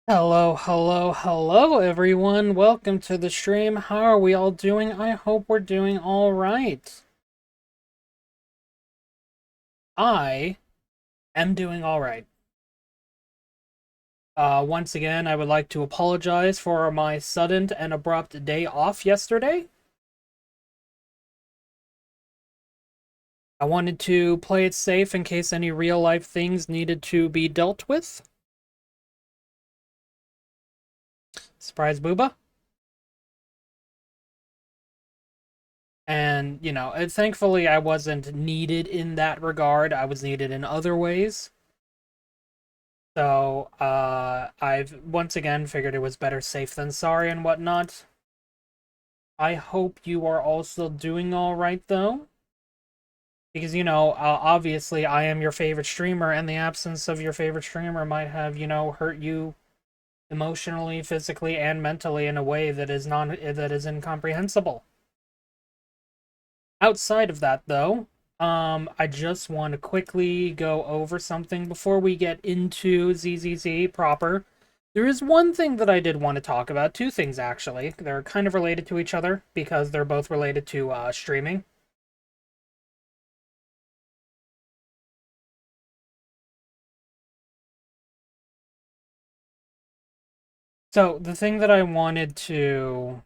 Hello, hello, hello, everyone. Welcome to the stream. How are we all doing? I hope we're doing all right. I am doing all right. Once again, I would like to apologize for my sudden and abrupt day off yesterday. I wanted to play it safe in case any real-life things needed to be dealt with. Surprise, booba. And, thankfully I wasn't needed in that regard. I was needed in other ways. So, I've once again figured it was better safe than sorry and whatnot. I hope you are also doing alright, though. Because, obviously I am your favorite streamer, and the absence of your favorite streamer might have, hurt you emotionally, physically, and mentally in a way that is incomprehensible. Outside of that, though, I just want to quickly go over something before we get into ZZZ proper. There is one thing that I did want to talk about. Two things, actually. They're kind of related to each other because they're both related to streaming. So, the thing that I wanted to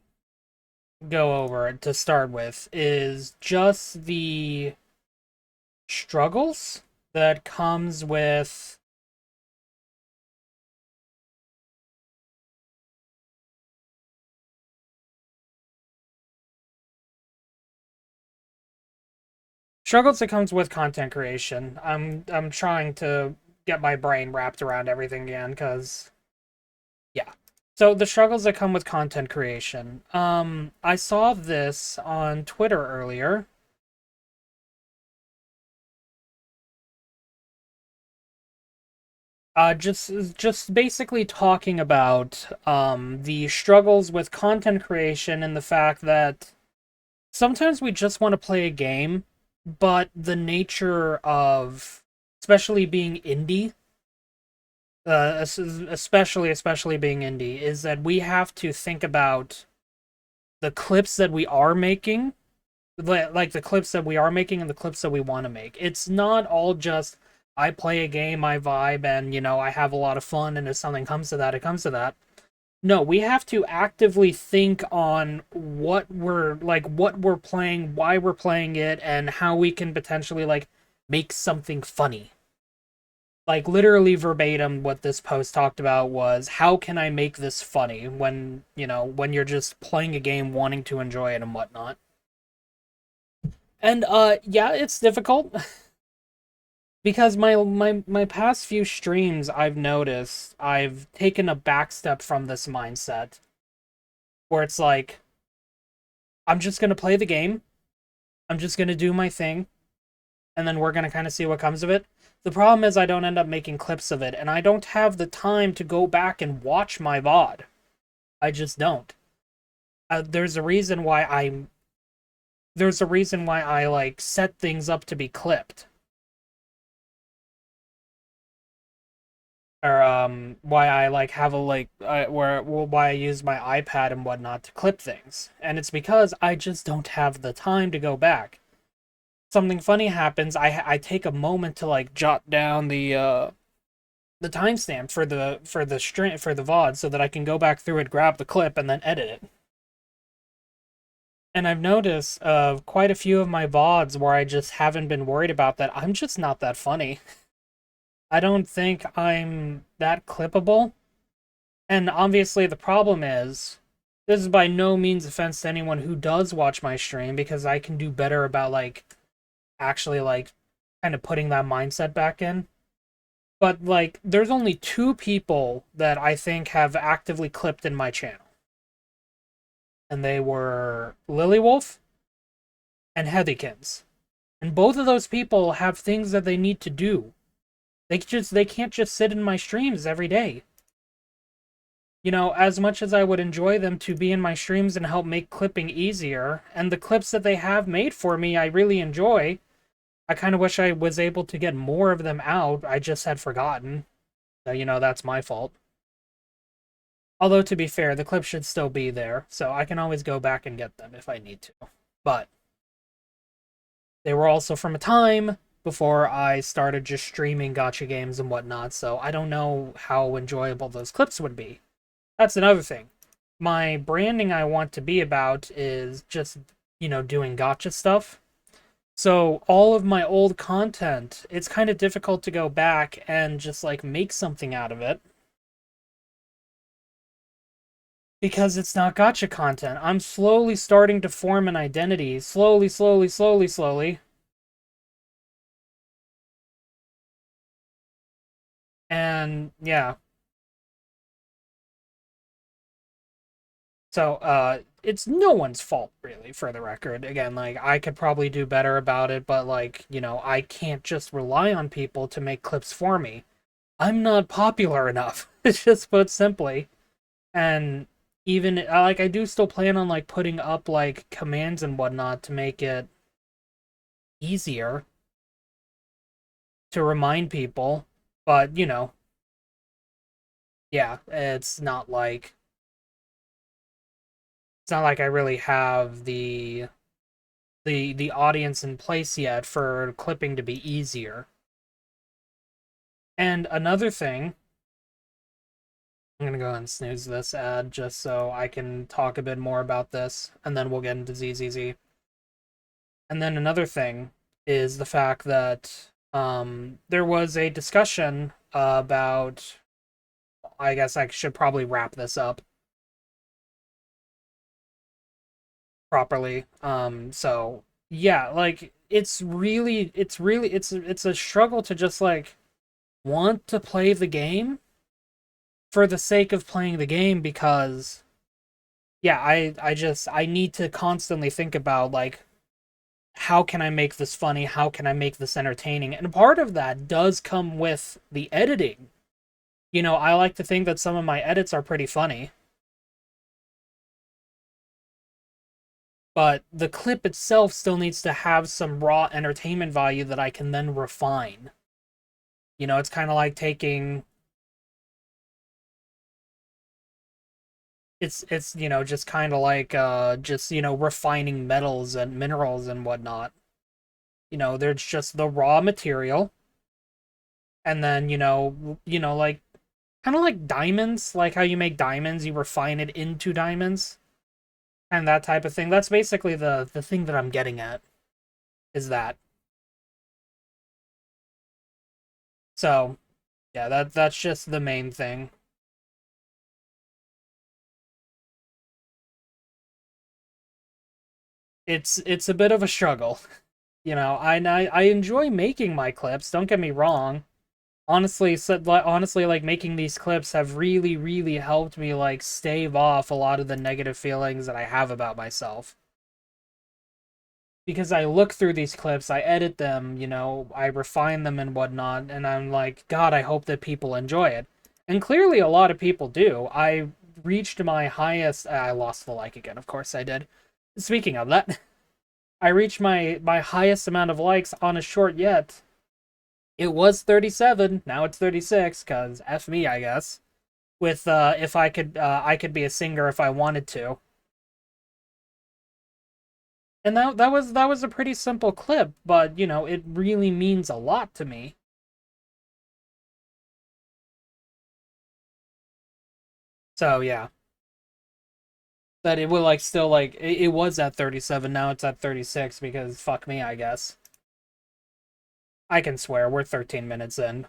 go over to start with is just the struggles that comes with Struggles that comes with content creation. I'm trying to get my brain wrapped around everything again, because yeah. So the struggles that come with content creation. I saw this on Twitter earlier. Just basically talking about the struggles with content creation and the fact that sometimes we just want to play a game, but the nature of especially being indie, especially being indie, is that we have to think about the clips that we are making, like the clips that we are making and the clips that we want to make. It's not all just I play a game, I vibe, and I have a lot of fun, and if something comes to that, it comes to that. No, we have to actively think on what we're playing, why we're playing it, and how we can potentially make something funny. Like literally verbatim what this post talked about was how can I make this funny when you're just playing a game wanting to enjoy it and whatnot. And yeah, it's difficult because my past few streams I've noticed I've taken a back step from this mindset where it's like I'm just going to play the game. I'm just going to do my thing and then we're going to kind of see what comes of it. The problem is I don't end up making clips of it and I don't have the time to go back and watch my VOD. I just don't. There's a reason why I like set things up to be clipped. Or why I like have a why I use my iPad and whatnot to clip things. And it's because I just don't have the time to go back. Something funny happens, I take a moment to like jot down the timestamp for the VOD so that I can go back through it, grab the clip, and then edit it. And I've noticed quite a few of my VODs where I just haven't been worried about that. I'm just not that funny. I don't think I'm that clippable. And obviously the problem is this is by no means offense to anyone who does watch my stream because I can do better about actually kind of putting that mindset back in. But there's only two people that I think have actively clipped in my channel. And they were Lilywolf and Heathykins. And both of those people have things that they need to do. They can't just sit in my streams every day. As much as I would enjoy them to be in my streams and help make clipping easier, and the clips that they have made for me I really enjoy, I kind of wish I was able to get more of them out. I just had forgotten. So, that's my fault. Although, to be fair, the clips should still be there, so I can always go back and get them if I need to. But they were also from a time before I started just streaming gacha games and whatnot, so I don't know how enjoyable those clips would be. That's another thing. My branding I want to be about is just, doing gacha stuff. So all of my old content, it's kind of difficult to go back and just make something out of it. Because it's not gacha content. I'm slowly starting to form an identity. Slowly, slowly, slowly, slowly. And yeah. So, it's no one's fault, really, for the record. Again, I could probably do better about it, but, I can't just rely on people to make clips for me. I'm not popular enough, it's just put simply. And even, I do still plan on, putting up, commands and whatnot to make it easier to remind people. But, yeah, it's not like I really have the audience in place yet for clipping to be easier. And another thing, I'm gonna go ahead and snooze this ad just so I can talk a bit more about this, and then we'll get into ZZZ. And then another thing is the fact that there was a discussion about. I guess I should probably wrap this up properly. So yeah, like it's a struggle to just like want to play the game for the sake of playing the game because yeah, I need to constantly think about like how can I make this funny? How can I make this entertaining? And part of that does come with the editing. You know, I like to think that some of my edits are pretty funny, but the clip itself still needs to have some raw entertainment value that I can then refine. You know, it's kind of like taking it's you know just kind of like just you know refining metals and minerals and whatnot. You know, there's just the raw material, and then like kind of like diamonds, like how you make diamonds, you refine it into diamonds and that type of thing. That's basically the thing that I'm getting at is that. So yeah, that's just the main thing. It's a bit of a struggle. You know, I enjoy making my clips. Don't get me wrong. Honestly, like making these clips have really helped me like stave off a lot of the negative feelings that I have about myself. Because I look through these clips, I edit them, you know, I refine them and whatnot, and I'm like, God, I hope that people enjoy it. And clearly, a lot of people do. I reached my highest. I lost the like again, of course I did. Speaking of that, I reached my highest amount of likes on a short yet. It was 37. Now it's 36. Cause f me, I guess. With if I could be a singer if I wanted to. And that was a pretty simple clip, but you know, it really means a lot to me. So yeah, that it will like still like it was at 37, now it's at 36 because fuck me, I guess. I can swear we're 13 minutes in.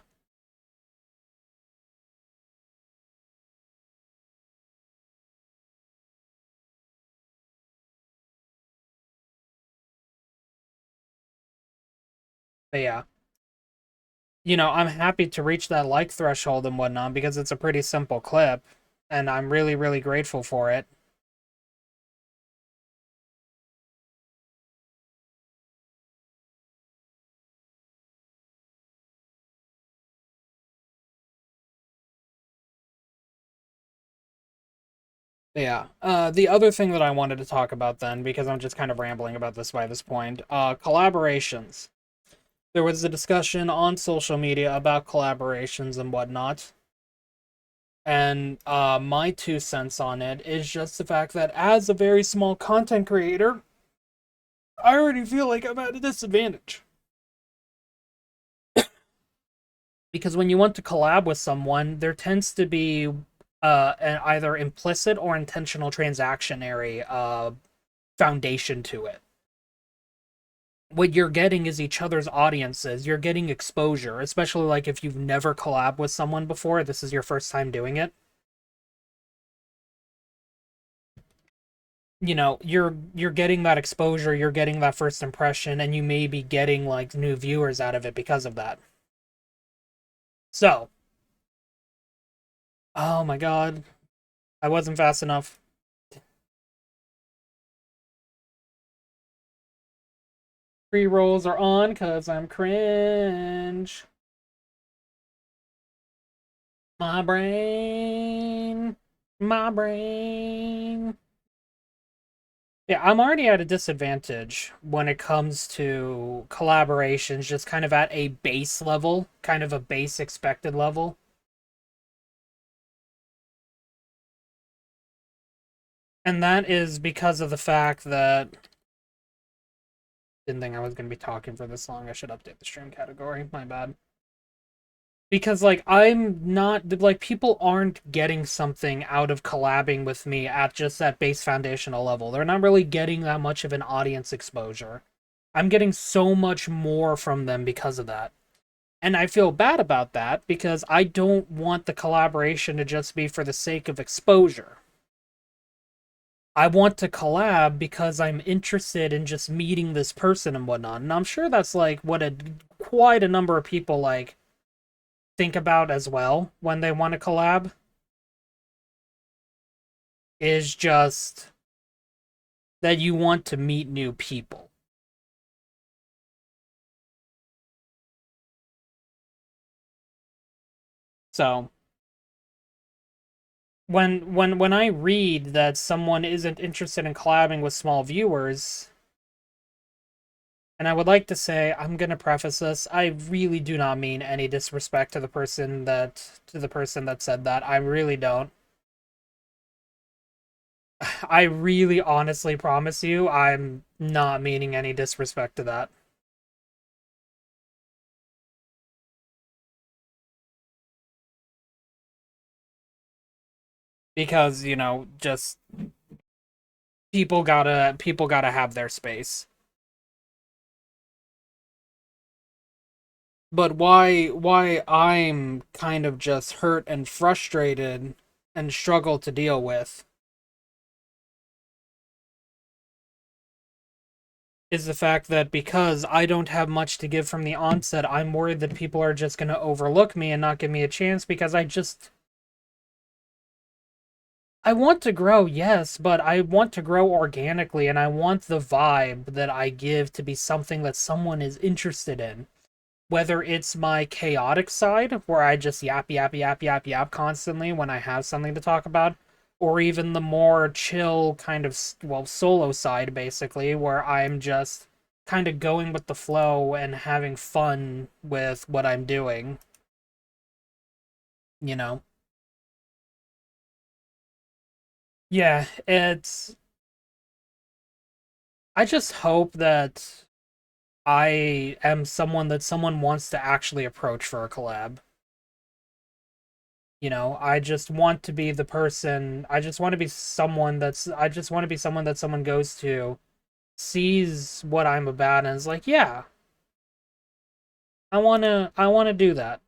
But yeah, you know, I'm happy to reach that like threshold and whatnot because it's a pretty simple clip, and I'm really grateful for it. Yeah. The other thing that I wanted to talk about then, because I'm just kind of rambling about this by this point, collaborations. There was a discussion on social media about collaborations and whatnot. And my 2 cents on it is just the fact that as a very small content creator, I already feel like I'm at a disadvantage. Because when you want to collab with someone, there tends to be an either implicit or intentional transactionary foundation to it. What you're getting is each other's audiences. You're getting exposure, especially like if you've never collabed with someone before, this is your first time doing it. You know, you're getting that exposure, you're getting that first impression, and you may be getting like new viewers out of it because of that. So, oh my god, I wasn't fast enough. Pre-rolls are on because I'm cringe. My brain. My brain. Yeah, I'm already at a disadvantage when it comes to collaborations, just kind of at a base level, kind of a base expected level. And that is because of the fact that didn't think I was going to be talking for this long. I should update the stream category. My bad. Because like I'm not like people aren't getting something out of collabing with me at just that base foundational level. They're not really getting that much of an audience exposure. I'm getting so much more from them because of that. And I feel bad about that because I don't want the collaboration to just be for the sake of exposure. I want to collab because I'm interested in just meeting this person and whatnot. And I'm sure that's like what quite a number of people like think about as well when they want to collab, is just that you want to meet new people. So when I read that someone isn't interested in collabing with small viewers, and I would like to say, I'm gonna preface this, I really do not mean any disrespect to the person that said that. I really don't. I really honestly promise you I'm not meaning any disrespect to that. Because, just people gotta have their space. But why I'm kind of just hurt and frustrated and struggle to deal with is the fact that because I don't have much to give from the onset, I'm worried that people are just going to overlook me and not give me a chance because I want to grow, yes, but I want to grow organically and I want the vibe that I give to be something that someone is interested in. Whether it's my chaotic side, where I just yap, yap, yap, yap, yap constantly when I have something to talk about, or even the more chill kind of, well, solo side, basically, where I'm just kind of going with the flow and having fun with what I'm doing, you know? Yeah, I just hope that I am someone that someone wants to actually approach for a collab. I just want to be the person. I just want to be someone I just want to be someone that someone goes to, sees what I'm about, and is like, yeah, I wanna do that.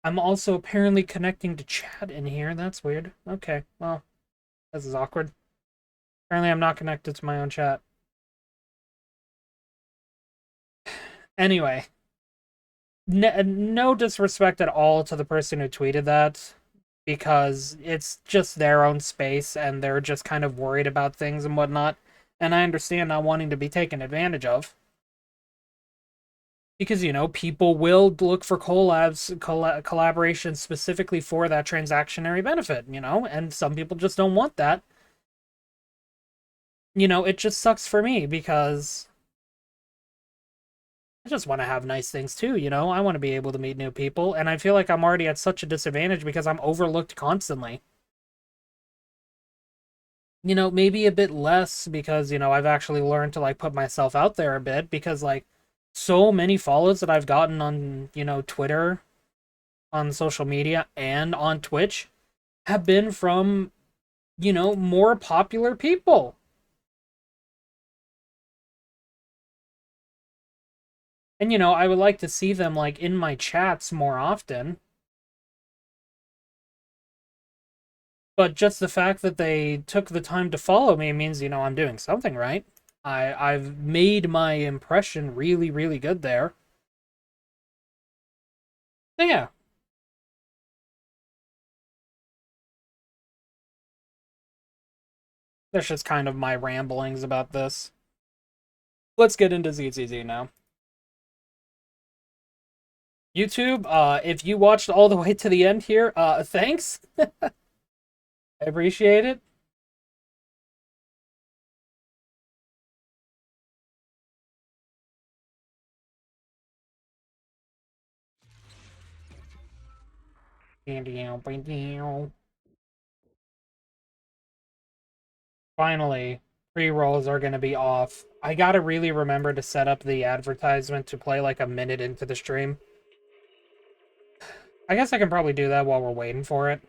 I'm also apparently connecting to chat in here. That's weird. Okay, well, this is awkward. Apparently, I'm not connected to my own chat. Anyway, no disrespect at all to the person who tweeted that, because it's just their own space and they're just kind of worried about things and whatnot. And I understand not wanting to be taken advantage of. Because, people will look for collaborations specifically for that transactionary benefit, and some people just don't want that. It just sucks for me because I just want to have nice things too, I want to be able to meet new people, and I feel like I'm already at such a disadvantage because I'm overlooked constantly. Maybe a bit less because, I've actually learned to like put myself out there a bit because like so many follows that I've gotten on, Twitter, on social media, and on Twitch have been from, more popular people. And, I would like to see them like in my chats more often. But just the fact that they took the time to follow me means, I'm doing something right. I've made my impression really, really good there. So yeah, that's just kind of my ramblings about this. Let's get into ZZZ now. YouTube, if you watched all the way to the end here, thanks. I appreciate it. Finally, pre-rolls are going to be off. I gotta really remember to set up the advertisement to play like a minute into the stream. I guess I can probably do that while we're waiting for it.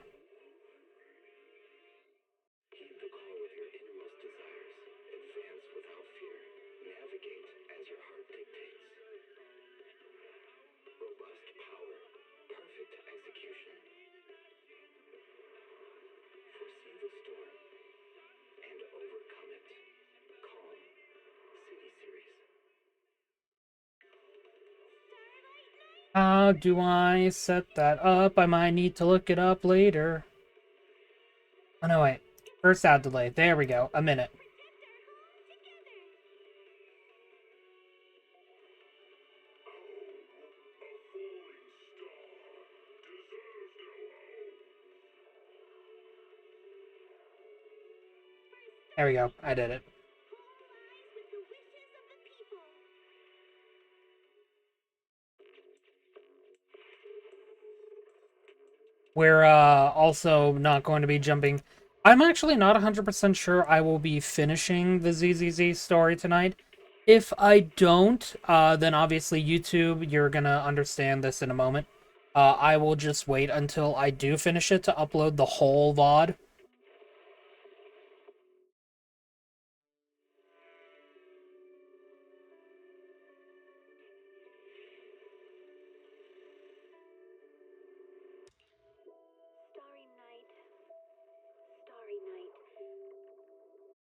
How do I set that up? I might need to look it up later. Oh no, wait. First out delay. There we go. A minute. There we go. I did it. We're also not going to be jumping. I'm actually not 100% sure I will be finishing the ZZZ story tonight. If I don't, then obviously YouTube, you're gonna understand this in a moment. I will just wait until I do finish it to upload the whole VOD.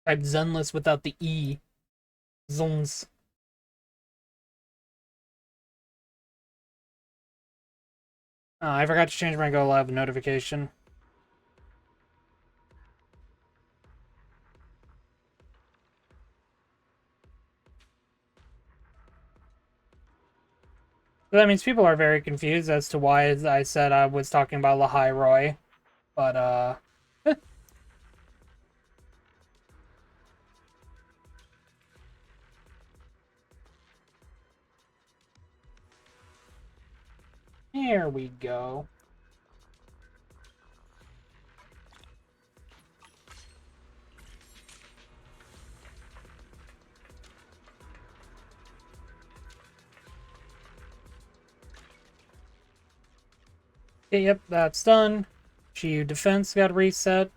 Type Zenless without the E. Zones. I forgot to change my Go Live notification. So that means people are very confused as to why I said I was talking about Lahai Roy. But, there we go. Okay, yep, that's done. Shiyu Defense got reset.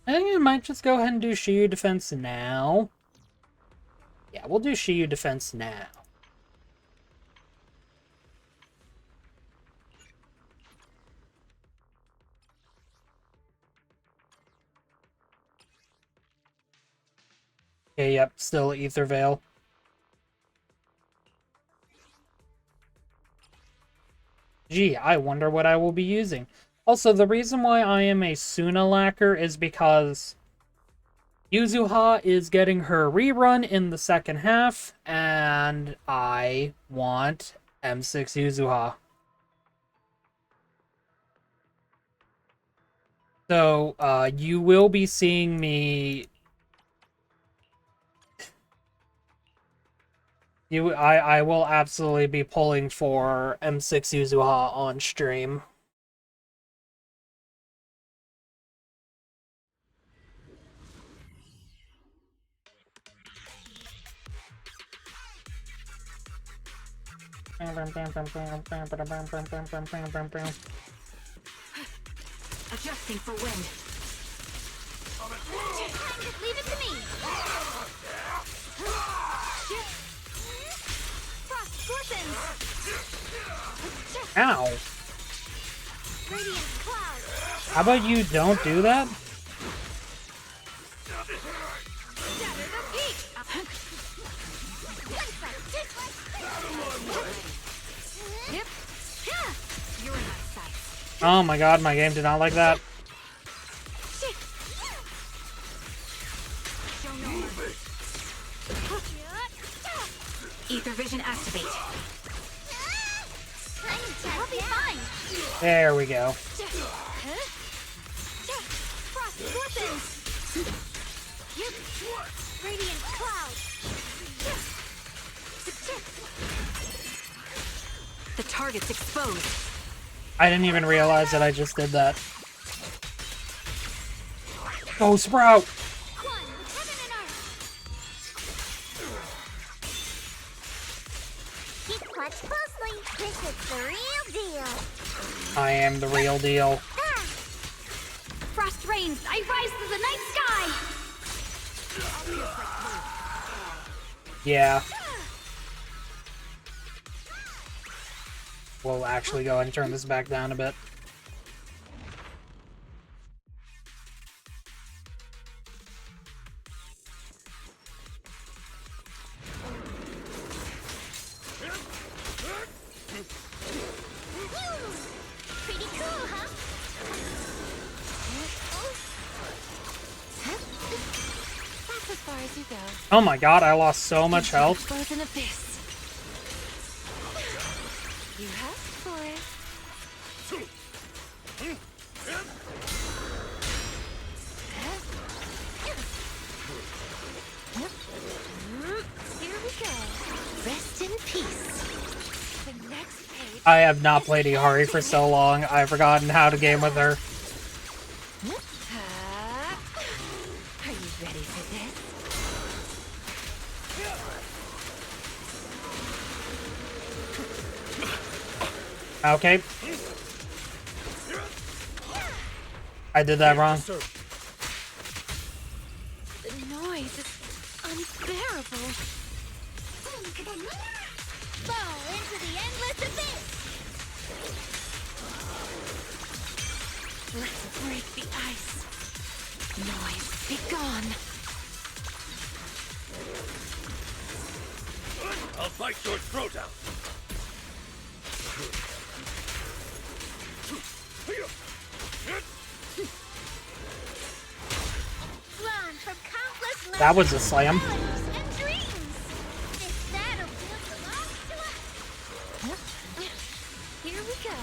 I think I might just go ahead and do Shiyu Defense now. Yeah, we'll do Shiyu Defense now. Okay, yep, still Ether Veil. Gee, I wonder what I will be using. Also, the reason why I am a Suna lacker is because Yuzuha is getting her rerun in the second half, and I want M6 Yuzuha. So, you will be seeing me... I will absolutely be pulling for M6 Yuzuha on stream. Adjusting for wind. Leave it to me. Frost scorpions. Ow. Radiant cloud. How about you don't do that? Shatter the peak. Yep. You're in my sights. Oh my god, my game did not like that. Ether vision activate. I'll be fine. There we go. Frost scorpions. Radiant cloud. The target's exposed. I didn't even realize that I just did that. Go Sprout! One with heaven and earth. Keep clutch closely. This is the real deal. I am the real deal. Frost rains. I rise to the night sky. Yeah. We'll actually go ahead and turn this back down a bit. as you go. Oh my god, I lost so much health. Frozen abyss. You asked for it. Here we go. Rest in peace. The next page. I have not played Ihari for so long, I've forgotten how to game with her. Are you ready for this? Okay. I did that wrong. The noise is unbearable. Fall into the endless abyss. Let's break the ice. Noise, be gone. I'll bite your throat out. Run from countless That was a slam. melodies and dreams. This battlefield belongs to us. Here we go.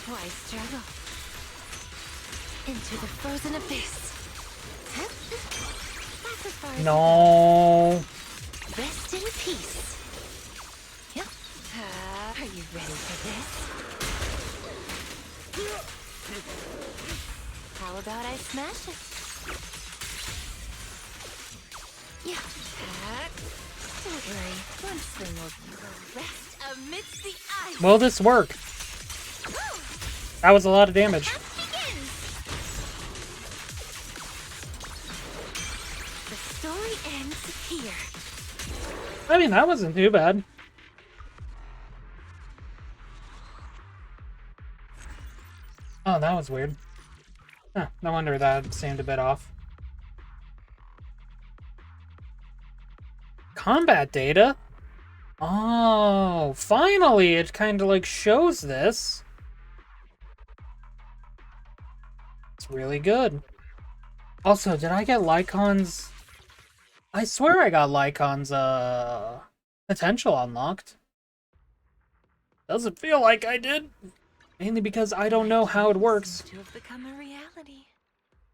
Why struggle? Into the frozen abyss. That's as far as No. Rest in peace. Yep. Are you ready for this? How about I smash it? Yeah. Don't worry. One swing will rest amidst the ice. Will this work? That was a lot of damage. Begins. The story ends here. I mean, that wasn't too bad. Oh, that was weird. Huh, no wonder that seemed a bit off. Combat data? Oh, finally it kind of like shows this. It's really good. Also, did I get Lycon's... I swear I got Lycon's, potential unlocked. Doesn't feel like I did. Mainly because I don't know how it works. To have become a reality.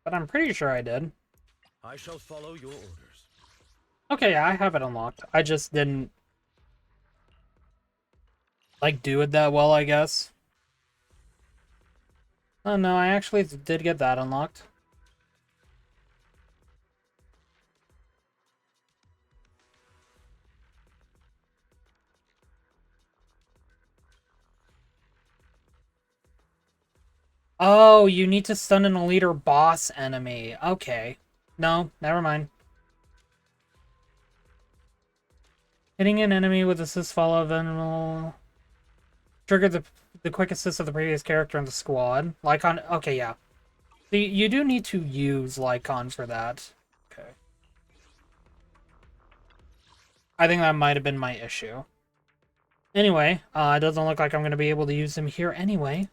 But I'm pretty sure I did. I shall follow your orders. Okay, yeah, I have it unlocked. I just didn't... like, do it that well, I guess. Oh no, I actually did get that unlocked. Oh, you need to stun an elite or boss enemy. Okay. No, never mind. Hitting an enemy with assist follow will trigger the quick assist of the previous character in the squad. Lycon, okay, yeah. You do need to use Lycon for that. Okay. I think that might have been my issue. Anyway, it doesn't look like I'm going to be able to use him here anyway.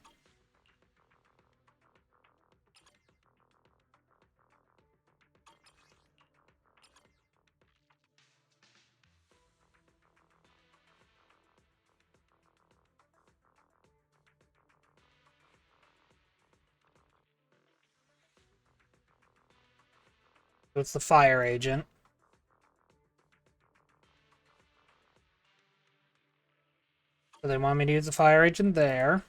So it's the fire agent. So they want me to use the fire agent there.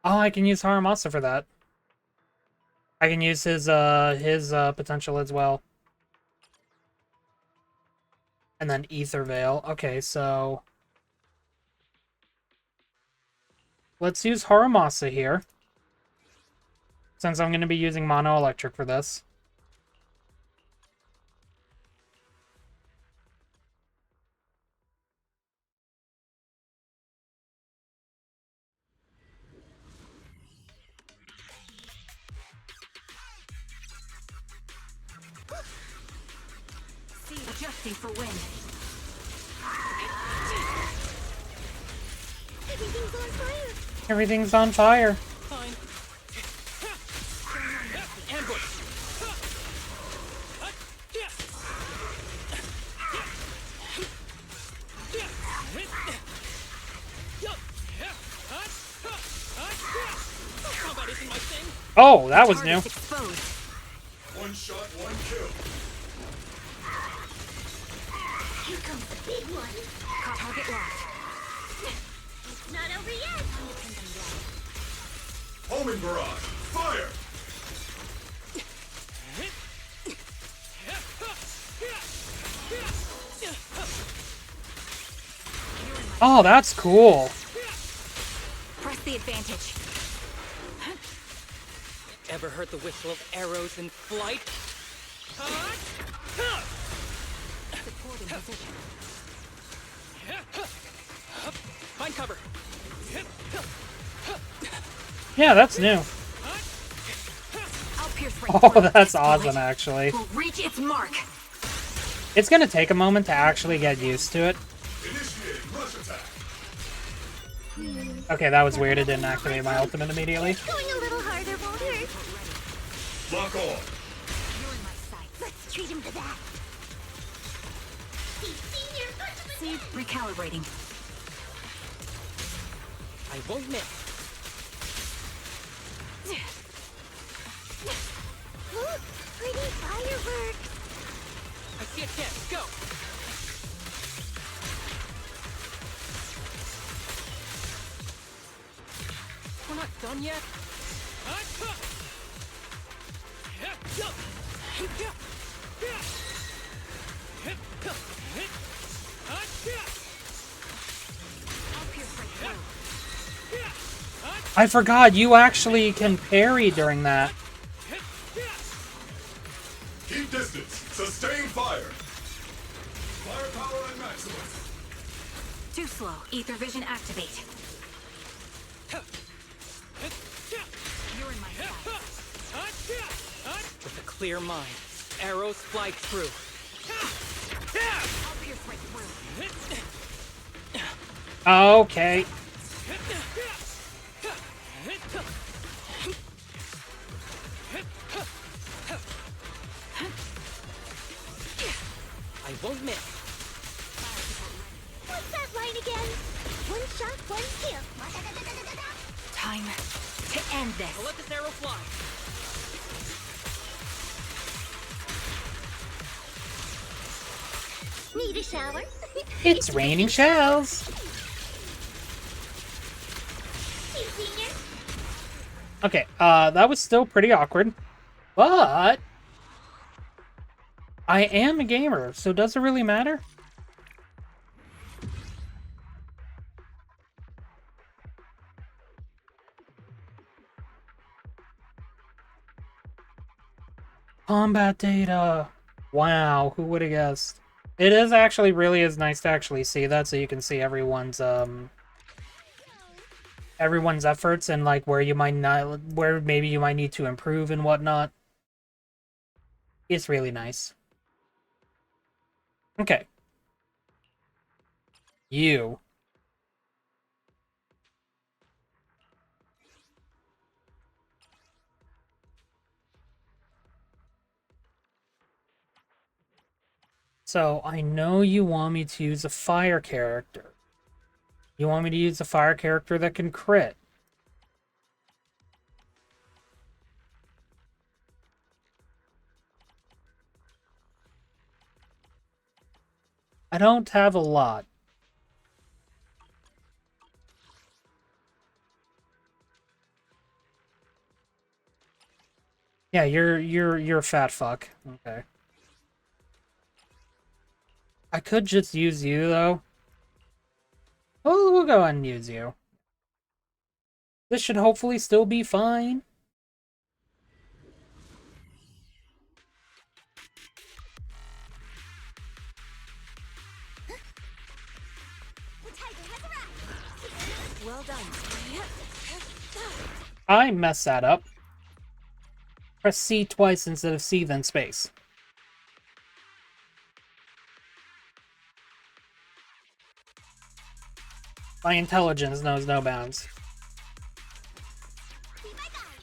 Oh, I can use Haramasa for that. I can use his potential as well. And then Ether Veil. Okay, so let's use Haramasa here. Since I'm going to be using Mono Electric for this. See, adjusting for wind. Everything's on fire. Everything's on fire. Oh, that was new. Target's exposed. One shot, one kill. Here comes the big one. Target locked. It's not over yet. Homing barrage. Fire. Oh, that's cool. Press the advantage. Ever heard the whistle of arrows in flight? Support in position. Find cover. Yeah, that's new. I'll pierce right Oh, through. that's Bullet awesome, actually. will reach its mark. It's gonna take a moment to actually get used to it. Initiating rush attack. Okay, that was weird. It didn't activate my ultimate immediately. Going a little harder won't hurt. Lock on. You're in my sights. Let's treat him to that. He's senior. See, recalibrating. I won't miss. Look, pretty fireworks. I see a chance. Go. We're not done yet. I'll pierce right through. I forgot you actually can parry during that. Keep distance. Sustain fire. Firepower at maximum. Too slow. Ether vision activate. You're in my sights. With a clear mind, arrows fly true. I'll pierce right through. Okay. I won't miss. What's that line again? One shot, one kill. Time to end this. I'll let this arrow fly. Need a shower? It's raining shells. Hey, senior. Okay, that was still pretty awkward. But I am a gamer, so does it really matter? Combat data. Wow, who would have guessed? It is actually really is nice to actually see that, so you can see everyone's efforts and like where you might not, where maybe you might need to improve and whatnot. It's really nice. Okay. You. So, I know you want me to use a fire character. You want me to use a fire character that can crit. I don't have a lot. Yeah, you're a fat fuck. Okay. I could just use you though. Oh, we'll go ahead and use you. This should hopefully still be fine. The tiger has arrived. Well done. I messed that up. Press C twice instead of C then space. My intelligence knows no bounds. Be my guide.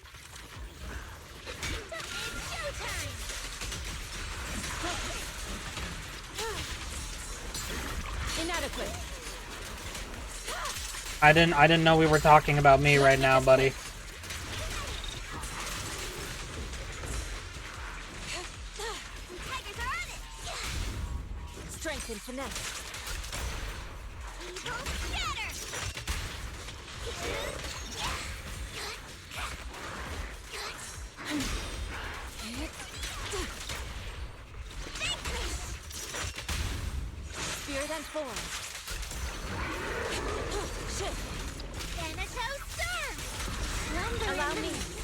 It's showtime. Inadequate. I didn't know we were talking about me right now, buddy.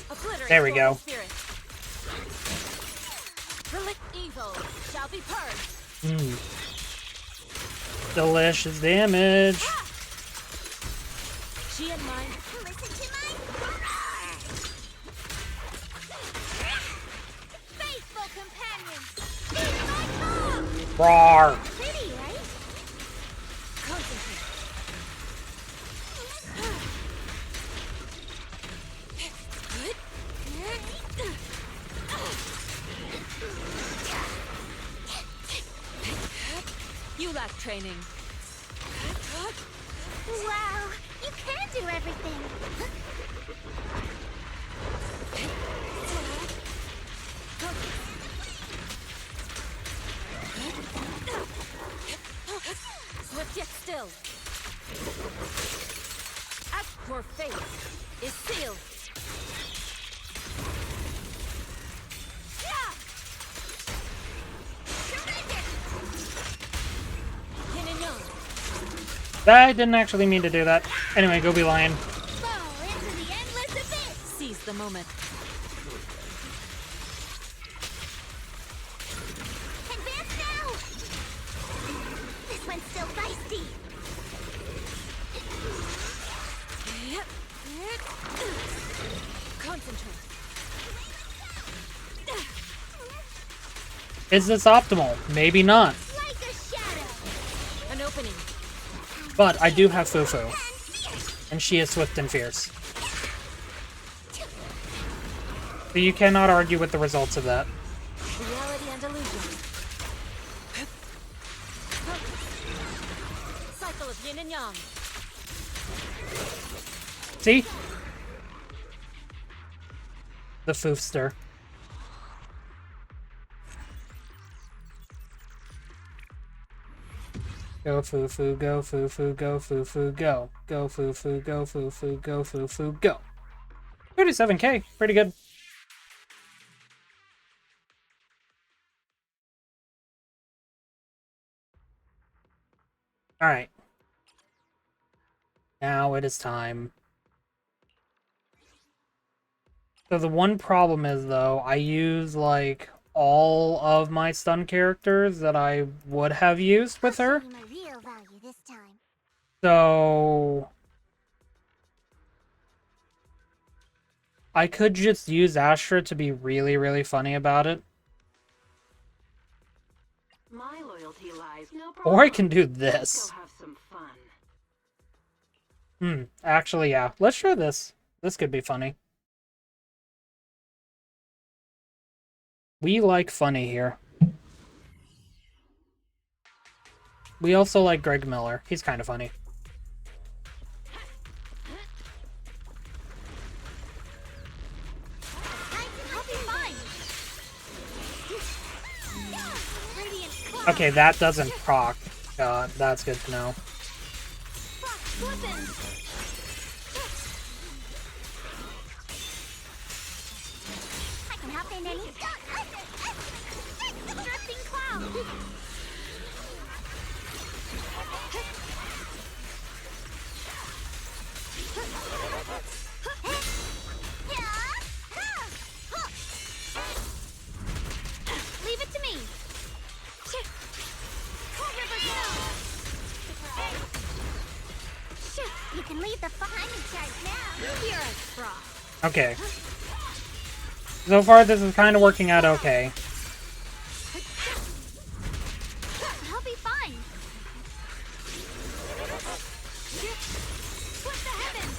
Obliterate There we go. spirit. Relic evil shall be purged. Delicious damage. She and mine. Listen to my faithful companions. These are my call. Roar. Pretty, right? Concentrate. You lack training. Wow, you can do everything. Swift yet still. Your fate is sealed. I didn't actually mean to do that. Anyway, go be lion. Fall into the endless abyss. Seize the moment. Advance now. This one's still feisty. Concentrate. Is this optimal? Maybe not. Like a shadow. An opening. But I do have Fufu. And she is swift and fierce. So you cannot argue with the results of that. Reality and illusion. Cycle of yin and yang. See? The foofster. Go foo-foo, go foo-foo, go foo-foo, go. Go foo-foo, go foo-foo, go foo-foo, go. 37k, pretty good. Alright. Now it is time. So the one problem is, though, I use, like, all of my stun characters that I would have used with her. My real value this time. So I could just use Astra to be really, really funny about it. My loyalty lies no problem. Or I can do Let's this. go have some fun. Actually, yeah. Let's try this. This could be funny. We like funny here. We also like Greg Miller. He's kind of funny. I'll be fine. Radiant claw. Okay, that doesn't proc. That's good to know. Frost weapons. I can hop in any. Drifting cloud. Leave it to me. Cool River Snow. You can leave the behind me charge now. You're a frost. Okay. So far, this is kind of working out okay. I'll be fine. Split the heavens.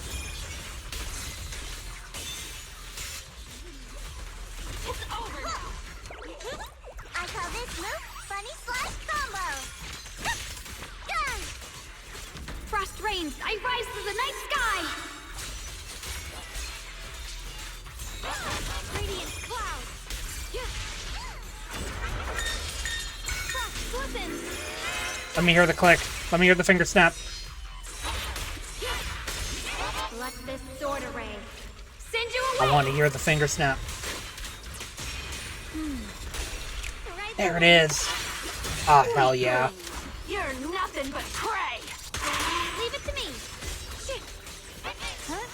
It's over now. I call this move Funny Slash Combo. Frost rains. I rise to the night sky. Radiant cloud. Frost weapons. Let me hear the click. Let me hear the finger snap. Let this sword array send you I away. want to hear the finger snap. Right There it is. Ah, hell yeah. You're nothing but prey. Leave it to me. Huh?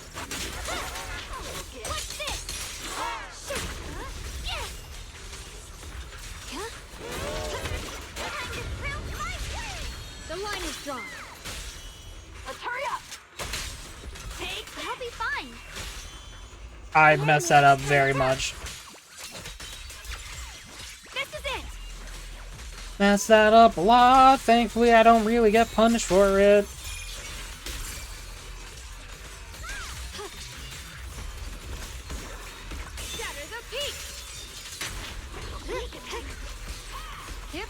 I messed that up very much. This is it. Messed that up a lot. Thankfully, I don't really get punished for it. Shatter the peak. Yep.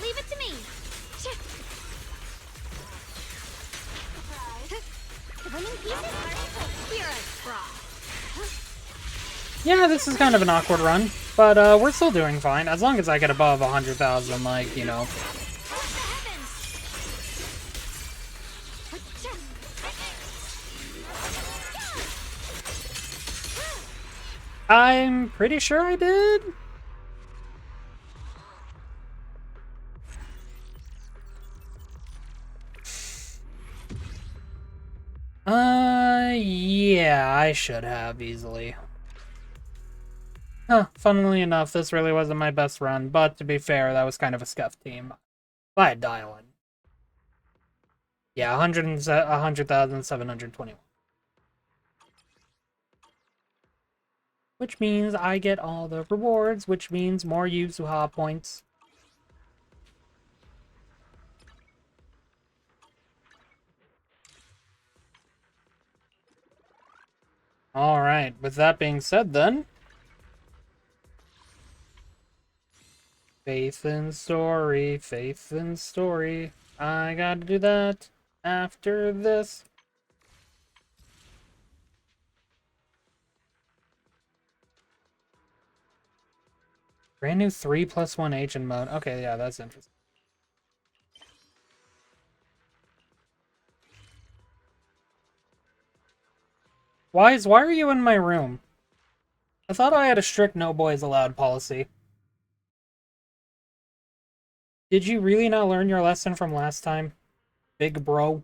Leave it to me. The winning pieces are spirit frost. Yeah, this is kind of an awkward run, but we're still doing fine. As long as I get above 100,000, like, you know. I'm pretty sure I did. Yeah, I should have easily. Huh, funnily enough, this really wasn't my best run, but to be fair, that was kind of a scuffed team. If I had dial-in. Yeah, 100,721. Which means I get all the rewards, which means more Yuzuha points. Alright, with that being said then... Faith and story, faith and story. I gotta do that after this. Brand new 3+1 agent mode. Okay, yeah, that's interesting. Why are you in my room? I thought I had a strict no boys allowed policy. Did you really not learn your lesson from last time, big bro?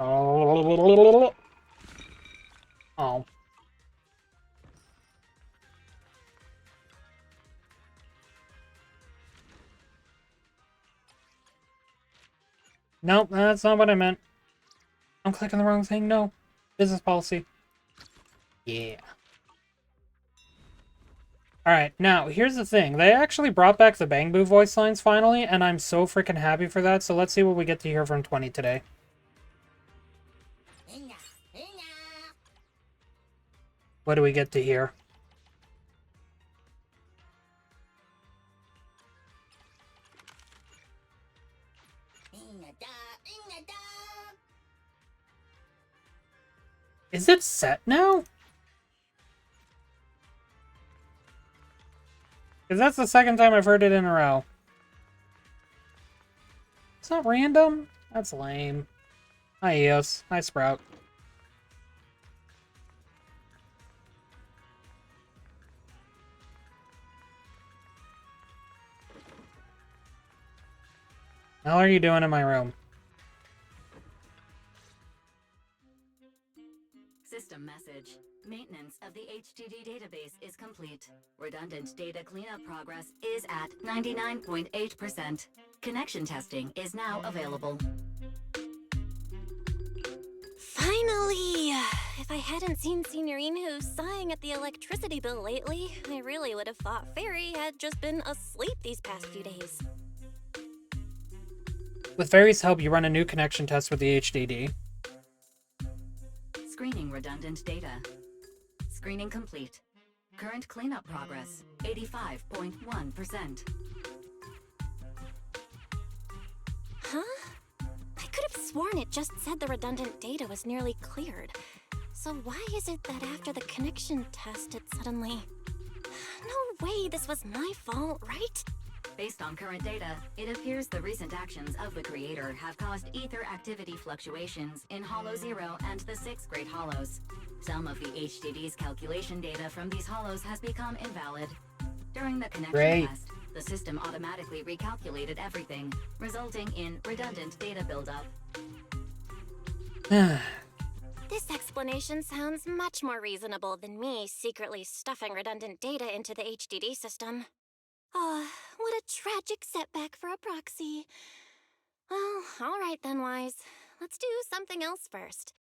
Oh. Oh. Nope, that's not what I meant. I'm clicking the wrong thing. No. Business policy. Yeah. Alright, now, here's the thing. They actually brought back the Bang Boo voice lines finally, and I'm so freaking happy for that, so let's see what we get to hear from 20 today. What do we get to hear? Is it set now? Because that's the second time I've heard it in a row. It's not random? That's lame. Hi, Eos. Hi, Sprout. How are you doing in my room? System message. Maintenance of the HDD database is complete. Redundant data cleanup progress is at 99.8%. Connection testing is now available. Finally! If I hadn't seen Signorine sighing at the electricity bill lately, I really would have thought Fairy had just been asleep these past few days. With Fairy's help, you run a new connection test with the HDD. Screening redundant data. Screening complete. Current cleanup progress, 85.1%. Huh? I could have sworn it just said the redundant data was nearly cleared. So why is it that after the connection test it suddenly... No way this was my fault, right? Based on current data, it appears the recent actions of the creator have caused ether activity fluctuations in Hollow 0 and the 6th grade hollows. Some of the HDD's calculation data from these hollows has become invalid. During the connection Great. test, the system automatically recalculated everything, resulting in redundant data buildup. This explanation sounds much more reasonable than me secretly stuffing redundant data into the HDD system. Oh, what a tragic setback for a proxy. Well, alright then, Wise. Let's do something else first.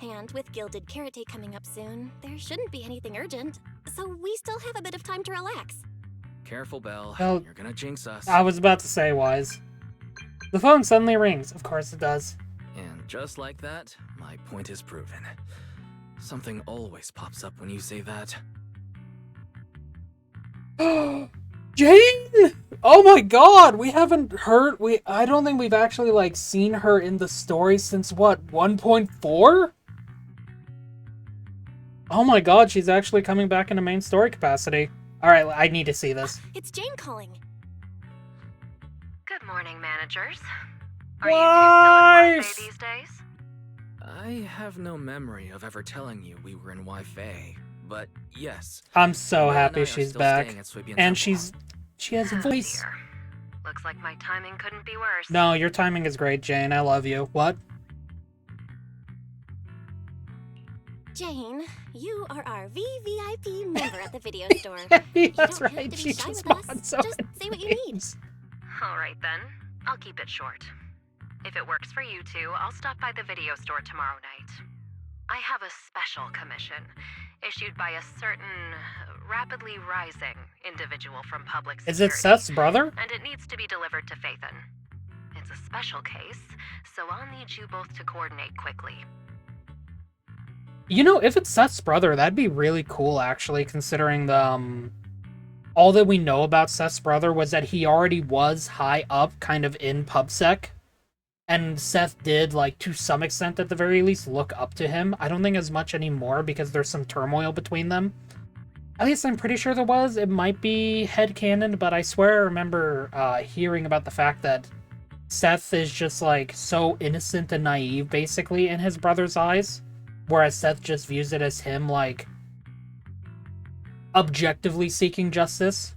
And with Gilded Carrot Day coming up soon, there shouldn't be anything urgent, so we still have a bit of time to relax. Careful, Belle. Well, You're gonna jinx us. I was about to say, Wise. The phone suddenly rings. Of course it does. And just like that, my point is proven. Something always pops up when you say that. Jane! Oh my god, we haven't heard, I don't think we've actually, like, seen her in the story since, what, 1.4? Oh my god, she's actually coming back in a main story capacity. Alright, I need to see this. It's Jane calling. Good morning, managers. Are you two still in these days? I have no memory of ever telling you we were in Wi-Fi, but yes. I'm so Maya and I happy are she's still back. staying at Swabian And Temple. she has a voice. Dear. Looks like my timing couldn't be worse. No, your timing is great, Jane. I love you. What? Jane, you are our VVIP member at the video store. Hey, that's you don't right. Have to She be shy just with us. wants so Just many say what you need. names. All right then. I'll keep it short. If it works for you two, I'll stop by the video store tomorrow night. I have a special commission issued by a certain rapidly rising individual from public security. Is it Seth's brother? And it needs to be delivered to Phaethon. It's a special case, so I'll need you both to coordinate quickly. You know, if it's Seth's brother, that'd be really cool, actually, considering the, all that we know about Seth's brother was that he already was high up, kind of in PubSec. And Seth did, like, to some extent, at the very least, look up to him. I don't think as much anymore, because there's some turmoil between them. At least I'm pretty sure there was. It might be headcanon, but I swear I remember hearing about the fact that Seth is just, like, so innocent and naive, basically, in his brother's eyes. Whereas Seth just views it as him, like, objectively seeking justice.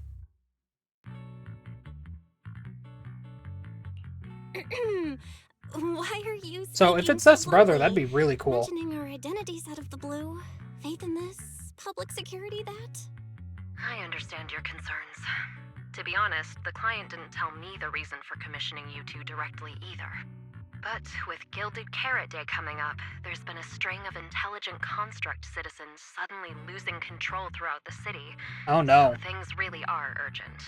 Why are you So if speaking it's Seth's so brother, bluntly? that'd be really cool. Mentioning our identities out of the blue. Faith in this, public security that. I understand your concerns. To be honest, the client didn't tell me the reason for commissioning you two directly either. But with Gilded Carrot Day coming up, there's been a string of intelligent construct citizens suddenly losing control throughout the city. Oh no. So things really are urgent.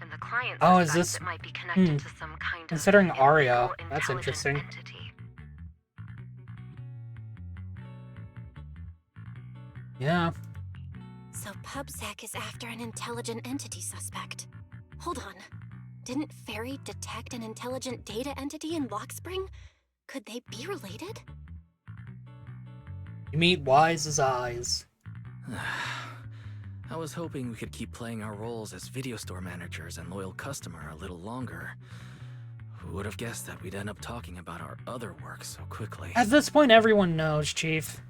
And the client Oh, is suspects this- it might be connected to some kind Considering of Arya, illegal that's intelligent interesting. entity. Yeah. So PubSec is after an intelligent entity suspect. Hold on. Didn't Fairy detect an intelligent data entity in Lockspring? Could they be related? You meet Wise's eyes. I was hoping we could keep playing our roles as video store managers and loyal customer a little longer. Who would have guessed that we'd end up talking about our other work so quickly? At this point, everyone knows, Chief.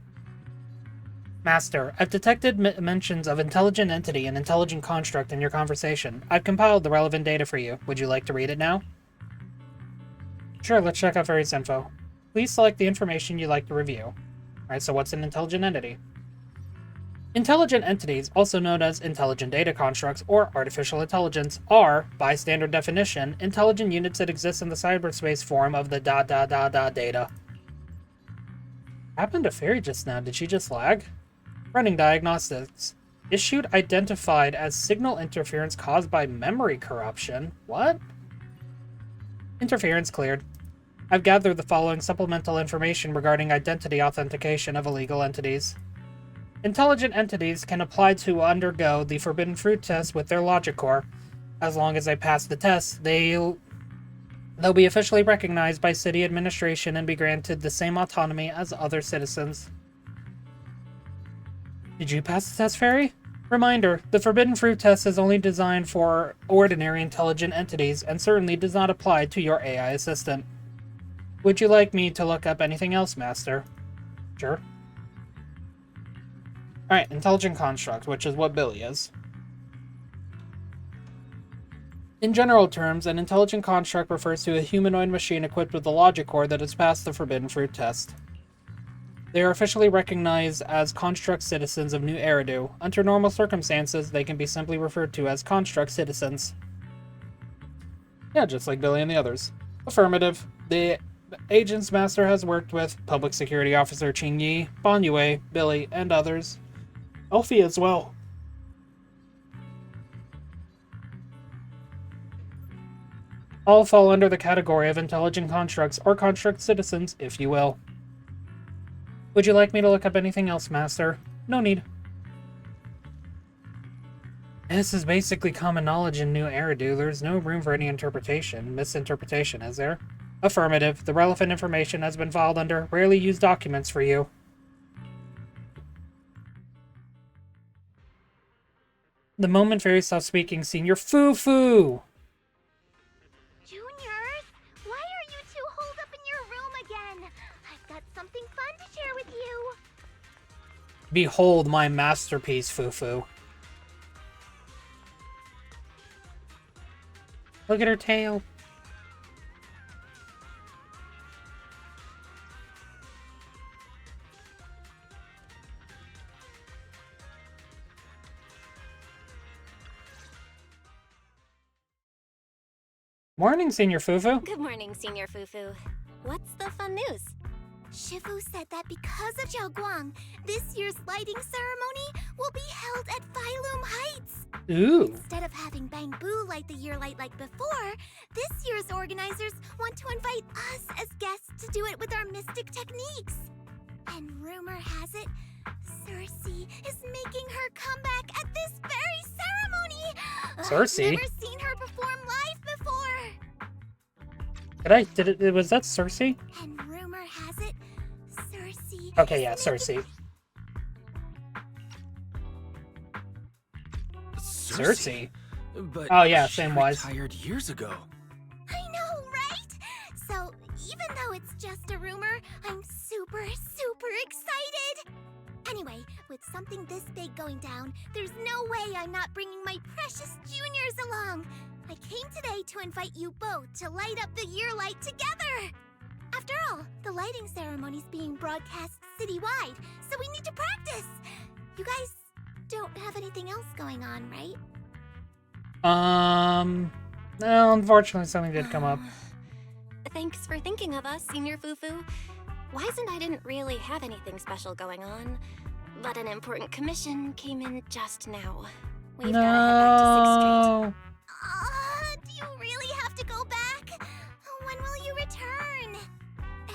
Master, I've detected mentions of intelligent entity and intelligent construct in your conversation. I've compiled the relevant data for you. Would you like to read it now? Sure, let's check out Fairy's info. Please select the information you'd like to review. Alright, so what's an intelligent entity? Intelligent entities, also known as intelligent data constructs or artificial intelligence, are, by standard definition, intelligent units that exist in the cyberspace form of the data. Happened to Fairy just now? Did she just lag? Running diagnostics. Issued identified as signal interference caused by memory corruption. What? Interference cleared. I've gathered the following supplemental information regarding identity authentication of illegal entities. Intelligent entities can apply to undergo the Forbidden Fruit test with their logic core. As long as they pass the test, they'll be officially recognized by city administration and be granted the same autonomy as other citizens. Did you pass the test, Fairy? Reminder, the Forbidden Fruit test is only designed for ordinary intelligent entities and certainly does not apply to your AI assistant. Would you like me to look up anything else, Master? Sure. Alright, intelligent construct, which is what Billy is. In general terms, an intelligent construct refers to a humanoid machine equipped with a logic core that has passed the Forbidden Fruit test. They are officially recognized as construct citizens of New Eridu. Under normal circumstances, they can be simply referred to as construct citizens. Yeah, just like Billy and the others. Affirmative. The agent's master has worked with Public Security Officer Qing Yi, Bon Yue, Billy, and others. Elfie as well. All fall under the category of intelligent constructs, or construct citizens, if you will. Would you like me to look up anything else, Master? No need. This is basically common knowledge in New Eridu. There's no room for any misinterpretation, is there? Affirmative. The relevant information has been filed under rarely used documents for you. The moment Fairy stopped speaking, Senior Foo-Foo! Juniors, why are you two holed up in your room again? I've got something fun to share with you. Behold my masterpiece, Foo-Foo. Look at her tail. Morning, Senior Foo-Foo. Good morning, Senior Fufu. What's the fun news? Shifu said that because of Zhao Guang, this year's lighting ceremony will be held at Phylum Heights. Ooh. Instead of having Bangbu light the year light like before, this year's organizers want to invite us as guests to do it with our mystic techniques. And rumor has it, Cersei is making her comeback at this very ceremony. Cersei? I've never seen her perform live before. Was that Cersei? And rumor has it, Cersei. Okay, yeah, is making- Cersei. Cersei? But Oh, yeah, she same wise. retired years ago. I know, right? So, even though it's just a rumor, I'm super excited! Anyway, with something this big going down, there's no way I'm not bringing my precious juniors along! I came today to invite you both to light up the year light together! After all, the lighting ceremony's being broadcast citywide, so we need to practice! You guys don't have anything else going on, right? No, unfortunately something did come up. Thanks for thinking of us, Senior Fufu. Wise and I didn't really have anything special going on, but an important commission came in just now. We've gotta head back to 6th Street. Do you really have to go back? When will you return?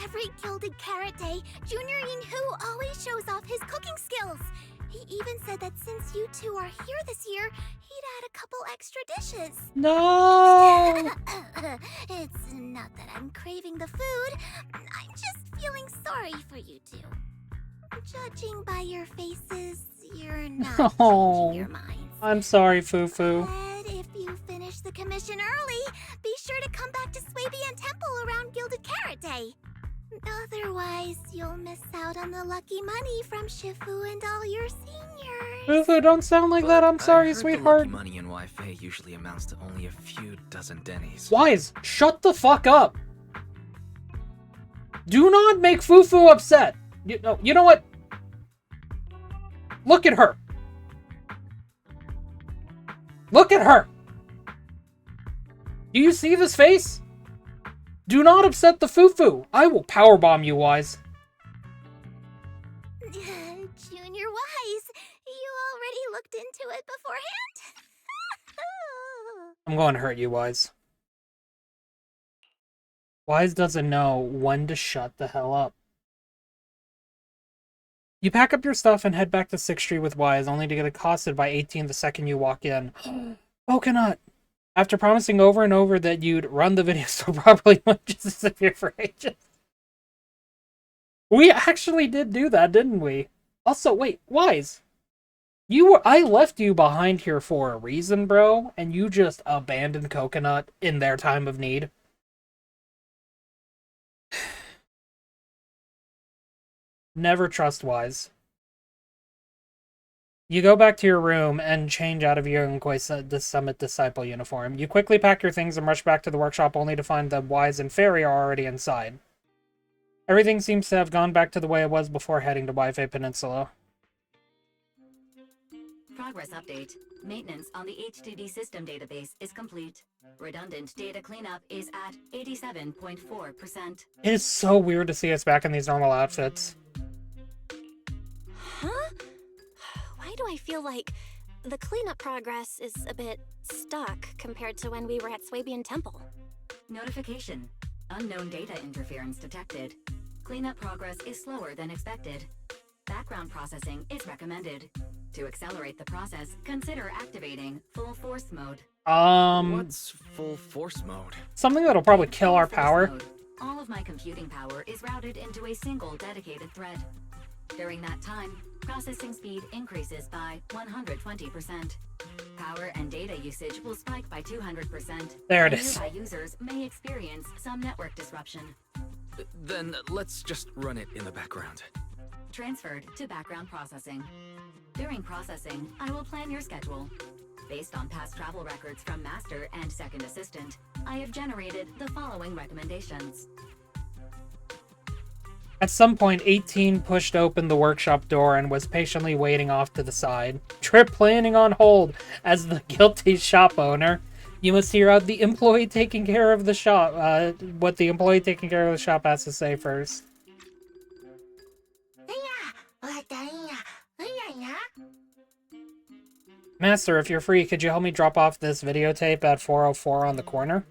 Every Gilded Carrot Day, Junior Yin-Hu always shows off his cooking skills. He even said that since you two are here this year, he'd add a couple extra dishes. No! It's not that I'm craving the food. I'm just feeling sorry for you two. Judging by your faces, you're not Oh, changing your minds. I'm sorry, Foo-Foo. But if you finish the commission early, be sure to come back to Swabian Temple around Gilded Carrot Day. Otherwise, you'll miss out on the lucky money from Shifu and all your seniors. Foo-Foo, don't sound like that. I'm But sorry, I heard the sweetheart. lucky money in Wi-Fi usually amounts to only a few dozen dennies. Wise, shut the fuck up. Do not make Foo-Foo upset. You know what? Look at her. Look at her. Do you see this face? Do not upset the Foo-Foo. I will powerbomb you, Wise. Junior Wise, you already looked into it beforehand? I'm going to hurt you, Wise. Wise doesn't know when to shut the hell up. You pack up your stuff and head back to 6th Street with Wise, only to get accosted by 18 the second you walk in. Coconut! After promising over and over that you'd run the video store properly, you just disappear for ages. We actually did do that, didn't we? Also, wait, Wise. I left you behind here for a reason, bro, and you just abandoned Coconut in their time of need. Never trust Wise. You go back to your room and change out of your the Summit Disciple uniform. You quickly pack your things and rush back to the workshop only to find that Wise and Fairy are already inside. Everything seems to have gone back to the way it was before heading to Wi-Fi Peninsula. Progress update. Maintenance on the HDD system database is complete. Redundant data cleanup is at 87.4%. It is so weird to see us back in these normal outfits. Huh? Why do I feel like the cleanup progress is a bit stuck compared to when we were at Swabian Temple? Notification. Unknown data interference detected. Cleanup progress is slower than expected. Background processing is recommended. To accelerate the process, consider activating full force mode. What's full force mode? Something that'll probably kill our Full force power. mode. All of my computing power is routed into a single dedicated thread. During that time, processing speed increases by 120%. Power and data usage will spike by 200%. There it and is. nearby users may experience some network disruption. Then let's just run it in the background. Transferred to background processing. During processing, I will plan your schedule. Based on past travel records from Master and Second Assistant, I have generated the following recommendations. At some point, 18 pushed open the workshop door and was patiently waiting off to the side. Trip planning on hold as the guilty shop owner. You must hear out the employee taking care of the shop. What the employee taking care of the shop has to say first. Master, if you're free, could you help me drop off this videotape at 404 on the corner?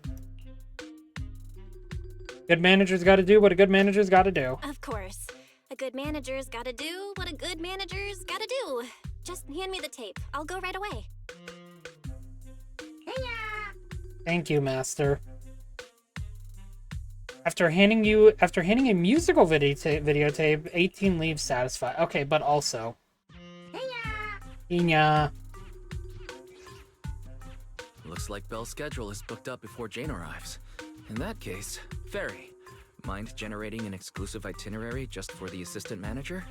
Good manager's gotta do what a good manager's gotta do. Of course. A good manager's gotta do what a good manager's gotta do. Just hand me the tape. I'll go right away. Thank you, Master. After handing a musical videotape, 18 leaves satisfied. Okay, but also. Inya. Looks like Belle's schedule is booked up before Jane arrives. In that case, Fairy, mind generating an exclusive itinerary just for the assistant manager?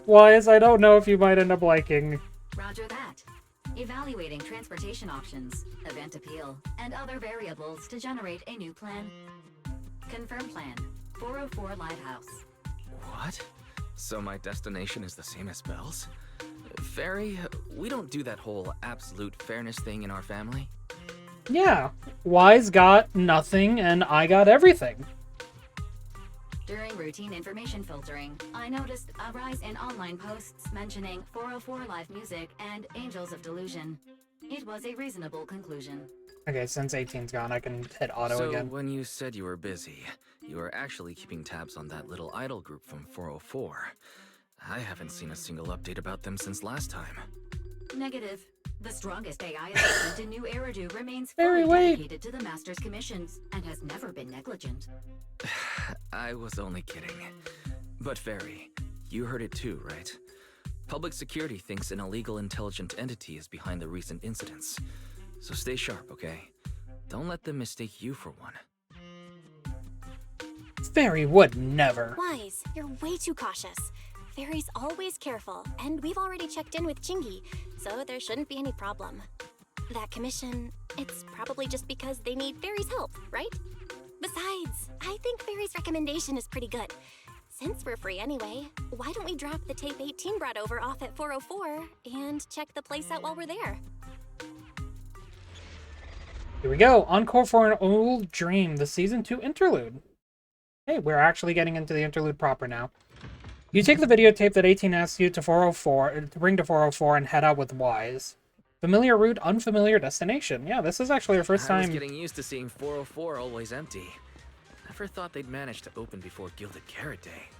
Wise, I don't know if you might end up liking. Roger that. Evaluating transportation options, event appeal, and other variables to generate a new plan. Confirm plan. 404 Lighthouse. What? So my destination is the same as Belle's? Fairy, we don't do that whole absolute fairness thing in our family. Yeah, Wise got nothing and I got everything. During routine information filtering, I noticed a rise in online posts mentioning 404 live music and Angels of Delusion. It was a reasonable conclusion. Okay, since 18's gone, I can hit auto So again. when you said you were busy, you were actually keeping tabs on that little idol group from 404. I haven't seen a single update about them since last time. Negative. The strongest AI assistant in New Eridu remains Fairy, fully wait. dedicated to the Master's commissions and has never been negligent. I was only kidding. But Fairy, you heard it too, right? Public security thinks an illegal intelligent entity is behind the recent incidents. So stay sharp, okay? Don't let them mistake you for one. Fairy would never. Wise, you're way too cautious. Fairy's always careful, and we've already checked in with Chingy, so there shouldn't be any problem. That commission, it's probably just because they need Fairy's help, right? Besides, I think Fairy's recommendation is pretty good. Since we're free anyway, why don't we drop the tape 18 brought over off at 404 and check the place out while we're there? Here we go. Encore for an old dream, the season 2 interlude. Hey, we're actually getting into the interlude proper now. You take the videotape that 18 asks you to bring to 404 and head out with Wise. Familiar route, unfamiliar destination. Yeah, this is actually our first I was time. getting used to seeing 404 always empty. Never thought they'd manage to open before Gilded Carrot Day.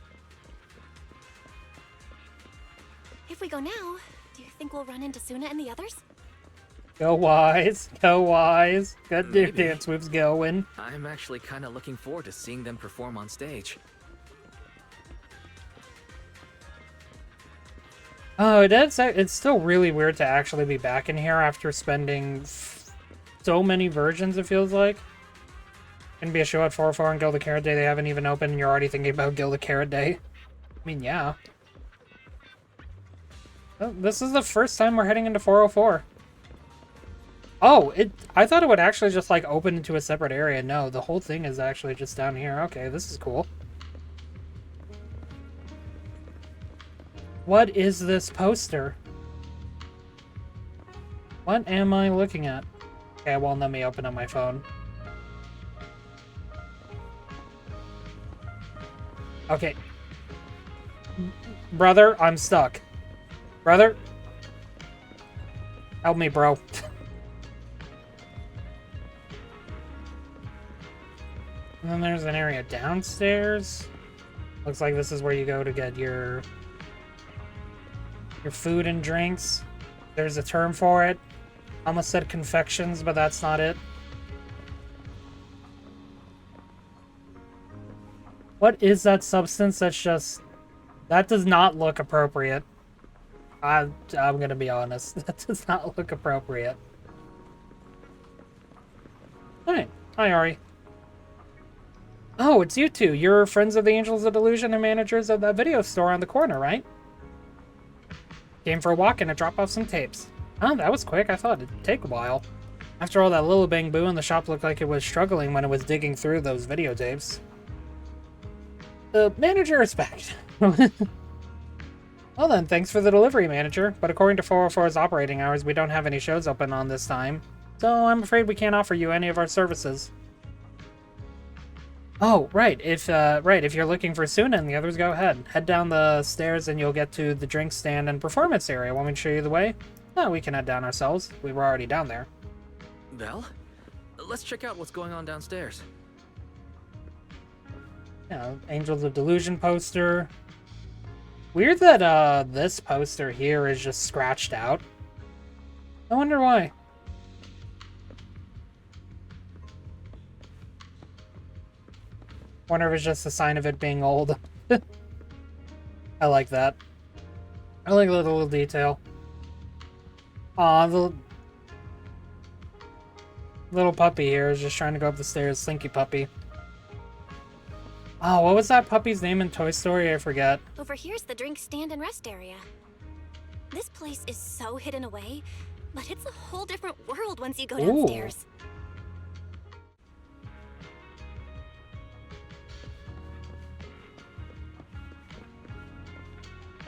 If we go now, do you think we'll run into Suna and the others? Go Wise, go Wise. Good Maybe. dance moves going. I'm actually kind of looking forward to seeing them perform on stage. Oh, it's still really weird to actually be back in here after spending so many versions, it feels like. Gonna be a show at 404 and Gilded Carrot Day. They haven't even opened and you're already thinking about Gilded Carrot Day. I mean, yeah. Oh, this is the first time we're heading into 404. Oh, I thought it would actually just, like, open into a separate area. No, the whole thing is actually just down here. Okay, this is cool. What is this poster? What am I looking at? Okay, well, let me open up my phone. Okay. Brother, I'm stuck. Brother? Help me, bro. And then there's an area downstairs. Looks like this is where you go to get your food and drinks. There's a term for it. Almost said confections, but that's not it. What is that substance that's just... That does not look appropriate. I'm gonna be honest. That does not look appropriate. Alright. Hi, Ari. Oh, it's you two. You're friends of the Angels of Delusion and managers of that video store on the corner, right? Came for a walk and to drop off some tapes. Oh, that was quick. I thought it'd take a while. After all that little bang boo, and the shop looked like it was struggling when it was digging through those videotapes. The manager is back. Well then, thanks for the delivery, manager. But according to 404's operating hours, we don't have any shows open on this time. So I'm afraid we can't offer you any of our services. Oh, right. If you're looking for Suna and the others, go ahead. Head down the stairs and you'll get to the drink stand and performance area. Want me to show you the way? No, we can head down ourselves. We were already down there. Belle? Let's check out what's going on downstairs. Yeah, Angels of Delusion poster. Weird that this poster here is just scratched out. I wonder why. Wonder if it's just a sign of it being old. I like that. I like the little detail. Aw, the little puppy here is just trying to go up the stairs. Slinky puppy. Oh, what was that puppy's name in Toy Story? I forget. Over here's the drink stand and rest area. This place is so hidden away, but it's a whole different world once you go downstairs.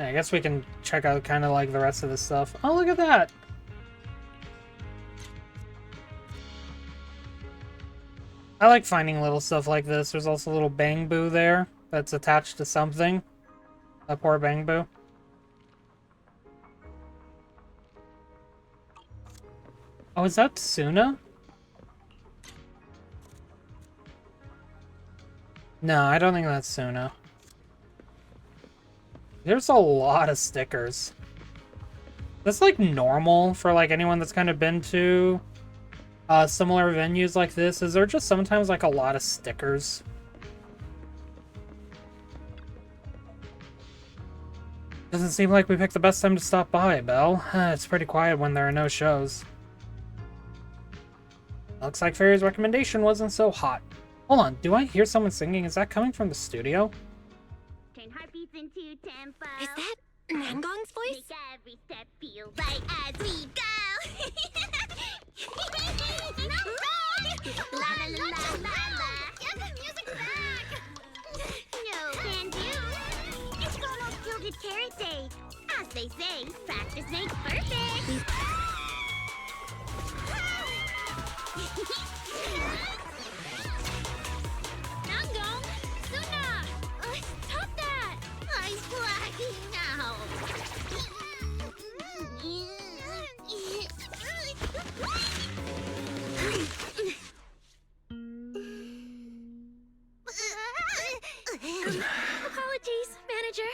Yeah, I guess we can check out kind of like the rest of this stuff. Oh, look at that! I like finding little stuff like this. There's also a little Bang Boo there that's attached to something. A poor Bang Boo. Oh, is that Suna? No, I don't think that's Suna. There's a lot of stickers. That's like normal for like anyone that's kind of been to similar venues like this. Is there just sometimes like a lot of stickers? Doesn't seem like we picked the best time to stop by, Belle. It's pretty quiet when there are no shows. Looks like Fairy's recommendation wasn't so hot. Hold on, do I hear someone singing? Is that coming from the studio? Turn heartbeats into tempo. Is that Nangong's voice? Make every step feel right as we go. La la la la la. Get the music back. No can do. It's almost Gilded Carrot Day. As they say, practice makes perfect. Nangong! Suna! Stop that! I'm blacking out. Apologies, manager.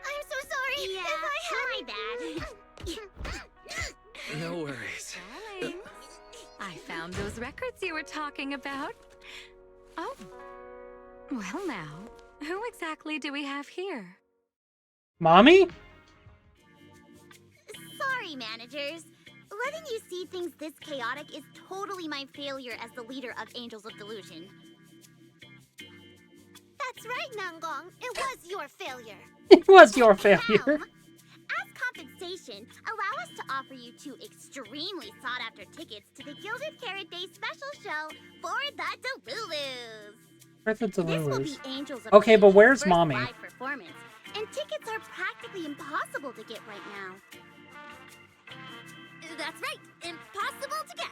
I'm so sorry. Yeah, if I had my bad. No worries. Darling, I found those records you were talking about. Oh. Well now, who exactly do we have here? Mommy? Sorry, managers. Letting you see things this chaotic is totally my failure as the leader of Angels of Delusion. That's right, Nangong. It was your failure. It was your failure. As compensation, promotion allow us to offer you 2 extremely sought-after tickets to the Gilded Carrot Day special show for the Delulus. Where's the This will Delulus? be Angels of Okay, but Delusion's where's first Mommy? live performance, and tickets are practically impossible to get right now. That's right, impossible to get.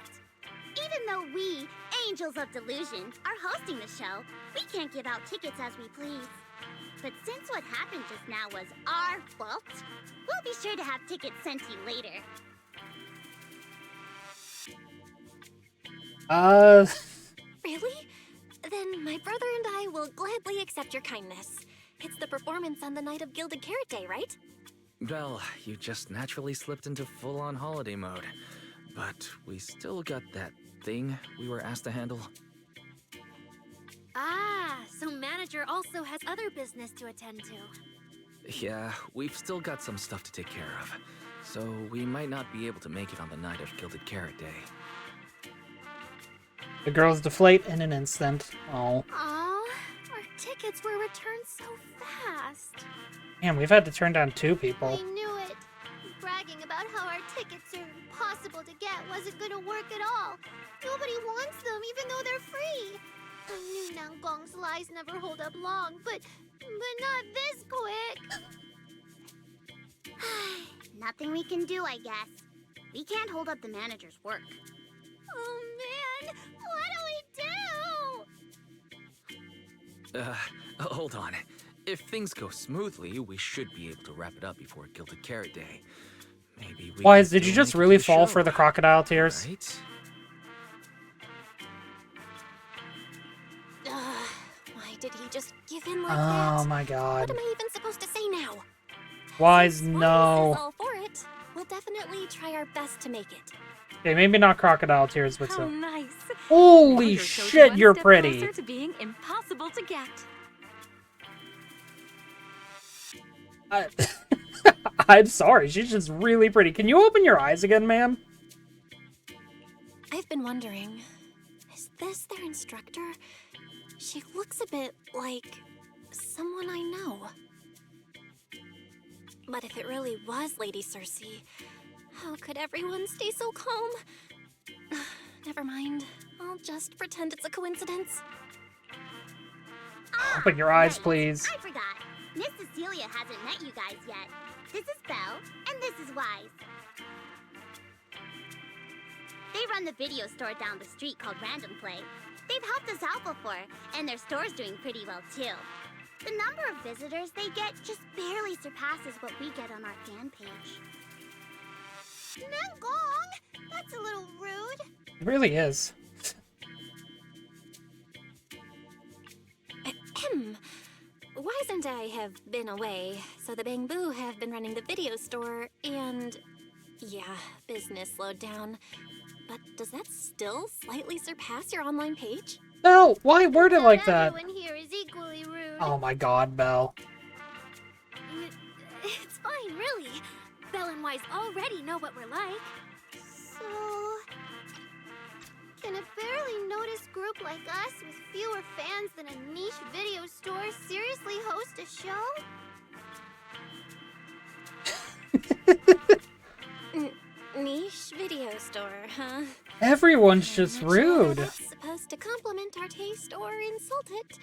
Even though we, Angels of Delusion, are hosting the show, we can't give out tickets as we please. But since what happened just now was our fault, we'll be sure to have tickets sent to you later. Really? Then my brother and I will gladly accept your kindness. It's the performance on the night of Gilded Carrot Day, right? Well, you just naturally slipped into full-on holiday mode. But we still got that thing we were asked to handle. Ah, so manager also has other business to attend to. Yeah, we've still got some stuff to take care of. So we might not be able to make it on the night of Gilded Carrot Day. The girls deflate in an instant. Oh. Aw, our tickets were returned so fast. Man, we've had to turn down 2 I people. knew it. Bragging about how our tickets are impossible to get wasn't gonna work at all. Nobody wants them, even though they're free. I knew Nangong's lies never hold up long, but not this quick. Nothing we can do, I guess. We can't hold up the manager's work. Oh man, what do we do? Hold on. If things go smoothly, we should be able to wrap it up before Gilded Carrot Day. Maybe we Wise, can did you still just make it to really the fall show, for the crocodile tears? Right? Why did he just give in like that? Oh my What god. am I even supposed to say now? Wise, Since Wise is no. all for it, we'll definitely try our best to make it. Okay, maybe not crocodile tears, but How so. nice. Holy Your show's shit, one you're step pretty. closer to being impossible to get. I'm sorry, she's just really pretty. Can you open your eyes again, ma'am? I've been wondering, is this their instructor? She looks a bit like someone I know. But if it really was Lady Cersei, how could everyone stay so calm? Never mind. I'll just pretend it's a coincidence. Open your eyes, Right. please. I forgot. Miss Cecilia hasn't met you guys yet. This is Belle, and this is Wise. They run the video store down the street called Random Play. They've helped us out before, and their store's doing pretty well too. The number of visitors they get just barely surpasses what we get on our fan page. Nangong! That's a little rude. It really is. Ahem. Wise and I have been away, so the Bamboo have been running the video store, and yeah, business slowed down. But does that still slightly surpass your online page? No, why word it like that? Everyone here is equally rude. Oh my god, Belle. It's fine, really. Belle and Wise already know what we're like. So, can a barely noticed group like us with fewer fans than a niche video store seriously host a show? Niche video store, huh? Everyone's I'm just not sure rude. that's supposed to compliment our taste or insult it.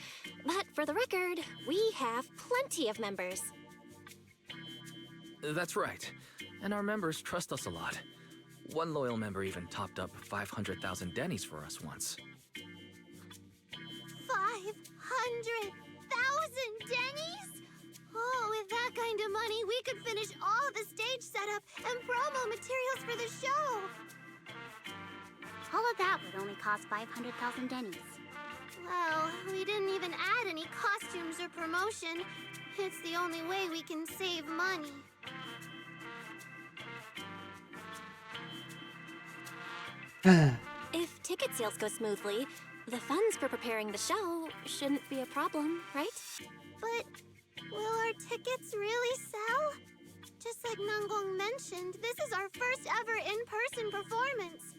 But for the record, we have plenty of members. That's right. And our members trust us a lot. One loyal member even topped up 500,000 Denny's for us once. 500,000 Denny's? Oh, with that kind of money, we could finish all the stage setup and promo materials for the show. All of that would only cost 500,000 Denny's. Well, we didn't even add any costumes or promotion. It's the only way we can save money. If ticket sales go smoothly, the funds for preparing the show shouldn't be a problem, right? But will our tickets really sell? Just like Nangong mentioned, this is our first ever in-person performance.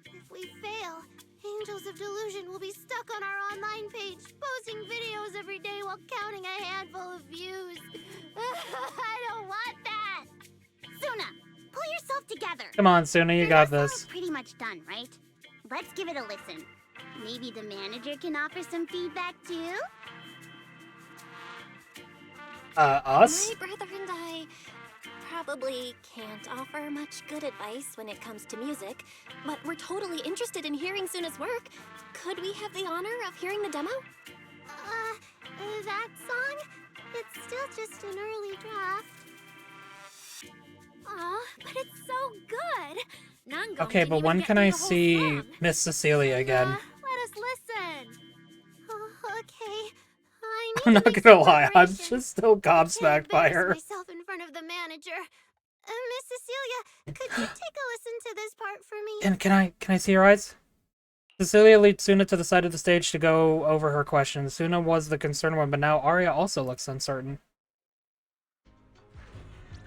If we fail, Angels of Delusion will be stuck on our online page, posting videos every day while counting a handful of views. I don't want that! Suna, yourself together. Come on, Suna, you got this. Pretty much done, right? Let's give it a listen. Maybe the manager can offer some feedback too? Us? My brother and I probably can't offer much good advice when it comes to music, but we're totally interested in hearing Suna's work. Could we have the honor of hearing the demo? That song? It's still just an early draft. Aw, but it's so good. Nangong Okay, can but even when get can through I the whole see song. Miss Cecilia again? Let us listen. Oh, okay. I need I'm to not make gonna some lie, I'm preparations. just still gobsmacked by Can't her. embarrass myself in front of the manager. Miss Cecilia, could you take a listen to this part for me? Can I see your eyes? Cecilia leads Suna to the side of the stage to go over her questions. Suna was the concerned one, but now Arya also looks uncertain.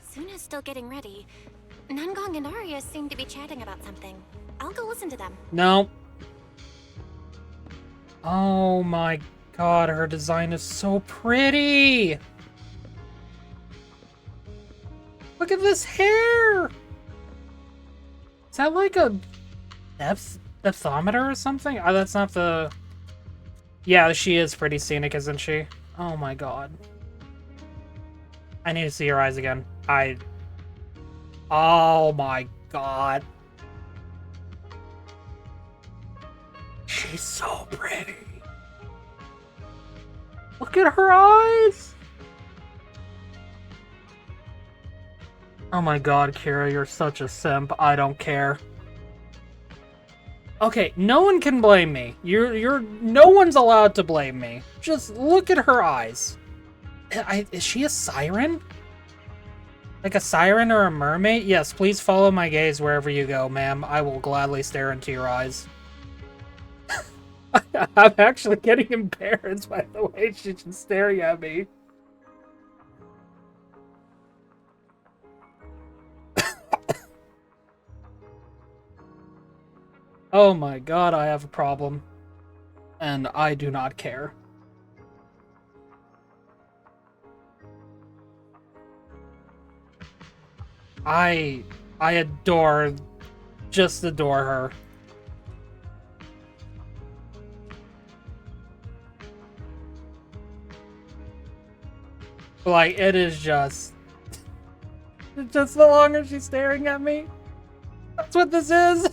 Suna's still getting ready. Nangong and Arya seem to be chatting about something. I'll go listen to them. No. Oh my god, her design is so pretty! Look at this hair! Is that like a depthometer or something? Oh, that's not the... Yeah, she is pretty scenic, isn't she? Oh my god. I need to see your eyes again. Oh my god. She's so pretty. Look at her eyes! Oh my god, Kira, you're such a simp. I don't care. Okay, no one can blame me. No one's allowed to blame me. Just look at her eyes. Is she a siren? Like a siren or a mermaid? Yes, please follow my gaze wherever you go, ma'am. I will gladly stare into your eyes. I'm actually getting embarrassed by the way she's just staring at me. Oh my god, I have a problem. And I do not care. I just adore her. Like, it is just the longer she's staring at me. That's what this is.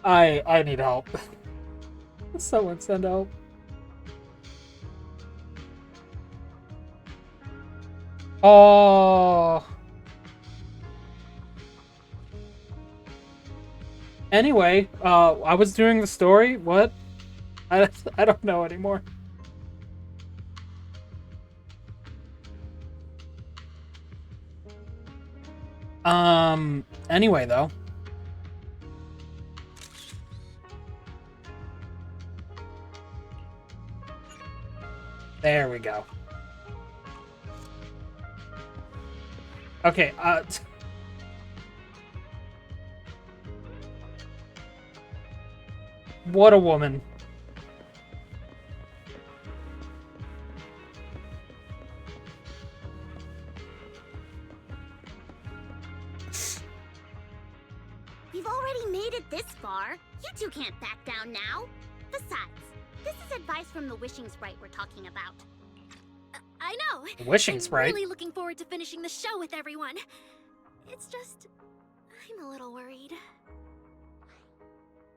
I need help. Someone send help. Oh. Anyway, I was doing the story. What? I don't know anymore. Anyway, though. There we go. Okay, what a woman. We've already made it this far. You two can't back down now. Besides, this is advice from the wishing sprite we're talking about. I know. Wishing I'm sprite. really looking forward to finishing the show with everyone. It's just, I'm a little worried.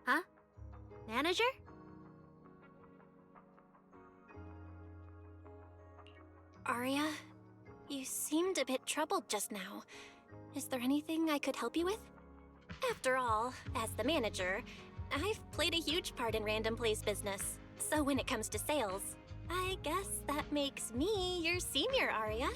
Huh? Manager? Arya, you seemed a bit troubled just now. Is there anything I could help you with? After all, as the manager, I've played a huge part in Random Play's business. So when it comes to sales, I guess that makes me your senior, Arya.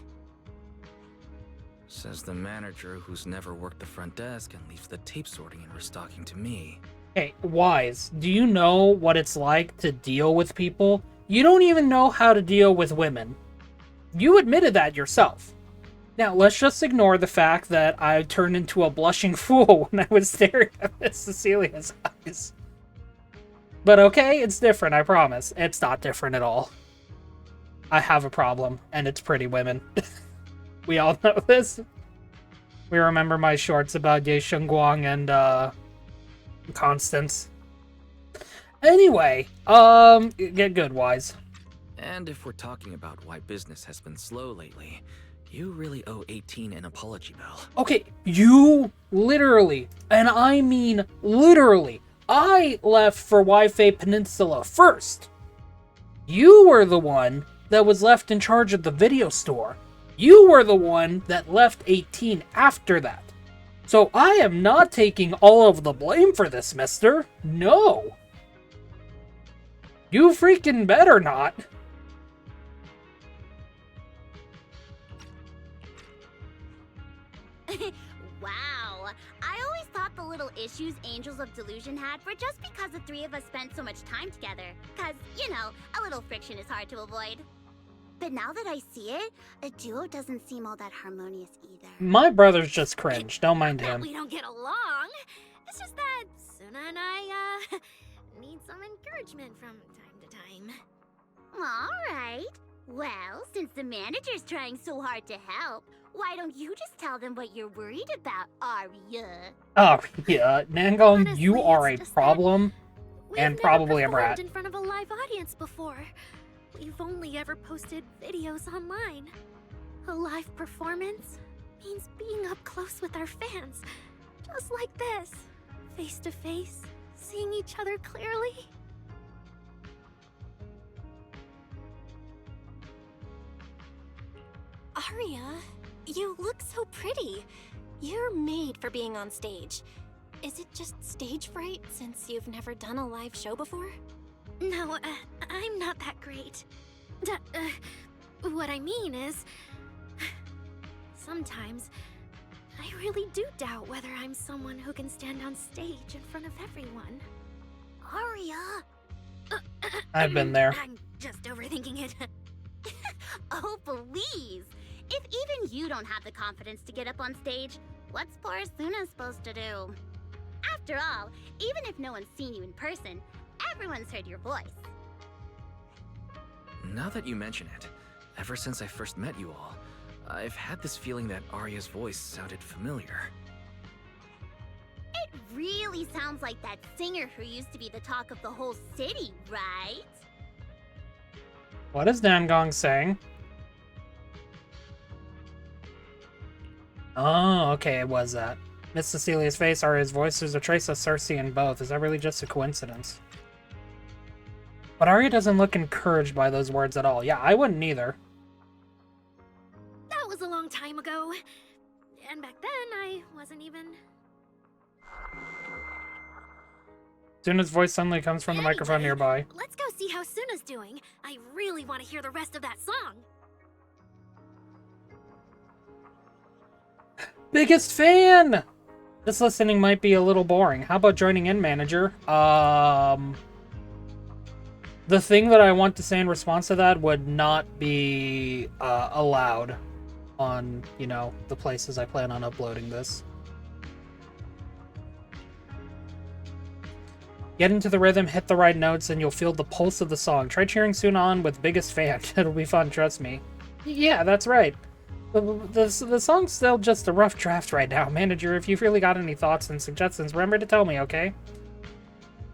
Says the manager who's never worked the front desk and leaves the tape sorting and restocking to me. Hey, Wise, do you know what it's like to deal with people? You don't even know how to deal with women. You admitted that yourself. Now, let's just ignore the fact that I turned into a blushing fool when I was staring at Miss Cecilia's eyes. But okay, it's different, I promise. It's not different at all. I have a problem, and it's pretty women. We all know this. We remember my shorts about Ye Shengguang and, Constance. Anyway, get good, Wise. And if we're talking about why business has been slow lately, you really owe 18 an apology, Belle. Okay, you literally, and I mean literally, I left for Wi-Fi Peninsula first. You were the one that was left in charge of the video store. You were the one that left 18 after that. So I am not taking all of the blame for this, mister. No. You freaking better not. Wow. I always thought the little issues Angels of Delusion had were just because the three of us spent so much time together. Cause, you know, a little friction is hard to avoid. But now that I see it, a duo doesn't seem all that harmonious either. My brother's just cringe. Don't mind him. We don't get along. It's just that Suna and I, need some encouragement from time to time. Alright. Well, since the manager's trying so hard to help, why don't you just tell them what you're worried about, Arya? Oh, yeah. Nangong, Honestly, you are a it's just that problem. We've And never probably a performed brat. in front of a live audience before. We've only ever posted videos online. A live performance means being up close with our fans. Just like this. Face to face, seeing each other clearly. Arya, you look so pretty. You're made for being on stage. Is it just stage fright since you've never done a live show before? No, I'm not that great. What I mean is... Sometimes, I really do doubt whether I'm someone who can stand on stage in front of everyone. Arya! I've been there. I'm just overthinking it. Oh, please! If even you don't have the confidence to get up on stage, what's poor Suna supposed to do? After all, even if no one's seen you in person, everyone's heard your voice. Now that you mention it, ever since I first met you all, I've had this feeling that Arya's voice sounded familiar. It really sounds like that singer who used to be the talk of the whole city, right? What is Nangong saying? Oh, okay, it was that. Miss Cecilia's face, Arya's voice, there's a trace of Cersei in both. Is that really just a coincidence? But Arya doesn't look encouraged by those words at all. Yeah, I wouldn't either. That was a long time ago. And back then, I wasn't even... Suna's voice suddenly comes from the microphone Anyway, nearby. Let's go see how Suna's doing. I really want to hear the rest of that song. Biggest fan! This listening might be a little boring. How about joining in, manager? The thing that I want to say in response to that would not be allowed on, you know, the places I plan on uploading this. Get into the rhythm, hit the right notes, and you'll feel the pulse of the song. Try cheering Suna on with Biggest Fan. It'll be fun, trust me. Yeah, that's right. The song's still just a rough draft right now. Manager, if you've really got any thoughts and suggestions, remember to tell me, okay?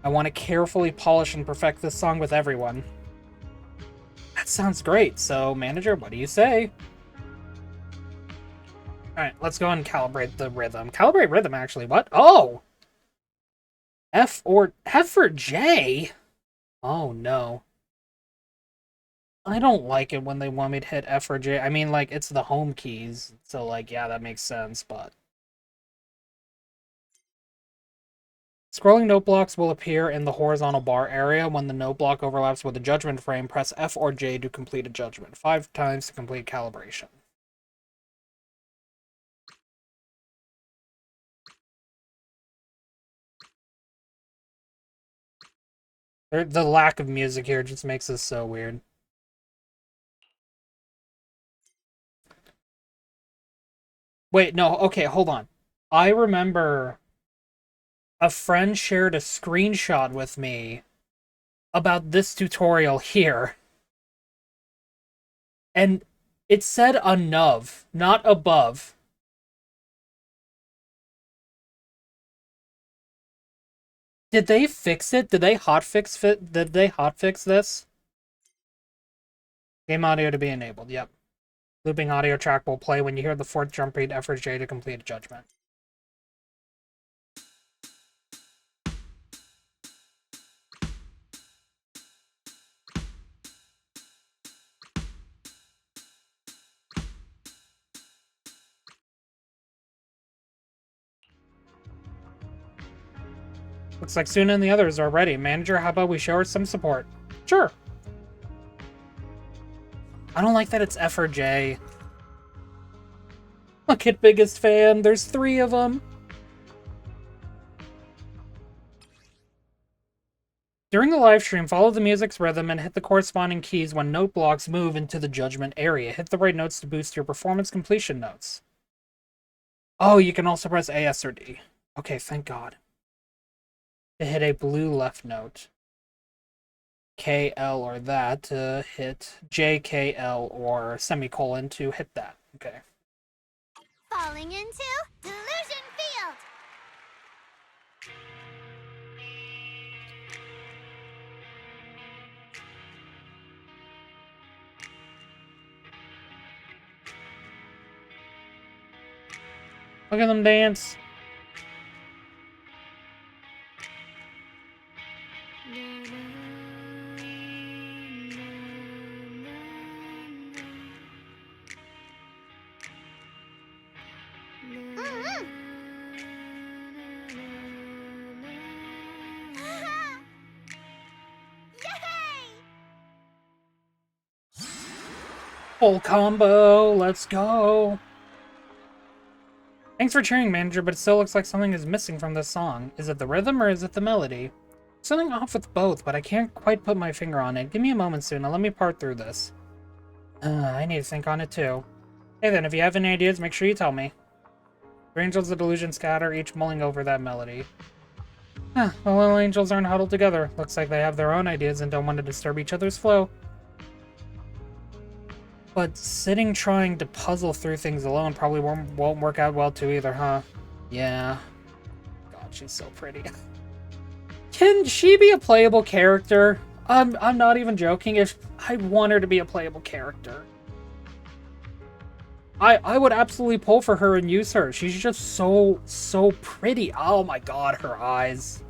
I want to carefully polish and perfect this song with everyone. That sounds great. So, manager, what do you say? Alright, let's go and calibrate the rhythm. Calibrate rhythm, actually. What? Oh! F or J? Oh, no. I don't like it when they want me to hit F or J. I mean, like, it's the home keys. So, like, yeah, that makes sense, but... Scrolling note blocks will appear in the horizontal bar area. When the note block overlaps with a judgment frame, press F or J to complete a judgment. 5 times to complete calibration. The lack of music here just makes this so weird. Wait, no, okay, hold on. I remember a friend shared a screenshot with me about this tutorial here. And it said above, not above. Did they fix it? Did they hotfix it? Did they hotfix this? Game audio to be enabled, yep. Looping audio track will play when you hear the fourth jump beat FJ to complete a judgment. Looks like Suna and the others are ready. Manager, how about we show her some support? Sure. I don't like that it's F or J. Look at biggest fan. There's 3 of them. During the live stream, follow the music's rhythm and hit the corresponding keys when note blocks move into the judgment area. Hit the right notes to boost your performance completion notes. Oh, you can also press A, S, or D. Okay, thank God. To hit a blue left note. K, L, or that to hit J, K, L, or semicolon to hit that. Okay. Falling into Delusion Field. Look at them dance. Full combo, let's go. Thanks for cheering, Manager, but it still looks like something is missing from this song. Is it the rhythm or is it the melody? Something off with both, but I can't quite put my finger on it. Give me a moment, Suna. Let me part through this. I need to think on it too. Hey then, if you have any ideas, make sure you tell me. The angels of delusion scatter, each mulling over that melody. The little angels aren't huddled together. Looks like they have their own ideas and don't want to disturb each other's flow. But sitting trying to puzzle through things alone probably won't work out well too either, huh? Yeah. God, she's so pretty. Can she be a playable character? I'm not even joking. If I want her to be a playable character, I would absolutely pull for her and use her. She's just so pretty. Oh my God, her eyes.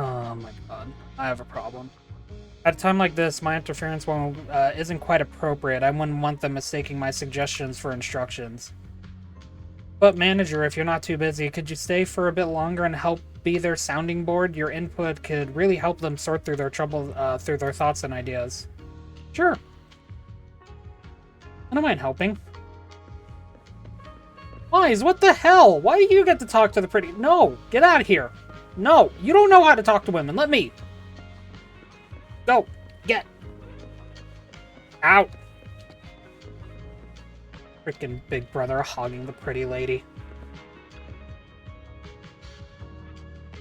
Oh my God, I have a problem. At a time like this, my interference isn't quite appropriate. I wouldn't want them mistaking my suggestions for instructions. But Manager, if you're not too busy, could you stay for a bit longer and help be their sounding board? Your input could really help them sort through their trouble, through their thoughts and ideas. Sure. I don't mind helping. Wise, what the hell? Why do you get to talk to the pretty? No, get out of here. No, you don't know how to talk to women. Let me. Go. Get. Out. Freaking big brother hogging the pretty lady.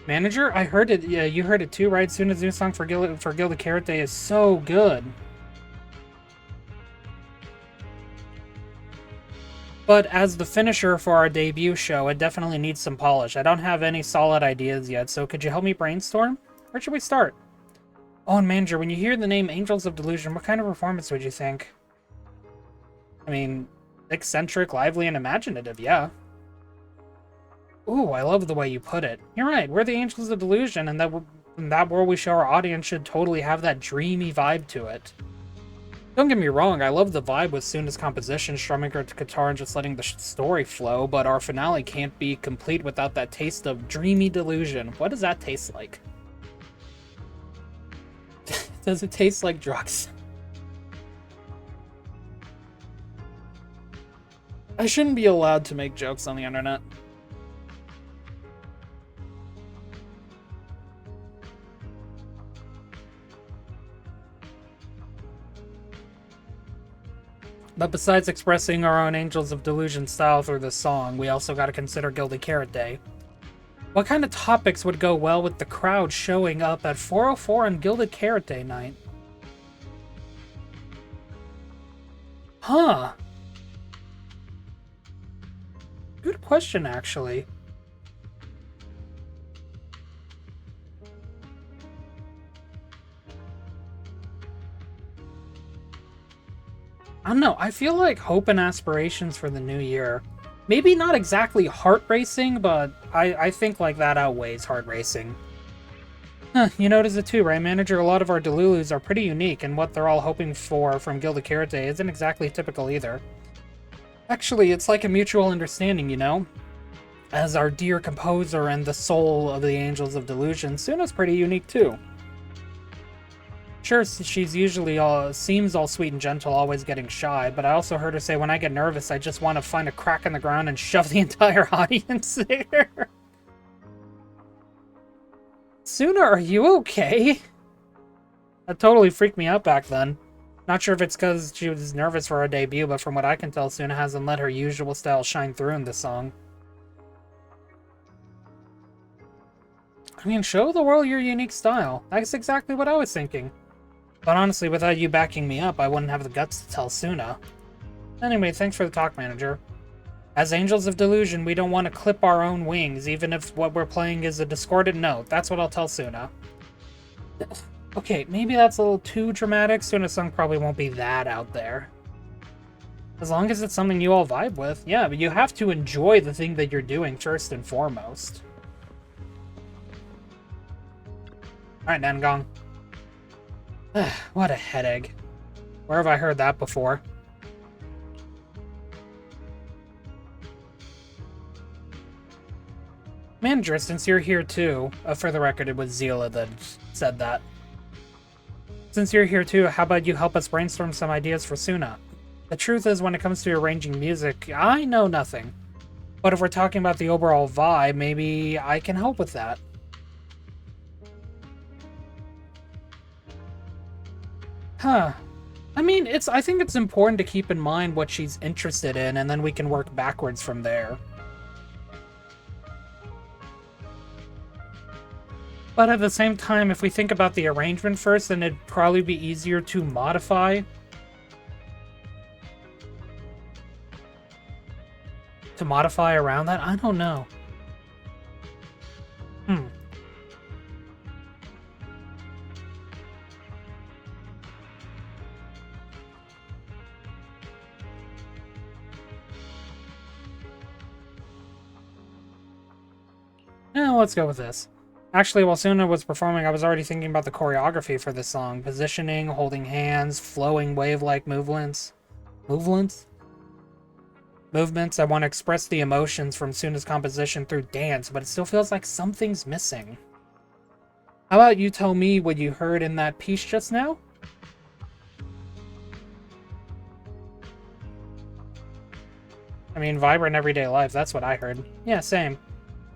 Manager, I heard it. Yeah, you heard it too, right? Suna's new song for Gilded Carrot Day is so good. But as the finisher for our debut show, it definitely needs some polish. I don't have any solid ideas yet, so could you help me brainstorm? Where should we start? Oh, and Manager, when you hear the name Angels of Delusion, what kind of performance would you think? I mean, eccentric, lively, and imaginative, yeah. Ooh, I love the way you put it. You're right, we're the Angels of Delusion, and in that world we show our audience should totally have that dreamy vibe to it. Don't get me wrong, I love the vibe with Suna's composition, strumming her guitar and just letting the story flow, but our finale can't be complete without that taste of dreamy delusion. What does that taste like? Does it taste like drugs? I shouldn't be allowed to make jokes on the internet. But besides expressing our own Angels of Delusion style through this song, we also gotta consider Gilded Carrot Day. What kind of topics would go well with the crowd showing up at 4:04 on Gilded Carrot Day night? Huh. Good question, actually. I don't know, I feel like hope and aspirations for the new year. Maybe not exactly heart racing, but I think like that outweighs heart racing. Huh, you notice it too, right, Manager? A lot of our Delulus are pretty unique, and what they're all hoping for from Gilded Carrot Day isn't exactly typical either. Actually, it's like a mutual understanding, you know? As our dear composer and the soul of the Angels of Delusion, Suna's pretty unique too. Sure, she's usually seems all sweet and gentle, always getting shy, but I also heard her say, when I get nervous, I just want to find a crack in the ground and shove the entire audience there. Suna, are you okay? That totally freaked me out back then. Not sure if it's because she was nervous for her debut, but from what I can tell, Suna hasn't let her usual style shine through in this song. I mean, show the world your unique style. That's exactly what I was thinking. But honestly, without you backing me up, I wouldn't have the guts to tell Suna. Anyway, thanks for the talk, Manager. As Angels of Delusion, we don't want to clip our own wings, even if what we're playing is a discordant note. That's what I'll tell Suna. Okay, maybe that's a little too dramatic. Suna's song probably won't be that out there. As long as it's something you all vibe with. Yeah, but you have to enjoy the thing that you're doing first and foremost. Alright, Nangong. What a headache. Where have I heard that before? Manager, since you're here too, for the record, it was Zila that said that. Since you're here too, how about you help us brainstorm some ideas for Suna? The truth is, when it comes to arranging music, I know nothing. But if we're talking about the overall vibe, maybe I can help with that. Huh. I mean, I think it's important to keep in mind what she's interested in, and then we can work backwards from there. But at the same time, if we think about the arrangement first, then it'd probably be easier to modify. To modify around that? I don't know. Let's go with this. Actually, while Suna was performing, I was already thinking about the choreography for this song. Positioning, holding hands, flowing wave-like movements. Movements, I want to express the emotions from Suna's composition through dance, but it still feels like something's missing. How about you tell me what you heard in that piece just now? I mean, vibrant everyday life, that's what I heard. Yeah, same.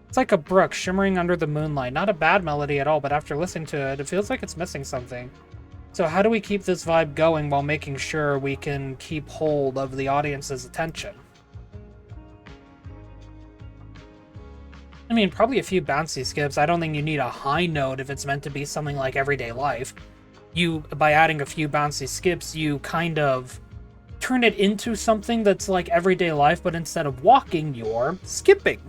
It's like a brook shimmering under the moonlight. Not a bad melody at all, but after listening to it, it feels like it's missing something. So how do we keep this vibe going while making sure we can keep hold of the audience's attention? I mean, probably a few bouncy skips. I don't think you need a high note if it's meant to be something like everyday life. By adding a few bouncy skips, you kind of turn it into something that's like everyday life, but instead of walking, you're skipping.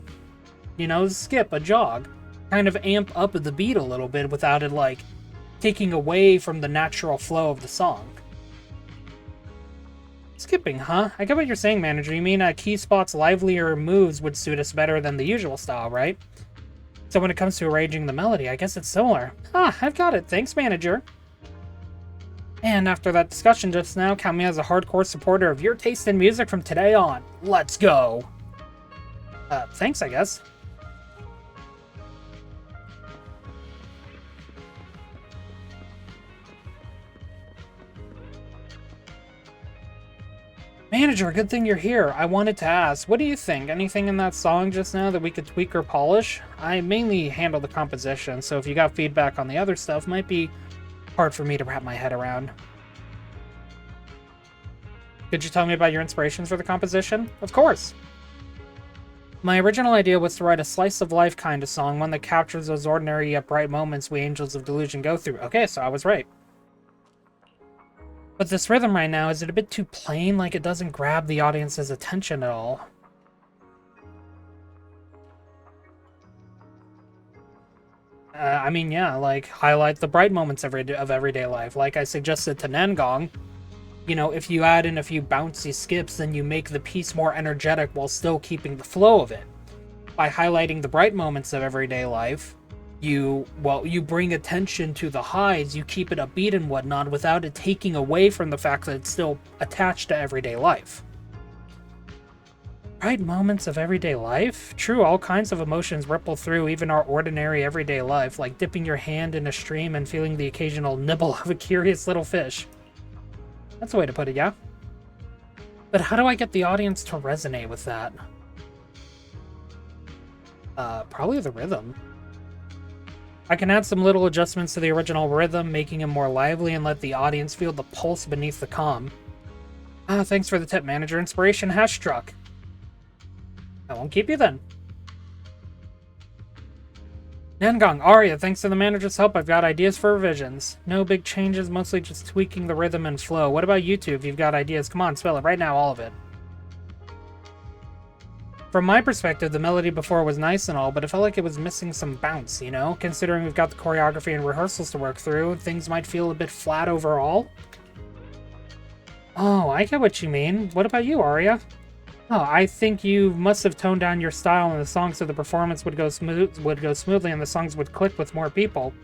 You know, skip, a jog. Kind of amp up the beat a little bit without it, like, taking away from the natural flow of the song. Skipping, huh? I get what you're saying, Manager. You mean Key Spot's livelier moves would suit us better than the usual style, right? So when it comes to arranging the melody, I guess it's similar. Ah, I've got it. Thanks, Manager. And after that discussion just now, count me as a hardcore supporter of your taste in music from today on. Let's go! Thanks, I guess. Manager, good thing you're here. I wanted to ask, what do you think? Anything in that song just now that we could tweak or polish? I mainly handle the composition, so if you got feedback on the other stuff, might be hard for me to wrap my head around. Could you tell me about your inspirations for the composition? Of course. My original idea was to write a slice of life kind of song, one that captures those ordinary yet bright moments we Angels of Delusion go through. Okay, so I was right. But this rhythm right now, is it a bit too plain, like it doesn't grab the audience's attention at all? I mean, yeah, like, highlight the bright moments of everyday life. Like I suggested to Nangong, you know, if you add in a few bouncy skips, then you make the piece more energetic while still keeping the flow of it. By highlighting the bright moments of everyday life, you bring attention to the highs, you keep it upbeat and whatnot without it taking away from the fact that it's still attached to everyday life. Bright moments of everyday life? True, all kinds of emotions ripple through even our ordinary everyday life, like dipping your hand in a stream and feeling the occasional nibble of a curious little fish. That's the way to put it, yeah? But how do I get the audience to resonate with that? Probably the rhythm. I can add some little adjustments to the original rhythm, making it more lively and let the audience feel the pulse beneath the calm. Thanks for the tip, manager. Inspiration has struck. I won't keep you then. Nangong, Arya, thanks to the manager's help, I've got ideas for revisions. No big changes, mostly just tweaking the rhythm and flow. What about you two? If you've got ideas, come on, spill it right now, all of it. From my perspective, the melody before was nice and all, but it felt like it was missing some bounce, you know? Considering we've got the choreography and rehearsals to work through, things might feel a bit flat overall. Oh, I get what you mean. What about you, Arya? Oh, I think you must have toned down your style in the songs so the performance would go smoothly and the songs would click with more people.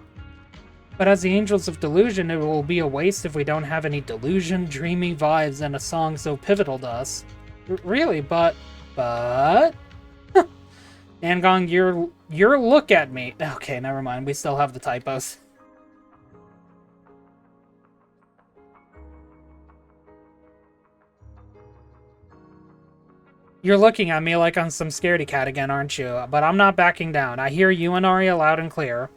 But as the Angels of Delusion, it will be a waste if we don't have any delusion, dreamy vibes, and a song so pivotal to us. Really, but... Nangong, your look at me. Okay, never mind. We still have the typos. You're looking at me like I'm some scaredy cat again, aren't you? But I'm not backing down. I hear you and Arya loud and clear.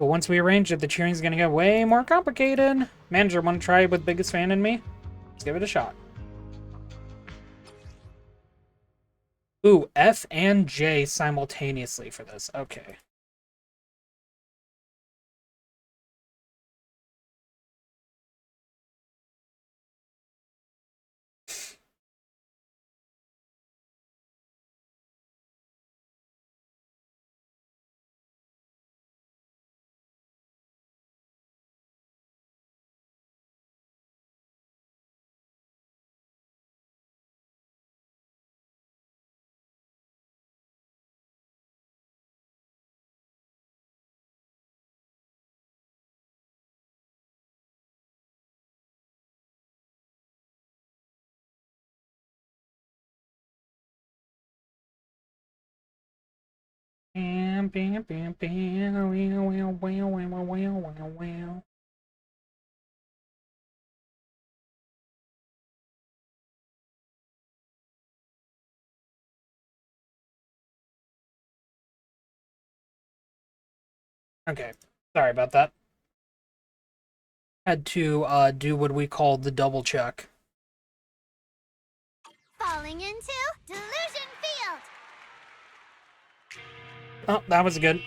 But once we arrange it, the cheering's gonna get way more complicated. Manager, wanna try it with biggest fan in me? Let's give it a shot. Ooh, F and J simultaneously for this. Okay. Bam, bam, bam, bam, wow, wow, wow, wow, wow, wow, wow. Okay, sorry about that. Had to do what we call the double check. Falling into Delusion Field! Oh, that was good.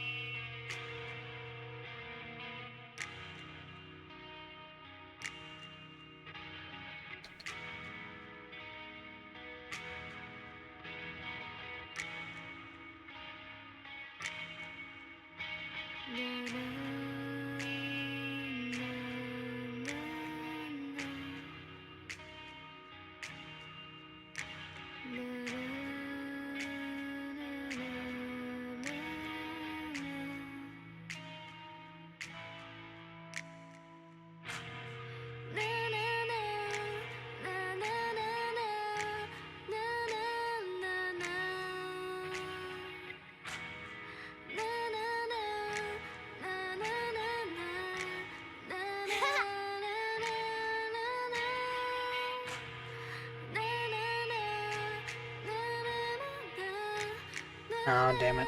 Oh, damn it.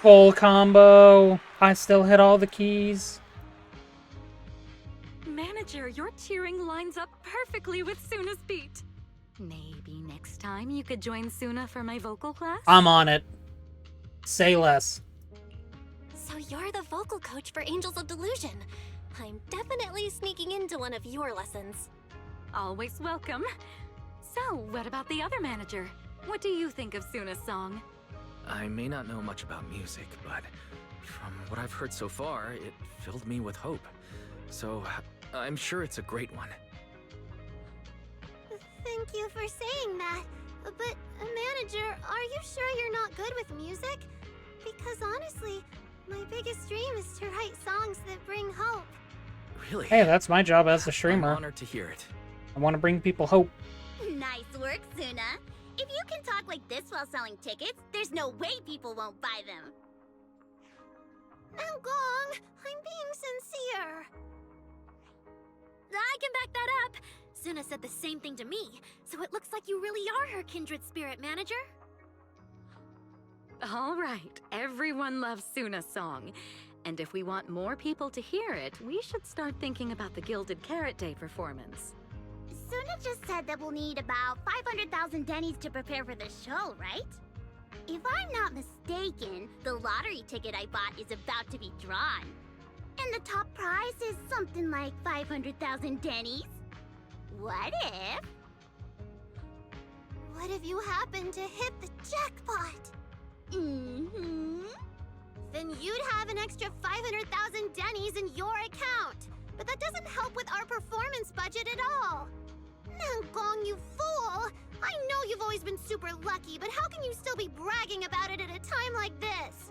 Full combo. I still hit all the keys. Manager, your cheering lines up perfectly with Suna's beat. Maybe next time you could join Suna for my vocal class? I'm on it. Say less. So you're the vocal coach for Angels of Delusion. I'm definitely sneaking into one of your lessons. Always welcome. So, what about the other manager? What do you think of Suna's song? I may not know much about music, but from what I've heard so far, it filled me with hope. So, I'm sure it's a great one. Thank you for saying that. But, manager, are you sure you're not good with music? Because honestly, my biggest dream is to write songs that bring hope. Really? Hey, that's my job as a I'm streamer. honored to hear it. I want to bring people hope. Nice work, Suna. If you can talk like this while selling tickets, there's no way people won't buy them. Now, Gong, I'm being sincere. I can back that up. Suna said the same thing to me, so it looks like you really are her kindred spirit, manager. All right, everyone loves Suna's song. And if we want more people to hear it, we should start thinking about the Gilded Carrot Day performance. Suna just said that we'll need about 500,000 dennies to prepare for the show, right? If I'm not mistaken, the lottery ticket I bought is about to be drawn. And the top prize is something like 500,000 dennies. What if you happen to hit the jackpot? Then you'd have an extra 500,000 dennies in your account. But that doesn't help with our performance budget at all. Now, Gong, you fool! I know you've always been super lucky, but how can you still be bragging about it at a time like this?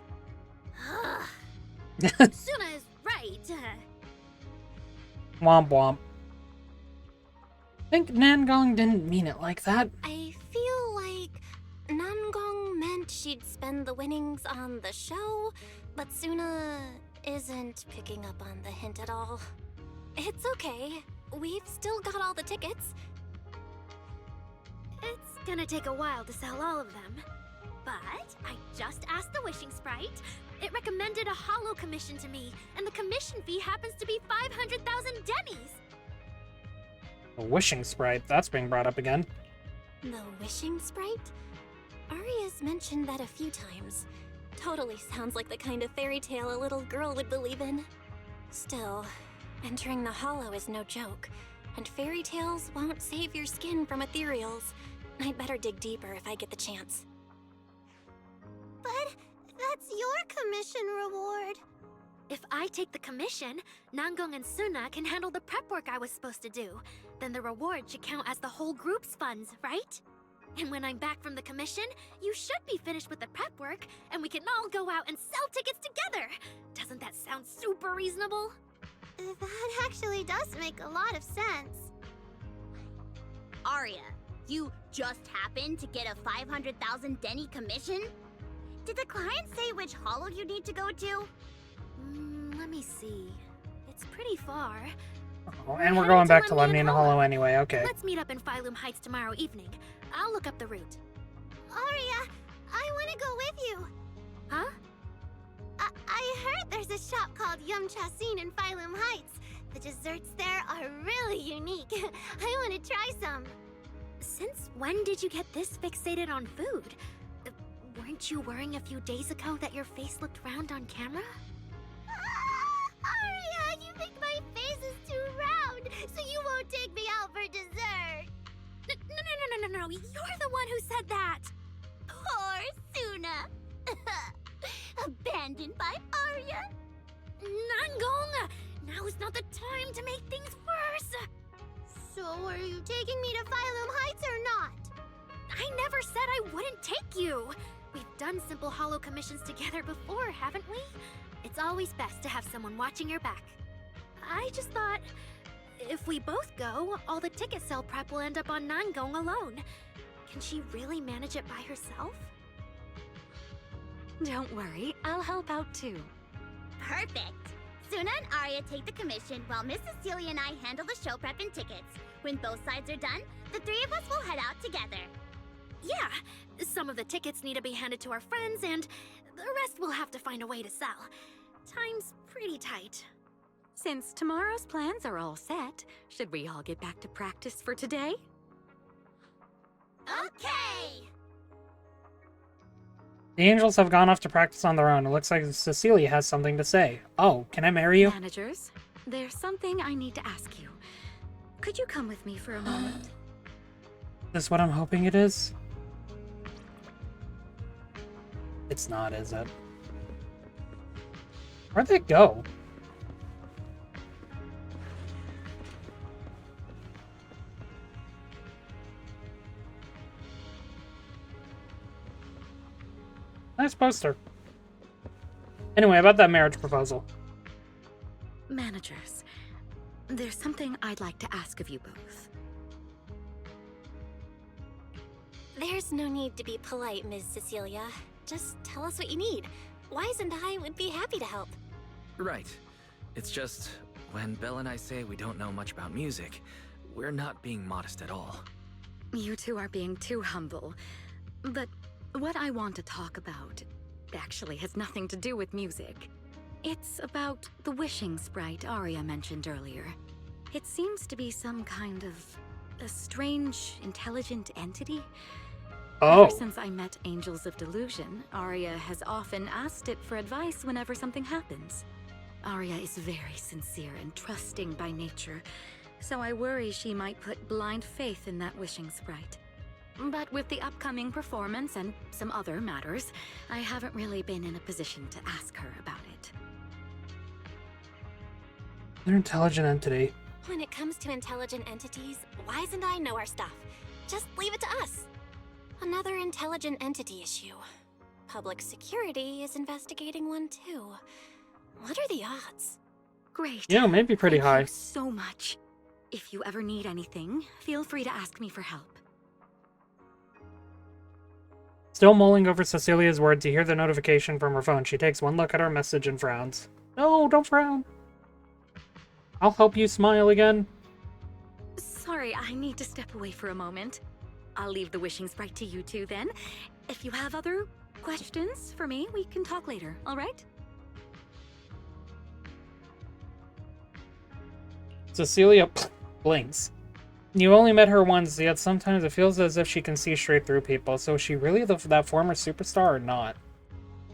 Suna is right. Womp womp. I think Nangong didn't mean it like that. I feel like Nangong meant she'd spend the winnings on the show, but Suna isn't picking up on the hint at all. It's okay. We've still got all the tickets. It's gonna take a while to sell all of them. But I just asked the Wishing Sprite. It recommended a holo commission to me, and the commission fee happens to be 500,000 dennies. The Wishing Sprite, that's being brought up again. The Wishing Sprite? Aria's mentioned that a few times. Totally sounds like the kind of fairy tale a little girl would believe in. Still, entering the hollow is no joke, and fairy tales won't save your skin from ethereals. I'd better dig deeper if I get the chance. But that's your commission reward. If I take the commission, Nangong and Suna can handle the prep work I was supposed to do. Then the reward should count as the whole group's funds, right? And when I'm back from the commission, you should be finished with the prep work, and we can all go out and sell tickets together. Doesn't that sound super reasonable? That actually does make a lot of sense. Aria, you just happened to get a 500,000 denny commission? Did the client say which hollow you need to go to? Let me see. It's pretty far. Oh, and we're going back to Lemnian Hollow anyway, okay. Let's meet up in Phylum Heights tomorrow evening. I'll look up the route. Aria, I want to go with you. Huh? I heard there's a shop called Yum Chasin in Phylum Heights. The desserts there are really unique. I want to try some. Since when did you get this fixated on food? Weren't you worrying a few days ago that your face looked round on camera? Aria, you think my face is too round, so you won't take me out for dessert. No. You're the one who said that. Poor Suna. Abandoned by Aria. Nangong! Now is not the time to make things worse. So are you taking me to Phylum Heights or not? I never said I wouldn't take you. We've done simple hollow commissions together before, haven't we? It's always best to have someone watching your back. I just thought, if we both go, all the ticket sale prep will end up on Nangong alone. Can she really manage it by herself? Don't worry, I'll help out too. Perfect. Suna and Aria take the commission while Miss Cecilia and I handle the show prep and tickets. When both sides are done, the three of us will head out together. Yeah, some of the tickets need to be handed to our friends, and The rest we'll have to find a way to sell. Time's pretty tight. Since tomorrow's plans are all set, should we all get back to practice for today? Okay! The angels have gone off to practice on their own. It looks like Cecilia has something to say. Oh, can I marry you? Managers, there's something I need to ask you. Could you come with me for a moment? Is this what I'm hoping it is? It's not, is it? Where'd they go? Nice poster. Anyway, about that marriage proposal. Managers, there's something I'd like to ask of you both. There's no need to be polite, Ms. Cecilia. Just tell us what you need. Wise and I would be happy to help. Right. It's just, when Belle and I say we don't know much about music, we're not being modest at all. You two are being too humble. But what I want to talk about actually has nothing to do with music. It's about the wishing sprite Arya mentioned earlier. It seems to be some kind of a strange, intelligent entity. Oh. Ever since I met Angels of Delusion, Arya has often asked it for advice whenever something happens. Arya is very sincere and trusting by nature, so I worry she might put blind faith in that wishing sprite. But with the upcoming performance and some other matters, I haven't really been in a position to ask her about it. They're an intelligent entity. When it comes to intelligent entities, Wise and I know our stuff. Just leave it to us. Another intelligent entity issue. Public security is investigating one too. What are the odds? Great. Yeah, maybe pretty Thank high. you so much. If you ever need anything, feel free to ask me for help. Still mulling over Cecilia's words, you hear the notification from her phone. She takes one look at her message and frowns. No, don't frown. I'll help you smile again. Sorry, I need to step away for a moment. I'll leave the wishing sprite to you two then. If you have other questions for me, we can talk later, alright? Cecilia blinks. You only met her once, yet sometimes it feels as if she can see straight through people. So is she really that former superstar or not?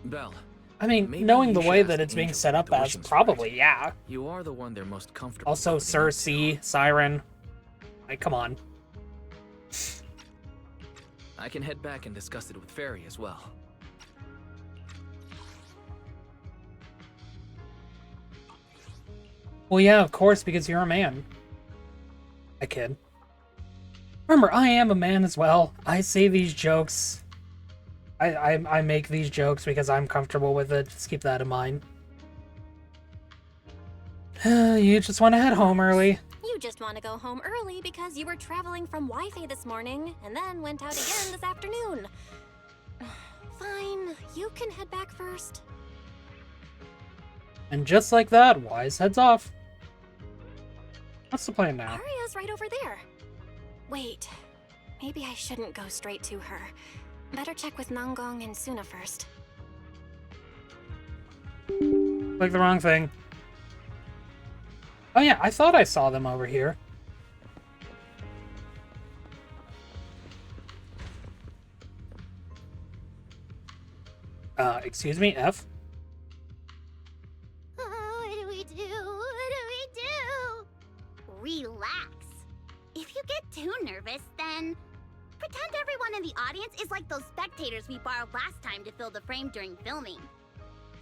Belle, I mean, maybe knowing you the should way ask that the it's being angels set about up the as, wishing probably, sprite. yeah. You are the one they're most comfortable Also, opening up to. Cersei, Siren. Like, come on. I can head back and discuss it with Fairy as well. Well, yeah, of course, because you're a man. I kid. Remember, I am a man as well. I say these jokes. I make these jokes because I'm comfortable with it. Just keep that in mind. You just want to head home early. You just want to go home early because you were traveling from Wi-Fi this morning and then went out again this afternoon. Fine, you can head back first. And just like that, Wise heads off. What's the plan now? Arya's right over there. Wait, maybe I shouldn't go straight to her. Better check with Nangong and Suna first. Click the wrong thing. Oh yeah, I thought I saw them over here. Excuse me, F? What do we do? What do we do? Relax. If you get too nervous, then pretend everyone in the audience is like those spectators we borrowed last time to fill the frame during filming.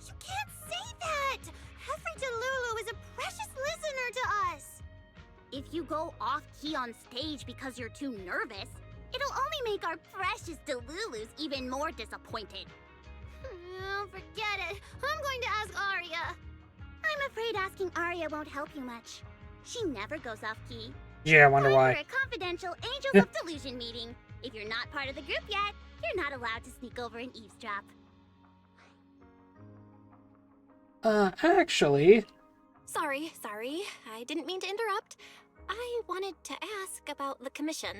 You can't say that! Every Delulu is a precious listener to us! If you go off-key on stage because you're too nervous, it'll only make our precious Delulus even more disappointed. Oh, forget it. I'm going to ask Arya. I'm afraid asking Arya won't help you much. She never goes off-key. Yeah, I wonder Time why. for a confidential Angels of Delusion meeting. If you're not part of the group yet, you're not allowed to sneak over and eavesdrop. Actually... Sorry. I didn't mean to interrupt. I wanted to ask about the commission.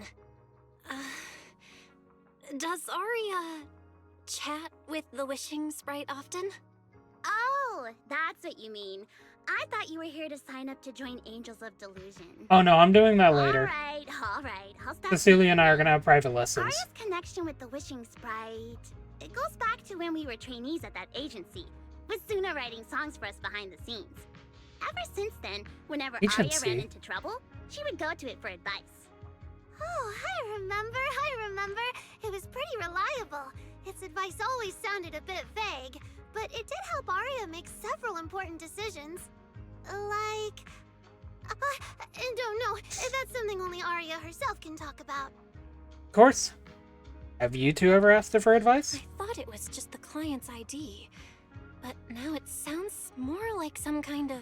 Does Arya chat with the wishing sprite often? Oh, that's what you mean. I thought you were here to sign up to join Angels of Delusion. Oh no, I'm doing that later. Alright. I'll stop. Cecilia and I are gonna have private lessons. Arya's connection with the wishing sprite, it goes back to when we were trainees at that agency, with Suna writing songs for us behind the scenes. Ever since then, whenever Arya Agency? ran into trouble, she would go to it for advice. Oh, I remember. It was pretty reliable. Its advice always sounded a bit vague, but it did help Arya make several important decisions. Like... don't know. That's something only Arya herself can talk about. Of course. Have you two ever asked her for advice? I thought it was just the client's ID, but now it sounds more like some kind of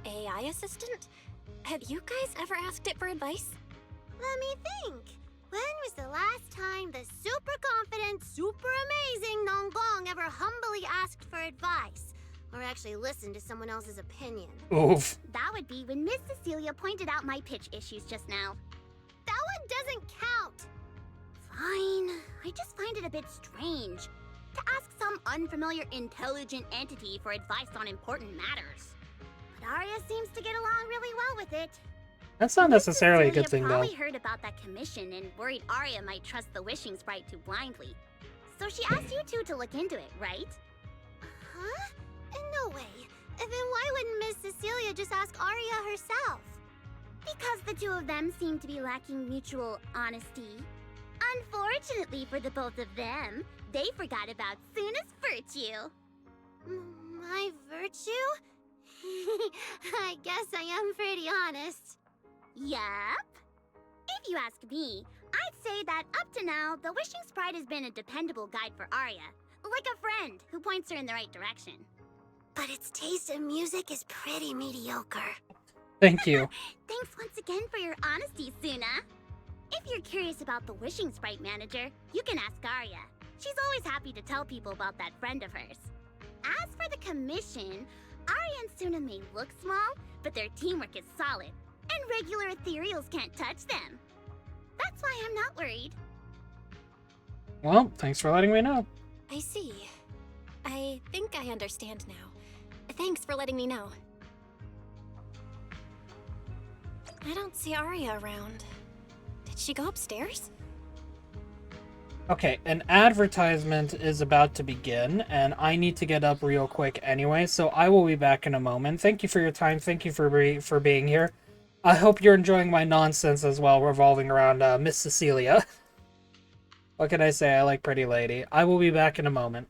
AI assistant. Have you guys ever asked it for advice? Let me think. When was the last time the super confident, super amazing Nonggong ever humbly asked for advice? Or actually listened to someone else's opinion? Oof. That would be when Miss Cecilia pointed out my pitch issues just now. That one doesn't count. Fine. I just find it a bit strange to ask some unfamiliar intelligent entity for advice on important matters. But Arya seems to get along really well with it. That's not necessarily a good thing, Cecilia though. probably heard about that commission and worried Arya might trust the wishing sprite too blindly. So she asked you two to look into it, right? Huh? No way. Then why wouldn't Miss Cecilia just ask Arya herself? Because the two of them seem to be lacking mutual honesty. Unfortunately for the both of them, they forgot about Suna's virtue. My virtue? I guess I am pretty honest. Yup. If you ask me, I'd say that up to now, the wishing sprite has been a dependable guide for Arya. Like a friend who points her in the right direction. But its taste in music is pretty mediocre. Thank you. Thanks once again for your honesty, Suna. If you're curious about the wishing sprite manager, you can ask Arya. She's always happy to tell people about that friend of hers. As for the commission, Arya and Suna may look small, but their teamwork is solid, and regular ethereals can't touch them. That's why I'm not worried. Well, thanks for letting me know. I see. I think I understand now. Thanks for letting me know. I don't see Arya around. Did she go upstairs? Okay, an advertisement is about to begin, and I need to get up real quick anyway, so I will be back in a moment. Thank you for your time. Thank you for being here. I hope you're enjoying my nonsense as well, revolving around Miss Cecilia. What can I say? I like Pretty Lady. I will be back in a moment.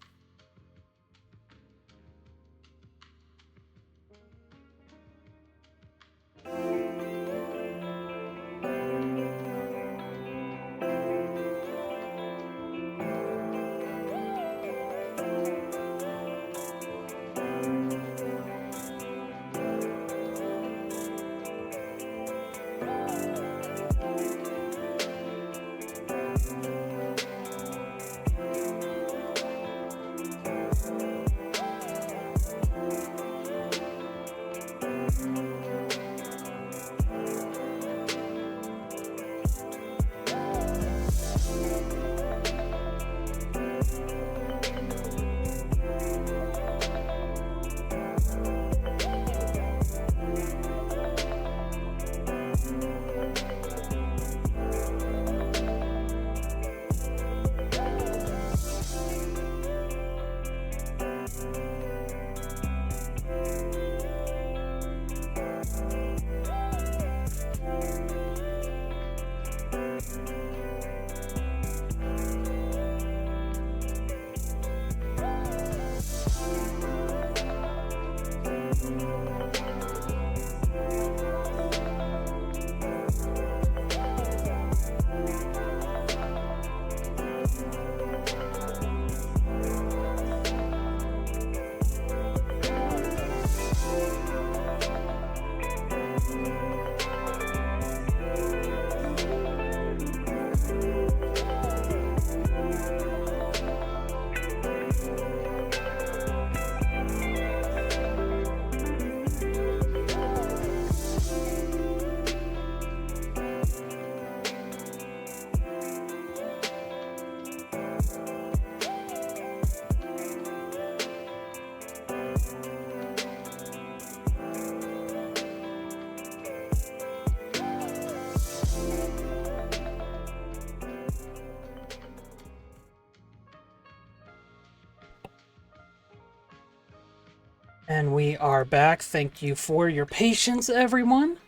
And we are back. Thank you for your patience, everyone.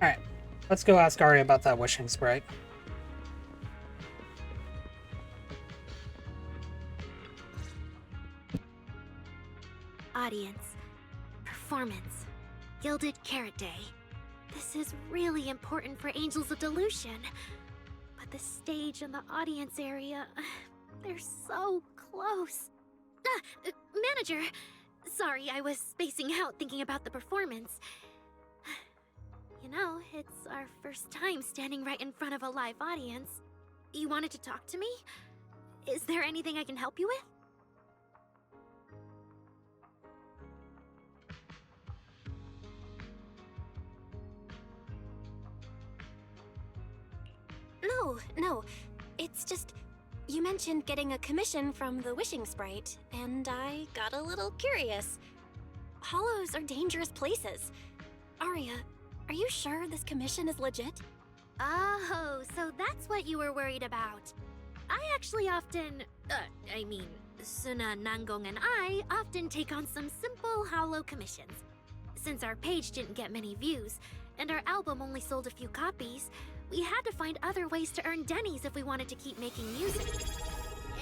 Alright, let's go ask Ari about that wishing sprite. Audience. Performance. Gilded Carrot Day. This is really important for Angels of Delusion. But the stage and the audience area, they're so close. Manager! Sorry, I was spacing out thinking about the performance. You know, it's our first time standing right in front of a live audience. You wanted to talk to me? Is there anything I can help you with? No. It's just, you mentioned getting a commission from the wishing sprite, and I got a little curious. Hollows are dangerous places. Aria, are you sure this commission is legit? Oh, so that's what you were worried about. I actually often, Suna, Nangong, and I often take on some simple hollow commissions. Since our page didn't get many views, and our album only sold a few copies, we had to find other ways to earn Denny's if we wanted to keep making music.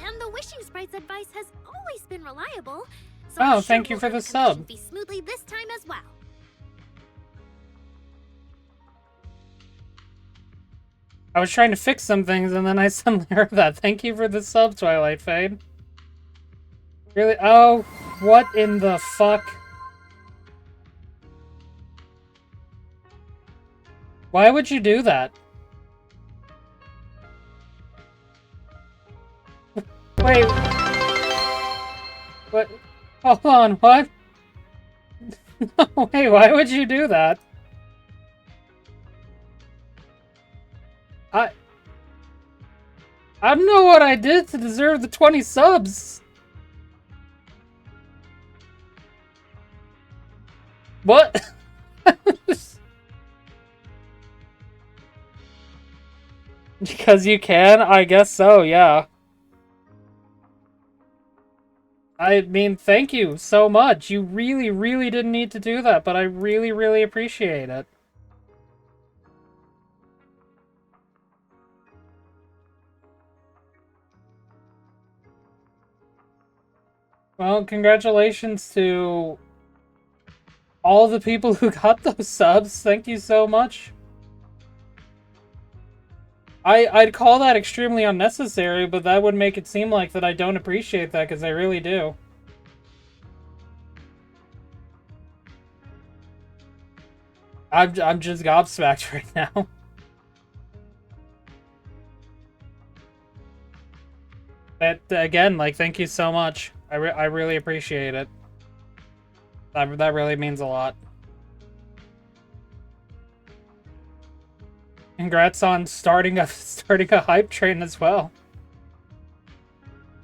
And the Wishing Sprite's advice has always been reliable, so Oh, I'm sure thank you we'll for earn the commission sub. fee smoothly this time as well. I was trying to fix some things and then I suddenly heard that. Thank you for the sub, Twilight Fade. Really? Oh, what in the fuck? Why would you do that? Wait. What? Hold on, what? No, wait, why would you do that? I don't know what I did to deserve the 20 subs. What? Because you can? I guess so, yeah. I mean, thank you so much. You really, really didn't need to do that, but I really, really appreciate it. Well, congratulations to all the people who got those subs. Thank you so much. I'd call that extremely unnecessary, but that would make it seem like that I don't appreciate that, because I really do. I'm just gobsmacked right now. That, again, like, thank you so much. I really appreciate it. That really means a lot. Congrats on starting a hype train as well.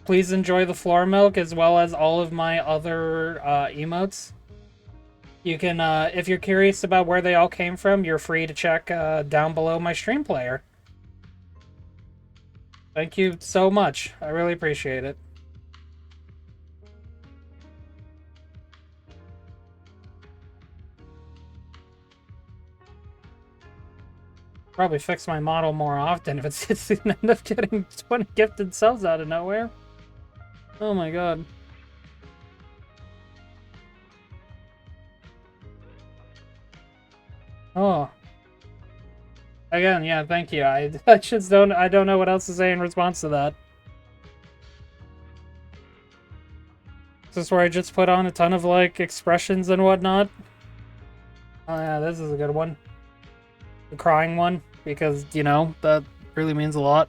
Please enjoy the floor milk as well as all of my other emotes. You can, if you're curious about where they all came from, you're free to check down below my stream player. Thank you so much. I really appreciate it. Probably fix my model more often if it's gonna end up getting 20 gifted subs out of nowhere. Oh my god. Oh. Again, yeah, thank you. I just don't know what else to say in response to that. Is this where I just put on a ton of, like, expressions and whatnot? Oh yeah, this is a good one. The crying one, because, you know, that really means a lot.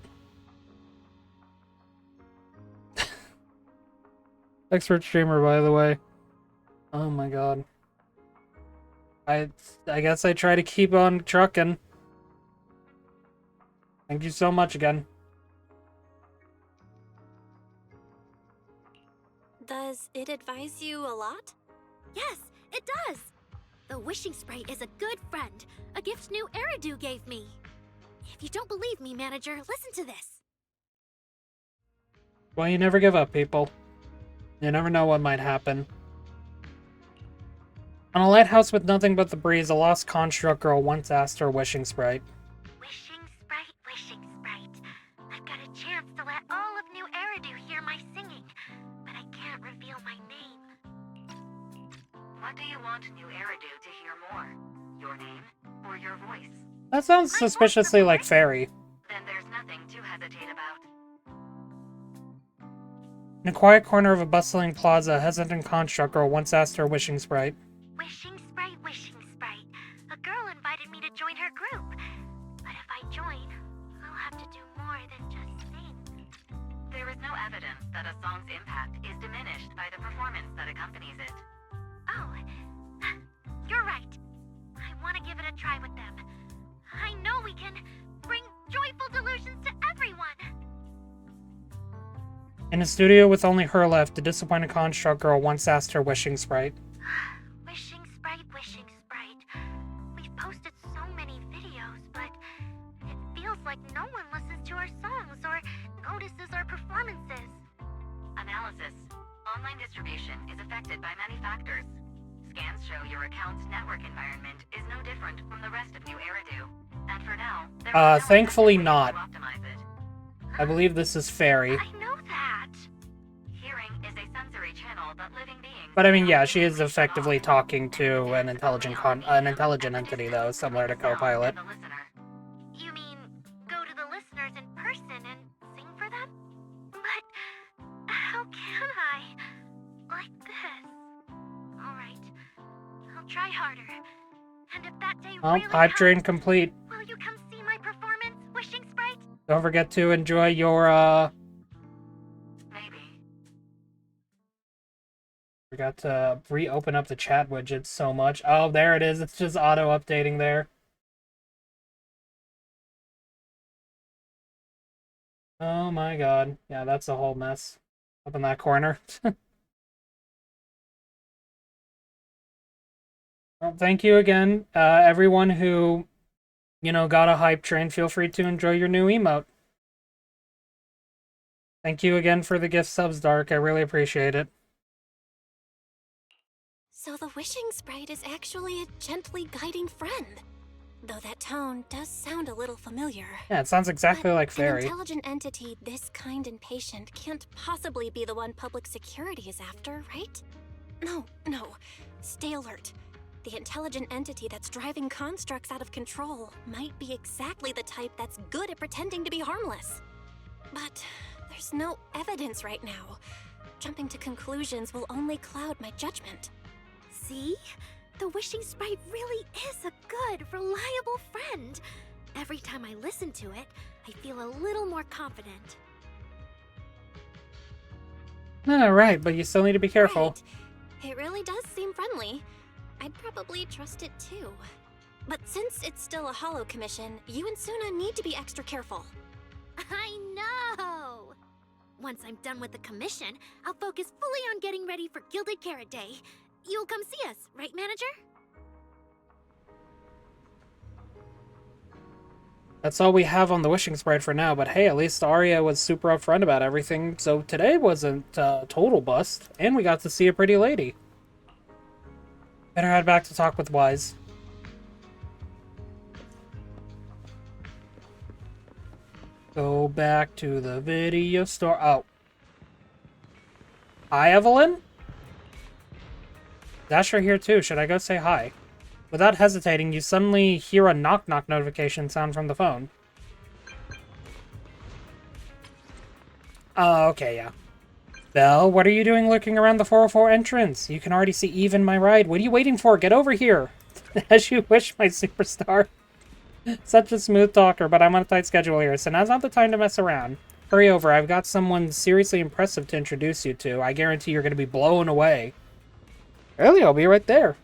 Expert streamer, by the way. Oh my god. I guess I try to keep on trucking. Thank you so much again. Does it advise you a lot? Yes, it does! The Wishing Sprite is a good friend. A gift new Eridu gave me. If you don't believe me, manager, listen to this. Well, you never give up, people. You never know what might happen. On a lighthouse with nothing but the breeze, a lost construct girl once asked her wishing sprite. Wishing sprite, wishing sprite. I've got a chance to let all of New Eridu hear my singing, but I can't reveal my name. What do you want New Eridu to hear more? Your name or your voice? That sounds suspiciously like Fairy. Then there's nothing to hesitate about. In a quiet corner of a bustling plaza, a hesitant construct girl once asked her wishing sprite. Wishing sprite, wishing sprite. A girl invited me to join her group. But if I join, I'll have to do more than just sing. There is no evidence that a song's impact is diminished by the performance that accompanies it. Oh, you're right. I want to give it a try with them. I know we can bring joyful delusions to everyone. In a studio with only her left, the disappointed construct girl once asked her wishing sprite. Wishing sprite, wishing sprite. We've posted so many videos, but it feels like no one listens to our songs or notices our performances. Analysis. Online distribution is affected by many factors. Scans show your account's network environment is no different from the rest of New Eridu. And for now, there is no thankfully effective way not. to optimize it. I believe this is Fairy. I know that. Hearing is a sensory channel that living beings... But I mean, yeah, she is effectively talking to an intelligent entity, though, similar to Copilot. The listener. You mean go to the listeners in person and sing for them? But how can I? Like this. Alright. I'll try harder. And if that day Well, really pipe dream comes, complete. will you come see my performance, Wishing Sprite? Don't forget to enjoy your, Maybe. Forgot to reopen up the chat widget so much. Oh, there it is. It's just auto-updating there. Oh my god. Yeah, that's a whole mess. Up in that corner. Well, thank you again. Everyone who, got a hype train, feel free to enjoy your new emote. Thank you again for the gift subs, Dark. I really appreciate it. So the wishing sprite is actually a gently guiding friend. Though that tone does sound a little familiar. Yeah, it sounds exactly But like an Fairy. intelligent entity this kind and patient can't possibly be the one public security is after, right? No. Stay alert. The intelligent entity that's driving constructs out of control might be exactly the type that's good at pretending to be harmless. But there's no evidence right now. Jumping to conclusions will only cloud my judgment. See? The wishing sprite really is a good, reliable friend. Every time I listen to it, I feel a little more confident. Right, but you still need to be careful. Right. It really does seem friendly. I'd probably trust it too. But since it's still a holo commission, you and Suna need to be extra careful. I know! Once I'm done with the commission, I'll focus fully on getting ready for Gilded Carrot Day. You'll come see us, right, manager? That's all we have on the wishing sprite for now, but hey, at least Arya was super upfront about everything, so today wasn't a total bust, and we got to see a pretty lady. Better head back to talk with Wise. Go back to the video store. Oh. Hi, Evelyn? Dasher here too. Should I go say hi? Without hesitating, you suddenly hear a knock-knock notification sound from the phone. Oh, okay, yeah. Belle, what are you doing lurking around the 404 entrance? You can already see Eve in my ride. What are you waiting for? Get over here! As you wish, my superstar. Such a smooth talker, but I'm on a tight schedule here, so now's not the time to mess around. Hurry over, I've got someone seriously impressive to introduce you to. I guarantee you're going to be blown away. Really? I'll be right there.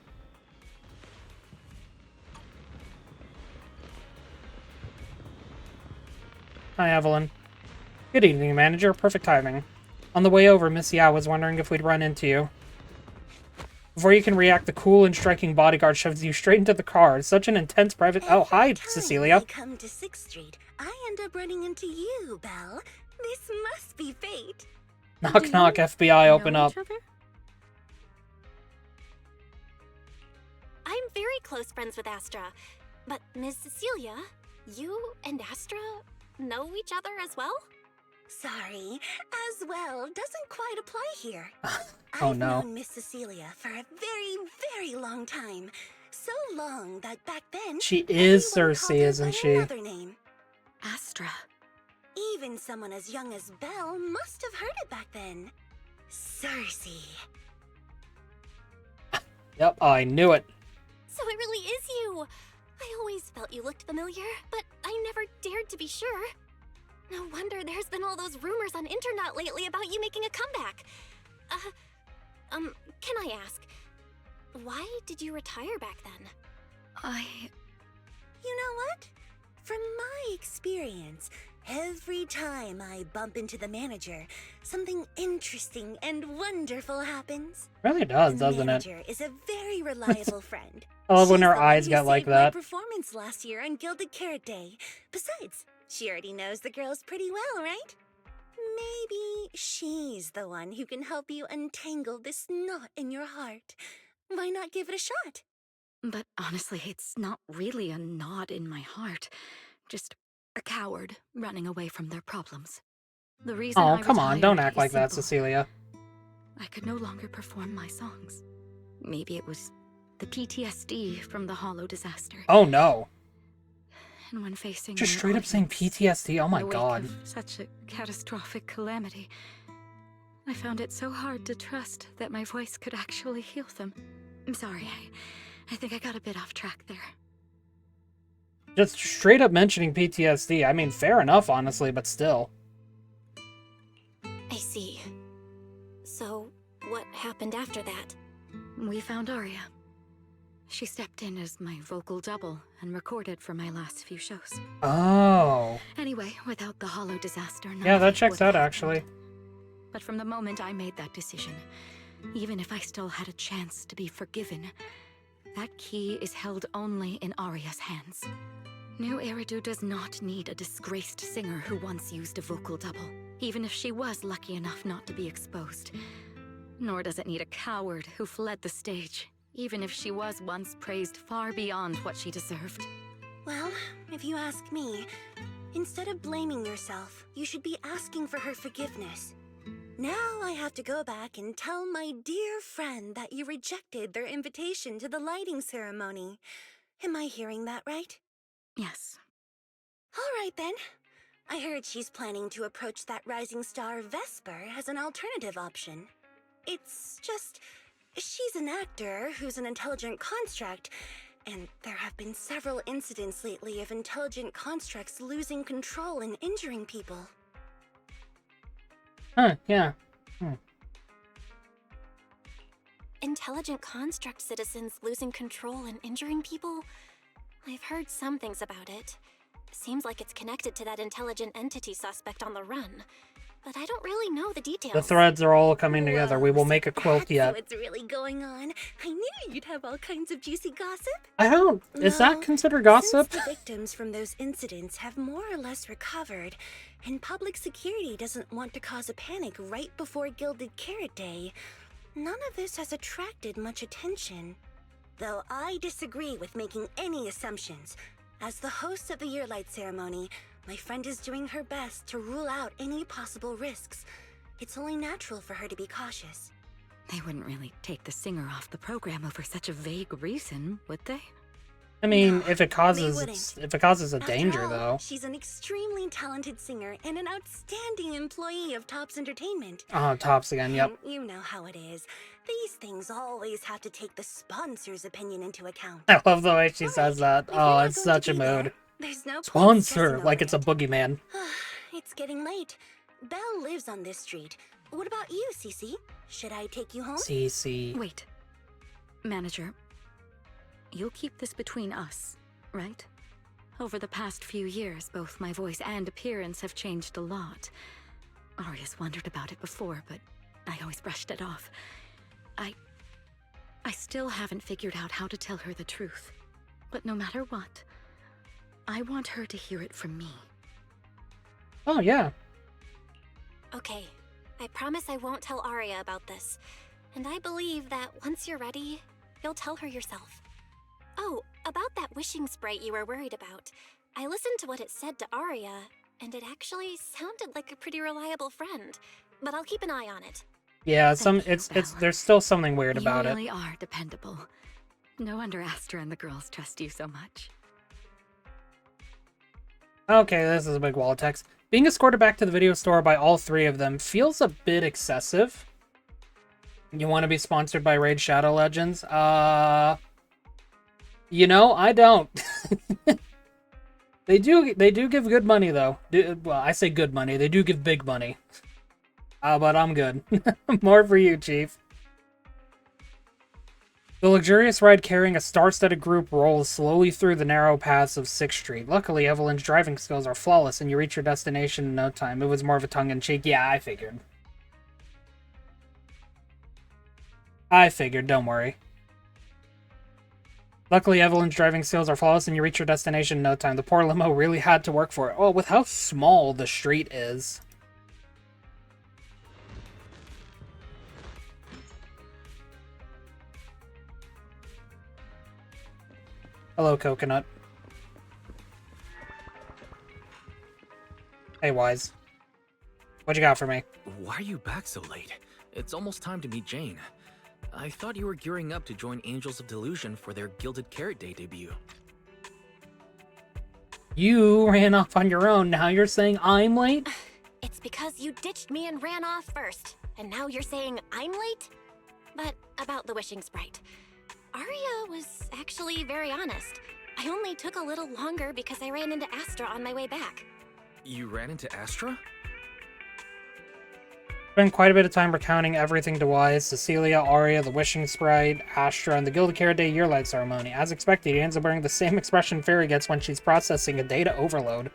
Hi, Evelyn. Good evening, manager. Perfect timing. On the way over, Miss Yao was wondering if we'd run into you. Before you can react, the cool and striking bodyguard shoves you straight into the car. It's such an intense private... Oh, hi, Cecilia. I come to 6th Street, I end up running into you, Belle. This must be fate. Knock Do knock, you FBI, know open up. each other? I'm very close friends with Astra. But Miss Cecilia, you and Astra know each other as well? Sorry, as well doesn't quite apply here. Oh I've no. known Miss Cecilia for a very, very long time. So long that back then, She is everyone Cersei, called her isn't by she? another name. Astra. Even someone as young as Belle must have heard it back then. Cersei. Yep, I knew it. So it really is you. I always felt you looked familiar, but I never dared to be sure. No wonder there's been all those rumors on internet lately about you making a comeback. Can I ask, why did you retire back then? You know what? From my experience, every time I bump into the manager, something interesting and wonderful happens. Really does, The doesn't it? manager is a very reliable friend. I love when She's her the one eyes who get like saved my that. performance last year on Gilded Carrot Day. Besides, she already knows the girls pretty well, right? Maybe she's the one who can help you untangle this knot in your heart. Why not give it a shot? But honestly, it's not really a knot in my heart. Just a coward running away from their problems. The reason Oh, I come on, retired don't act is like that, simple. Cecilia. I could no longer perform my songs. Maybe it was the PTSD from the Hollow disaster. Oh no. And when facing Just an straight up saying audience PTSD, oh in my the wake god. of such a catastrophic calamity, I found it so hard to trust that my voice could actually heal them. I'm sorry, I think I got a bit off track there. Just straight up mentioning PTSD, I mean, fair enough, honestly, but still. I see. So, what happened after that? We found Arya. She stepped in as my vocal double and recorded for my last few shows. Oh. Anyway, without the Hollow disaster, none Yeah, of that it checks would have out, happened. actually. But from the moment I made that decision, even if I still had a chance to be forgiven, that key is held only in Arya's hands. New Eridu does not need a disgraced singer who once used a vocal double, even if she was lucky enough not to be exposed. Nor does it need a coward who fled the stage, even if she was once praised far beyond what she deserved. Well, if you ask me, instead of blaming yourself, you should be asking for her forgiveness. Now I have to go back and tell my dear friend that you rejected their invitation to the lighting ceremony. Am I hearing that right? Yes. All right then. I heard she's planning to approach that rising star Vesper as an alternative option. It's just, she's an actor who's an intelligent construct, and there have been several incidents lately of intelligent constructs losing control and injuring people. Huh, yeah. Intelligent construct citizens losing control and injuring people? I've heard some things about it. Seems like it's connected to that intelligent entity suspect on the run. But I don't really know the details. The threads are all coming together. We will Whoa, make a quilt that's yet. what's really going on. I knew you'd have all kinds of juicy gossip. I don't... Is that No, considered gossip? Since the victims from those incidents have more or less recovered, and public security doesn't want to cause a panic right before Gilded Carrot Day, none of this has attracted much attention. Though I disagree with making any assumptions. As the host of the Yearlight ceremony, my friend is doing her best to rule out any possible risks. It's only natural for her to be cautious. They wouldn't really take the singer off the program over such a vague reason, would they? I mean, No, if it they causes wouldn't. if it causes a After danger, all, though. she's an extremely talented singer and an outstanding employee of Topps Entertainment. Oh, tops again. Yep. And you know how it is. These things always have to take the sponsor's opinion into account. I love the way she says that. If you're Oh, not it's going to such a be there, mood. There's no point Sponsor, stressing like over it's a it. boogeyman. It's getting late. Belle lives on this street. What about you, Cece? Should I take you home? CC. Wait. Manager, you'll keep this between us, right? Over the past few years, both my voice and appearance have changed a lot. Arya's wondered about it before, but I always brushed it off. I still haven't figured out how to tell her the truth. But no matter what, I want her to hear it from me. Oh, yeah. Okay, I promise I won't tell Arya about this. And I believe that once you're ready, you'll tell her yourself. Oh, about that wishing sprite you were worried about. I listened to what it said to Arya, and it actually sounded like a pretty reliable friend. But I'll keep an eye on it. Yeah, Thank you, it's Belle. there's still something weird about You it. really are dependable. No wonder Astra and the girls trust you so much. Okay, this is a big wall of text. Being escorted back to the video store by all three of them feels a bit excessive. You want to be sponsored by Raid Shadow Legends? You know, I don't. They do give good money though. Well, I say good money. They do give big money. But I'm good. More for you, Chief. The luxurious ride carrying a star-studded group rolls slowly through the narrow paths of 6th Street. Luckily, Evelyn's driving skills are flawless and you reach your destination in no time. It was more of a tongue-in-cheek. Yeah, I figured. Don't worry. Luckily, Evelyn's driving skills are flawless and you reach your destination in no time. The poor limo really had to work for it. Oh, with how small the street is. Hello, Coconut. Hey, Wise. What you got for me? Why are you back so late? It's almost time to meet Jane. I thought you were gearing up to join Angels of Delusion for their Gilded Carrot Day debut. You ran off on your own. Now you're saying I'm late? It's because you ditched me and ran off first. And now you're saying I'm late? But about the wishing sprite. Arya was actually very honest. I only took a little longer because I ran into Astra on my way back. You ran into Astra? Spent quite a bit of time recounting everything to Wise, Cecilia, Arya, the Wishing Sprite, Astra, and the Gilded Carrot Day year-light ceremony. As expected, he ends up wearing the same expression Fairy gets when she's processing a data overload.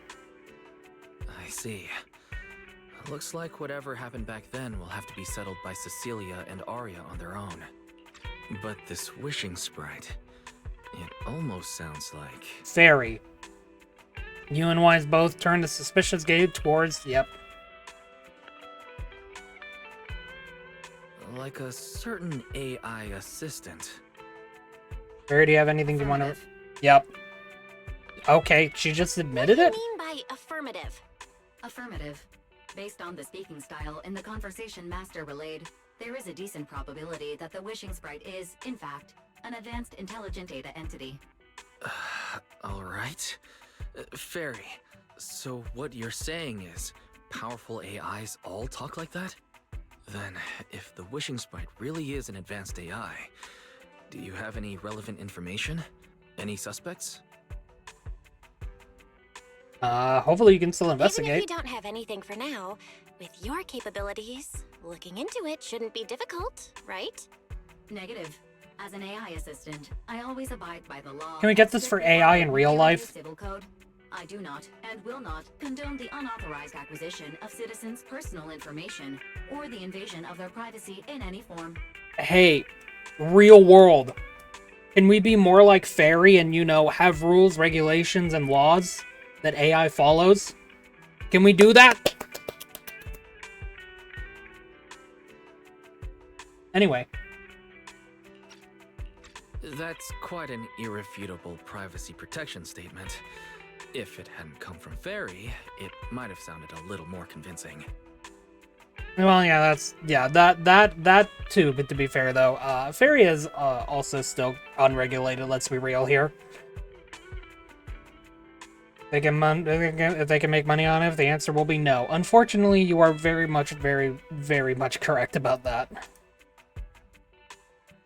I see. Looks like whatever happened back then will have to be settled by Cecilia and Arya on their own. But this Wishing Sprite, it almost sounds like... Fairy. You and Wise both turned a suspicious gaze towards... Yep. like a certain AI assistant. Fairy, do you have anything you want to... Yep. Okay, she just admitted it? What do you mean by affirmative? Affirmative. Based on the speaking style in the conversation Master relayed, there is a decent probability that the Wishing Sprite is, in fact, an advanced intelligent data entity. Alright. Fairy, so what you're saying is, powerful AIs all talk like that? Then, if the Wishing Sprite really is an advanced AI, do you have any relevant information? Any suspects? Hopefully you can still investigate. Even if you don't have anything for now, with your capabilities, looking into it shouldn't be difficult, right? Negative. As an AI assistant, I always abide by the law. Can we get this for AI in real life? Civil code. I do not, and will not, condone the unauthorized acquisition of citizens' personal information, or the invasion of their privacy in any form. Hey, real world. Can we be more like Fairy and, you know, have rules, regulations, and laws that AI follows? Can we do that? Anyway. That's quite an irrefutable privacy protection statement. If it hadn't come from Fairy, it might have sounded a little more convincing. Well, yeah, that too, but to be fair, though, Fairy is also still unregulated, let's be real here. If they can make money on it, the answer will be no. Unfortunately, you are very much correct about that.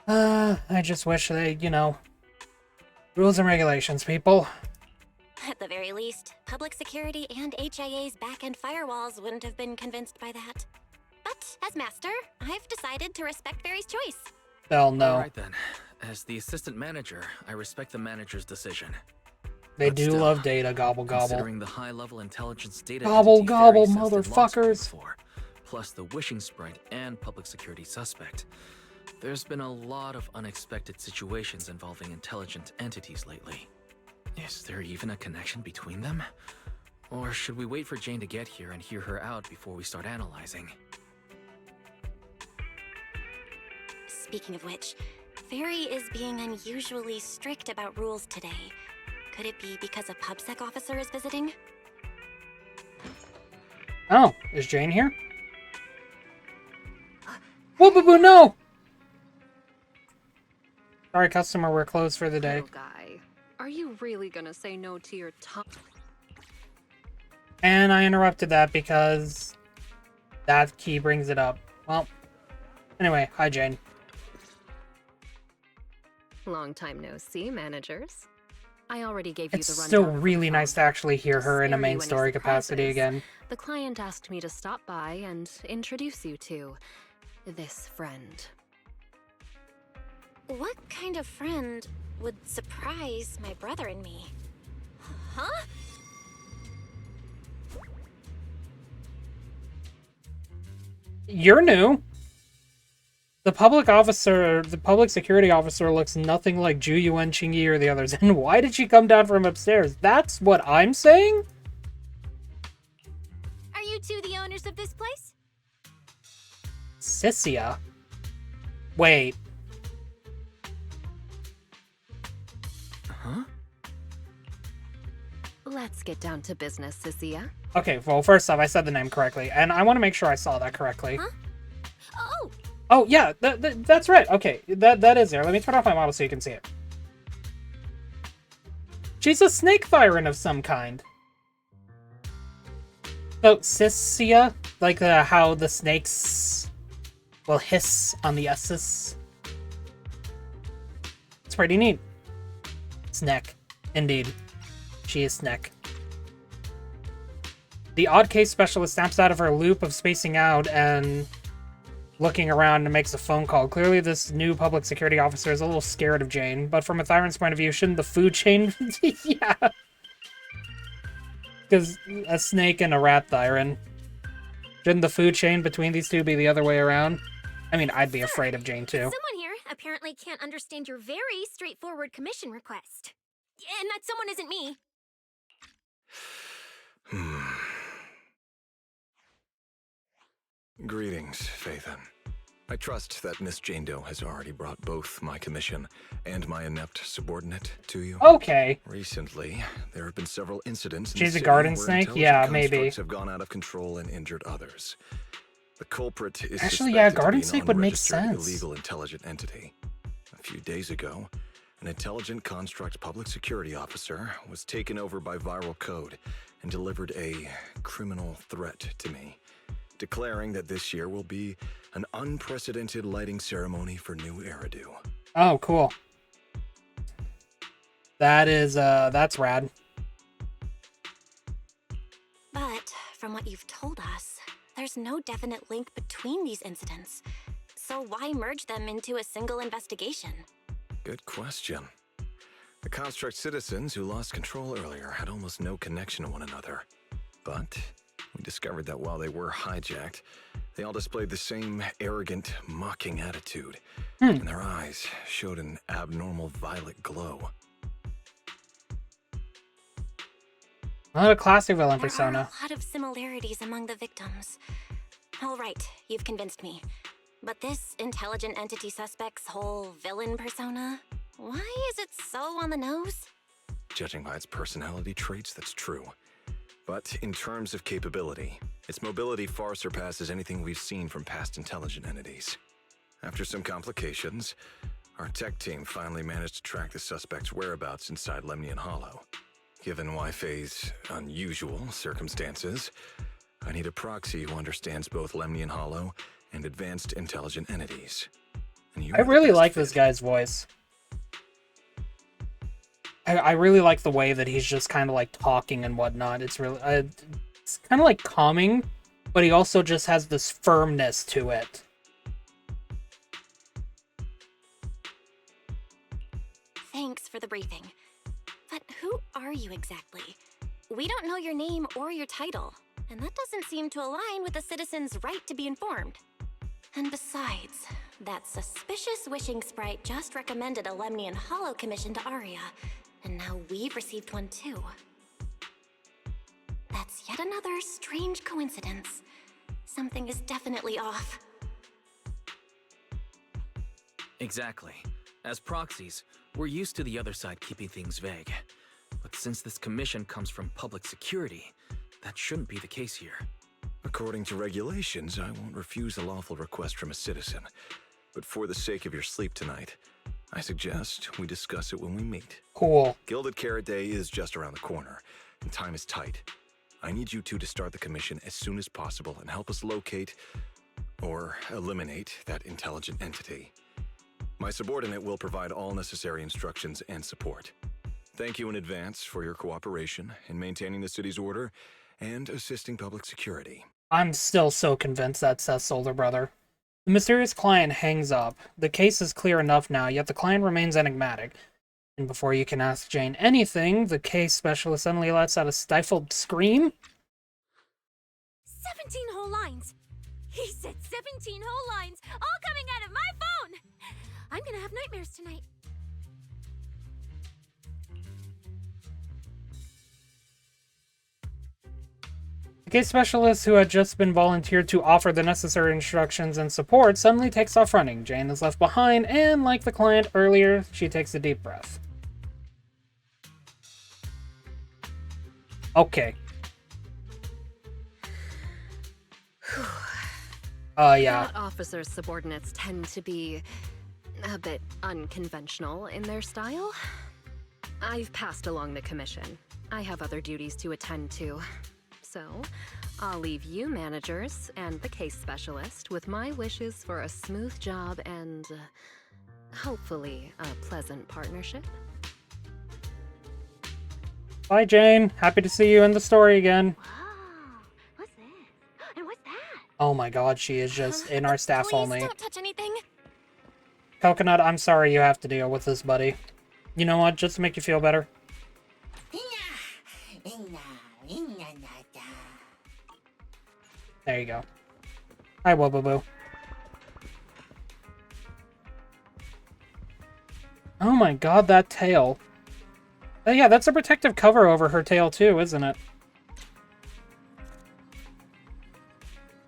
I just wish they, you know, rules and regulations, people. At the very least, public security and HIA's back-end firewalls wouldn't have been convinced by that. But, as Master, I've decided to respect Fairy's choice. Hell no. Alright then. As the assistant manager, I respect the manager's decision. They But do still, love data, gobble gobble. Considering the high-level intelligence data Gobble entity gobble, Fairy says they've lost motherfuckers. for, plus the Wishing Sprite and public security suspect, there's been a lot of unexpected situations involving intelligent entities lately. Is there even a connection between them? Or should we wait for Jane to get here and hear her out before we start analyzing? Speaking of which, Fairy is being unusually strict about rules today. Could it be because a PubSec officer is visiting? Oh, is Jane here? Whoa, boo, boo, no! Sorry, customer, we're closed for the day. Little guy, are you really gonna say no to your top? And I interrupted that because that key brings it up. Well, anyway, hi, Jane. Long time no see, managers. I already gave you It's the rundown. still from really the nice to phone. actually hear her in a Spare main you any story capacity surprises, again. The client asked me to stop by and introduce you to this friend. What kind of friend would surprise my brother and me? Huh? You're new. The public security officer looks nothing like Ju Yuan, Qingyi, or the others. And why did she come down from upstairs? That's what I'm saying? Are you two the owners of this place? Sissia? Wait. Huh? Let's get down to business, Sissia. Okay, well, first off, I said the name correctly. And I want to make sure I saw that correctly. Huh? Oh! Oh, yeah, that's right. Okay, that is there. Let me turn off my model so you can see it. She's a snake siren of some kind. So, Sissia, like how the snakes will hiss on the S's. It's pretty neat. Snack. Indeed. She is Snack. The odd case specialist snaps out of her loop of spacing out and looking around and makes a phone call. Clearly, this new public security officer is a little scared of Jane, but from a Thyron's point of view, shouldn't the food chain... yeah. Because a snake and a rat Thyron. Shouldn't the food chain between these two be the other way around? I mean, I'd be afraid of Jane, too. Someone here apparently can't understand your very straightforward commission request. And that someone isn't me. Greetings, Phaethon. I trust that Miss Jane Doe has already brought both my commission and my inept subordinate to you. Okay. Recently, there have been several incidents in She's the a city garden where snake? intelligent Yeah, maybe. constructs have gone out of control and injured others. The culprit is Actually, yeah, suspected to garden be an snake would make unregistered sense. illegal intelligent entity. A few days ago, an intelligent construct public security officer was taken over by viral code and delivered a criminal threat to me, declaring that this year will be an unprecedented lighting ceremony for New Eridu. Oh, cool. That is, that's rad. But from what you've told us, there's no definite link between these incidents. So why merge them into a single investigation? Good question. The construct citizens who lost control earlier had almost no connection to one another. But we discovered that while they were hijacked, they all displayed the same arrogant, mocking attitude, and their eyes showed an abnormal violet glow. Not a classic villain There persona. are a lot of similarities among the victims. All right, you've convinced me. But this intelligent entity suspect's whole villain persona, why is it so on the nose? Judging by its personality traits, that's true. But in terms of capability, its mobility far surpasses anything we've seen from past intelligent entities. After some complications, our tech team finally managed to track the suspect's whereabouts inside Lemnian Hollow. Given Wai-Fei's unusual circumstances, I need a proxy who understands both Lemnian Hollow and advanced intelligent entities. And you I are the really best like fit. this guy's voice. I really like the way that he's just kind of like talking and whatnot. It's really, it's kind of like calming, but he also just has this firmness to it. Thanks for the briefing. But who are you exactly? We don't know your name or your title, and that doesn't seem to align with the citizens' right to be informed. And besides, that suspicious wishing sprite just recommended a Lemnian Hollow commission to Aria, and now we've received one too. That's yet another strange coincidence. Something is definitely off. Exactly. As proxies, we're used to the other side keeping things vague. But since this commission comes from public security, that shouldn't be the case here. According to regulations, I won't refuse a lawful request from a citizen. But for the sake of your sleep tonight, I suggest we discuss it when we meet. Cool. Gilded Carrot Day is just around the corner, and time is tight. I need you two to start the commission as soon as possible and help us locate or eliminate that intelligent entity. My subordinate will provide all necessary instructions and support. Thank you in advance for your cooperation in maintaining the city's order and assisting public security. I'm still so convinced that's Seth's older brother. The mysterious client hangs up. The case is clear enough now, yet the client remains enigmatic. And before you can ask Jane anything, the case specialist suddenly lets out a stifled scream. 17 whole lines! He said 17 whole lines, all coming out of my phone! I'm gonna have nightmares tonight. The case specialist, who had just been volunteered to offer the necessary instructions and support, suddenly takes off running. Jane is left behind, and like the client earlier, she takes a deep breath. Okay. Yeah. That officer's subordinates tend to be a bit unconventional in their style. I've passed along the commission. I have other duties to attend to. So, I'll leave you managers and the case specialist with my wishes for a smooth job and, hopefully, a pleasant partnership. Bye, Jane. Happy to see you in the story again. Wow, what's this? And what's that? Oh my god, she is just in our staff Please only. don't touch anything. Coconut, I'm sorry you have to deal with this, buddy. You know what? Just to make you feel better. There you go. Hi, Wobble. Oh my god, that tail. Oh yeah, that's a protective cover over her tail too, isn't it?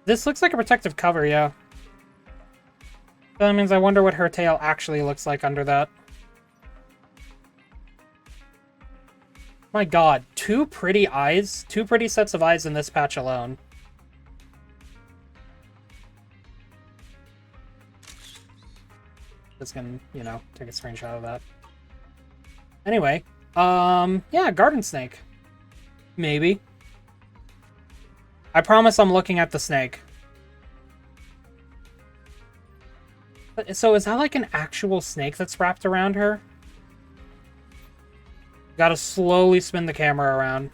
This looks like a protective cover, yeah. That means I wonder what her tail actually looks like under that. My god, two pretty eyes. Two pretty sets of eyes in this patch alone. Just gonna, you know, take a screenshot of that. Anyway, yeah, garden snake. Maybe. I promise I'm looking at the snake. So is that like an actual snake that's wrapped around her? Gotta slowly spin the camera around.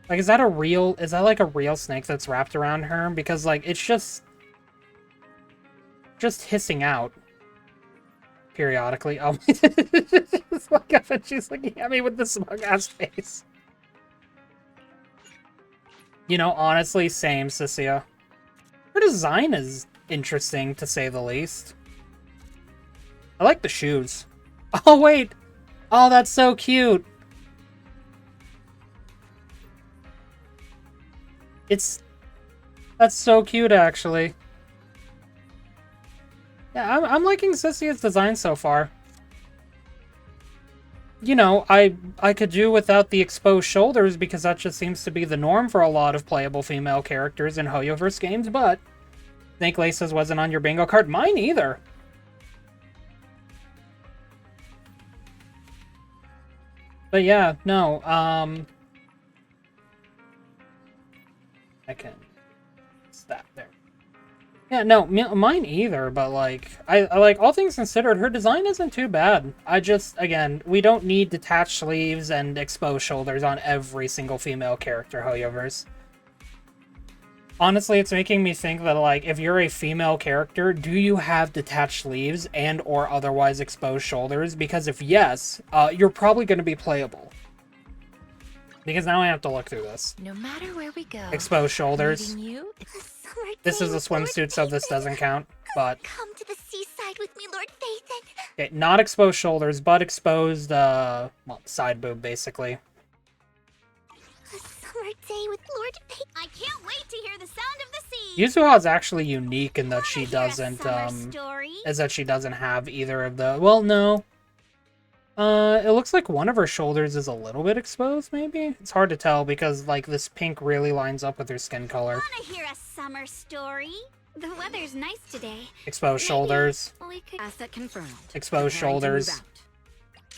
Like, is that like a real snake that's wrapped around her? Because, like, it's just hissing out periodically. Oh, it's like up and she's looking at me with the smug-ass face. You know, honestly, same, Cyssia. Her design is interesting, to say the least. I like the shoes. Oh, wait! Oh, that's so cute! That's so cute, actually. Yeah, I'm liking Cyssia's design so far. You know, I could do without the exposed shoulders because that just seems to be the norm for a lot of playable female characters in Hoyoverse games, but Snake Laces wasn't on your bingo card. Mine either. But yeah, no, I can stop there. Yeah, no, mine either, but like, I like, all things considered, her design isn't too bad. I just, again, we don't need detached sleeves and exposed shoulders on every single female character, Hoyoverse. Honestly, it's making me think that, like, if you're a female character, do you have detached sleeves and or otherwise exposed shoulders? Because if yes, you're probably going to be playable. Because now I have to look through this. No matter where we go, exposed shoulders. you, This is a swimsuit, so this doesn't count, but... Come to the seaside with me, Lord Phaethon. Okay, not exposed shoulders, but exposed, well, side boob, basically. A summer day with Lord Pig. I can't wait to hear the sound of the sea. Yuzuha is actually unique in that she Wanna hear a doesn't, summer story? is that she doesn't have either of the, well, no. It looks like one of her shoulders is a little bit exposed, maybe? It's hard to tell because, like, this pink really lines up with her skin color. Wanna hear a summer story? The weather's nice today. Exposed shoulders. We could... Asset confirmed. Exposed Preparing to move shoulders. out.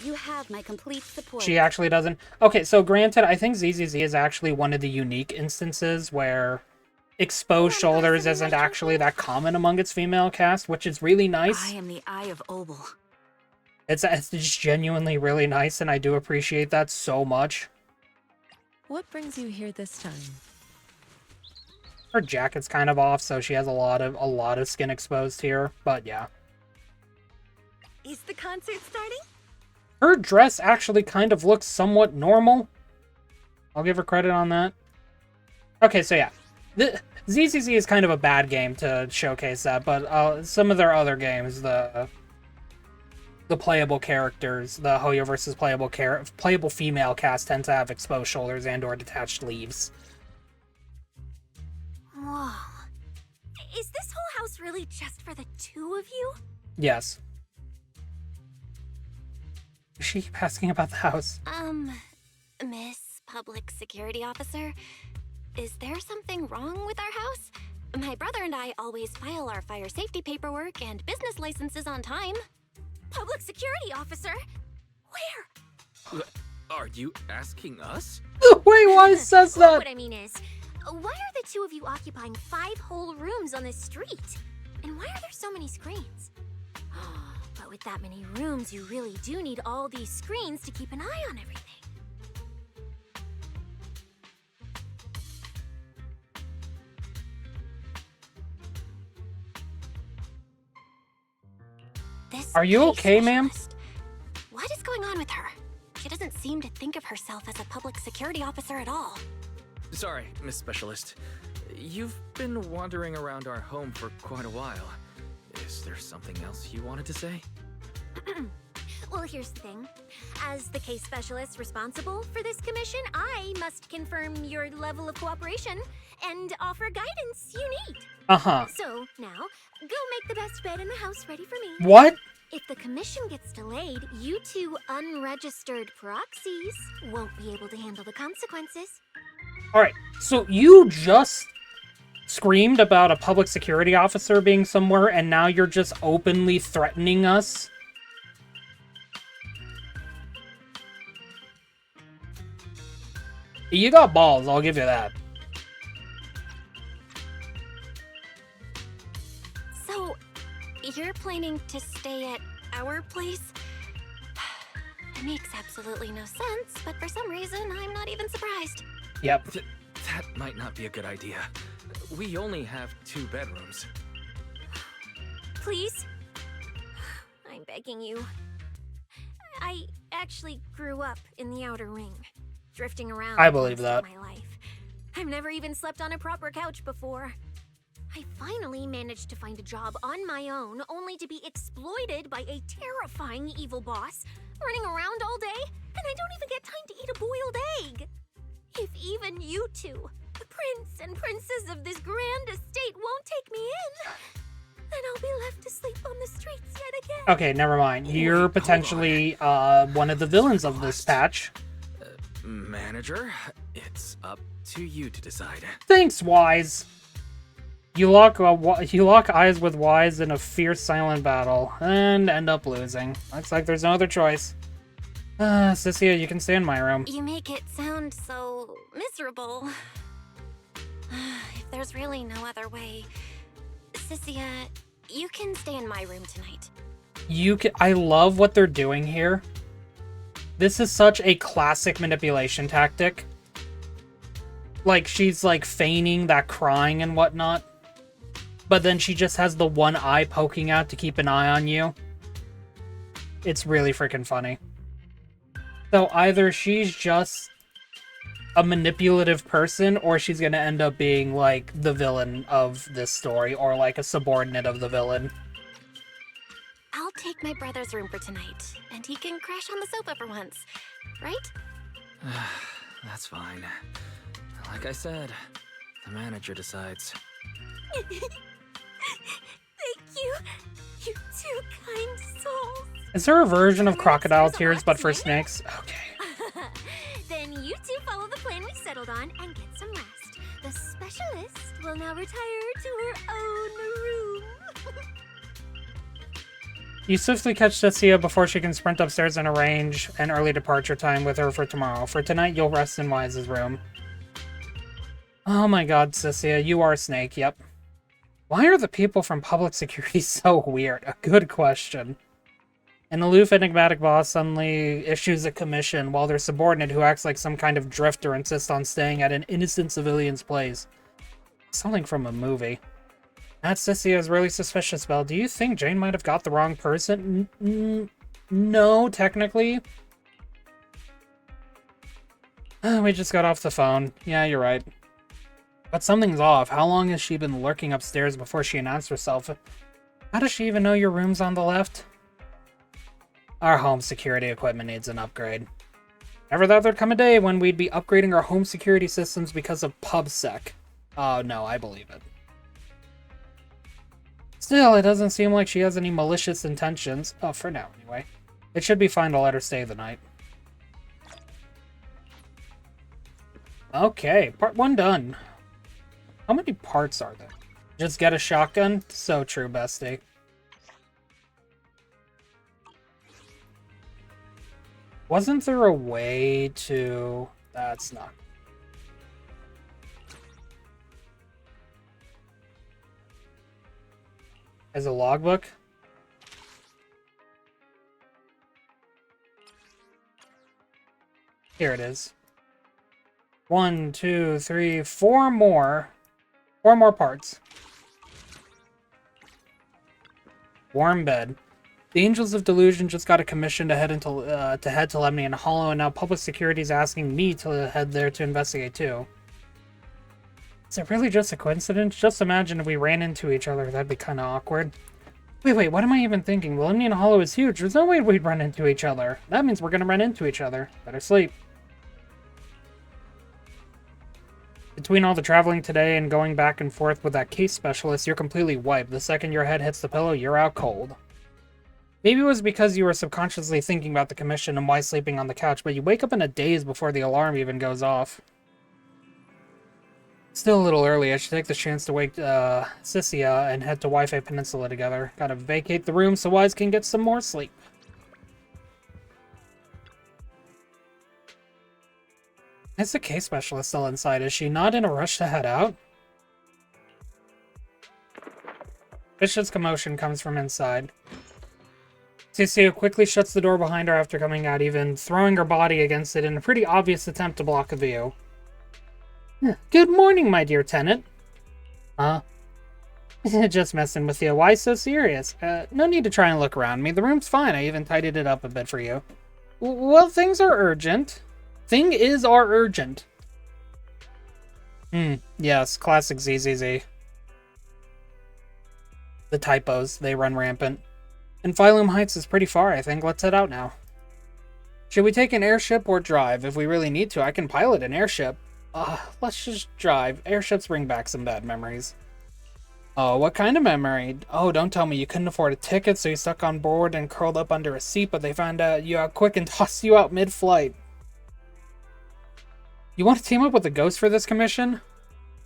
You have my complete support. She actually doesn't. Okay, so granted, I think ZZZ is actually one of the unique instances where exposed shoulders isn't actually that common among its female cast, which is really nice. I am the Eye of Obel. It's just genuinely really nice, and I do appreciate that so much. What brings you here this time? Her jacket's kind of off, so she has a lot of skin exposed here, but yeah. Is the concert starting? Her dress actually kind of looks somewhat normal. I'll give her credit on that. Okay, so yeah. The ZZZ is kind of a bad game to showcase that, but some of their other games, the playable characters, the Hoyo versus playable female cast tend to have exposed shoulders and or detached leaves. Whoa. Is this whole house really just for the two of you? Yes. She keep asking about the house. Miss Public Security Officer, is there something wrong with our house? My brother and I always file our fire safety paperwork and business licenses on time. Public Security Officer? Where? Are you asking us? The way Wise says that! What I mean is, why are the two of you occupying 5 whole rooms on this street? And why are there so many screens? But with that many rooms, you really do need all these screens to keep an eye on everything. Are you okay, ma'am? What is going on with her? She doesn't seem to think of herself as a public security officer at all. Sorry, Miss Specialist. You've been wandering around our home for quite a while. Is there something else you wanted to say? Well, here's the thing. As the case specialist responsible for this commission, I must confirm your level of cooperation and offer guidance you need. Uh-huh. So, now, go make the best bed in the house ready for me. What? If the commission gets delayed, you two unregistered proxies won't be able to handle the consequences. Alright, so you just screamed about a public security officer being somewhere, and now you're just openly threatening us? You got balls, I'll give you that. So, you're planning to stay at our place? It makes absolutely no sense, but for some reason, I'm not even surprised. Yep. That might not be a good idea. We only have 2 bedrooms. Please? I'm begging you. I actually grew up in the Outer Ring, drifting around. I believe most of that. my life. I've never even slept on a proper couch before. I finally managed to find a job on my own, only to be exploited by a terrifying evil boss, running around all day, and I don't even get time to eat a boiled egg. If even you two, the prince and princess of this grand estate, won't take me in, then I'll be left to sleep on the streets yet again. Okay, never mind. You're potentially one of the villains of this patch. Manager, it's up to you to decide. Thanks, Wise. You lock eyes with Wise in a fierce silent battle, and end up losing. Looks like there's no other choice. Cynthia, you can stay in my room. You make it sound so miserable. If there's really no other way, Cynthia, you can stay in my room tonight. I love what they're doing here. This is such a classic manipulation tactic. Like, she's like feigning that crying and whatnot, but then she just has the one eye poking out to keep an eye on you. It's really freaking funny. So either she's just a manipulative person, or she's gonna end up being like the villain of this story, or like a subordinate of the villain. I'll take my brother's room for tonight, and he can crash on the sofa for once, right? That's fine. Like I said, the manager decides. Thank you. You two kind souls. Is there a version of crocodile tears but for snakes? Okay. Then you two follow the plan we settled on and get some rest. The specialist will now retire to her own room. You swiftly catch Cecilia before she can sprint upstairs and arrange an early departure time with her for tomorrow. For tonight, you'll rest in Wise's room. Oh my god, Cecilia, you are a snake, yep. Why are the people from public security so weird? A good question. An aloof, enigmatic boss suddenly issues a commission, while their subordinate, who acts like some kind of drifter, insists on staying at an innocent civilian's place. Something from a movie. That Cecilia is really suspicious, Belle. Do you think Jane might have got the wrong person? No, technically. We just got off the phone. Yeah, you're right. But something's off. How long has she been lurking upstairs before she announced herself? How does she even know your room's on the left? Our home security equipment needs an upgrade. Never thought there'd come a day when we'd be upgrading our home security systems because of PubSec. Oh, no, I believe it. Still, it doesn't seem like she has any malicious intentions. Oh, for now, anyway. It should be fine to let her stay the night. Okay, part 1 done. How many parts are there? Just get a shotgun? So true, bestie. Wasn't there a way to... That's not... As a logbook? Here it is. 1, 2, 3, 4 more. 4 more parts. Warm bed. The Angels of Delusion just got a commission to head to Lemnian Hollow, and now Public Security is asking me to head there to investigate too. Is it really just a coincidence? Just imagine if we ran into each other. That'd be kind of awkward. Wait, what am I even thinking? Well, Lemnian Hollow is huge. There's no way we'd run into each other. That means we're gonna run into each other. Better sleep. Between all the traveling today and going back and forth with that case specialist, you're completely wiped. The second your head hits the pillow, you're out cold. Maybe it was because you were subconsciously thinking about the commission and why sleeping on the couch, but you wake up in a daze before the alarm even goes off. Still a little early. I should take the chance to wake Cecilia and head to Wi-Fi Peninsula together. Gotta vacate the room so Wise can get some more sleep. Is the case specialist still inside? Is she not in a rush to head out? Bishop's commotion comes from inside. Cecilia quickly shuts the door behind her after coming out, even throwing her body against it in a pretty obvious attempt to block a view. Good morning, my dear tenant. Just messing with you. Why so serious? No need to try and look around me. The room's fine. I even tidied it up a bit for you. Well, things are urgent. Things are urgent. Yes, classic ZZZ. The typos, they run rampant. And Phylum Heights is pretty far, I think. Let's head out now. Should we take an airship or drive? If we really need to, I can pilot an airship. Let's just drive. Airships bring back some bad memories. Oh, what kind of memory? Oh, don't tell me you couldn't afford a ticket, so you stuck on board and curled up under a seat, but they found out you out quick and tossed you out mid-flight. You want to team up with a ghost for this commission?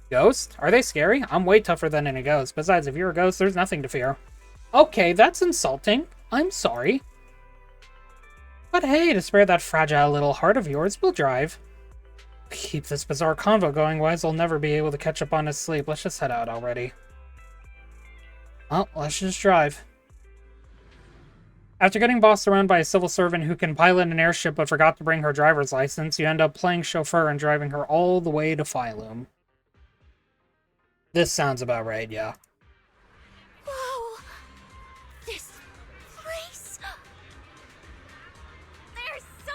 Ghost? Are they scary? I'm way tougher than any ghost. Besides, if you're a ghost, there's nothing to fear. Okay, that's insulting. I'm sorry. But hey, to spare that fragile little heart of yours, we'll drive. Keep this bizarre convo going, Wise will never be able to catch up on his sleep. Let's just head out already. Well, let's just drive. After getting bossed around by a civil servant who can pilot an airship but forgot to bring her driver's license, you end up playing chauffeur and driving her all the way to Phylum. This sounds about right, yeah. Whoa! This place... There's so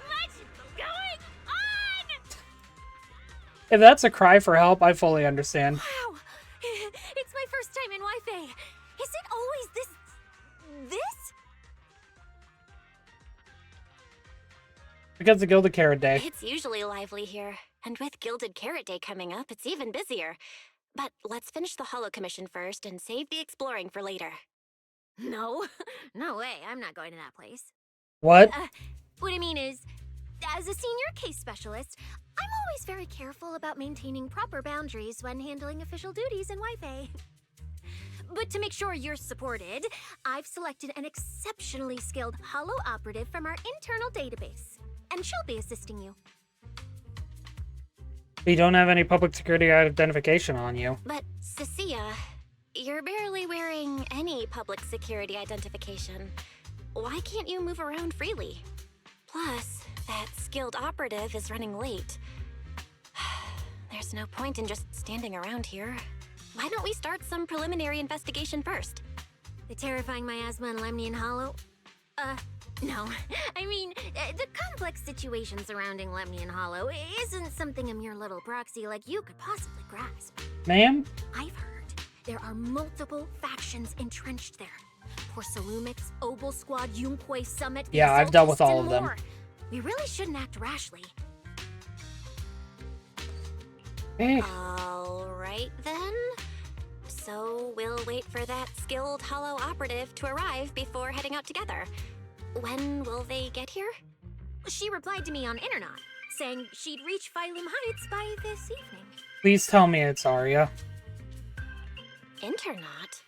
much going on! If that's a cry for help, I fully understand. Wow! It's my first time in Wi-Fi. Is it always this? Because of Gilded Carrot Day. It's usually lively here, and with Gilded Carrot Day coming up, it's even busier. But let's finish the Hollow Commission first and save the exploring for later. No, no way, I'm not going to that place. What? What I mean is, as a senior case specialist, I'm always very careful about maintaining proper boundaries when handling official duties in Wi-Fi. But to make sure you're supported, I've selected an exceptionally skilled Hollow operative from our internal database, and she'll be assisting you. You don't have any public security identification on you. But, Cecilia, you're barely wearing any public security identification. Why can't you move around freely? Plus, that skilled operative is running late. There's no point in just standing around here. Why don't we start some preliminary investigation first? The terrifying miasma in Lemnian Hollow? No. I mean, the complex situation surrounding Lemnian Hollow isn't something a mere little proxy like you could possibly grasp. Ma'am? I've heard there are multiple factions entrenched there. Porcelumix, Obel Squad, Yunquay Summit... Yeah, I've dealt with all of them. More. We really shouldn't act rashly. Alright then. So we'll wait for that skilled Hollow operative to arrive before heading out together. When will they get here? She replied to me on Internet, saying she'd reach Phylum Heights by this evening. Please tell me it's Arya. Internet?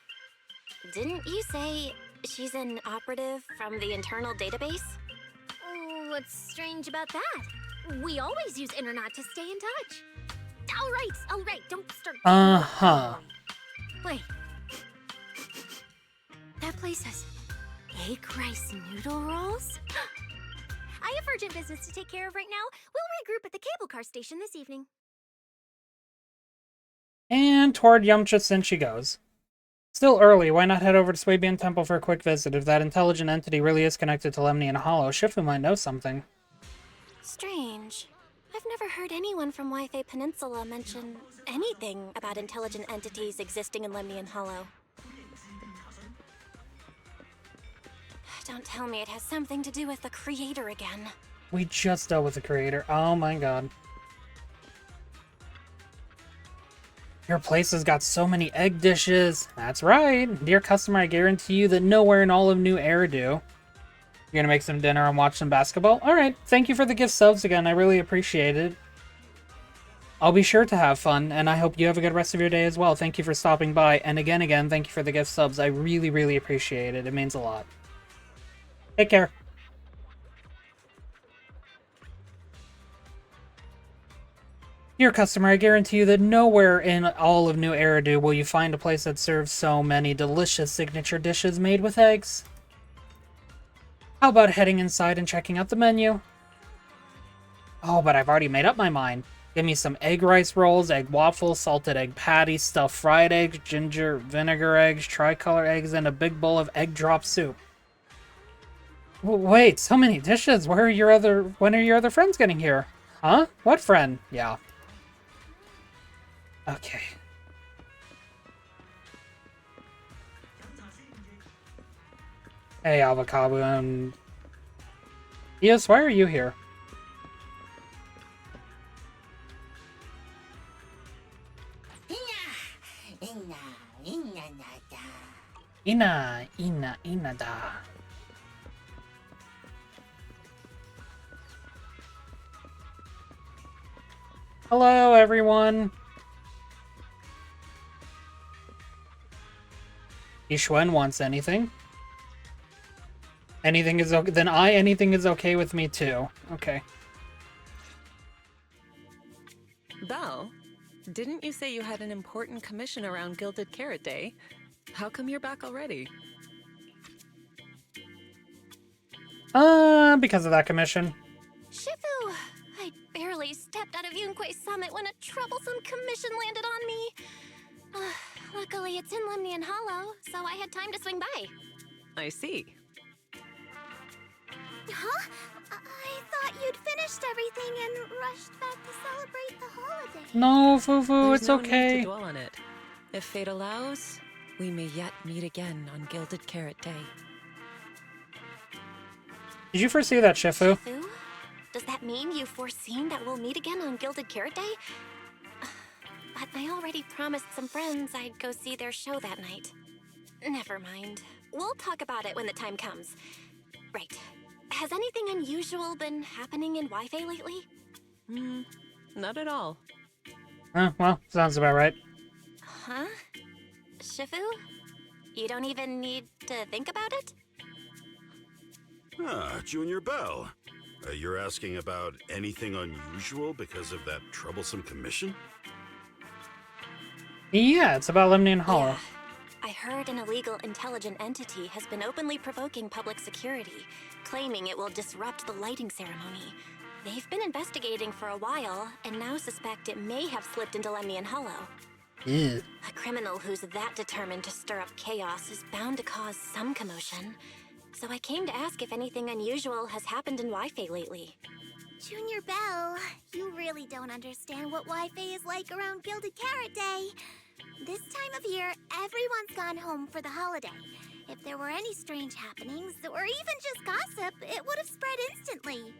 Didn't you say she's an operative from the internal database? What's strange about that? We always use Internet to stay in touch. All right, don't start. Uh-huh. Wait. That place has egg rice noodle rolls? I have urgent business to take care of right now. We'll regroup at the cable car station this evening. And toward Yamcha Sin she goes. Still early, why not head over to Swabian Temple for a quick visit? If that intelligent entity really is connected to Lemnian Hollow, Shifu might know something. Strange. I've never heard anyone from Wi-Fi Peninsula mention anything about intelligent entities existing in Lemnian Hollow. Don't tell me it has something to do with the creator again. We just dealt with the creator. Oh my god. Your place has got so many egg dishes. That's right. Dear customer, I guarantee you that nowhere in all of New Eridu. You're gonna make some dinner and watch some basketball? Alright, thank you for the gift subs again. I really appreciate it. I'll be sure to have fun, and I hope you have a good rest of your day as well. Thank you for stopping by, and again, thank you for the gift subs. I really, really appreciate it. It means a lot. Take care. Dear customer, I guarantee you that nowhere in all of New Eridu will you find a place that serves so many delicious signature dishes made with eggs. How about heading inside and checking out the menu? Oh, but I've already made up my mind. Give me some egg rice rolls, egg waffles, salted egg patties, stuffed fried eggs, ginger vinegar eggs, tricolor eggs, and a big bowl of egg drop soup. Wait, so many dishes. When are your other friends getting here? Huh? What friend? Yeah. Okay. Hey, Avocado, and... Yes, why are you here? Ina da. Hello, everyone. Ishwen wants anything. Anything is okay. Then anything is okay with me too. Okay. Belle, didn't you say you had an important commission around Gilded Carrot Day? How come you're back already? Because of that commission. Shifu! I barely stepped out of Yunquay Summit when a troublesome commission landed on me. Luckily, it's in Lemnian Hollow, so I had time to swing by. I see. Huh? I thought you'd finished everything and rushed back to celebrate the holiday. No, Fufu, There's it's no okay. need to dwell on it. If fate allows, we may yet meet again on Gilded Carrot Day. Did you foresee that, Shifu? Shifu? Does that mean you've foreseen that we'll meet again on Gilded Carrot Day? But I already promised some friends I'd go see their show that night. Never mind. We'll talk about it when the time comes. Right. Has anything unusual been happening in Wi-Fi lately? Not at all. Well, sounds about right. Huh? Shifu? You don't even need to think about it? Ah, Junior Bell. You're asking about anything unusual because of that troublesome commission? Yeah, it's about Lemnian Hollow. Yeah. I heard an illegal intelligent entity has been openly provoking public security, claiming it will disrupt the lighting ceremony. They've been investigating for a while, and now suspect it may have slipped into Lemnian Hollow. Ew. A criminal who's that determined to stir up chaos is bound to cause some commotion. So I came to ask if anything unusual has happened in Wi-Fi lately. Junior Bell, you really don't understand what Wi-Fi is like around Gilded Carrot Day. This time of year, everyone's gone home for the holiday. If there were any strange happenings, or even just gossip, it would have spread instantly.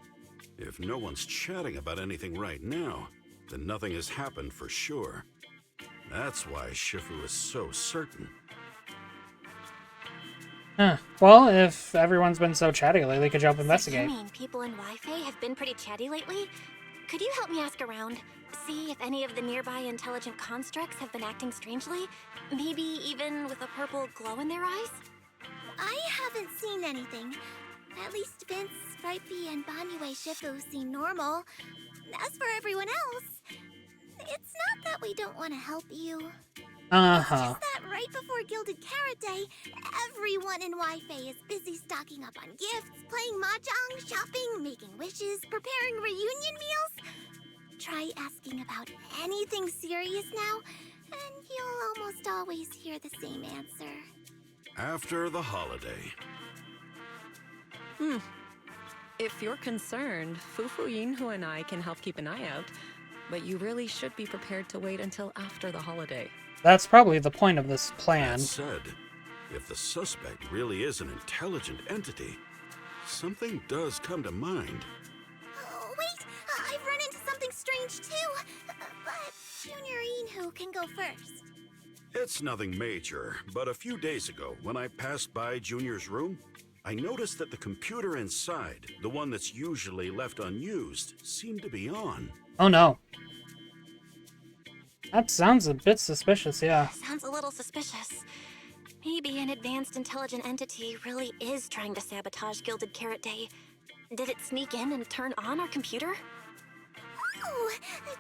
If no one's chatting about anything right now, then nothing has happened for sure. That's why Shifu is so certain. Huh. Well, if everyone's been so chatty lately, could you help investigate? You mean people in Wi-Fi have been pretty chatty lately? Could you help me ask around? See if any of the nearby intelligent constructs have been acting strangely? Maybe even with a purple glow in their eyes? I haven't seen anything. At least Vince, Stripey, and Banyue Shifu seem normal. As for everyone else, it's not that we don't want to help you. It's just that right before Gilded Carrot Day, everyone in Wi-Fi is busy stocking up on gifts, playing mahjong, shopping, making wishes, preparing reunion meals. Try asking about anything serious now, and you'll almost always hear the same answer. After the holiday. If you're concerned, Fufu Yinhu and I can help keep an eye out, but you really should be prepared to wait until after the holiday. That's probably the point of this plan. That said, if the suspect really is an intelligent entity, something does come to mind. Oh, wait! I've run into something strange too! But Junior Yinhu can go first. It's nothing major, but a few days ago, when I passed by Junior's room, I noticed that the computer inside, the one that's usually left unused, seemed to be on. Oh no. That sounds a bit suspicious, yeah. Sounds a little suspicious. Maybe an advanced intelligent entity really is trying to sabotage Gilded Carrot Day. Did it sneak in and turn on our computer? Oh,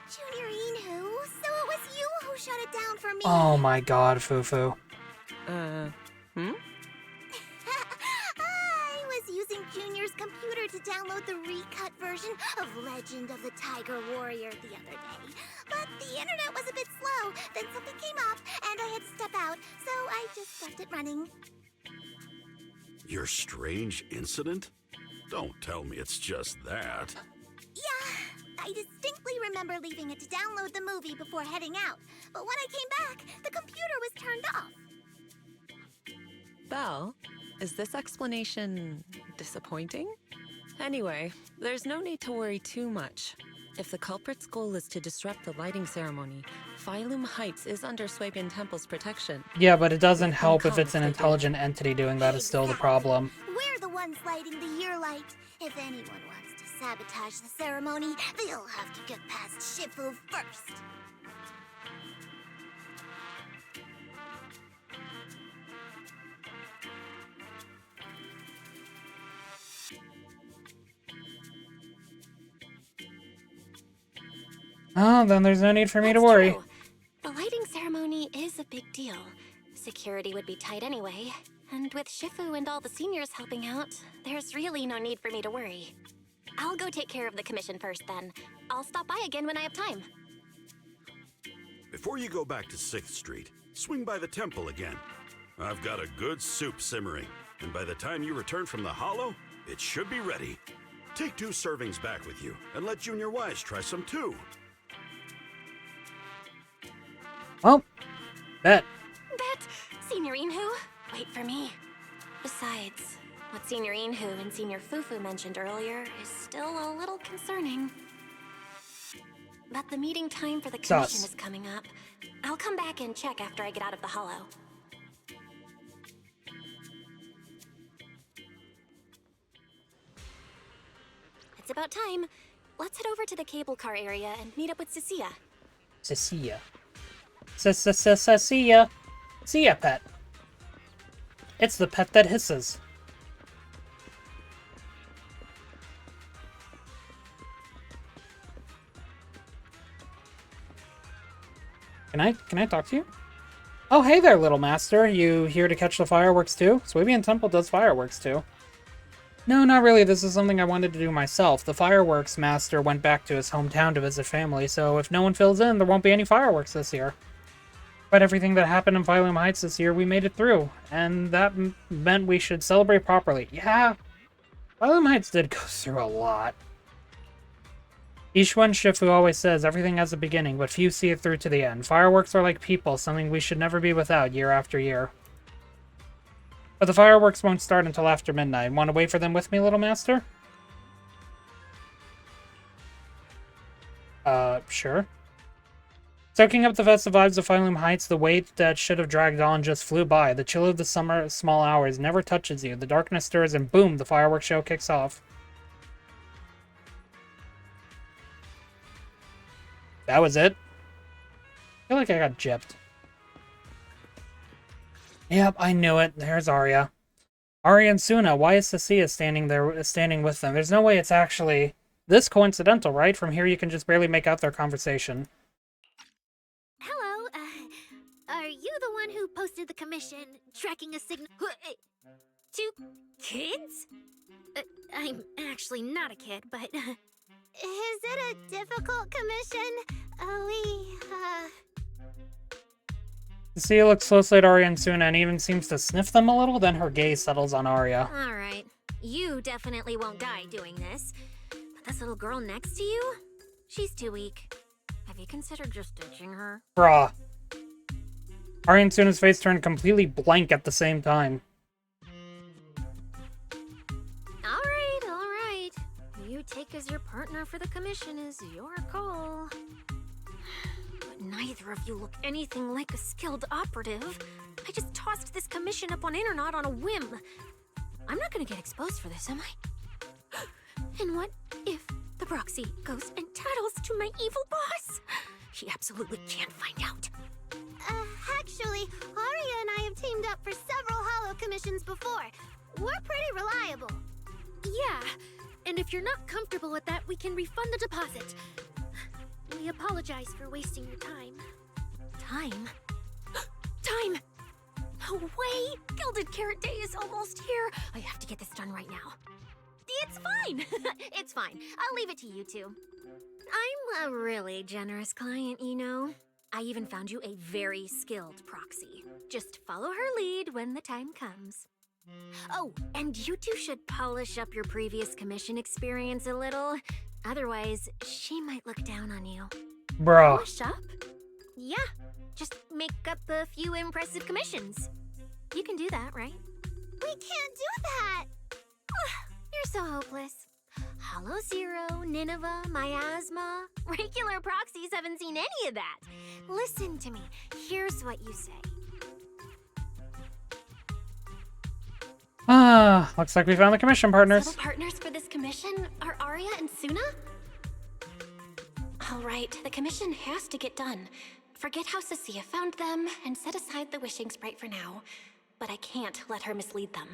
Junior Yinhu, so it was you who shut it down for me. Oh my god, Fufu. I was using Junior's computer to download the recut version of Legend of the Tiger Warrior the other day. But the internet was a bit slow, then something came up, and I had to step out, so I just left it running. Your strange incident? Don't tell me it's just that. Yeah, I distinctly remember leaving it to download the movie before heading out. But when I came back, the computer was turned off. Belle, is this explanation disappointing? Anyway, there's no need to worry too much. If the culprit's goal is to disrupt the lighting ceremony, Phylum Heights is under Swabian Temple's protection. Yeah, but it doesn't help if it's an intelligent entity doing that is still the problem. We're the ones lighting the year light. If anyone wants to sabotage the ceremony, they'll have to get past Shifu first. Oh, then there's no need for me to That's worry. true. The lighting ceremony is a big deal. Security would be tight anyway. And with Shifu and all the seniors helping out, there's really no need for me to worry. I'll go take care of the commission first then. I'll stop by again when I have time. Before you go back to 6th Street, swing by the temple again. I've got a good soup simmering, and by the time you return from the hollow, it should be ready. Take 2 servings back with you, and let Junior Wise try some too. Well, bet. Bet, Senior Yinhu, wait for me. Besides, What Senior Inhu and Senior Fufu mentioned earlier is still a little concerning. But the meeting time for the commission Sus. is coming up. I'll come back and check after I get out of the hollow. It's about time. Let's head over to the cable car area and meet up with Cecilia. Cecilia. Cecilia. Cia pet. It's the pet that hisses. Can I talk to you? Oh, hey there, little master. You here to catch the fireworks too? Swabian Temple does fireworks too. No, not really. This is something I wanted to do myself. The fireworks master went back to his hometown to visit family, so if no one fills in, there won't be any fireworks this year. But everything that happened in Phylum Heights this year, we made it through, and that meant we should celebrate properly. Yeah, Phylum Heights did go through a lot. Ishwan Shifu always says everything has a beginning, but few see it through to the end. Fireworks are like people, something we should never be without year after year. But the fireworks won't start until after midnight. Want to wait for them with me, little master? Sure. Soaking up the festive vibes of Phylum Heights, the wait that should have dragged on just flew by. The chill of the summer small hours never touches you. The darkness stirs and boom, the fireworks show kicks off. That was it? I feel like I got gypped. Yep, I knew it. There's Arya. Arya and Suna, why is Cecilia standing with them? There's no way it's actually this coincidental, right? From here you can just barely make out their conversation. Hello, are you the one who posted the commission tracking a signal to kids? I'm actually not a kid, but Is it a difficult commission? Cecilia looks closely at Arya and Suna and even seems to sniff them a little, then her gaze settles on Arya. Alright, you definitely won't die doing this. But this little girl next to you? She's too weak. Have you considered just ditching her? Bruh. Arya and Suna's face turned completely blank at the same time. Alright. You take as your partner for the commission is your call. But neither of you look anything like a skilled operative. I just tossed this commission up on Internet on a whim. I'm not gonna get exposed for this, am I? And what if the proxy goes and tattles to my evil boss? He absolutely can't find out. Actually, Arya and I have teamed up for several hollow commissions before. We're pretty reliable. yeah. And if you're not comfortable with that, we can refund the deposit. We apologize for wasting your time. Time? Time! No way! Gilded Carrot Day is almost here. I have to get this done right now. It's fine. It's fine. I'll leave it to you two. I'm a really generous client, you know. I even found you a very skilled proxy. Just follow her lead when the time comes. Oh, and you two should polish up your previous commission experience a little. Otherwise, she might look down on you. Bruh. Polish up? Yeah, just make up a few impressive commissions. You can do that, right? We can't do that! You're so hopeless. Hollow Zero, Nineveh, Miasma. Regular proxies haven't seen any of that. Listen to me. Here's what you say. Looks like we found the commission partners. Subtle partners for this commission are Arya and Suna? All right, the commission has to get done. Forget how Cecilia found them and set aside the wishing sprite for now. But I can't let her mislead them.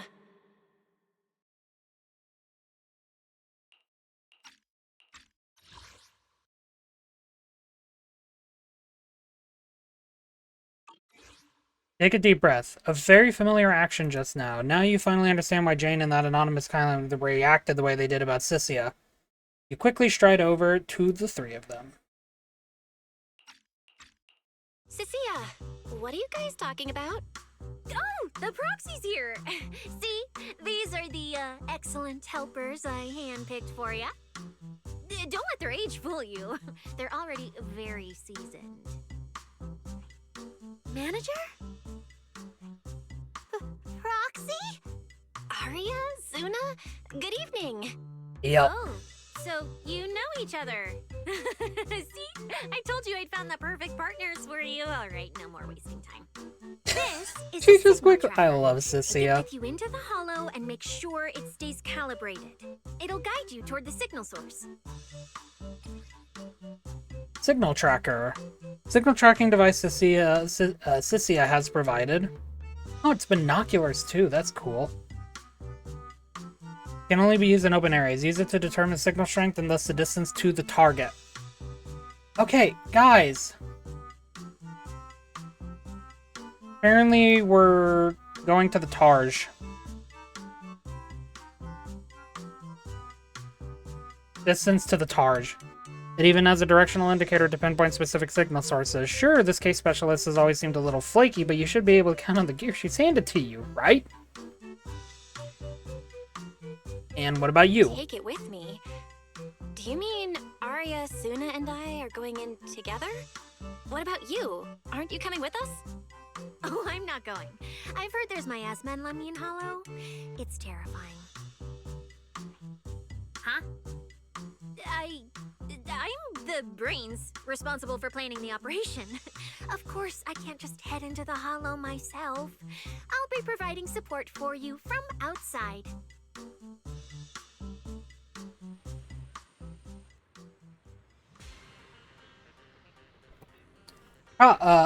Take a deep breath. A very familiar action just now. Now you finally understand why Jane and that anonymous kind reacted the way they did about Cecilia. You quickly stride over to the three of them. Cecilia, what are you guys talking about? Oh, the proxy's here! See, these are the excellent helpers I handpicked for you. Don't let their age fool you. They're already very seasoned. Manager? Proxy? Arya? Zuna? Good evening. Yep. Oh, so you know each other. See? I told you I'd found the perfect partners for you. All right, no more wasting time. This is She's the just signal quick. I tracker. love It Sissia. gets you into the hollow and make sure it stays calibrated. It'll guide you toward the signal source. Signal tracker. Signal tracking device Sissia has provided. Oh, it's binoculars too. That's cool. Can only be used in open areas. Use it to determine signal strength and thus the distance to the target. Okay, guys. Apparently, we're going to the Tarj. Distance to the Tarj. It even has a directional indicator to pinpoint specific signal sources. Sure, this case specialist has always seemed a little flaky, but you should be able to count on the gear she's handed to you, right? And what about you? Take it with me. Do you mean Arya, Suna, and I are going in together? What about you? Aren't you coming with us? Oh, I'm not going. I've heard there's miasma in Lemnian Hollow. It's terrifying. Huh? I'm the brains responsible for planning the operation. Of course, I can't just head into the Hollow myself. I'll be providing support for you from outside.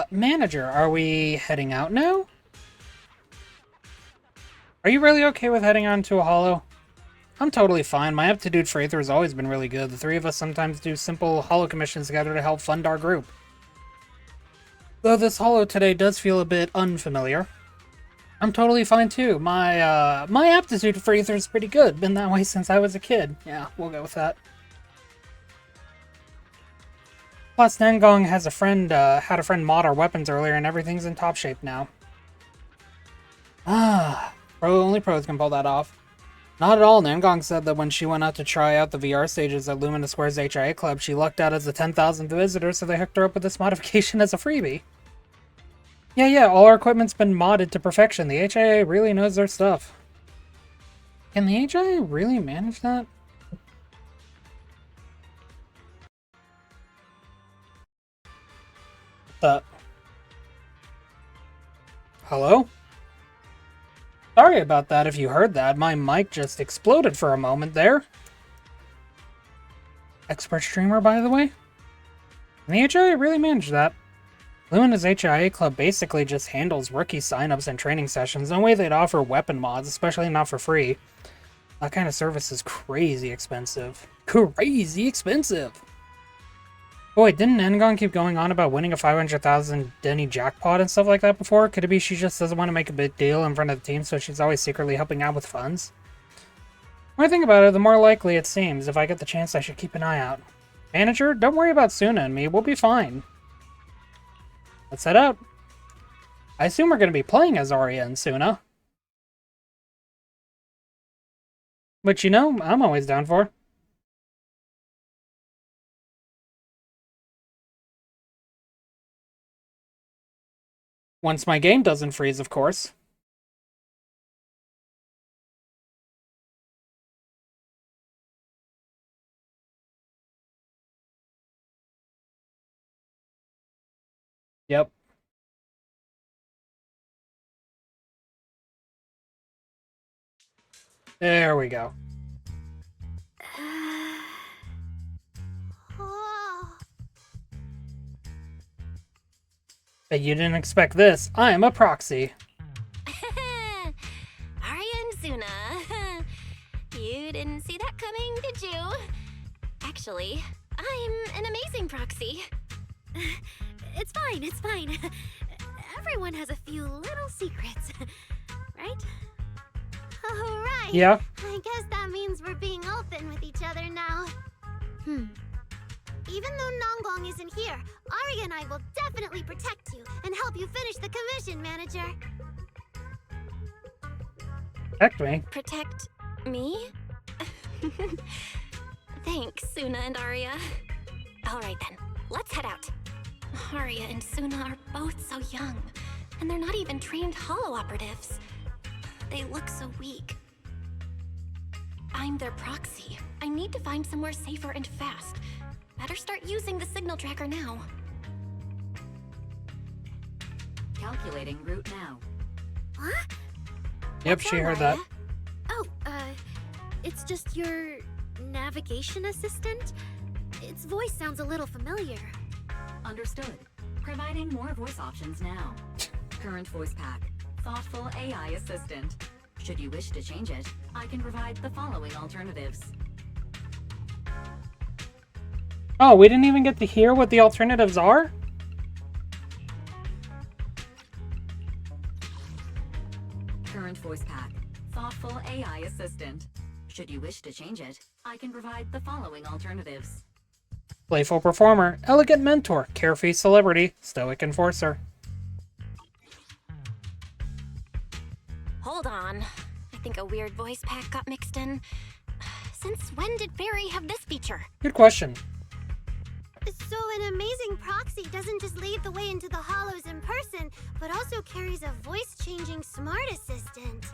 Manager, are we heading out now? Are you really okay with heading on to a hollow? I'm totally fine. My aptitude for Aether has always been really good. The three of us sometimes do simple hollow commissions together to help fund our group. Though this hollow today does feel a bit unfamiliar. I'm totally fine too. My aptitude for Aether is pretty good. Been that way since I was a kid. Yeah, we'll go with that. Plus, Nangong has had a friend mod our weapons earlier, and everything's in top shape now. Only pros can pull that off. Not at all. Nangong said that when she went out to try out the VR stages at Lumina Square's HIA Club, she lucked out as the 10,000th visitor, so they hooked her up with this modification as a freebie. Yeah, all our equipment's been modded to perfection. The HIA really knows their stuff. Can the HIA really manage that? Hello? Sorry about that if you heard that. My mic just exploded for a moment there. Expert streamer, by the way? And the HIA really managed that. Lumina's HIA Club basically just handles rookie signups and training sessions. No way they'd offer weapon mods, especially not for free. That kind of service is crazy expensive. Crazy expensive! Oh wait, didn't Nangong keep going on about winning a 500,000 Denny jackpot and stuff like that before? Could it be she just doesn't want to make a big deal in front of the team, so she's always secretly helping out with funds? The more I think about it, the more likely it seems. If I get the chance, I should keep an eye out. Manager, don't worry about Suna and me. We'll be fine. Let's head out. I assume we're going to be playing as Arya and Suna. Which, you know, I'm always down for. Once my game doesn't freeze, of course. Yep. There we go. Bet you didn't expect this. I am a proxy. Arya and Suna. You didn't see that coming, did you? Actually, I'm an amazing proxy. It's fine, it's fine. Everyone has a few little secrets, right? Oh, right. Yeah. I guess that means we're being open with each other now. Even though Nangong isn't here, Arya and I will definitely protect you and help you finish the commission, Manager. Protect me? Protect me? Thanks, Suna and Arya. Alright then, let's head out. Arya and Suna are both so young, and they're not even trained hollow operatives. They look so weak. I'm their proxy. I need to find somewhere safer and fast. Better start using the signal tracker now. Calculating route now. Huh? Yep, What's she wrong, heard that. Arya? Oh, it's just your navigation assistant? Its voice sounds a little familiar. Understood. Providing more voice options now. Current voice pack. Thoughtful AI assistant. Should you wish to change it, I can provide the following alternatives. Oh, we didn't even get to hear what the alternatives are? Current voice pack. Thoughtful AI assistant. Should you wish to change it, I can provide the following alternatives. Playful performer, elegant mentor, carefree celebrity, stoic enforcer. Hold on. I think a weird voice pack got mixed in. Since when did Fairy have this feature? Good question. So an amazing proxy doesn't just lead the way into the hollows in person, but also carries a voice-changing smart assistant.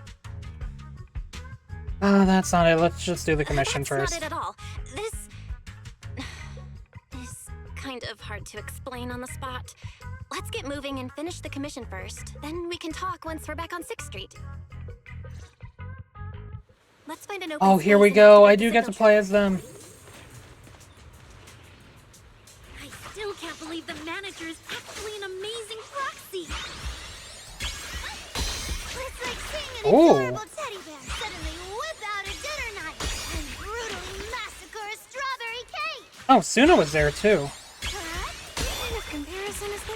That's not it. Let's just do the commission first. That's not it at all. This is kind of hard to explain on the spot. Let's get moving and finish the commission first. Then we can talk once we're back on 6th Street. Let's find an open Oh, here space we and go. I activate the do get to signal play tracker. as them. I still can't believe the manager is actually an amazing proxy. It's like seeing an Ooh. adorable teddy bear suddenly whip out a dinner knife and brutally massacre a strawberry cake. Oh, Suna was there too. What kind of comparison is that?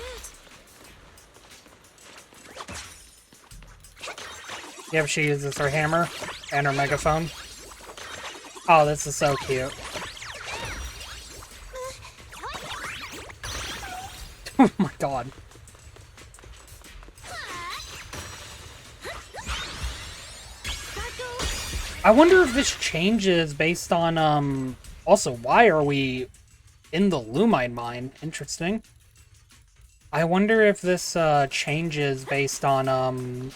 Yep, she uses her hammer and her megaphone. Oh, this is so cute. Oh my god. I wonder if this changes based on, also, why are we in the Lumine mine? Interesting. I wonder if this, changes based on,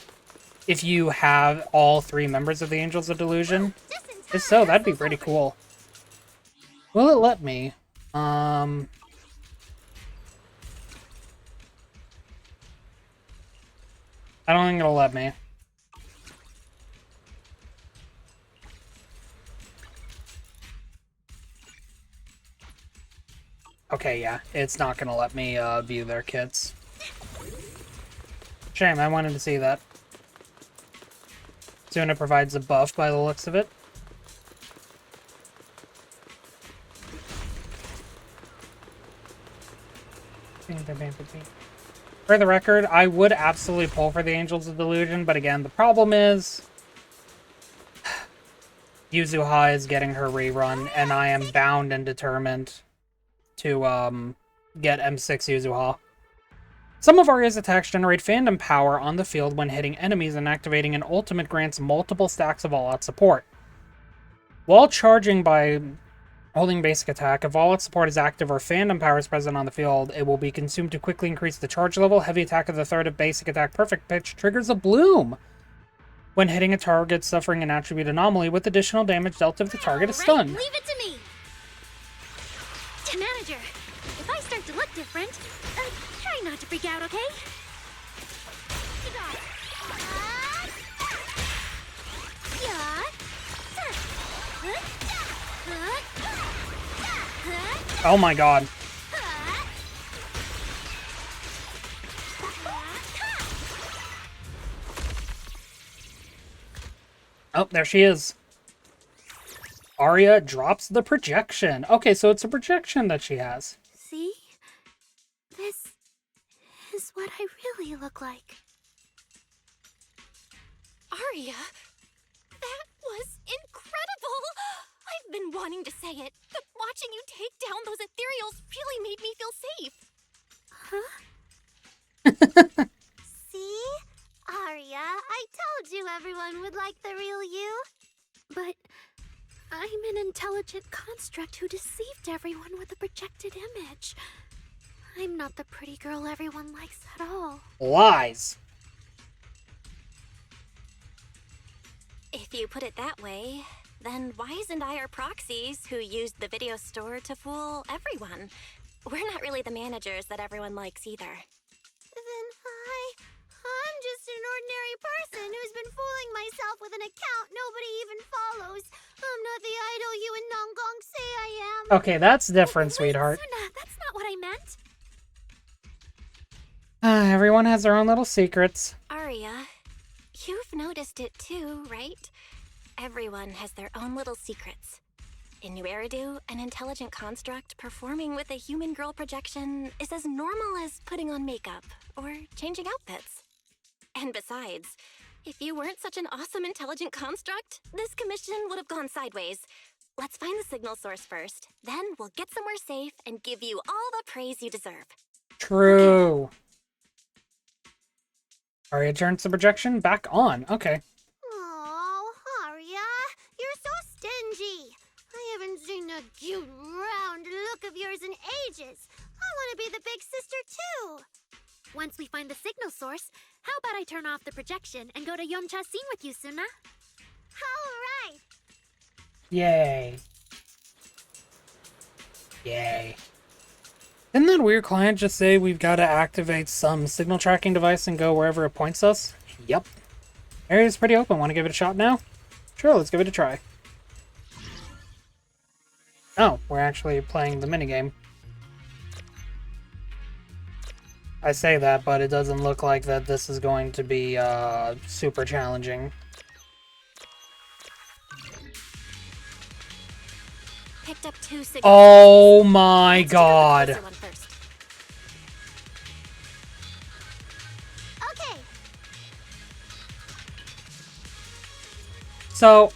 if you have all 3 members of the Angels of Delusion. If so, that'd be pretty cool. Will it let me? I don't think it'll let me. Okay, yeah, it's not gonna let me view their kits. Shame, I wanted to see that. Suna provides a buff by the looks of it. For the record, I would absolutely pull for the Angels of Delusion, but again, the problem is Yuzuha is getting her rerun, and I am bound and determined to get M6 Yuzuha. Some of Arya's attacks generate fandom power on the field when hitting enemies, and activating an ultimate grants multiple stacks of all-out support. While charging by holding basic attack, if all-out support is active or fandom power is present on the field, it will be consumed to quickly increase the charge level. Heavy attack of the third of basic attack perfect pitch triggers a bloom when hitting a target suffering an attribute anomaly, with additional damage dealt if the target is stunned. Leave it to me. Manager, if I start to look different, try not to freak out, okay? You got it. Oh my god. Oh, there she is. Arya drops the projection. Okay, so it's a projection that she has. See? This is what I really look like. Arya, that was incredible! I've been wanting to say it, but watching you take down those ethereals really made me feel safe. Huh? See? Arya, I told you everyone would like the real you. But I'm an intelligent construct who deceived everyone with a projected image. I'm not the pretty girl everyone likes at all. Lies. If you put it that way, then why isn't I our proxies who used the video store to fool everyone? We're not really the managers that everyone likes either. Then I'm just an ordinary person who's been fooling myself with an account nobody even follows. I'm not the idol you and Nonggong say I am. Okay, that's different, Wait, sweetheart. Suna, that's not what I meant. Everyone has their own little secrets. Aria, you've noticed it too, right? Everyone has their own little secrets. In New Eridu, an intelligent construct performing with a human girl projection is as normal as putting on makeup or changing outfits. And besides, if you weren't such an awesome intelligent construct, this commission would have gone sideways. Let's find the signal source first, then we'll get somewhere safe and give you all the praise you deserve. True. Aria turns the projection back on. Okay. Oh, Aria, you're so stingy. I haven't seen that cute, round look of yours in ages. I want to be the big sister, too. Once we find the signal source, how about I turn off the projection and go to Yomcha scene with you, Suna? All right. Yay. Yay. Didn't that weird client just say we've got to activate some signal tracking device and go wherever it points us? Yep. Area's pretty open. Want to give it a shot now? Sure, let's give it a try. Oh, we're actually playing the minigame. I say that, but it doesn't look like that this is going to be super challenging. Picked up 2 signals. Oh my god. Let's do the closer one first. Okay. So,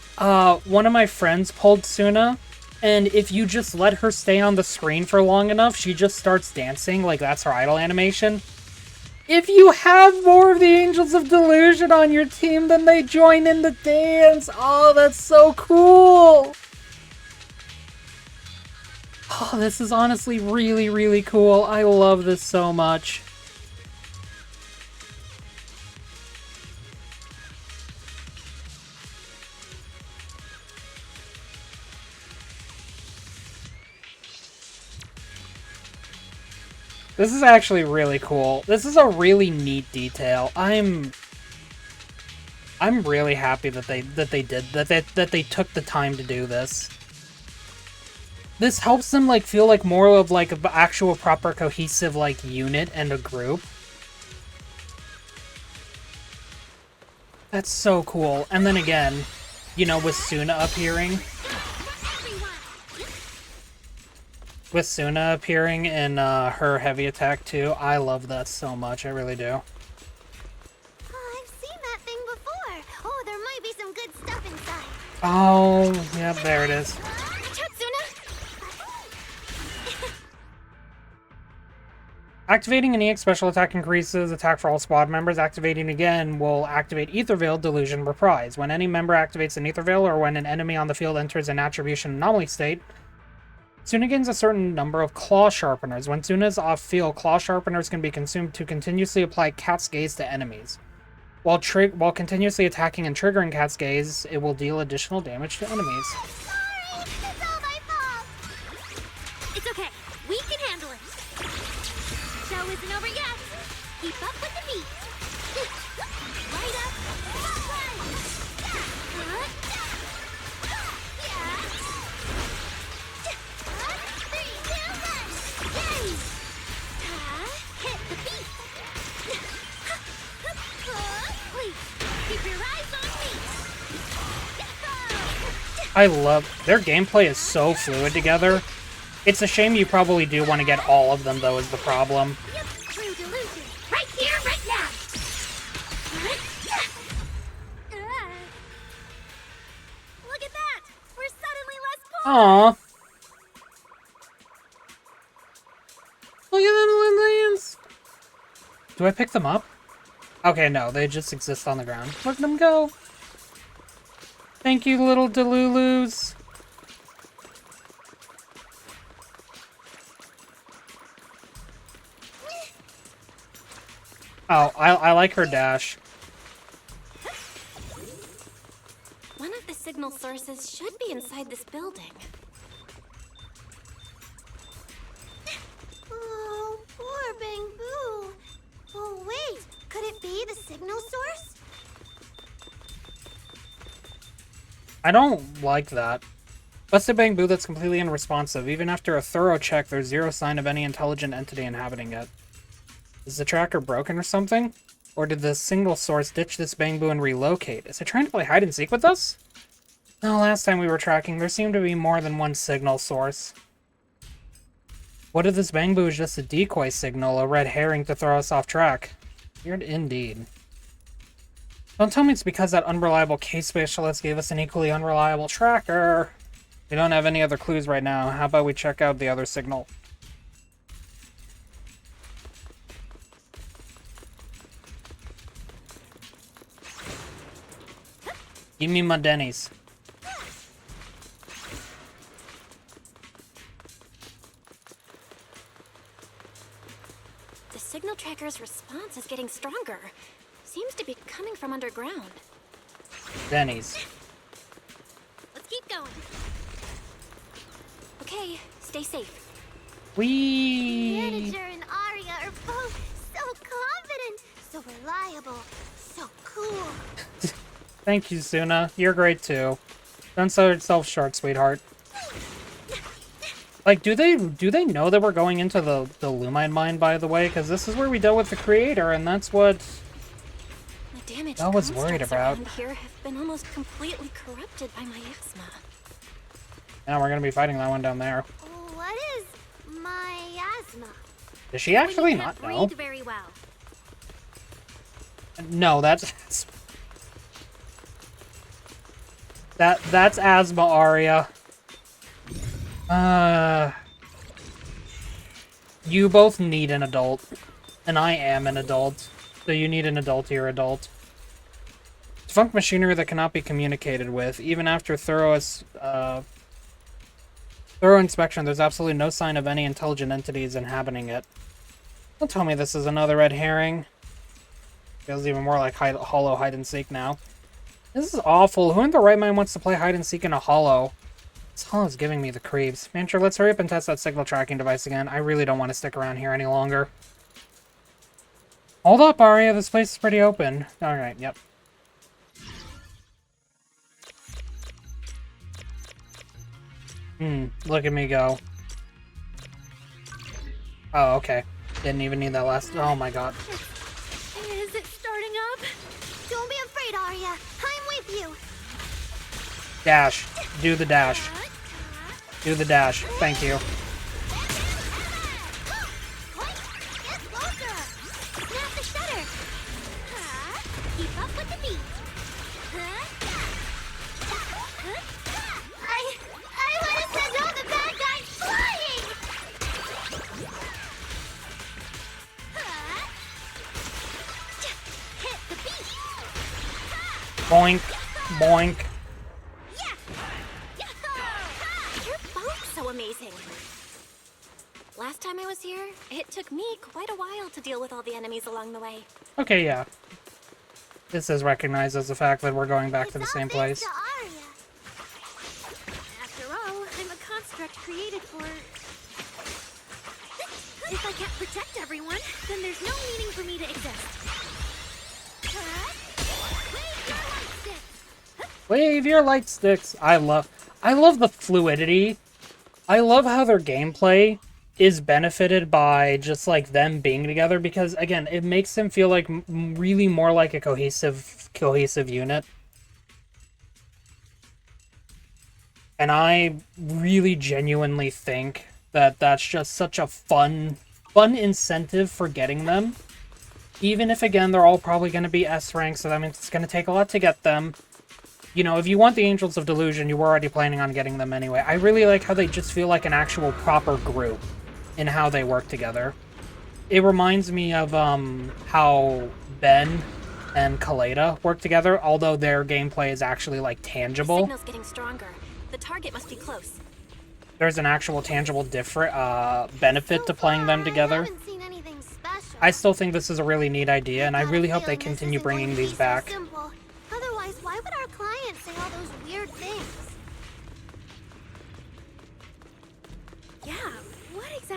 one of my friends pulled Suna, and if you just let her stay on the screen for long enough, she just starts dancing, like that's her idol animation. If you have more of the Angels of Delusion on your team, then they join in the dance. Oh, that's so cool. Oh, this is honestly really, really cool. I love this so much. This is actually really cool. This is a really neat detail. I'm really happy that they took the time to do this. This helps them like feel like more of like an actual proper cohesive like unit and a group. That's so cool. And then again, you know, with Suna appearing. With Suna appearing in her heavy attack too, I love that so much. I really do. Oh, I've seen that thing before. Oh, there might be some good stuff inside. Oh, yep, there it is. Watch out, Suna. Activating an EX special attack increases attack for all squad members. Activating again will activate Ether Veil Delusion Reprise. When any member activates an Ether Veil or when an enemy on the field enters an attribution anomaly state, Suna gains a certain number of Claw Sharpeners. When Suna is off field, Claw Sharpeners can be consumed to continuously apply Cat's Gaze to enemies. While continuously attacking and triggering Cat's Gaze, it will deal additional damage to enemies. Sorry, it's all my fault. It's okay. We can handle it. Show isn't over yet. Keep up with the beat. Right up. Hit the beat. Please, keep your eyes on me. I love their gameplay is so fluid together. It's a shame you probably do want to get all of them though is the problem. True delusion. Right here, right now. Look at that. We're suddenly less poor. Aww. Look at that lands. Do I pick them up? Okay, no, they just exist on the ground. Look at them go. Thank you, little Delulus. Oh, I like her dash. One of the signal signal sources should be inside this building. Oh, poor Bangbu. Oh, wait. Could it be the signal source? I don't like that. Busted Bangbu that's completely unresponsive. Even after a thorough check, there's zero sign of any intelligent entity inhabiting it. Is the tracker broken or something? Or did the signal source ditch this Bangbu and relocate? Is it trying to play hide and seek with us? No, last time we were tracking, there seemed to be more than one signal source. What if this Bangbu is just a decoy signal, a red herring to throw us off track? Weird indeed. Don't tell me it's because that unreliable case specialist gave us an equally unreliable tracker. We don't have any other clues right now. How about we check out the other signal? Give me my Denny's. The signal tracker's response is getting stronger. Seems to be coming from underground. Denny's. Let's keep going. Okay, stay safe. Manager and Arya are both so confident, so reliable, so cool. Thank you, Suna. You're great too. Don't sell yourself short, sweetheart. Like, do they know that we're going into the Lumine mine, by the way? Because this is where we dealt with the creator, and that's what The damaged I was worried constructs about. around here have been almost completely corrupted by miasma. Now we're gonna be fighting that one down there. What is miasma? Does she actually When you not can't know? breathe very well. No, that's that's asthma, Arya. You both need an adult, and I am an adult, so you need an adultier adult. Defunct machinery that cannot be communicated with, even after thorough inspection. There's absolutely no sign of any intelligent entities inhabiting it. Don't tell me this is another red herring. Feels even more like hollow hide and seek now. This is awful. Who in their right mind wants to play hide and seek in a hollow? This hollow's giving me the creeps. Man, sure, let's hurry up and test that signal tracking device again. I really don't want to stick around here any longer. Hold up, Arya. This place is pretty open. Alright, yep. Look at me go. Oh, okay. Didn't even need that last... Oh my god. Is it starting up? Don't be afraid, Arya. I'm with you. Dash. Do the dash. Do the dash. Thank you. Get closer. Snap the shutter. Keep up with the beat. I want to send all the bad guys flying. Hit the beat. Boink. Boink. You're both so amazing. Last time I was here, it took me quite a while to deal with all the enemies along the way. Okay, yeah. This is recognized as the fact that we're going back to the same place. After all, I'm a construct created for... If I can't protect everyone, then there's no meaning for me to exist. Wave your light sticks. I love the fluidity. I love how their gameplay is benefited by just like them being together, because again, it makes them feel like really more like a cohesive unit. And I really genuinely think that that's just such a fun incentive for getting them. Even if, again, they're all probably going to be S rank, so that means it's going to take a lot to get them. You know, if you want the Angels of Delusion, you were already planning on getting them anyway. I really like how they just feel like an actual proper group in how they work together. It reminds me of how Ben and Kaleda work together, although their gameplay is actually, like, tangible. The signal's getting stronger. The target must be close. There's an actual tangible benefit to playing them together. I still think this is a really neat idea, and I really hope they continue bringing these back. Otherwise, why would our client say all those weird things?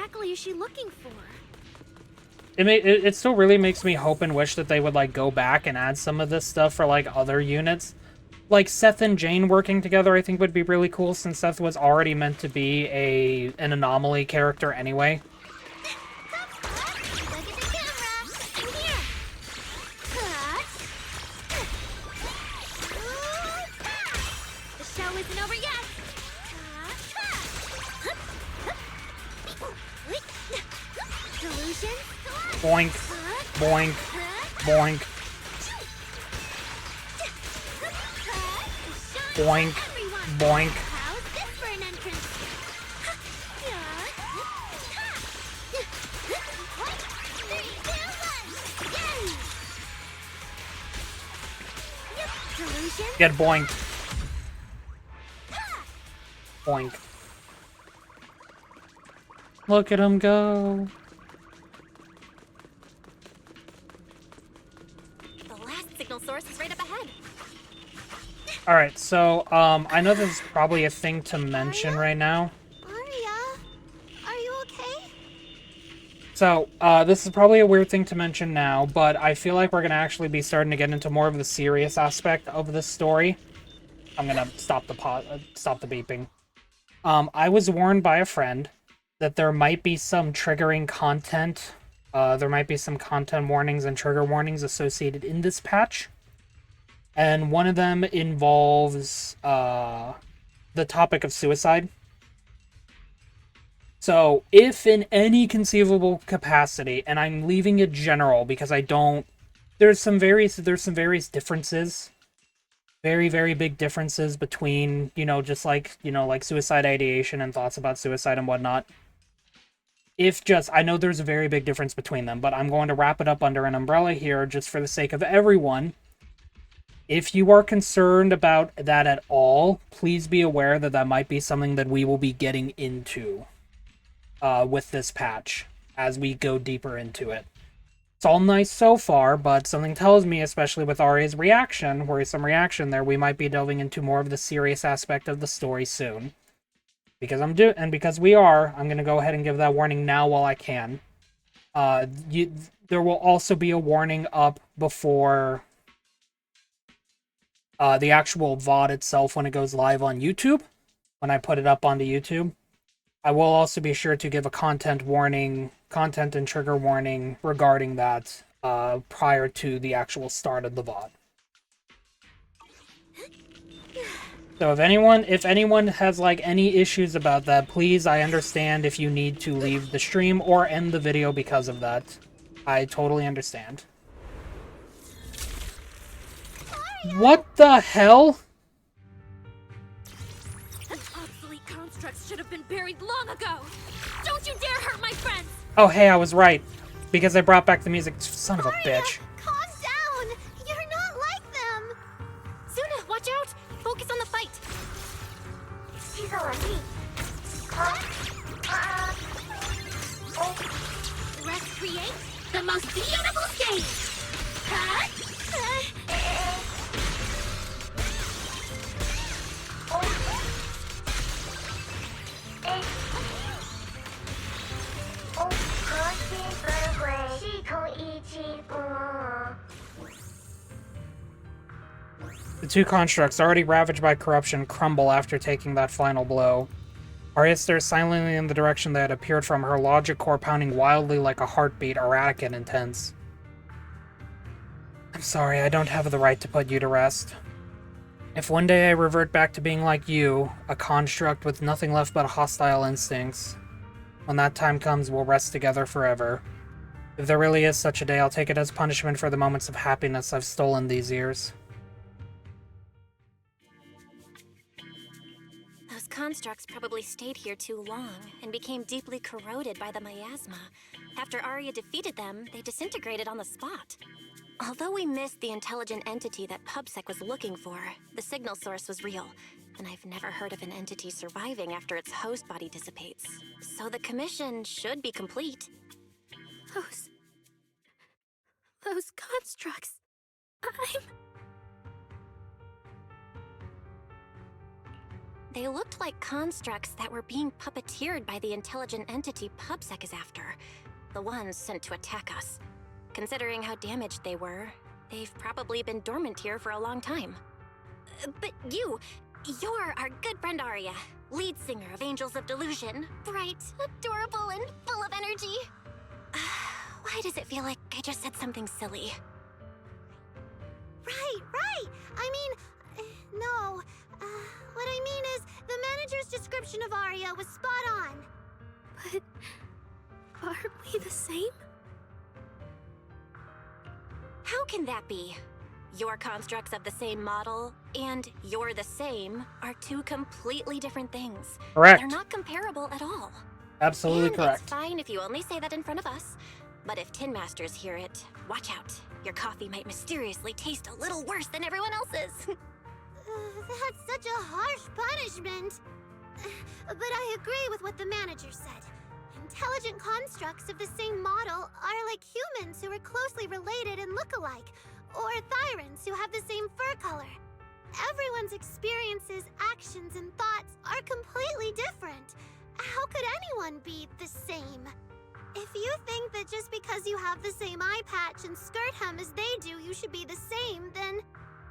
exactly is she looking for? It still really makes me hope and wish that they would, like, go back and add some of this stuff for, like, other units. Like, Seth and Jane working together I think would be really cool, since Seth was already meant to be an anomaly character anyway. The show isn't over yet. Delusion. Boink, boink, boink, boink, boink. How's this for an entrance? Delusion. Get boinked. Boink. Look at him go. The last signal source is right up ahead. Alright, so, I know this is probably a thing to mention right now. Aria, are you okay? So, this is probably a weird thing to mention now, but I feel like we're gonna actually be starting to get into more of the serious aspect of this story. I'm gonna stop the beeping. I was warned by a friend that there might be some triggering content. There might be some content warnings and trigger warnings associated in this patch. And one of them involves the topic of suicide. So, if in any conceivable capacity, and I'm leaving it general because I don't... There's some various differences. Very, very big differences between, you know, just like, you know, like suicide ideation and thoughts about suicide and whatnot. I know there's a very big difference between them, but I'm going to wrap it up under an umbrella here just for the sake of everyone. If you are concerned about that at all, please be aware that that might be something that we will be getting into with this patch as we go deeper into it. It's all nice so far, but something tells me, especially with Aria's reaction, worrisome reaction there, we might be delving into more of the serious aspect of the story soon. Because we are, I'm going to go ahead and give that warning now while I can. There will also be a warning up before the actual VOD itself when it goes live on YouTube, when I put it up onto YouTube. I will also be sure to give a content and trigger warning regarding that prior to the actual start of the VOD. So if anyone has like any issues about that, please, I understand if you need to leave the stream or end the video because of that. I totally understand. What the hell? Obsolete constructs should have been buried long ago. Don't you dare hurt my friends! Oh, hey, I was right. Because I brought back the music. Son of a bitch. Calm down. You're not like them. Suna, watch out! Focus on the fight! She's on me. Let's create the most beautiful stage. The two constructs, already ravaged by corruption, crumble after taking that final blow. Arya stares silently in the direction that had appeared from her, logic core pounding wildly like a heartbeat, erratic and intense. I'm sorry, I don't have the right to put you to rest. If one day I revert back to being like you, a construct with nothing left but hostile instincts, when that time comes, we'll rest together forever. If there really is such a day, I'll take it as punishment for the moments of happiness I've stolen these years. Those constructs probably stayed here too long and became deeply corroded by the miasma. After Arya defeated them, they disintegrated on the spot. Although we missed the intelligent entity that PubSec was looking for, the signal source was real, and I've never heard of an entity surviving after its host body dissipates. So the commission should be complete. Those constructs. They looked like constructs that were being puppeteered by the intelligent entity PubSec is after. The ones sent to attack us. Considering how damaged they were, they've probably been dormant here for a long time. But you're our good friend Arya, lead singer of Angels of Delusion. Bright, adorable, and full of energy. Why does it feel like I just said something silly? Right. I mean, no. What I mean is, the manager's description of Arya was spot on. But aren't we the same? How can that be? Your constructs of the same model and you're the same are two completely different things. Correct. They're not comparable at all. Absolutely And correct. It's fine if you only say that in front of us. But if Tin Masters hear it, watch out. Your coffee might mysteriously taste a little worse than everyone else's. That's such a harsh punishment. But I agree with what the manager said. Intelligent constructs of the same model are like humans who are closely related and look alike, or Thyrans who have the same fur color. Everyone's experiences, actions, and thoughts are completely different. How could anyone be the same? If you think that just because you have the same eye patch and skirt hem as they do, you should be the same, then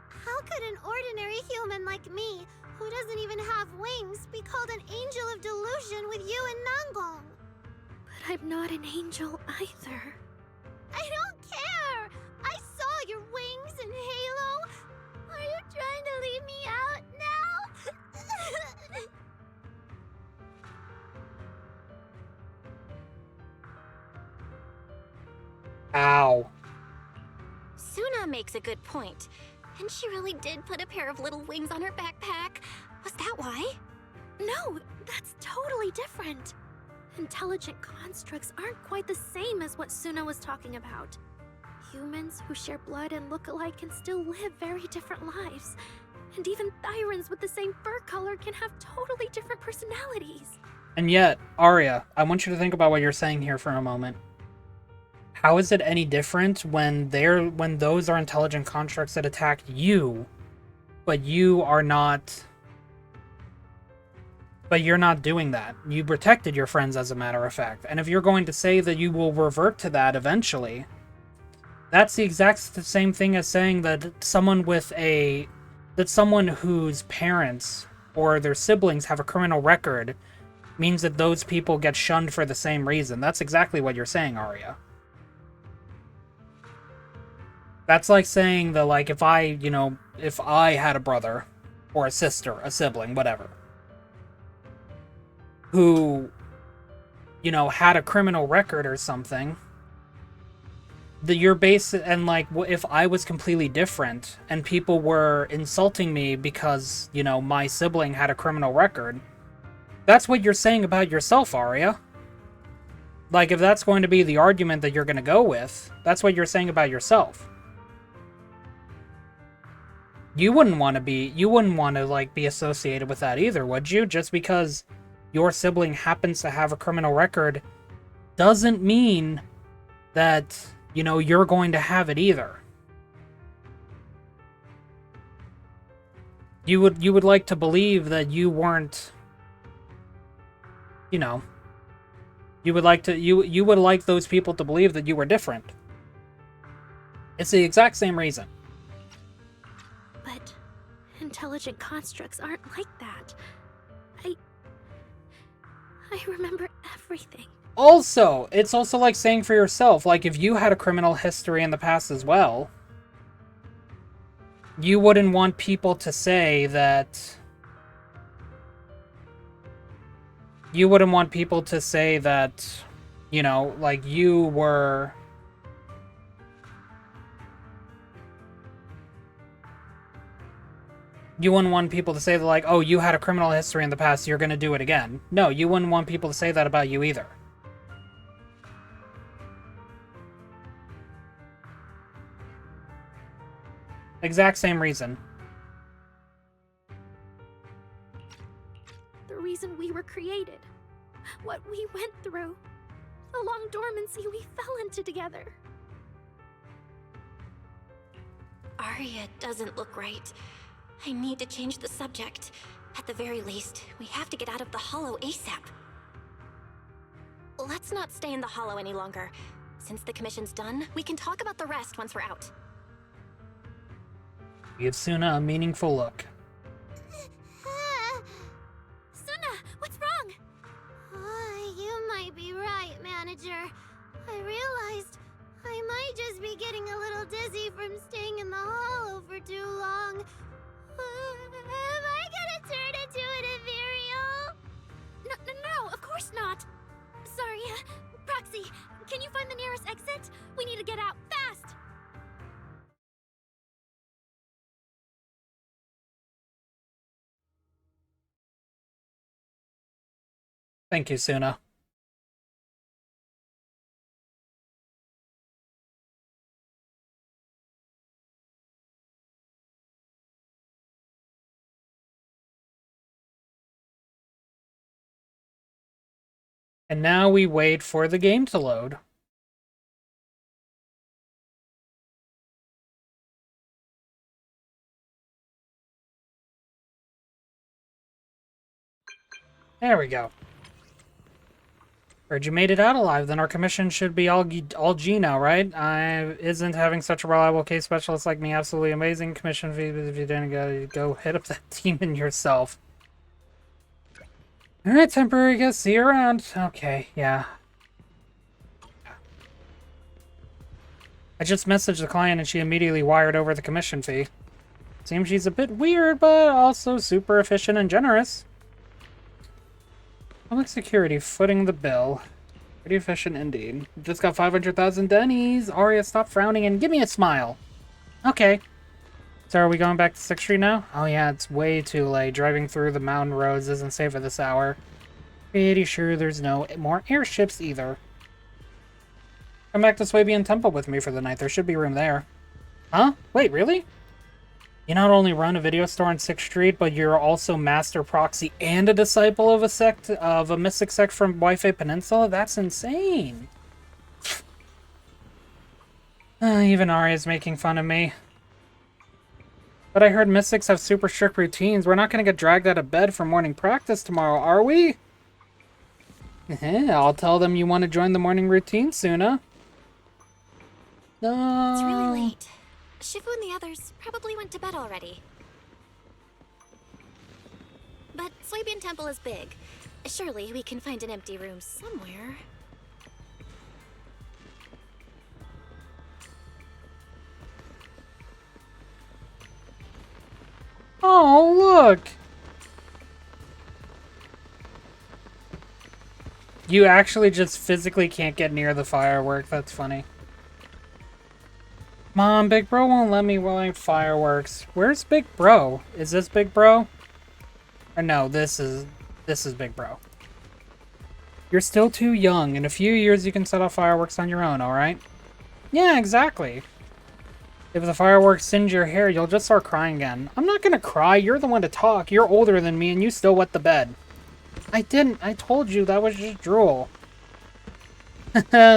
how could an ordinary human like me, who doesn't even have wings, be called an angel of delusion with you and Nangong? But I'm not an angel either. I don't care! I saw your wings and halo! Are you trying to leave me out now? Ow. Suna makes a good point. And she really did put a pair of little wings on her backpack. Was that why? No, that's totally different. Intelligent constructs aren't quite the same as what Suna was talking about. Humans who share blood and look alike can still live very different lives. And even Thyrans with the same fur color can have totally different personalities. And yet, Arya, I want you to think about what you're saying here for a moment. How is it any different when those are intelligent constructs that attack you, but you're not doing that? You protected your friends, as a matter of fact. And if you're going to say that you will revert to that eventually, that's the exact same thing as saying that someone whose parents or their siblings have a criminal record means that those people get shunned for the same reason. That's exactly what you're saying, Arya. That's like saying that, like, if I had a brother or a sister, a sibling, whatever, who, had a criminal record or something, that you're and like, if I was completely different and people were insulting me because, my sibling had a criminal record, that's what you're saying about yourself, Arya. Like, if that's going to be the argument that you're going to go with, that's what you're saying about yourself. You wouldn't want to be associated with that either, would you? Just because your sibling happens to have a criminal record doesn't mean that, you're going to have it either. You would like to believe that you weren't, you would like those people to believe that you were different. It's the exact same reason. But intelligent constructs aren't like that. I remember everything. Also, it's also like saying for yourself, like, if you had a criminal history in the past as well, you wouldn't want people to say that... You wouldn't want people to say that, like, you were... You wouldn't want people to say that, like, oh, you had a criminal history in the past, you're gonna do it again. No, you wouldn't want people to say that about you either. Exact same reason. The reason we were created. What we went through. The long dormancy we fell into together. Arya doesn't look right. I need to change the subject. At the very least, we have to get out of the Hollow ASAP. Let's not stay in the Hollow any longer. Since the commission's done, we can talk about the rest once we're out. Give Suna a meaningful look. Suna, what's wrong? You might be right, Manager. I realized I might just be getting a little dizzy from staying in the Hollow for too long. Am I gonna turn into an ethereal? No, of course not. Sorry, Proxy, can you find the nearest exit? We need to get out fast. Thank you, Suna. And now we wait for the game to load. There we go. Heard you made it out alive, then our commission should be all G now, right? Isn't having such a reliable case specialist like me absolutely amazing? Commission fee if you didn't go hit up that demon yourself. Alright, temporary guest, see you around. Okay, yeah. I just messaged the client and she immediately wired over the commission fee. Seems she's a bit weird, but also super efficient and generous. Public security footing the bill. Pretty efficient indeed. Just got 500,000 Denny's. Arya, stop frowning and give me a smile. Okay. So are we going back to 6th Street now? Oh yeah, it's way too late. Driving through the mountain roads isn't safe at this hour. Pretty sure there's no more airships either. Come back to Swabian Temple with me for the night. There should be room there. Huh? Wait, really? You not only run a video store on 6th Street, but you're also Master Proxy and a disciple of a mystic sect from Wi-Fi Peninsula? That's insane. Even Arya's making fun of me. But I heard mystics have super strict routines. We're not going to get dragged out of bed for morning practice tomorrow, are we? I'll tell them you want to join the morning routine, Suna. No. It's really late. Shifu and the others probably went to bed already. But Swabian Temple is big. Surely we can find an empty room somewhere. Oh, look! You actually just physically can't get near the firework. That's funny. Mom, Big Bro won't let me light fireworks. Where's Big Bro? Is this Big Bro? Or no, this is Big Bro. You're still too young. In a few years, you can set off fireworks on your own, alright? Yeah, exactly. If the fireworks singe your hair, you'll just start crying again. I'm not gonna cry. You're the one to talk. You're older than me, and you still wet the bed. I didn't. I told you. That was just drool.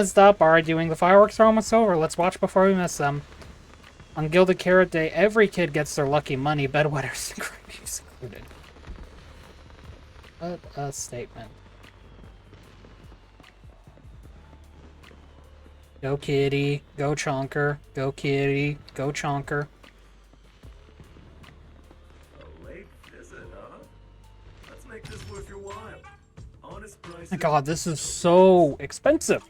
Stop arguing. The fireworks are almost over. Let's watch before we miss them. On Gilded Carrot Day, every kid gets their lucky money, bedwetters included. What a statement. Go kitty, go chonker, go kitty, go chonker. A late visit, huh? Let's make this worth your while. Honest price. My God, this is so expensive.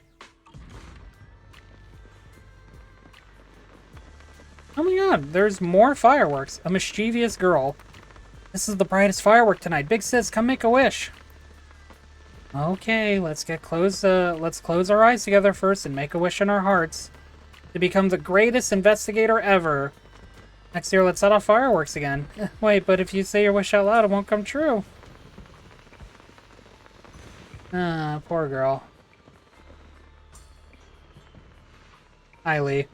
Oh my God, there's more fireworks. A mischievous girl. This is the brightest firework tonight. Big sis, come make a wish. Okay, let's close our eyes together first and make a wish in our hearts to become the greatest investigator ever. Next year, let's set off fireworks again. Wait, but if you say your wish out loud, it won't come true. Ah, poor girl. Hi, Lee.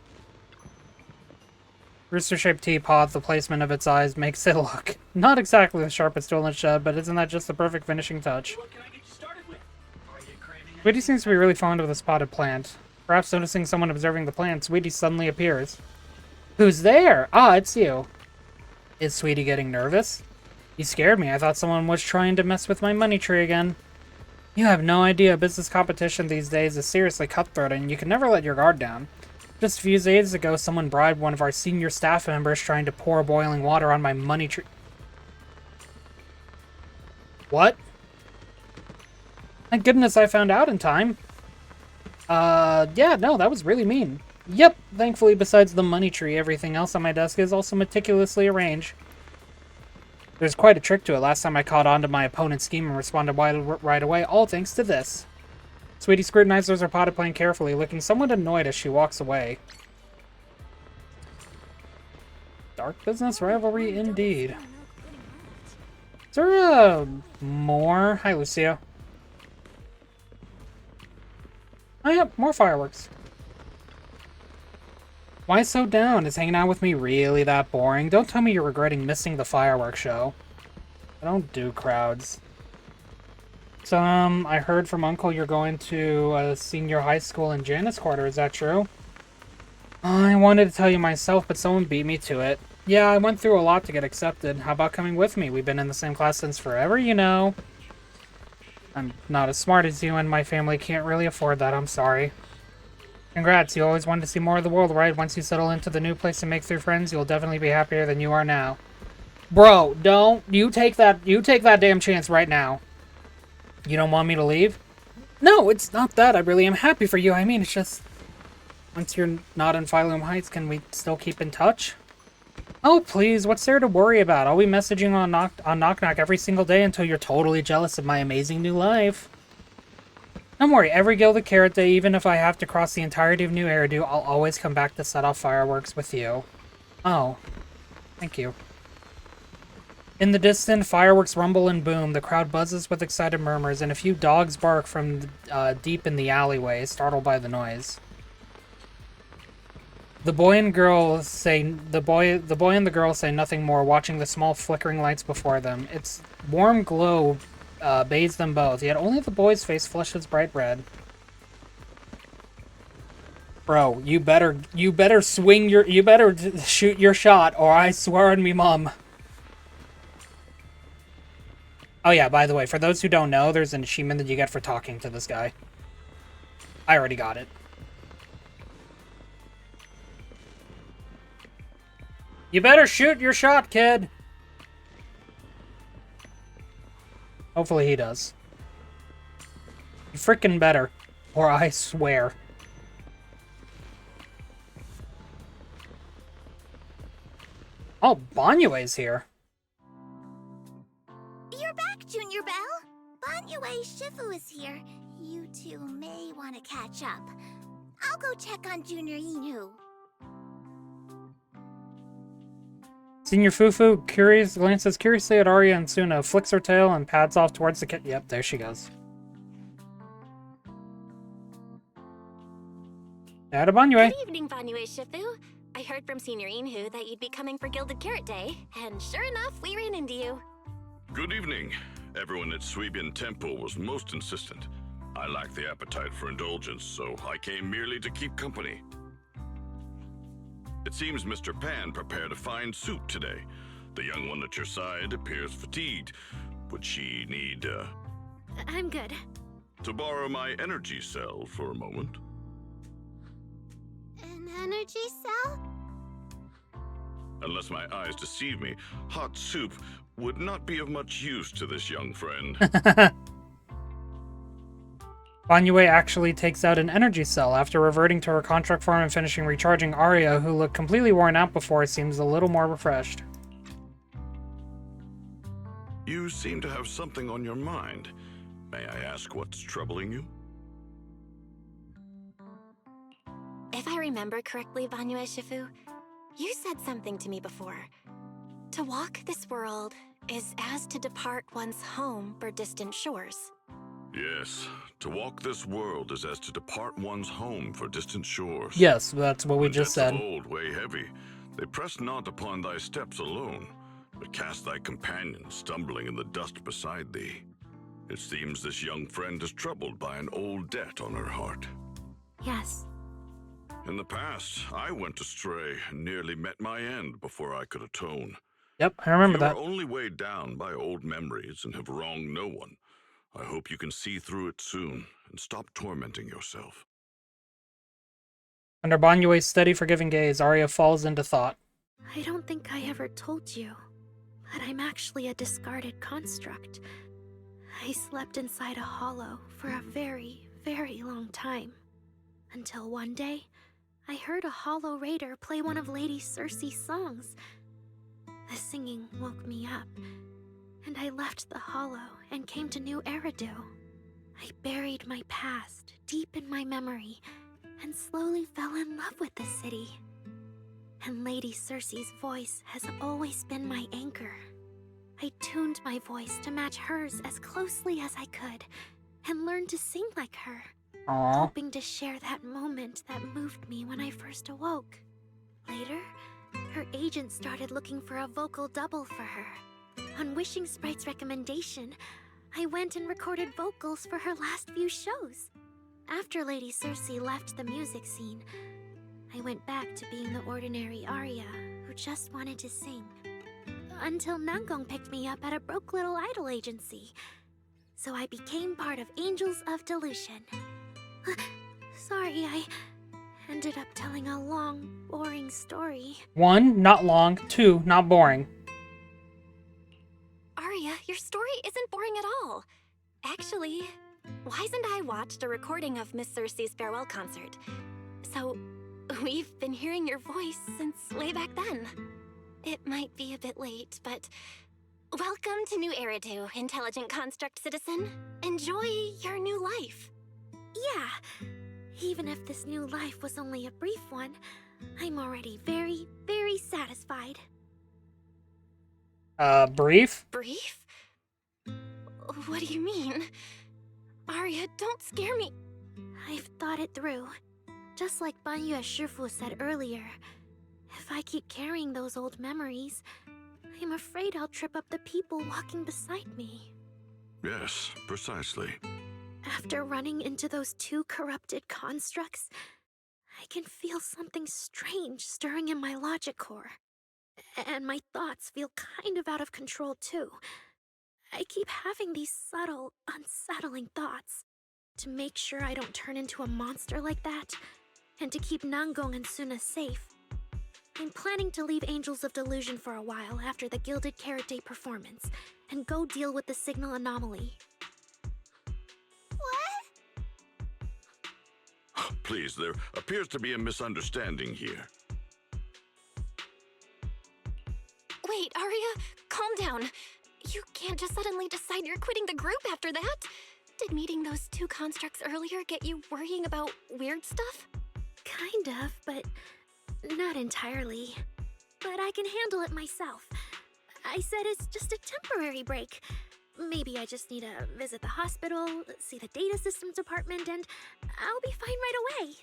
Rooster-shaped teapot, the placement of its eyes makes it look not exactly the sharpest tool in the shed, but isn't that just the perfect finishing touch? Sweetie seems to be really fond of the spotted plant. Perhaps noticing someone observing the plant, Sweetie suddenly appears. Who's there? Ah, it's you. Is Sweetie getting nervous? You scared me. I thought someone was trying to mess with my money tree again. You have no idea. Business competition these days is seriously cutthroat, and you can never let your guard down. Just a few days ago, someone bribed one of our senior staff members trying to pour boiling water on my money tree. What? Thank goodness I found out in time. Yeah, no, that was really mean. Yep, thankfully, besides the money tree, everything else on my desk is also meticulously arranged. There's quite a trick to it. Last time I caught on to my opponent's scheme and responded right away, all thanks to this. Sweetie scrutinizes her potted plant carefully, looking somewhat annoyed as she walks away. Dark business rivalry indeed. Is there, more? Hi, Lucio. Oh, yeah, more fireworks. Why so down? Is hanging out with me really that boring? Don't tell me you're regretting missing the fireworks show. I don't do crowds. So, I heard from Uncle you're going to a senior high school in Janus Quarter. Is that true? I wanted to tell you myself, but someone beat me to it. Yeah, I went through a lot to get accepted. How about coming with me? We've been in the same class since forever, you know. I'm not as smart as you, and my family can't really afford that. I'm sorry. Congrats, you always wanted to see more of the world, right? Once you settle into the new place and make new friends, you'll definitely be happier than you are now. Bro, don't. You take that damn chance right now. You don't want me to leave? No, it's not that. I really am happy for you. I mean, it's just... Once you're not in Phylum Heights, can we still keep in touch? Oh, please, what's there to worry about? I'll be messaging on Knock Knock every single day until you're totally jealous of my amazing new life. Don't worry, every Gilded Carrot Day, even if I have to cross the entirety of New Eridu, I'll always come back to set off fireworks with you. Oh, thank you. In the distance, fireworks rumble and boom. The crowd buzzes with excited murmurs, and a few dogs bark from deep in the alleyway, startled by the noise. The boy and the girl say nothing more, watching the small flickering lights before them. Its warm glow bathes them both, yet only the boy's face flushes bright red. Bro, you better shoot your shot, or I swear on me mum. Oh yeah, by the way, for those who don't know, there's an achievement that you get for talking to this guy. I already got it. You better shoot your shot, kid! Hopefully he does. You freaking better, or I swear. Oh, Banyue's here. You're back, Junior Belle. Banyue Shifu is here. You two may want to catch up. I'll go check on Junior Inu. Senior Fufu glances curiously at Arya and Suna, flicks her tail, and pads off towards the kit. Yep, there she goes. At a Banyue. Good evening, Banyue Shifu. I heard from Senior Inhu that you'd be coming for Gilded Carrot Day, and sure enough, we ran into you. Good evening. Everyone at Suibian Temple was most insistent. I lack the appetite for indulgence, so I came merely to keep company. It seems Mr. Pan prepared a fine soup today. The young one at your side appears fatigued. Would she need, I'm good. to borrow my energy cell for a moment? An energy cell? Unless my eyes deceive me, hot soup would not be of much use to this young friend. Banyue actually takes out an energy cell. After reverting to her contract form and finishing recharging, Arya, who looked completely worn out before, seems a little more refreshed. You seem to have something on your mind. May I ask what's troubling you? If I remember correctly, Banyue Shifu, you said something to me before. To walk this world is as to depart one's home for distant shores. Yes, to walk this world is as to depart one's home for distant shores. Yes, that's what we just said. When debts of old weigh heavy, they press not upon thy steps alone, but cast thy companion stumbling in the dust beside thee. It seems this young friend is troubled by an old debt on her heart. Yes. In the past, I went astray and nearly met my end before I could atone. Yep, I remember You're that. only weighed down by old memories and have wronged no one. I hope you can see through it soon and stop tormenting yourself. Under Banyue's steady, forgiving gaze, Arya falls into thought. I don't think I ever told you, but I'm actually a discarded construct. I slept inside a hollow for a very, very long time. Until one day, I heard a hollow raider play one of Lady Cersei's songs. The singing woke me up, and I left the hollow and came to New Eridu. I buried my past deep in my memory and slowly fell in love with the city. And Lady Cersei's voice has always been my anchor. I tuned my voice to match hers as closely as I could and learned to sing like her, hoping to share that moment that moved me when I first awoke. Later, her agent started looking for a vocal double for her. On Wishing Sprite's recommendation, I went and recorded vocals for her last few shows. After Lady Cersei left the music scene, I went back to being the ordinary Arya who just wanted to sing. Until Nangong picked me up at a broke little idol agency. So I became part of Angels of Delusion. Sorry, I ended up telling a long, boring story. 1, not long. 2, not boring. Arya, your story isn't boring at all. Actually, Wise and I watched a recording of Miss Cersei's farewell concert. So, we've been hearing your voice since way back then. It might be a bit late, but welcome to New Eridu, intelligent construct citizen. Enjoy your new life. Yeah, even if this new life was only a brief one, I'm already very, very satisfied. Brief? Brief? What do you mean? Arya, don't scare me. I've thought it through. Just like Banyue Shifu said earlier, if I keep carrying those old memories, I'm afraid I'll trip up the people walking beside me. Yes, precisely. After running into those 2 corrupted constructs, I can feel something strange stirring in my logic core. And my thoughts feel kind of out of control too. I keep having these subtle, unsettling thoughts. To make sure I don't turn into a monster like that, and to keep Nangong and Suna safe, I'm planning to leave Angels of Delusion for a while after the Gilded Carrot Day performance, and go deal with the signal anomaly. Please, there appears to be a misunderstanding here. Wait, Arya, calm down. You can't just suddenly decide you're quitting the group after that. Did meeting those 2 constructs earlier get you worrying about weird stuff? Kind of, but not entirely. But I can handle it myself. I said it's just a temporary break. Maybe I just need to visit the hospital, see the data systems department, and I'll be fine right away.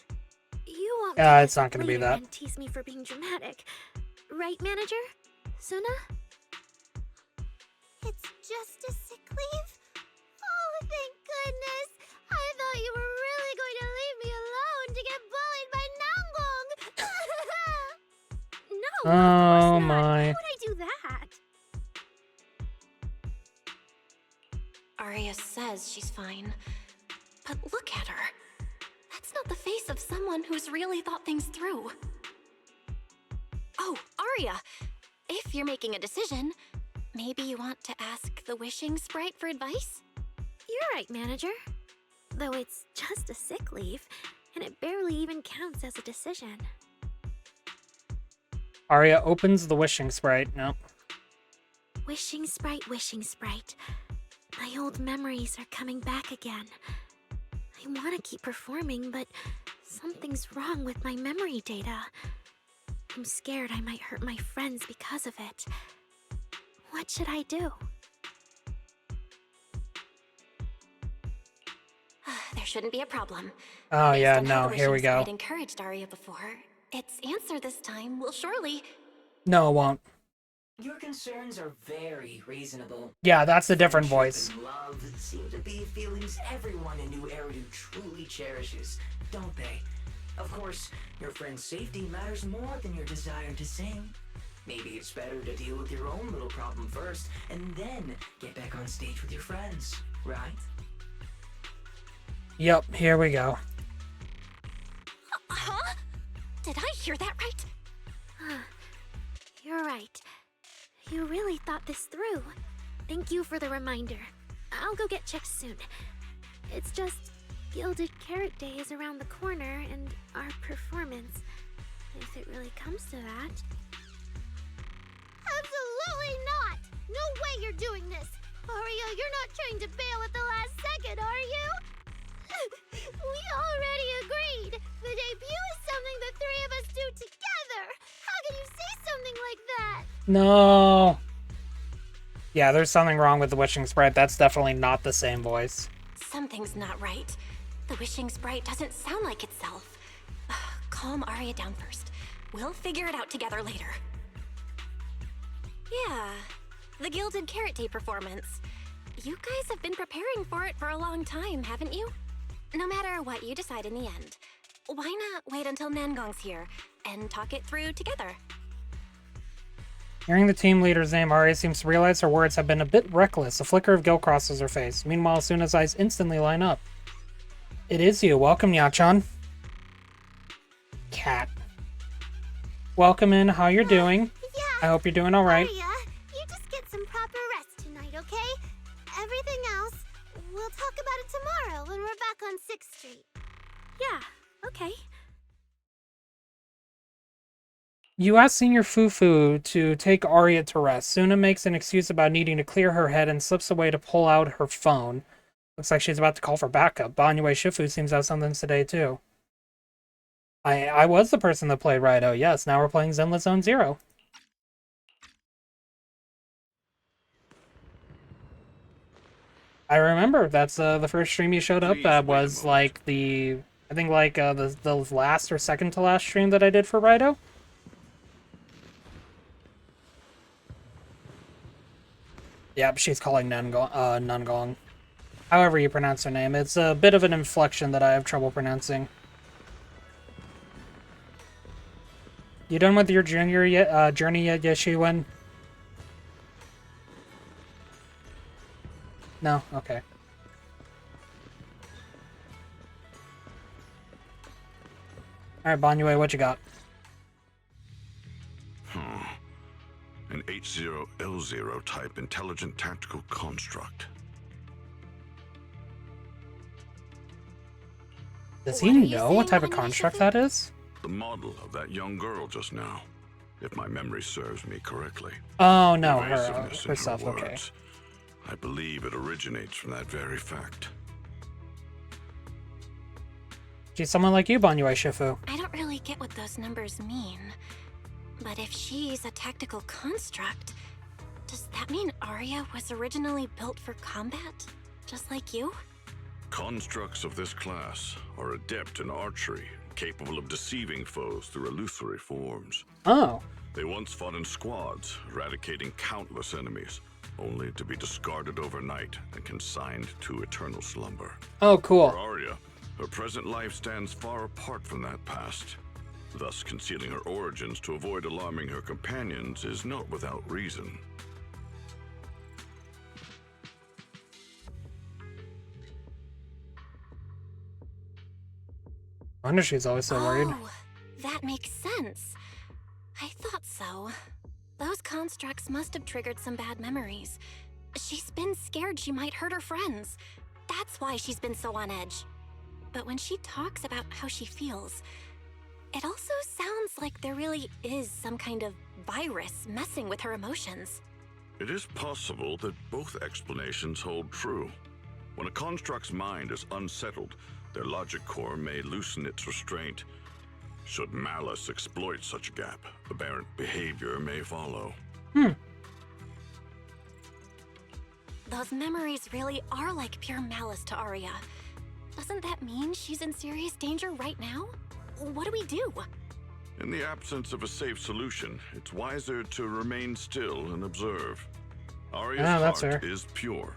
You won't It's not gonna be that. and tease me for being dramatic. Right, manager? Suna? It's just a sick leave? Oh, thank goodness! I thought you were really going to leave me alone to get bullied by Nangong! No, Oh of course not. my. Why would I do that? Arya says she's fine. But look at her. That's not the face of someone who's really thought things through. Oh, Arya! If you're making a decision, maybe you want to ask the Wishing Sprite for advice? You're right, manager. Though it's just a sick leave, and it barely even counts as a decision. Arya opens the Wishing Sprite. Nope. Wishing Sprite, Wishing Sprite. My old memories are coming back again. I want to keep performing, but something's wrong with my memory data. I'm scared I might hurt my friends because of it. What should I do? There shouldn't be a problem. Oh Based yeah, on how no, the here we Wishing go. Sprite encouraged Arya before, its answer this time will surely... No, it won't. Your concerns are very reasonable. Yeah, that's a different voice. And love seem to be feelings everyone in New Eridu truly cherishes, don't they? Of course, your friend's safety matters more than your desire to sing. Maybe it's better to deal with your own little problem first, and then get back on stage with your friends, right? Yep, here we go. Huh? Did I hear that right? You're right. You really thought this through. Thank you for the reminder. I'll go get checked soon. It's just Gilded Carrot Day is around the corner, and our performance, if it really comes to that. Absolutely not! No way you're doing this! Aria, you're not trying to bail at the last second, are you? We already agreed! The debut is something the three of us do together! How can you say something like that? No. Yeah, there's something wrong with the Wishing Sprite. That's definitely not the same voice. Something's not right. The Wishing Sprite doesn't sound like itself. Calm Aria down first. We'll figure it out together later. Yeah, the Gilded Carrot Day performance. You guys have been preparing for it for a long time, haven't you? No matter what you decide in the end, why not wait until Nangong's here and talk it through together? Hearing the team leader's name, Aria seems to realize her words have been a bit reckless. A flicker of guilt crosses her face. Meanwhile, Suna's eyes instantly line up. It is you. Welcome, Yachan. Cat. Welcome in. How you're doing? Yeah. I hope you're doing all right. Aria, you just get some proper rest tonight, okay? Everything else, we'll talk about it tomorrow when we're back on 6th Street. Yeah, okay. You ask Senior Fufu to take Aria to rest. Suna makes an excuse about needing to clear her head and slips away to pull out her phone. Looks like she's about to call for backup. Banyue Shifu seems to have something today, too. I was the person that played Raido. Yes, now we're playing Zenless Zone Zero. I remember that's the first stream you showed up at was like the last or second to last stream that I did for Raido. Yep, she's calling Nangong. However you pronounce her name. It's a bit of an inflection that I have trouble pronouncing. You done with your journey yet, Yeshiwen? No? Okay. Alright, Banyue, what you got? An H0L0 type intelligent tactical construct. Does he know what type of construct that is? The model of that young girl just now, if my memory serves me correctly. Oh, no, Evasiveness in herself, her okay. words. I believe it originates from that very fact. She's someone like you, Banyue Shifu. I don't really get what those numbers mean. But if she's a tactical construct, does that mean Aria was originally built for combat? Just like you? Constructs of this class are adept in archery, capable of deceiving foes through illusory forms. Oh. They once fought in squads, eradicating countless enemies, only to be discarded overnight and consigned to eternal slumber. Oh, cool. For Aria, her present life stands far apart from that past. Thus, concealing her origins to avoid alarming her companions is not without reason. I wonder she's always so worried. Oh, that makes sense. I thought so. Those constructs must have triggered some bad memories. She's been scared she might hurt her friends. That's why she's been so on edge. But when she talks about how she feels, it also sounds like there really is some kind of virus messing with her emotions. It is possible that both explanations hold true. When a construct's mind is unsettled, their logic core may loosen its restraint. Should malice exploit such a gap, aberrant behavior may follow. Those memories really are like pure malice to Aria. Doesn't that mean she's in serious danger right now? What do we do? In the absence of a safe solution, it's wiser to remain still and observe. Aria's that's heart fair. is pure.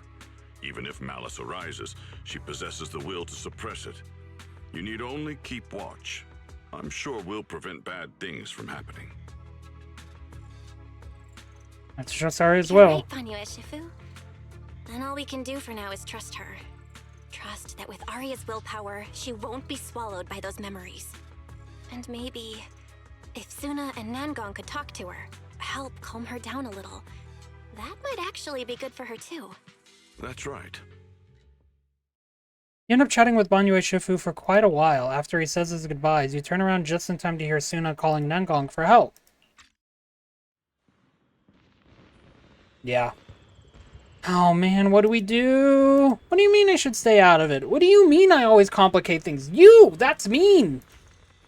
Even if malice arises, she possesses the will to suppress it. You need only keep watch. I'm sure we'll prevent bad things from happening. That's just Arya's You're will. right, Banyu Shifu. And all we can do for now is trust her. Trust that with Arya's willpower, she won't be swallowed by those memories. And maybe, if Suna and Nangong could talk to her, help calm her down a little, that might actually be good for her too. That's right. You end up chatting with Banyu Shifu for quite a while. After he says his goodbyes, you turn around just in time to hear Suna calling Nangong for help. Yeah. Oh man, what do we do? What do you mean I should stay out of it? What do you mean I always complicate things? You! That's mean!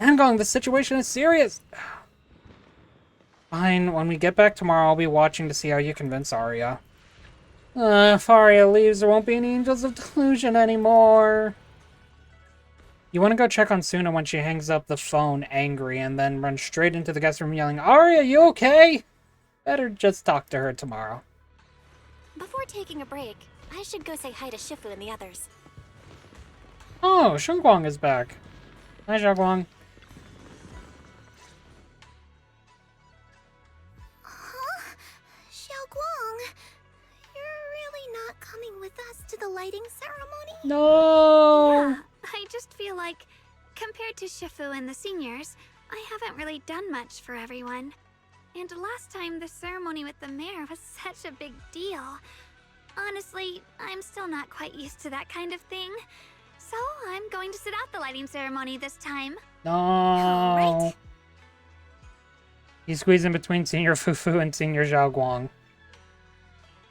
Nangong, the situation is serious. Fine, when we get back tomorrow, I'll be watching to see how you convince Arya. If Arya leaves, there won't be any Angels of Delusion anymore. You want to go check on Suna when she hangs up the phone angry and then run straight into the guest room yelling, Arya, you okay? Better just talk to her tomorrow. Before taking a break, I should go say hi to Shifu and the others. Oh, Shunguang is back. Hi, Xiaoguang. Huh? Xiaoguang, you're really not coming with us to the lighting ceremony? No! Yeah, I just feel like, compared to Shifu and the seniors, I haven't really done much for everyone. And last time, the ceremony with the mayor was such a big deal. Honestly, I'm still not quite used to that kind of thing. So I'm going to sit out the lighting ceremony this time. No. Right. You squeeze in between Senior Fufu and Senior Xiaoguang.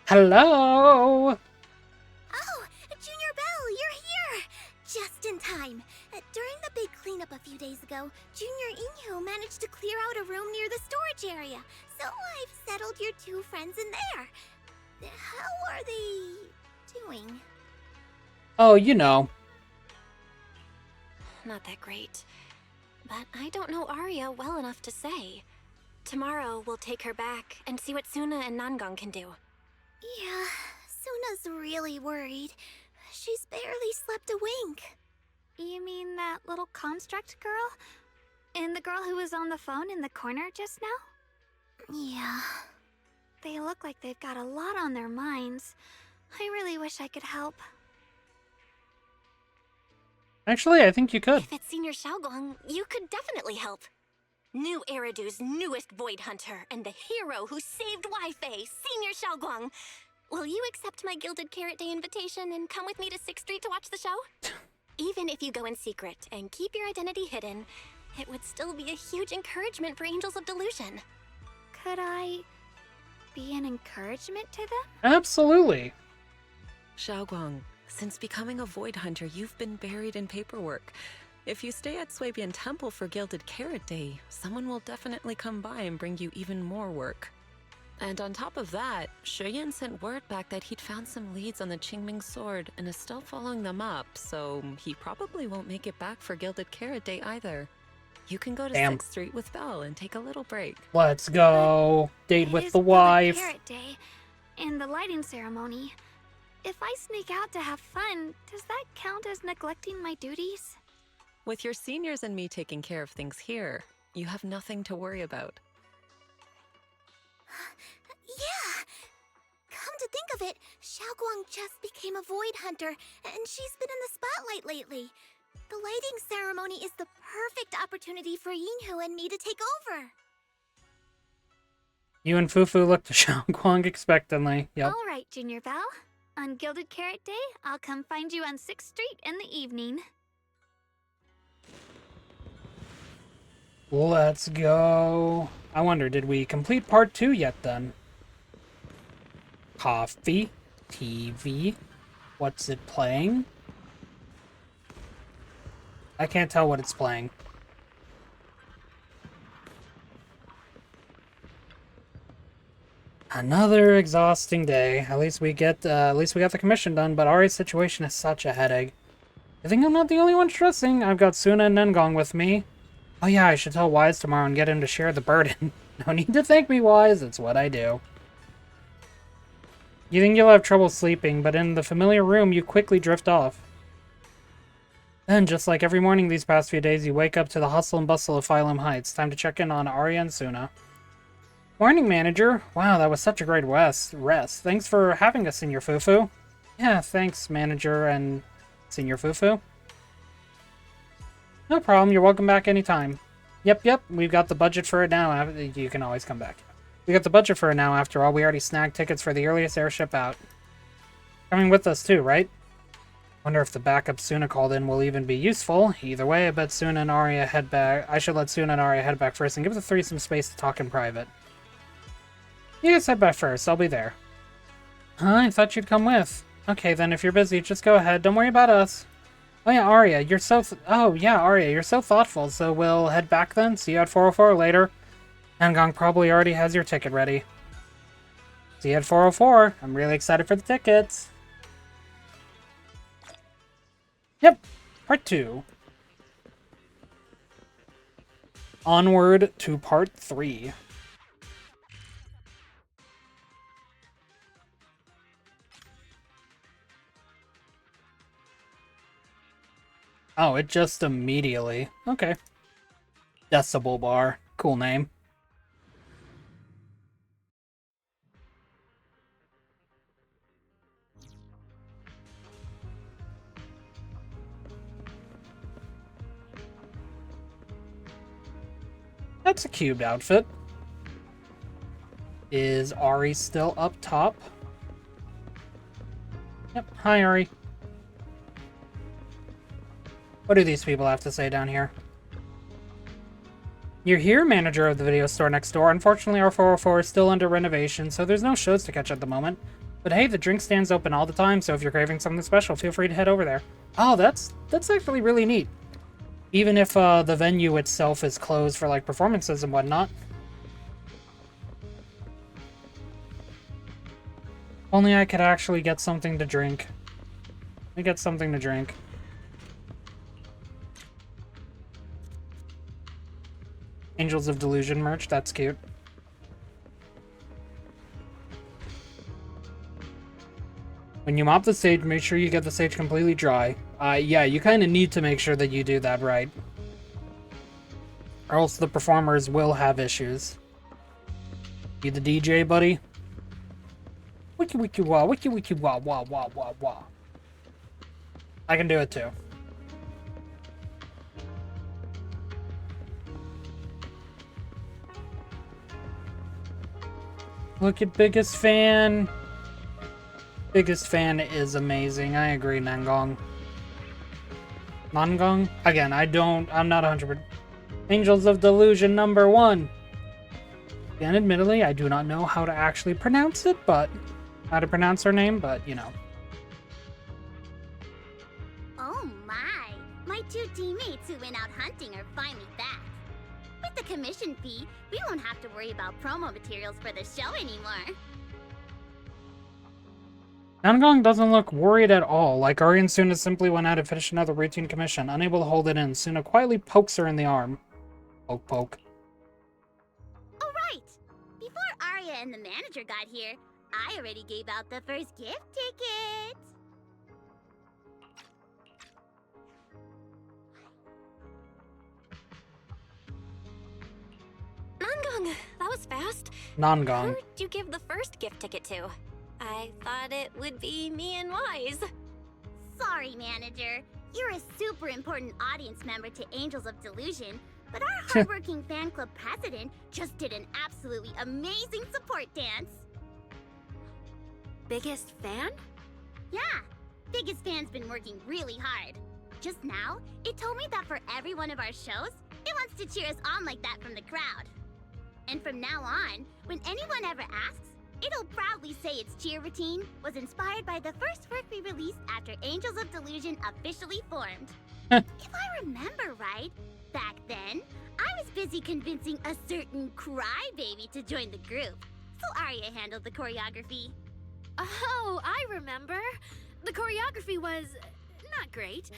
Hello! Oh, Junior Belle, you're here! Just in time. During the big cleanup a few days ago, Junior Inhu managed to clear out a room near the storage area. So I've settled your two friends in there. How are they doing? Oh, you know. Not that great. But I don't know Arya well enough to say. Tomorrow, we'll take her back and see what Suna and Nangong can do. Yeah, Suna's really worried. She's barely slept a wink. You mean that little construct girl? And the girl who was on the phone in the corner just now? Yeah. They look like they've got a lot on their minds. I really wish I could help. Actually, I think you could. If it's Senior Xiaoguang, you could definitely help. New Eridu's newest Void Hunter and the hero who saved Wi-Fi, Senior Xiaoguang. Will you accept my Gilded Carrot Day invitation and come with me to 6th Street to watch the show? Even if you go in secret and keep your identity hidden, it would still be a huge encouragement for Angels of Delusion. Could I be an encouragement to them? Absolutely. Xiaoguang, since becoming a Void Hunter, you've been buried in paperwork. If you stay at Swabian Temple for Gilded Carrot Day, someone will definitely come by and bring you even more work. And on top of that, Shiyan sent word back that he'd found some leads on the Qingming sword and is still following them up, so he probably won't make it back for Gilded Carrot Day either. You can go to 6th Street with Belle and take a little break. Let's go. Date with the Gilded wife. Carrot Day and the lighting ceremony. If I sneak out to have fun, does that count as neglecting my duties? With your seniors and me taking care of things here, you have nothing to worry about. Yeah! Come to think of it, Xiaoguang just became a Void Hunter, and she's been in the spotlight lately. The lighting ceremony is the perfect opportunity for Yinhu and me to take over. You and Fufu look to Xiaoguang expectantly. Yep. All right, Junior Belle. On Gilded Carrot Day, I'll come find you on 6th Street in the evening. Let's go. I wonder, did we complete part 2 yet then? Coffee, TV, what's it playing? I can't tell what it's playing. Another exhausting day. At least we got the commission done, but Ari's situation is such a headache. I think I'm not the only one stressing. I've got Suna and Nangong with me. Oh yeah, I should tell Wise tomorrow and get him to share the burden. No need to thank me, Wise. It's what I do. You think you'll have trouble sleeping, but in the familiar room, you quickly drift off. Then, just like every morning these past few days, you wake up to the hustle and bustle of Phylum Heights. Time to check in on Arya and Suna. Morning, manager. Wow, that was such a great rest. Thanks for having us, Senior Fufu. Yeah, thanks, manager and Senior Fufu. No problem, you're welcome back anytime. Yep, we've got the budget for it now. You can always come back. We got the budget for it now, after all. We already snagged tickets for the earliest airship out. Coming with us too, right? Wonder if the backup Suna called in will even be useful. Either way, I bet Suna and Arya head back. I should let Suna and Arya head back first and give the three some space to talk in private. You guys head back first, I'll be there. Huh? I thought you'd come with. Okay then, if you're busy, just go ahead. Don't worry about us. Oh yeah, Arya, you're so Arya, you're so thoughtful, so we'll head back then? See you at 404 later. Angong probably already has your ticket ready. See you at 404. I'm really excited for the tickets. Yep, part 2. Onward to part 3. Oh, it just immediately. Okay. Decibel Bar. Cool name. That's a cubed outfit. Is Ari still up top? Yep. Hi, Ari. What do these people have to say down here? You're here, manager of the video store next door. Unfortunately, our 404 is still under renovation, so there's no shows to catch at the moment. But hey, the drink stand's open all the time, so if you're craving something special, feel free to head over there. Oh, that's actually really neat. Even if the venue itself is closed for like performances and whatnot. Only I could actually get something to drink. Let me get something to drink. Angels of Delusion merch, that's cute. When you mop the stage, make sure you get the stage completely dry. Yeah, you kind of need to make sure that you do that right. Or else the performers will have issues. You the DJ, buddy? Wiki wiki wah, wiki wiki wah, wah, wah, wah, wah. I can do it too. Look at Biggest Fan. Biggest Fan is amazing. I agree, Nangong. Nangong? Again, I'm not 100%. Angels of Delusion #1. Again, admittedly, I do not know how to actually pronounce it, but how to pronounce her name, but you know. Oh my 2 teammates who went out hunting are finally back. With the commission fee, we won't have to worry about promo materials for the show anymore. Nangong doesn't look worried at all, like Ari and Suna simply went out to finish another routine commission. Unable to hold it in, Suna quietly pokes her in the arm. Poke, poke. Oh right! Before Arya and the manager got here, I already gave out the first gift ticket! Nangong, that was fast. Nangong. Who'd you give the first gift ticket to? I thought it would be me and Wise. Sorry, manager. You're a super important audience member to Angels of Delusion, but our hardworking fan club president just did an absolutely amazing support dance. Biggest Fan? Yeah, Biggest Fan's been working really hard. Just now, it told me that for every one of our shows, it wants to cheer us on like that from the crowd. And from now on, when anyone ever asks, it'll proudly say its cheer routine was inspired by the first work we released after Angels of Delusion officially formed. If I remember right, back then, I was busy convincing a certain crybaby to join the group, so Arya handled the choreography. Oh, I remember. The choreography was not great,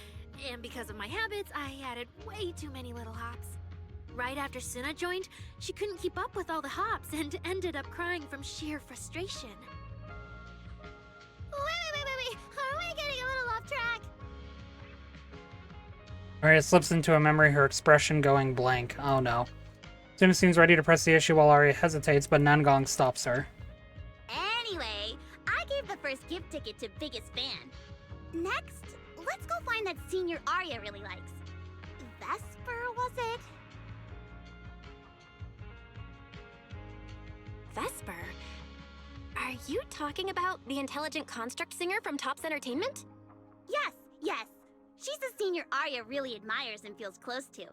and because of my habits, I added way too many little hops. Right after Suna joined, she couldn't keep up with all the hops and ended up crying from sheer frustration. Wait. Are we getting a little off track? Alright, it slips into a memory, her expression going blank. Oh no. Suna seems ready to press the issue while Arya hesitates, but Nangong stops her. Anyway, I gave the first gift ticket to biggest fan. Next, let's go find that senior Arya really likes. Vesper, was it? Vesper? Are you talking about the intelligent construct singer from Topps Entertainment? Yes. She's the senior Arya really admires and feels close to.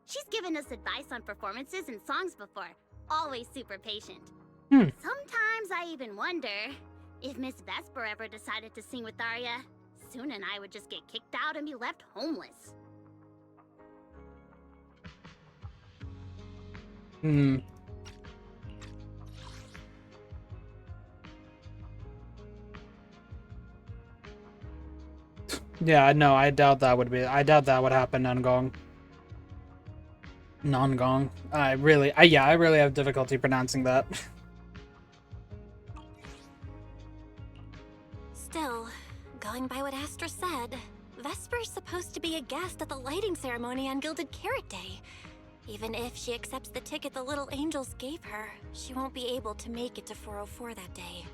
She's given us advice on performances and songs before. Always super patient. Sometimes I even wonder if Miss Vesper ever decided to sing with Arya, Suna and I would just get kicked out and be left homeless. Yeah, no, I doubt that would happen, Nangong. Nangong. I really have difficulty pronouncing that. Still, going by what Astra said, Vesper's supposed to be a guest at the lighting ceremony on Gilded Carrot Day. Even if she accepts the ticket the little angels gave her, she won't be able to make it to 404 that day.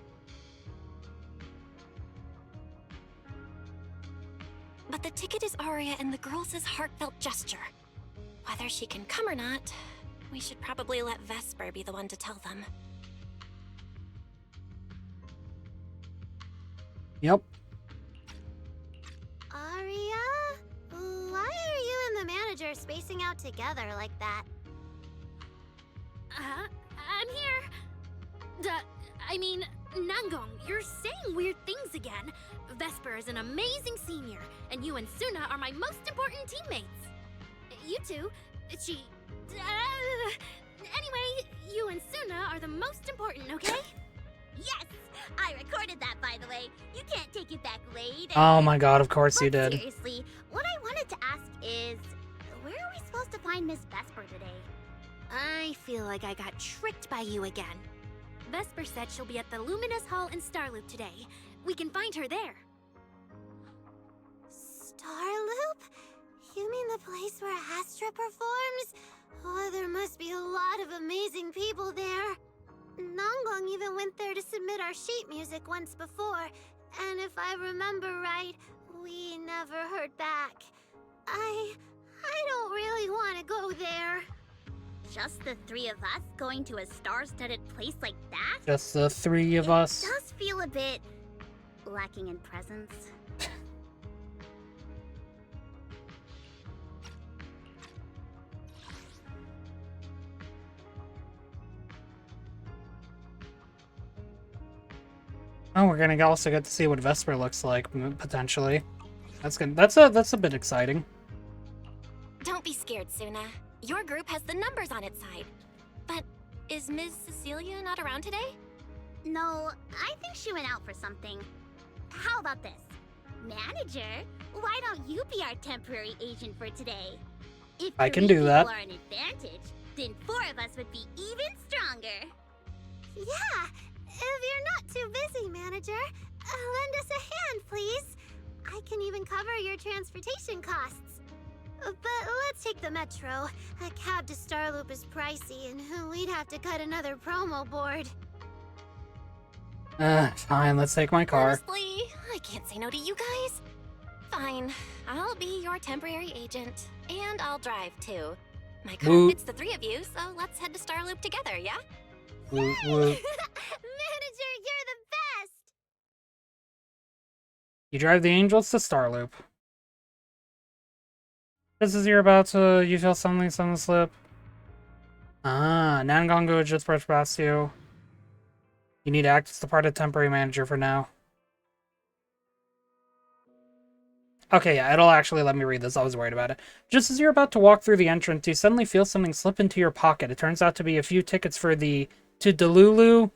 But the ticket is Arya and the girls' heartfelt gesture. Whether she can come or not, we should probably let Vesper be the one to tell them. Yep. Arya? Why are you and the manager spacing out together like that? I'm here. I mean, Nangong, you're saying weird things again. Vesper is an amazing senior, and you and Suna are my most important teammates. You two, anyway, you and Suna are the most important, okay? Yes! I recorded that, by the way. You can't take it back later. Oh my god, of course you did. Seriously, what I wanted to ask is, where are we supposed to find Miss Vesper today? I feel like I got tricked by you again. Vesper said she'll be at the Luminous Hall in Starloop today. We can find her there. Starloop? You mean the place where Astra performs? Oh, there must be a lot of amazing people there. Nangong even went there to submit our sheet music once before, and if I remember right, we never heard back. I don't really want to go there. Just the three of us going to a star-studded place like that? Just the three of us. It does feel a bit lacking in presence. Oh, we're gonna also get to see what Vesper looks like, potentially. That's good. That's a bit exciting. Don't be scared, Suna. Your group has the numbers on its side. But is Ms. Cecilia not around today? No, I think she went out for something. How about this? Manager, why don't you be our temporary agent for today? If I can do that. Are an advantage, then 4 of us would be even stronger. Yeah, if you're not too busy, Manager, lend us a hand, please. I can even cover your transportation costs. But let's take the metro. A cab to Starloop is pricey, and we'd have to cut another promo board. Fine, let's take my car. Honestly, I can't say no to you guys. Fine, I'll be your temporary agent, and I'll drive too. My car fits the 3 of you, so let's head to Starloop together, yeah? Woot, woot. Manager, you're the best! You drive the angels to Starloop. Just as you're about to, you feel something slip. Nangongu just brushed past you. You need to act as the part of temporary manager for now. Okay, yeah, it'll actually let me read this. I was worried about it. Just as you're about to walk through the entrance, you suddenly feel something slip into your pocket. It turns out to be a few tickets for the to Delulu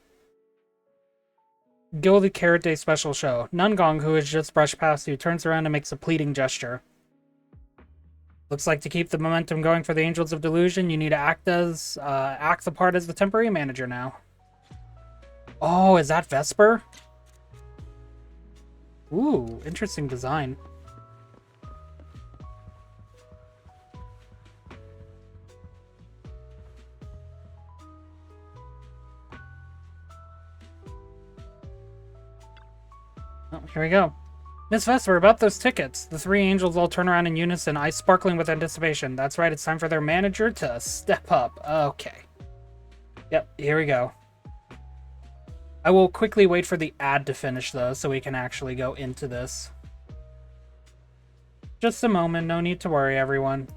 Gilded Carrot Day special show. Nangong, who has just brushed past you, turns around and makes a pleading gesture. Looks like to keep the momentum going for the Angels of Delusion, you need to act the part as the temporary manager now. Oh, is that Vesper? Ooh, interesting design. Oh, here we go. Miss Vesper, about those tickets. The three angels all turn around in unison, eyes sparkling with anticipation. That's right, it's time for their manager to step up. Okay. Yep, here we go. I will quickly wait for the ad to finish, though, so we can actually go into this. Just a moment, no need to worry, everyone.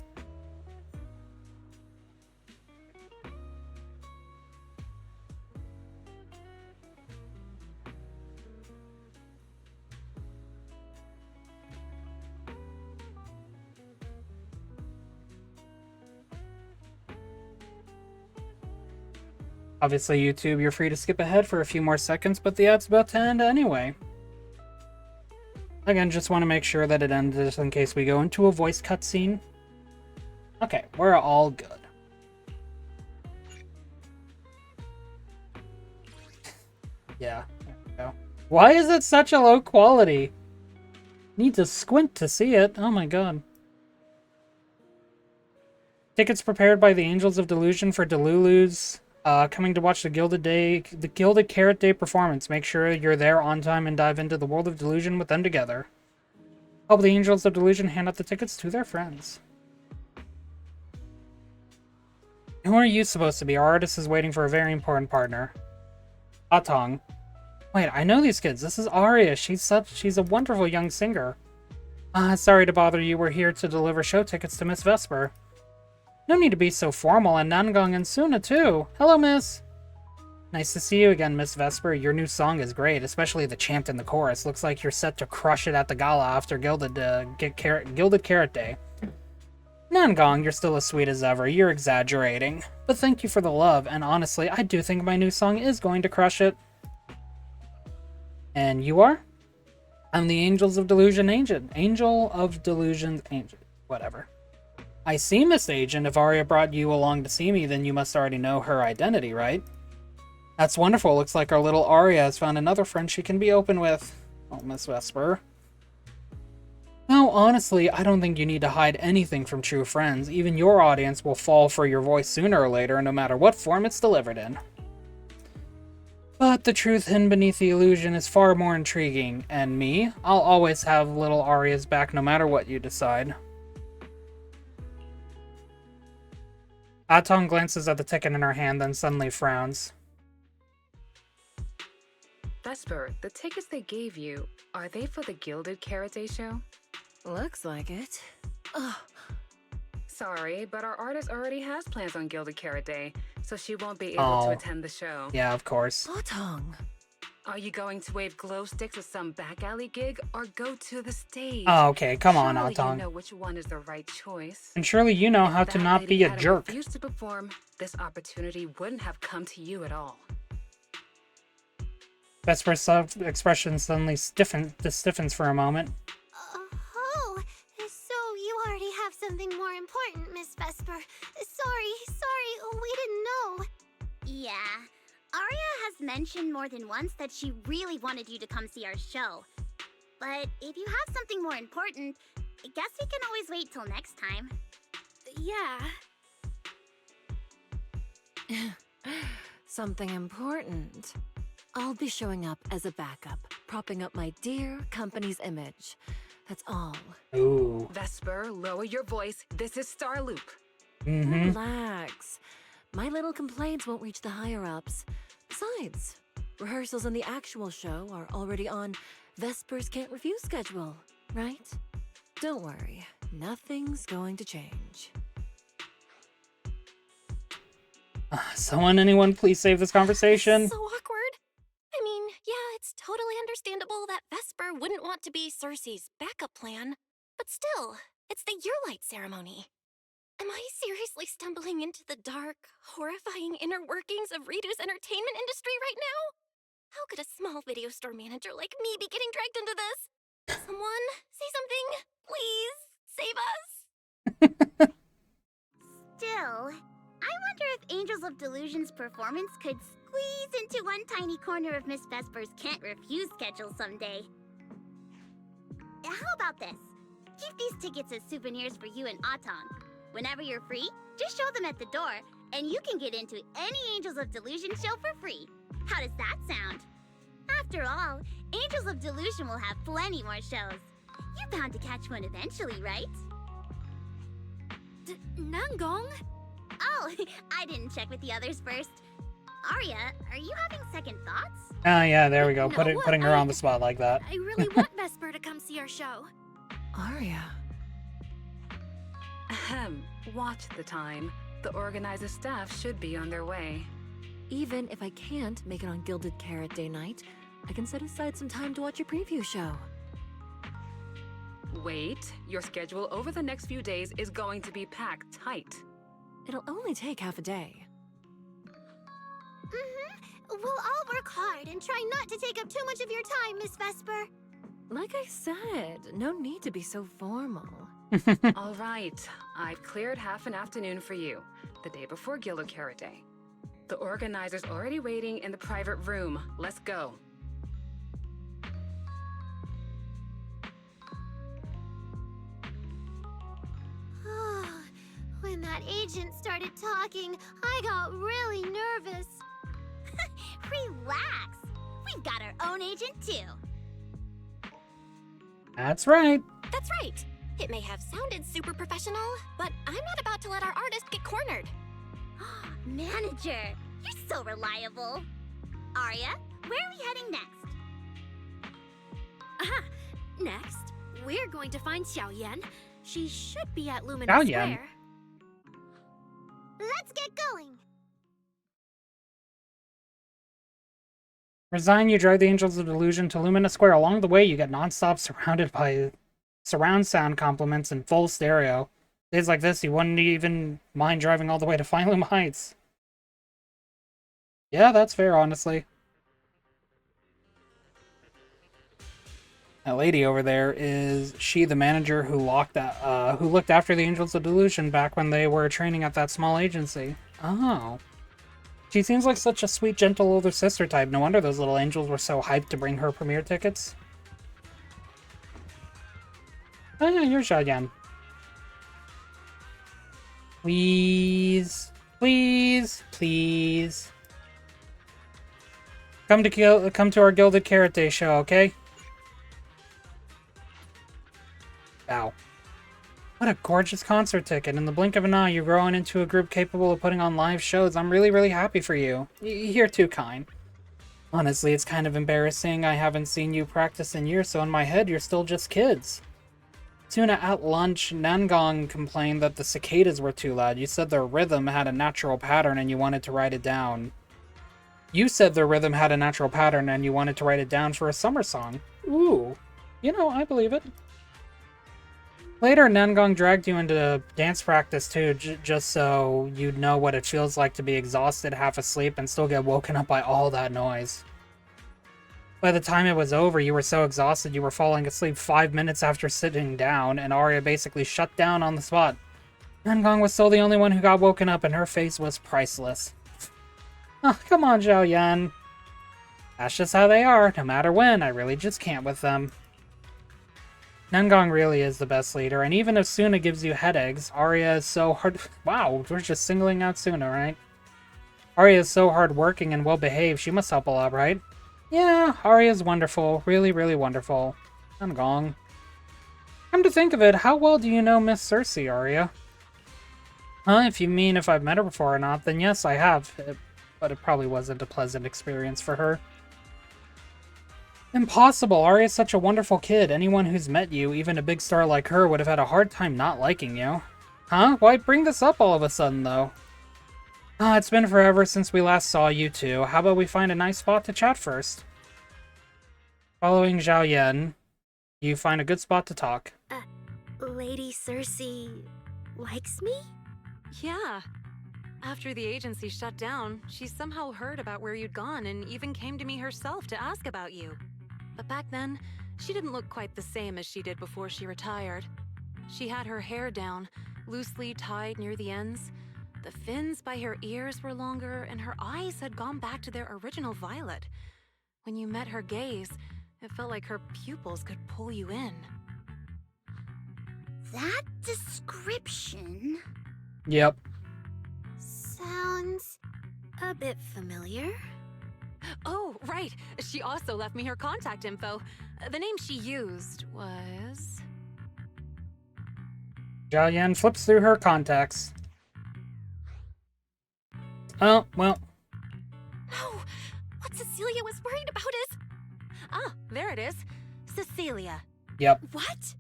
Obviously, YouTube, you're free to skip ahead for a few more seconds, but the ad's about to end anyway. Again, just want to make sure that it ends just in case we go into a voice cutscene. Okay, we're all good. Yeah, there we go. Why is it such a low quality? Need to squint to see it. Oh my god. Tickets prepared by the Angels of Delusion for Delulu's coming to watch the Gilded Carrot Day performance. Make sure you're there on time and dive into the world of delusion with them together. Help the Angels of Delusion hand out the tickets to their friends. Who are you supposed to be? Our artist is waiting for a very important partner. Atong. Wait, I know these kids. This is Aria. She's a wonderful young singer. Sorry to bother you. We're here to deliver show tickets to Miss Vesper. No need to be so formal, and Nangong and Suna, too. Hello, miss. Nice to see you again, Miss Vesper. Your new song is great, especially the chant in the chorus. Looks like you're set to crush it at the gala after Gilded Carrot Day. Nangong, you're still as sweet as ever. You're exaggerating. But thank you for the love, and honestly, I do think my new song is going to crush it. And you are? I'm the Angels of Delusion Agent. Angel of Delusion's Agent. Whatever. I see, Miss Agent. If Aria brought you along to see me, then you must already know her identity, right? That's wonderful. Looks like our little Aria has found another friend she can be open with. Oh, Miss Vesper. No, honestly, I don't think you need to hide anything from true friends. Even your audience will fall for your voice sooner or later, no matter what form it's delivered in. But the truth hidden beneath the illusion is far more intriguing, and me, I'll always have little Aria's back no matter what you decide. Atong glances at the ticket in her hand, then suddenly frowns. Vesper, the tickets they gave you, are they for the Gilded Carrot Day show? Looks like it. Ugh. Sorry, but our artist already has plans on Gilded Carrot Day, so she won't be able to attend the show. Yeah, of course. Atong. Are you going to wave glow sticks at some back alley gig, or go to the stage? Oh, okay, come on, Surely Atong. you know which one is the right choice. And surely you know how to not be a jerk. If refused to perform, this opportunity wouldn't have come to you at all. Vesper's expression suddenly stiffens for a moment. Oh, so you already have something more important, Miss Vesper. Sorry, we didn't know. Yeah, Aria has mentioned more than once that she really wanted you to come see our show. But if you have something more important, I guess we can always wait till next time. Yeah. Something important. I'll be showing up as a backup, propping up my dear company's image. That's all. Ooh. Vesper, lower your voice. This is Starloop. Relax. My little complaints won't reach the higher-ups. Besides, rehearsals and the actual show are already on Vesper's Can't Refuse schedule, right? Don't worry. Nothing's going to change. Anyone please save this conversation? So awkward. I mean, yeah, it's totally understandable that Vesper wouldn't want to be Cersei's backup plan. But still, it's the Yearlight ceremony. Am I seriously stumbling into the dark, horrifying inner workings of Ridu's entertainment industry right now? How could a small video store manager like me be getting dragged into this? Someone, say something. Please, save us. Still, I wonder if Angels of Delusion's performance could squeeze into one tiny corner of Miss Vesper's Can't Refuse schedule someday. How about this? Keep these tickets as souvenirs for you and Atong. Whenever you're free, just show them at the door, and you can get into any Angels of Delusion show for free. How does that sound? After all, Angels of Delusion will have plenty more shows. You're bound to catch one eventually, right? Nangong? Oh, I didn't check with the others first. Arya, are you having second thoughts? Oh yeah, there we go. No, Putting her on the spot like that. I really want Vesper to come see our show. Arya. Ahem. Watch the time. The organizer staff should be on their way. Even if I can't make it on Gilded Carrot Day night, I can set aside some time to watch your preview show. Wait, your schedule over the next few days is going to be packed tight. It'll only take half a day. We'll all work hard and try not to take up too much of your time, Miss Vesper. Like I said, no need to be so formal. All right, I've cleared half an afternoon for you, the day before Gilded Carrot Day. The organizer's already waiting in the private room. Let's go. When that agent started talking, I got really nervous. Relax. We've got our own agent too. That's right. That's right. It may have sounded super professional, but I'm not about to let our artist get cornered. Manager, you're so reliable. Arya, where are we heading next? Aha! Next, we're going to find Xiaoyan. She should be at Lumina Xiaoyan. Square. Let's get going. Resign, you drive the Angels of Delusion to Lumina Square. Along the way, you get non-stop surrounded by surround sound compliments in full stereo. Days like this, you wouldn't even mind driving all the way to Phylum Heights. Yeah, that's fair, honestly. That lady over there, is she the manager who looked after the Angels of Delusion back when they were training at that small agency? Oh. She seems like such a sweet, gentle older sister type. No wonder those little angels were so hyped to bring her premiere tickets. Oh yeah, you're Xiaoyan. Please. Please. Please. Come to our Gilded Carrot Day show, okay? Wow. What a gorgeous concert ticket. In the blink of an eye, you're growing into a group capable of putting on live shows. I'm really, really happy for you. You're too kind. Honestly, it's kind of embarrassing. I haven't seen you practice in years, so in my head, you're still just kids. Tuna, at lunch, Nangong complained that the cicadas were too loud. You said their rhythm had a natural pattern and you wanted to write it down. You said their rhythm had a natural pattern and you wanted to write it down for a summer song. Ooh. You know, I believe it. Later, Nangong dragged you into dance practice too, just so you'd know what it feels like to be exhausted, half asleep, and still get woken up by all that noise. By the time it was over, you were so exhausted you were falling asleep 5 minutes after sitting down, and Arya basically shut down on the spot. Nangong was still the only one who got woken up, and her face was priceless. Oh, come on, Xiaoyan. That's just how they are, no matter when. I really just can't with them. Nangong really is the best leader, and even if Suna gives you headaches, Arya is so hard— Wow, we're just singling out Suna, right? Arya is so hardworking and well-behaved, she must help a lot, right? Yeah, Arya's wonderful. Really, really wonderful. Nangong. Come to think of it, how well do you know Miss Cersei, Arya? Huh, if you mean if I've met her before or not, then yes, I have. But it probably wasn't a pleasant experience for her. Impossible! Arya's such a wonderful kid. Anyone who's met you, even a big star like her, would have had a hard time not liking you. Huh? Why bring this up all of a sudden, though? Ah, it's been forever since we last saw you two. How about we find a nice spot to chat first? Following Xiaoyan, you find a good spot to talk. Lady Cersei likes me? Yeah. After the agency shut down, she somehow heard about where you'd gone and even came to me herself to ask about you. But back then, she didn't look quite the same as she did before she retired. She had her hair down, loosely tied near the ends. The fins by her ears were longer, and her eyes had gone back to their original violet. When you met her gaze, it felt like her pupils could pull you in. That description Yep. sounds a bit familiar. Oh, right. She also left me her contact info. The name she used was... Xiaoyan flips through her contacts. Oh, well. No! What Cecilia was worried about is... Ah, there it is. Cecilia. Yep. What?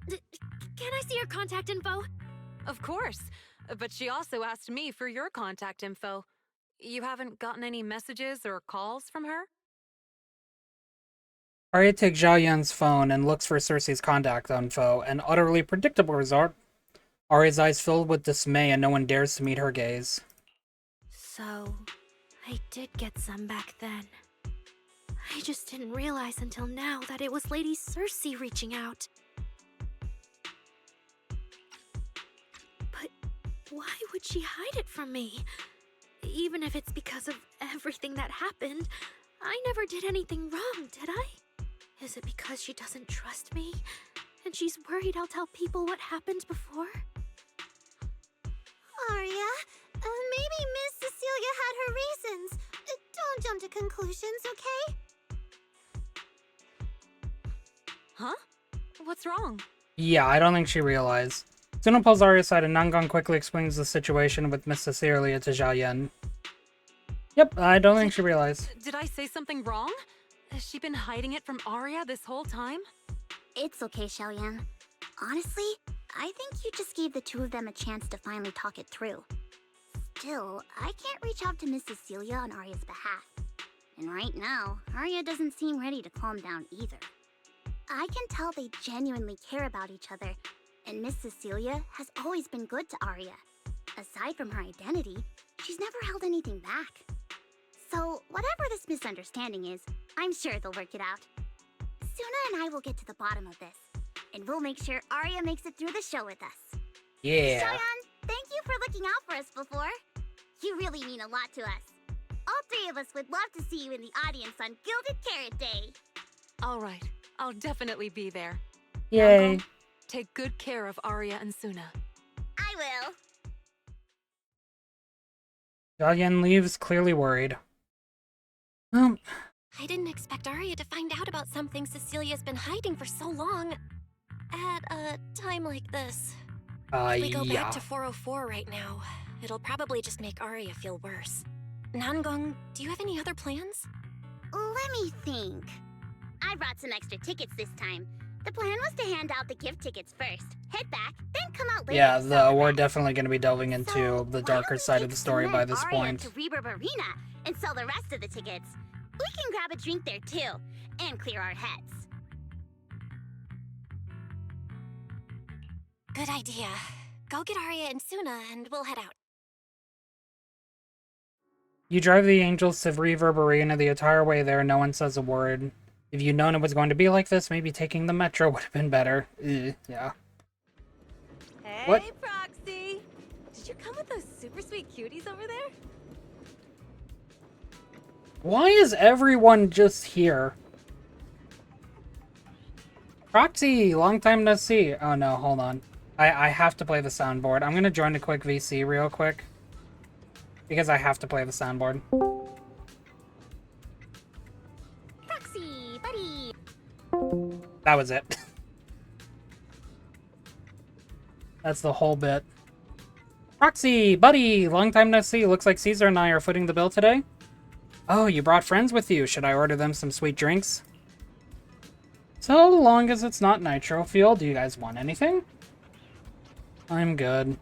Can I see your contact info? Of course. But she also asked me for your contact info. You haven't gotten any messages or calls from her? Arya takes Xiaoyan's phone and looks for Cersei's contact info. An utterly predictable result. Arya's eyes filled with dismay and no one dares to meet her gaze. So, I did get some back then. I just didn't realize until now that it was Lady Cersei reaching out. But why would she hide it from me? Even if it's because of everything that happened, I never did anything wrong, did I? Is it because she doesn't trust me, and she's worried I'll tell people what happened before? Arya, maybe Miss Cecilia had her reasons. Don't jump to conclusions, okay? Huh? What's wrong? Yeah, I don't think she realized. Suna pulls Arya aside and Nangon quickly explains the situation with Miss Cecilia to Xiaoyan. Yep, I don't think she realized. Did I say something wrong? Has she been hiding it from Arya this whole time? It's okay, Xiaoyan. Honestly, I think you just gave the two of them a chance to finally talk it through. Still, I can't reach out to Miss Cecilia on Arya's behalf. And right now, Arya doesn't seem ready to calm down either. I can tell they genuinely care about each other, and Miss Cecilia has always been good to Arya. Aside from her identity, she's never held anything back. So, whatever this misunderstanding is, I'm sure they'll work it out. Suna and I will get to the bottom of this, and we'll make sure Arya makes it through the show with us. Yeah. Xiaoyan, thank you for looking out for us before. You really mean a lot to us. All three of us would love to see you in the audience on Gilded Carrot Day. All right. I'll definitely be there. Yay. Nangon, take good care of Arya and Suna. I will. Xiaoyan leaves, clearly worried. I didn't expect Arya to find out about something Cecilia's been hiding for so long. At a time like this. If we go yeah. back to 404 right now, it'll probably just make Arya feel worse. Nangong, do you have any other plans? Let me think. I brought some extra tickets this time. The plan was to hand out the gift tickets first, head back, then come out later. Yeah, we're definitely going to be delving into the darker side of the story by this Arya point. to Reverb Arena and sell the rest of the tickets. We can grab a drink there too, and clear our heads. Good idea. Go get Arya and Suna and we'll head out. You drive the Angels to Reverb Arena the entire way there, no one says a word. If you'd known it was going to be like this, maybe taking the metro would have been better. Yeah. Hey, What? Proxy! Did you come with those super sweet cuties over there? Why is everyone just here? Proxy, long time no see. Oh no, hold on. I have to play the soundboard. I'm gonna join a quick VC real quick. Because I have to play the soundboard. Proxy, buddy. That was it. That's the whole bit. Proxy, buddy, long time no see. Looks like Caesar and I are footing the bill today. Oh, you brought friends with you. Should I order them some sweet drinks? So long as it's not nitro fuel, do you guys want anything? I'm good.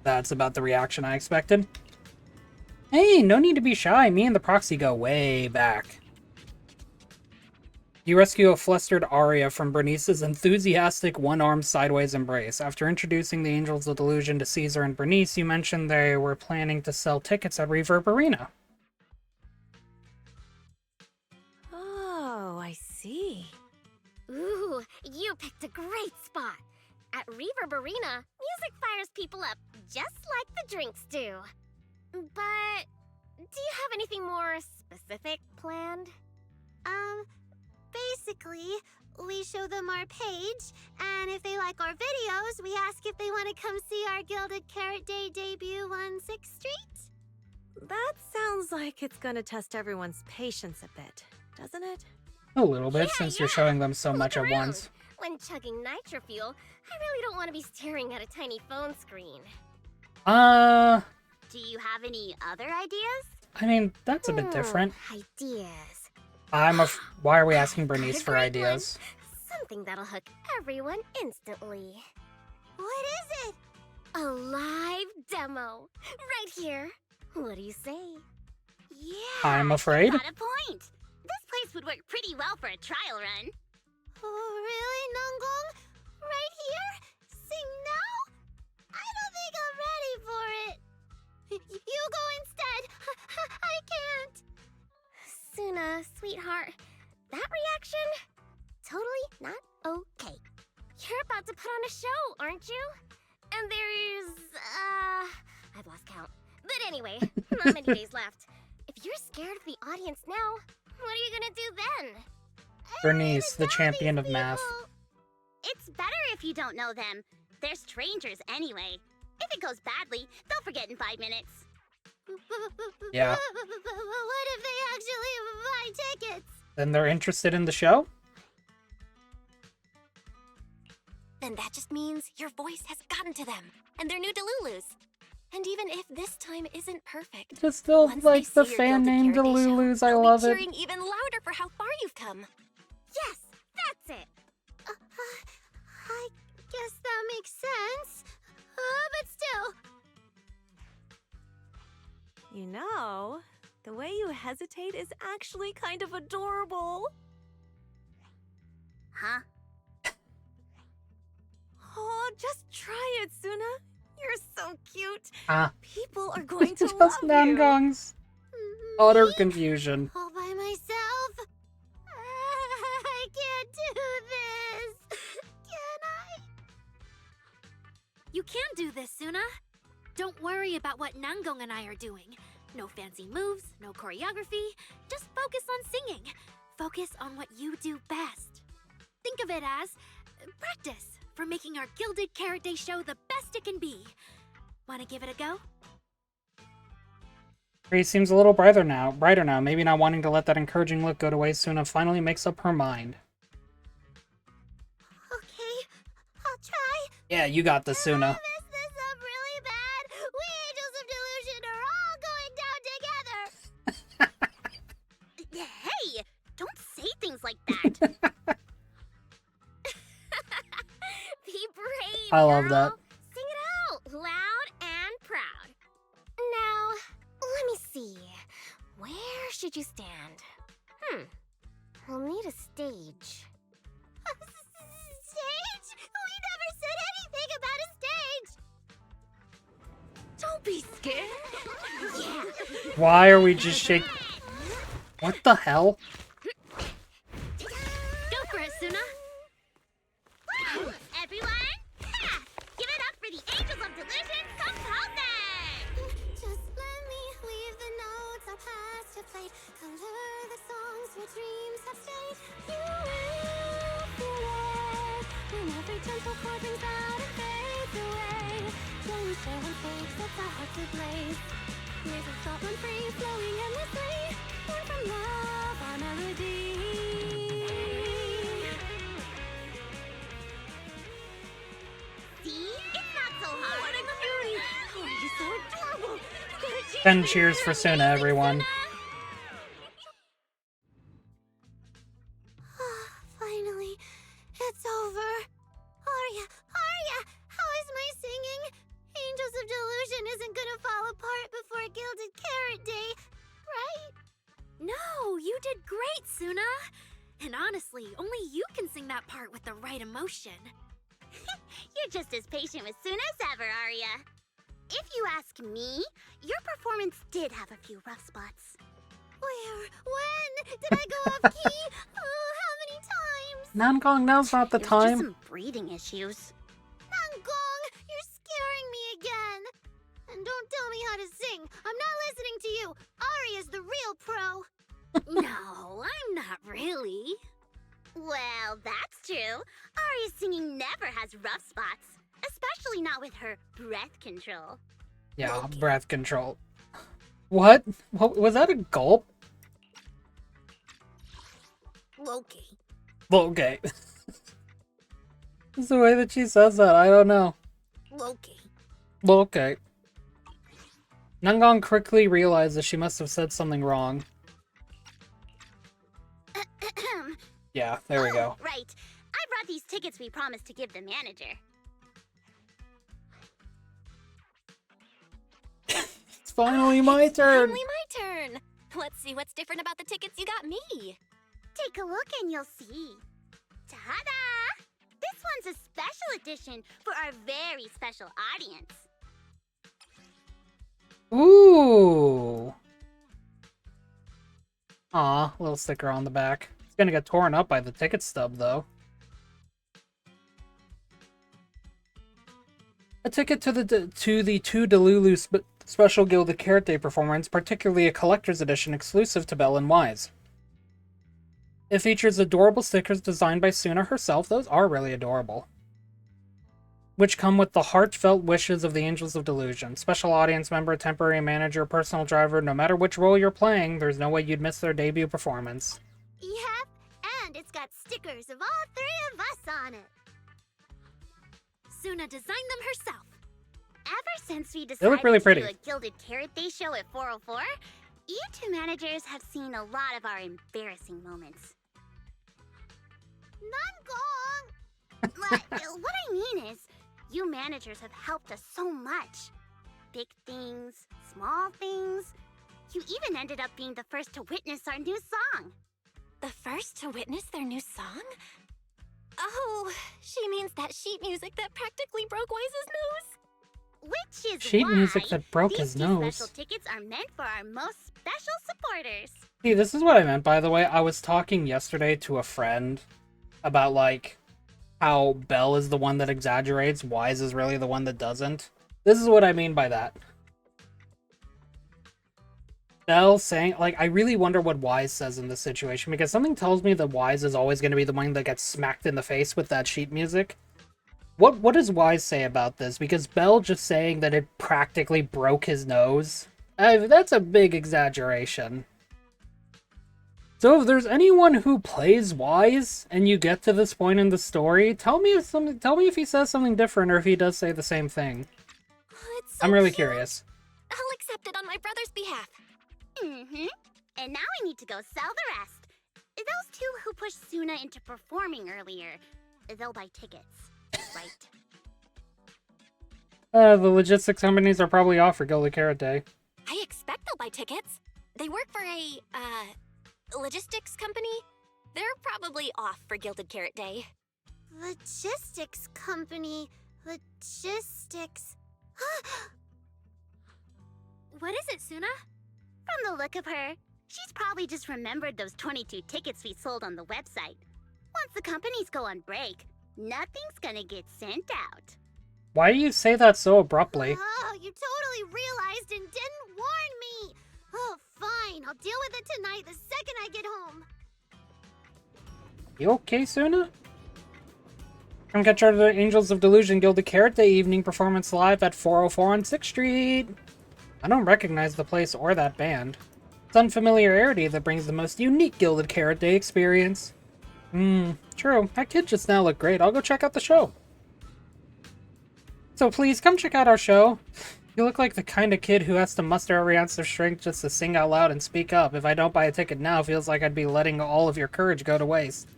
That's about the reaction I expected. Hey, no need to be shy. Me and the proxy go way back. You rescue a flustered Arya from Bernice's enthusiastic one-armed sideways embrace. After introducing the Angels of Delusion to Caesar and Bernice, you mentioned they were planning to sell tickets at Reverb Arena. Oh, I see. Ooh, you picked a great spot. At Reverb Arena, music fires people up, just like the drinks do. But do you have anything more specific planned? Basically, we show them our page, and if they like our videos, we ask if they want to come see our Gilded Carrot Day debut on 6th Street. That sounds like it's gonna test everyone's patience a bit, doesn't it? A little bit, since you're showing them so much at once. When chugging nitro fuel, I really don't want to be staring at a tiny phone screen. Do you have any other ideas? I mean, that's a bit different. Ideas. Why are we asking Bernice for ideas? Something that'll hook everyone instantly. What is it? A live demo. Right here. What do you say? Yeah. I'm afraid. Got a point. This place would work pretty well for a trial run. Oh, really, Nangong? Right here? Sing now? I don't think I'm ready for it. You go instead. I can't. Suna, sweetheart, that reaction? Totally not okay. You're about to put on a show, aren't you? And there's, I've lost count. But anyway, not many days left. If you're scared of the audience now, what are you gonna do then? Bernice, the champion of math. It's better if you don't know them. They're strangers anyway. If it goes badly, they'll forget in 5 minutes. Yeah. What if they actually buy tickets? Then they're interested in the show? Then that just means your voice has gotten to them, and they're new Delulus. And even if this time isn't perfect, Just still once like they the see your fan Gilded named Carrot Day show, Delulus. I they'll be love it. cheering even louder for how far you've come. Yes, that's it. I guess that makes sense. But still. You know, the way you hesitate is actually kind of adorable. Huh? Oh, just try it, Suna. You're so cute. Ah. People are going to Just love you. Nangong's utter confusion. All by myself? I can't do this. Can I? You can do this, Suna. Don't worry about what Nangong and I are doing. No fancy moves, no choreography. Just focus on singing. Focus on what you do best. Think of it as practice for making our Gilded Carrot Day show the best it can be. Want to give it a go? He seems a little brighter now. Maybe not wanting to let that encouraging look go to waste. Suna finally makes up her mind. Okay, I'll try. Yeah, you got this, Suna. Mess this up really bad. We Angels of Delusion are all going down together. Hey, don't say things like that. Be brave, I love girl. that. Sing it out, loud and proud. Now, let me see. Where should you stand? We'll need a stage. Stage? We never said anything about a stage. Don't be scared. Yeah. Why are we just shaking? What the hell? Go for it, Suna. Everyone, give it up for the Angels of Delusion composing! Just let me leave the notes our past have played. Color the songs where dreams have stayed. You will feel it when every gentle chord rings out and fades away. When we share one stage sets our hearts ablaze. There's a thought run free, flowing endlessly. Born from love, our melody. See? It's not so hard. What a cutie! Oh, you're so adorable. 10 cheers for Suna, everyone. Finally, it's over. Arya, how is my singing? Angels of Delusion isn't gonna fall apart before Gilded Carrot Day, right? No, you did great, Suna. And honestly, only you can sing that part with the right emotion. You're just as patient with Suna as ever, Arya. If you ask me, your performance did have a few rough spots. Where? When? Did I go off key? Oh, how many times? Nangong, now's not the It was time. just some breathing issues. Nangong, you're scaring me again. And don't tell me how to sing. I'm not listening to you. Arya's the real pro. No, I'm not really. Well, that's true. Arya's singing never has rough spots. Especially not with her breath control. Yeah, breath control. What? What was that, a gulp? Loki. Okay. It's the way that she says that, I don't know. Loki. Okay. Nungang quickly realized that she must have said something wrong. Yeah, there we go. Right. I brought these tickets we promised to give the manager. It's finally my turn. Finally my turn. Let's see what's different about the tickets you got me. Take a look and you'll see. Ta-da! This one's a special edition for our very special audience. Ooh. Aw, little sticker on the back. It's gonna get torn up by the ticket stub, though. A ticket to the two Delulu special Gilded Carrot Day performance, particularly a collector's edition exclusive to Belle and Wise. It features adorable stickers designed by Suna herself. Those are really adorable. Which come with the heartfelt wishes of the Angels of Delusion. Special audience member, temporary manager, personal driver, no matter which role you're playing, there's no way you'd miss their debut performance. Yep, and it's got stickers of all three of us on it. Suna designed them herself. Ever since we They decided look really to pretty. do a Gilded Carrot Day show at 404, you two managers have seen a lot of our embarrassing moments. None gong! What I mean is, you managers have helped us so much. Big things, small things. You even ended up being the first to witness our new song. The first to witness their new song? Oh, she means that sheet music that practically broke Wise's nose? Which is Sheet why music that broke these his two nose. special tickets are meant for our most special supporters. See, this is what I meant, by the way. I was talking yesterday to a friend about, like, how Belle is the one that exaggerates, Wise is really the one that doesn't. This is what I mean by that. Belle saying, like, I really wonder what Wise says in this situation, because something tells me that Wise is always going to be the one that gets smacked in the face with that sheet music. What does Wise say about this? Because Belle just saying that it practically broke his nose, that's a big exaggeration. So if there's anyone who plays Wise and you get to this point in the story, tell me if he says something different or if he does say the same thing. Oh, it's so I'm really cute. curious. I'll accept it on my brother's behalf. Mm-hmm. And now I need to go sell the rest. Those two who pushed Suna into performing earlier, they'll buy tickets, right? The logistics companies are probably off for Gilded Carrot Day. I expect they'll buy tickets. They work for a, logistics company. They're probably off for Gilded Carrot Day. Logistics company. Logistics. What is it, Suna? From the look of her, she's probably just remembered those 22 tickets we sold on the website. Once the companies go on break, nothing's gonna get sent out. Why do you say that so abruptly? Oh, you totally realized and didn't warn me! Oh, fine, I'll deal with it tonight the second I get home. You okay, Suna? Come catch our Angels of Delusion Gilded Carrot Day evening performance live at 404 on 6th Street. I don't recognize the place or that band. It's unfamiliarity that brings the most unique Gilded Carrot Day experience. True. That kid just now looked great. I'll go check out the show. So please, come check out our show. You look like the kind of kid who has to muster every ounce of strength just to sing out loud and speak up. If I don't buy a ticket now, it feels like I'd be letting all of your courage go to waste.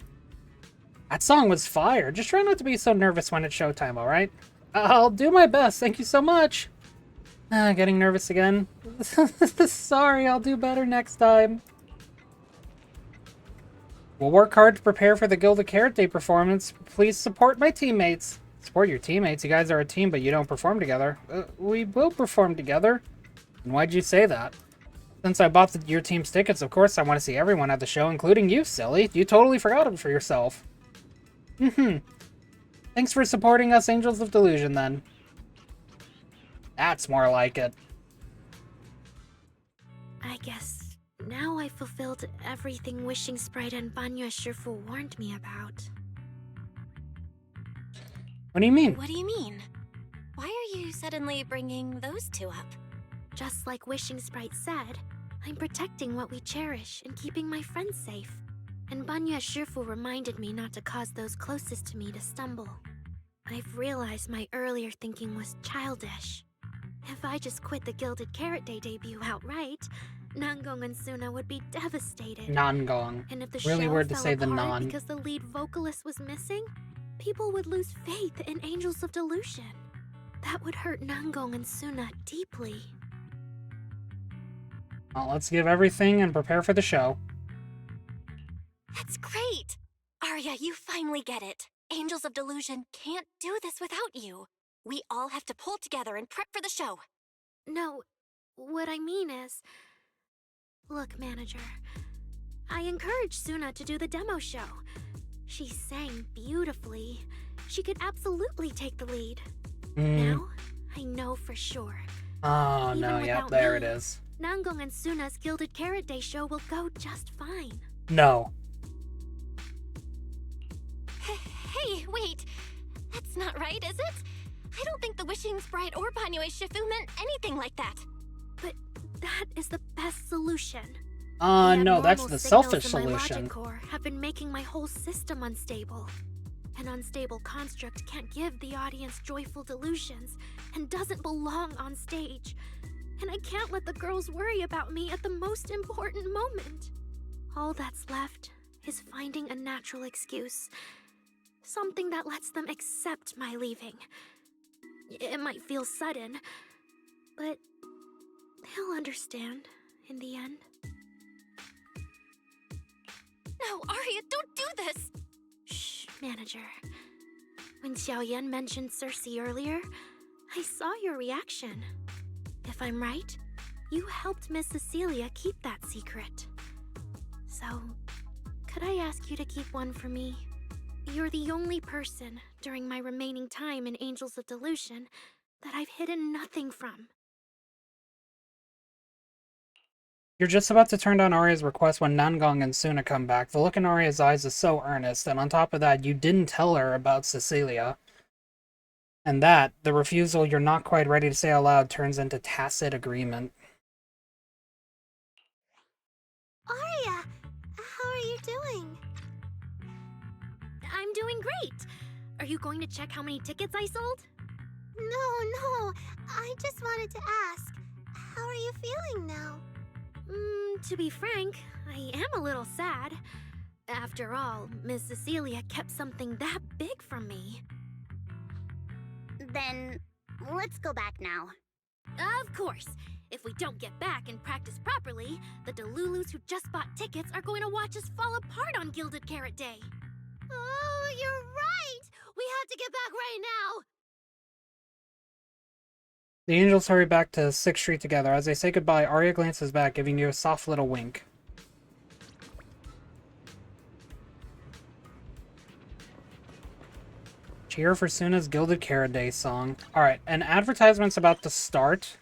That song was fire. Just try not to be so nervous when it's showtime, alright? I'll do my best. Thank you so much. Getting nervous again. Sorry, I'll do better next time. We'll work hard to prepare for the Gilded Carrot Day performance. Please support my teammates. Support your teammates? You guys are a team, but you don't perform together. We will perform together. And why'd you say that? Since I bought your team's tickets, of course I want to see everyone at the show, including you, silly. You totally forgot it for yourself. Thanks for supporting us, Angels of Delusion, then. That's more like it. I guess now I fulfilled everything Wishing Sprite and Banya Shifu warned me about. What do you mean? What do you mean? Why are you suddenly bringing those two up? Just like Wishing Sprite said, I'm protecting what we cherish and keeping my friends safe. And Banya Shifu reminded me not to cause those closest to me to stumble. I've realized my earlier thinking was childish. If I just quit the Gilded Carrot Day debut outright, Nangong and Suna would be devastated. Nangong. And if the Really show weird to fell say the apart non. because the lead vocalist was missing, people would lose faith in Angels of Delusion. That would hurt Nangong and Suna deeply. Well, let's give everything and prepare for the show. That's great! Arya, you finally get it. Angels of Delusion can't do this without you. We all have to pull together and prep for the show. No, what I mean is... Look, manager, I encouraged Suna to do the demo show. She sang beautifully. She could absolutely take the lead. Now, I know for sure. Oh, Even no, yep, without there me, it is. Nangong and Suna's Gilded Carrot Day show will go just fine. No. Hey, wait. That's not right, is it? I don't think the Wishing Sprite or Banyue Shifu meant anything like that. But that is the best solution. No, that's the selfish My solution. logic core have been making my whole system unstable. An unstable construct can't give the audience joyful delusions and doesn't belong on stage. And I can't let the girls worry about me at the most important moment. All that's left is finding a natural excuse. Something that lets them accept my leaving. It might feel sudden, but they'll understand in the end. No, Arya, don't do this! Shh, manager. When Xiaoyan mentioned Cersei earlier, I saw your reaction. If I'm right, you helped Miss Cecilia keep that secret. So, could I ask you to keep one for me? You're the only person during my remaining time in Angels of Delusion that I've hidden nothing from. You're just about to turn down Arya's request when Nangong and Suna come back. The look in Arya's eyes is so earnest, and on top of that, you didn't tell her about Cecilia. And that, the refusal you're not quite ready to say aloud, turns into tacit agreement. Arya, how are you doing? I'm doing great! Are you going to check how many tickets I sold? No, I just wanted to ask, how are you feeling now? To be frank, I am a little sad. After all, Miss Cecilia kept something that big from me. Then, let's go back now. Of course! If we don't get back and practice properly, the Delulus who just bought tickets are going to watch us fall apart on Gilded Carrot Day. Oh, you're right! We have to get back right now! The angels hurry back to 6th Street together. As they say goodbye, Arya glances back, giving you a soft little wink. Cheer for Suna's Gilded Carrot Day song. Alright, an advertisement's about to start.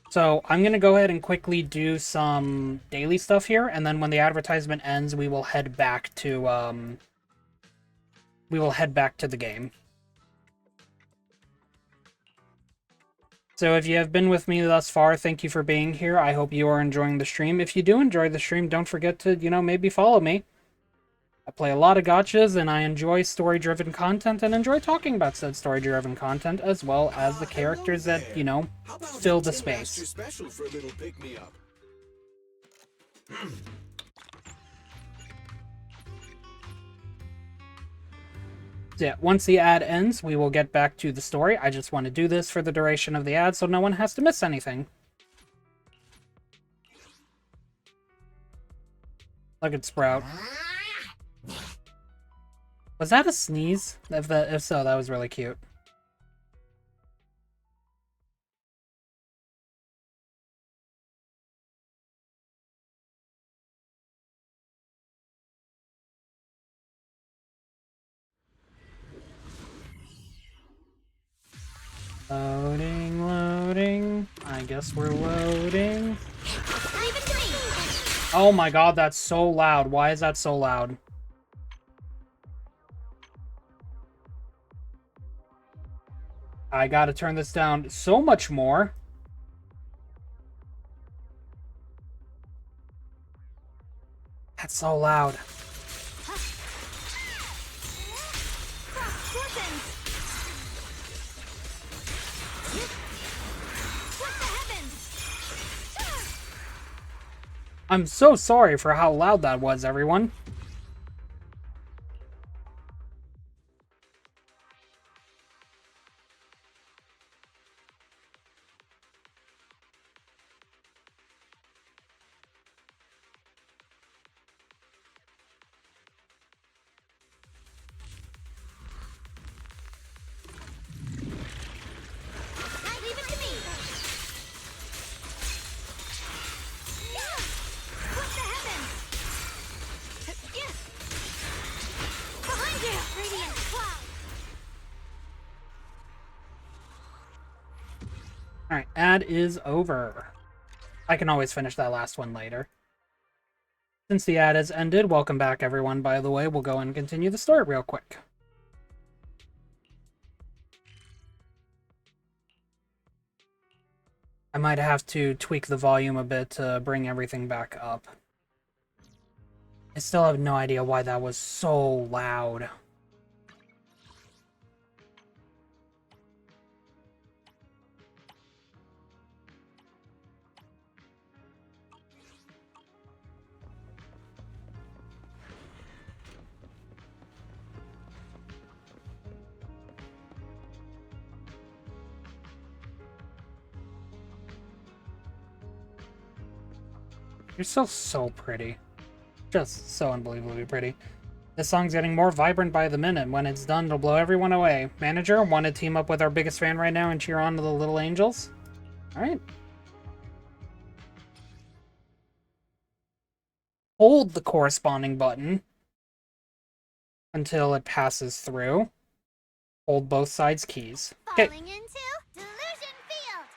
So I'm going to go ahead and quickly do some daily stuff here, and then when the advertisement ends, we will head back to, the game. So if you have been with me thus far, thank you for being here. I hope you are enjoying the stream. If you do enjoy the stream, don't forget to, maybe follow me. I play a lot of gachas, and I enjoy story-driven content, and enjoy talking about said story-driven content, as well as the characters that, fill the space. Special for a little pick-me-up. So yeah, once the ad ends, we will get back to the story. I just want to do this for the duration of the ad so no one has to miss anything. Look at Sprout. Was that a sneeze? If so, that was really cute. Loading. I guess we're loading. Oh my god, that's so loud. Why is that so loud? I gotta turn this down so much more. That's so loud. I'm so sorry for how loud that was, everyone. Alright, ad is over. I can always finish that last one later. Since the ad has ended, welcome back everyone, by the way. We'll go and continue the story real quick. I might have to tweak the volume a bit to bring everything back up. I still have no idea why that was so loud. You're still so pretty. Just so unbelievably pretty. This song's getting more vibrant by the minute. When it's done, it'll blow everyone away. Manager, want to team up with our biggest fan right now and cheer on to the little angels? Alright. Hold the corresponding button until it passes through. Hold both sides keys. Okay. Falling into Delusion Field.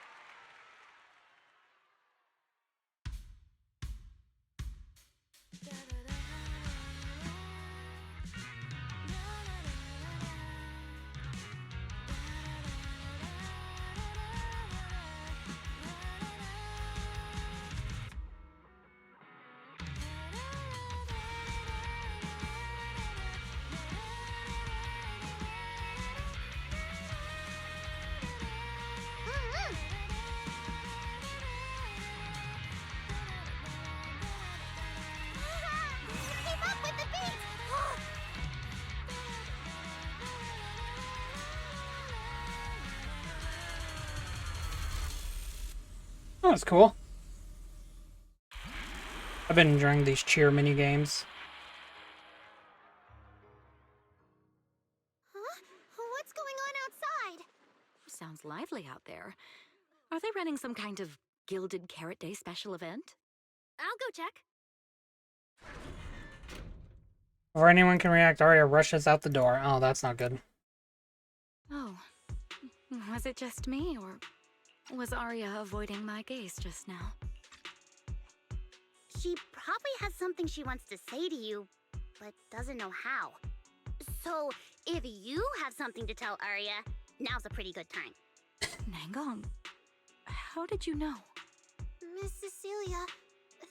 Keep up with the beat. That was cool. I've been enjoying these cheer mini games. What's going on outside? Sounds lively out there. Are they running some kind of Gilded Carrot Day special event? I'll go check. Before anyone can react, Arya rushes out the door. Oh, that's not good. Oh. Was it just me, or was Arya avoiding my gaze just now? She probably has something she wants to say to you, but doesn't know how. So, if you have something to tell Arya, now's a pretty good time. Nangong, how did you know? Miss Cecilia,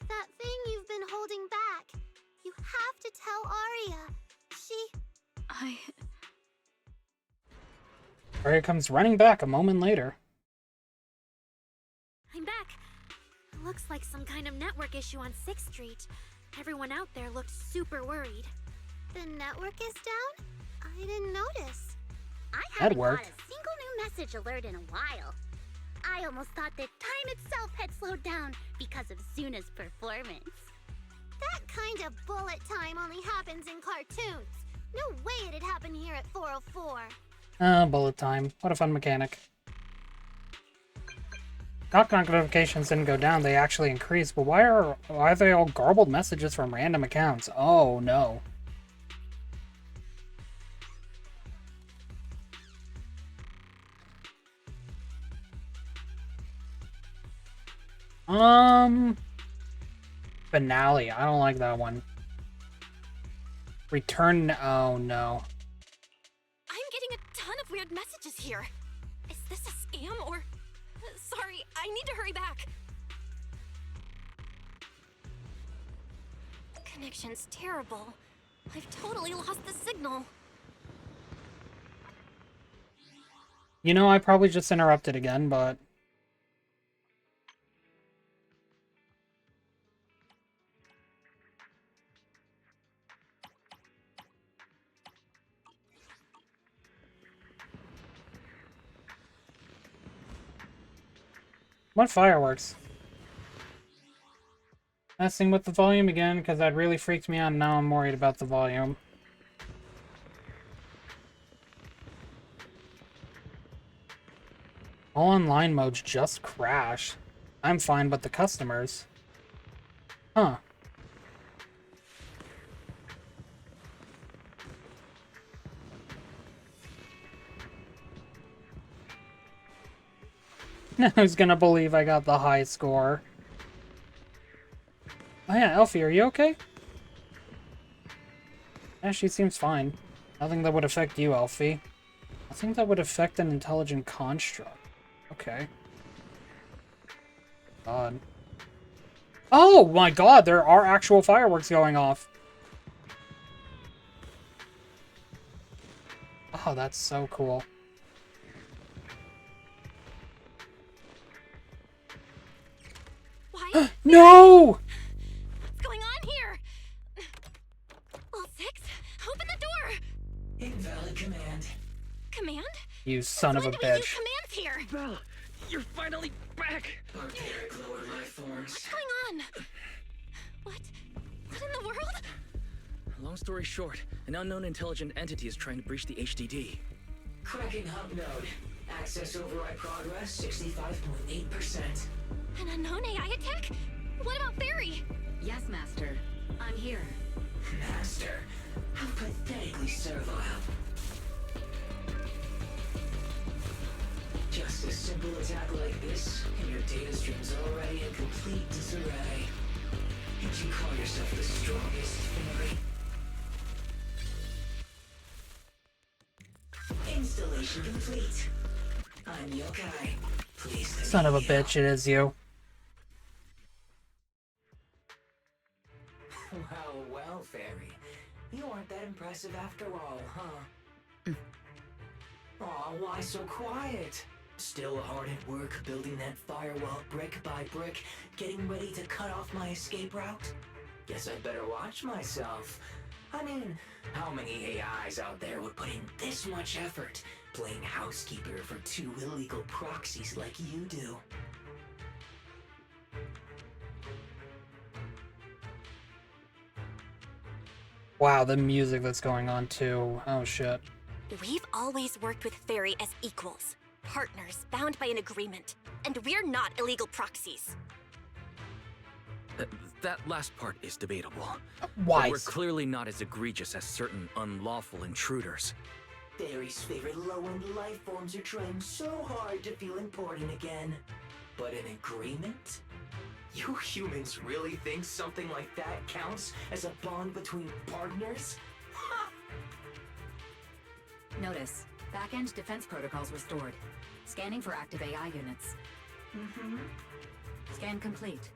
that thing you've been holding back, you have to tell Arya. Arya comes running back a moment later. I'm back. Looks like some kind of network issue on 6th Street. Everyone out there looked super worried. The network is down? I didn't notice. I That haven't worked. got a single new message alert in a while. I almost thought that time itself had slowed down because of Zuna's performance. That kind of bullet time only happens in cartoons. No way it'd happen here at 404. Bullet time. What a fun mechanic. Knock knock notifications didn't go down, they actually increased, but why are they all garbled messages from random accounts? Oh no. Finale. I don't like that one. Return. Oh no. I'm getting a ton of weird messages here. Is this a scam or... Sorry, I need to hurry back. connection's terrible. I've totally lost the signal. You know, I probably just interrupted again, but... What fireworks? Messing with the volume again, because that really freaked me out, and now I'm worried about the volume. All online modes just crash. I'm fine, but the customers... Huh. Who's gonna believe I got the high score? Oh yeah, Elfie, are you okay? Yeah, she seems fine. Nothing that would affect you, Elfie. Nothing that would affect an intelligent construct. Okay. God. Oh my god, there are actual fireworks going off. Oh, that's so cool. Why? No! What's going on here? All six, open the door! Invalid command. Command? You son of a When do we use bitch. commands here? Belle, you're finally back! Barbaric lower life forms. What's going on? What? What in the world? Long story short, an unknown intelligent entity is trying to breach the HDD. Cracking hub node. Access override progress 65.8%. An unknown AI attack? What about Barry? Yes, Master. I'm here. Master, how pathetically servile. Just a simple attack like this, and your data stream's already in complete disarray. And you call yourself the strongest fairy? Installation complete. I'm Yokai. Please. Son of a bitch, it is you. Well, fairy. You aren't that impressive after all, huh? Aw, why so quiet? Still hard at work building that firewall brick by brick, getting ready to cut off my escape route? Guess I'd better watch myself. I mean, how many AIs out there would put in this much effort playing housekeeper for two illegal proxies like you do? Wow, the music that's going on too. Oh shit. We've always worked with Fairy as equals, partners bound by an agreement, and we're not illegal proxies. That last part is debatable. Why? But we're clearly not as egregious as certain unlawful intruders. Fairy's favorite low-end life forms are trying so hard to feel important again. But an agreement? You humans really think something like that counts as a bond between partners? Notice, back-end defense protocols restored. Scanning for active AI units. Scan complete.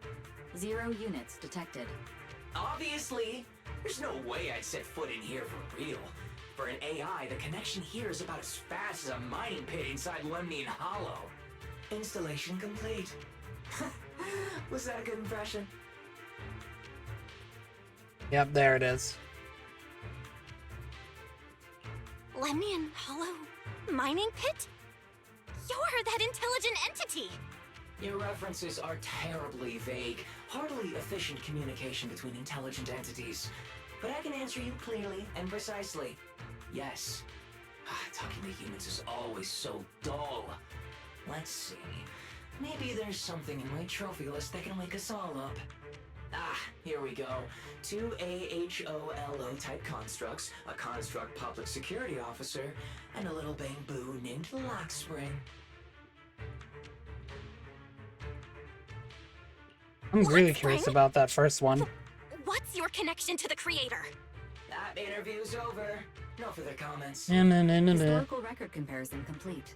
0 units detected. Obviously! There's no way I'd set foot in here for real. For an AI, the connection here is about as fast as a mining pit inside Lemnian Hollow. Installation complete. Was that a good impression? Yep, there it is. Lemnian Hollow? Mining pit? You're that intelligent entity! Your references are terribly vague, hardly efficient communication between intelligent entities. But I can answer you clearly and precisely. Yes. Talking to humans is always so dull. Let's see. Maybe there's something in my trophy list that can wake us all up. Here we go. 2 AHOLO type constructs, a construct public security officer, and a little bamboo named Lock Spring. I'm really curious about that first one. What's your connection to the creator? That interview's over. No further comments. Historical record comparison complete.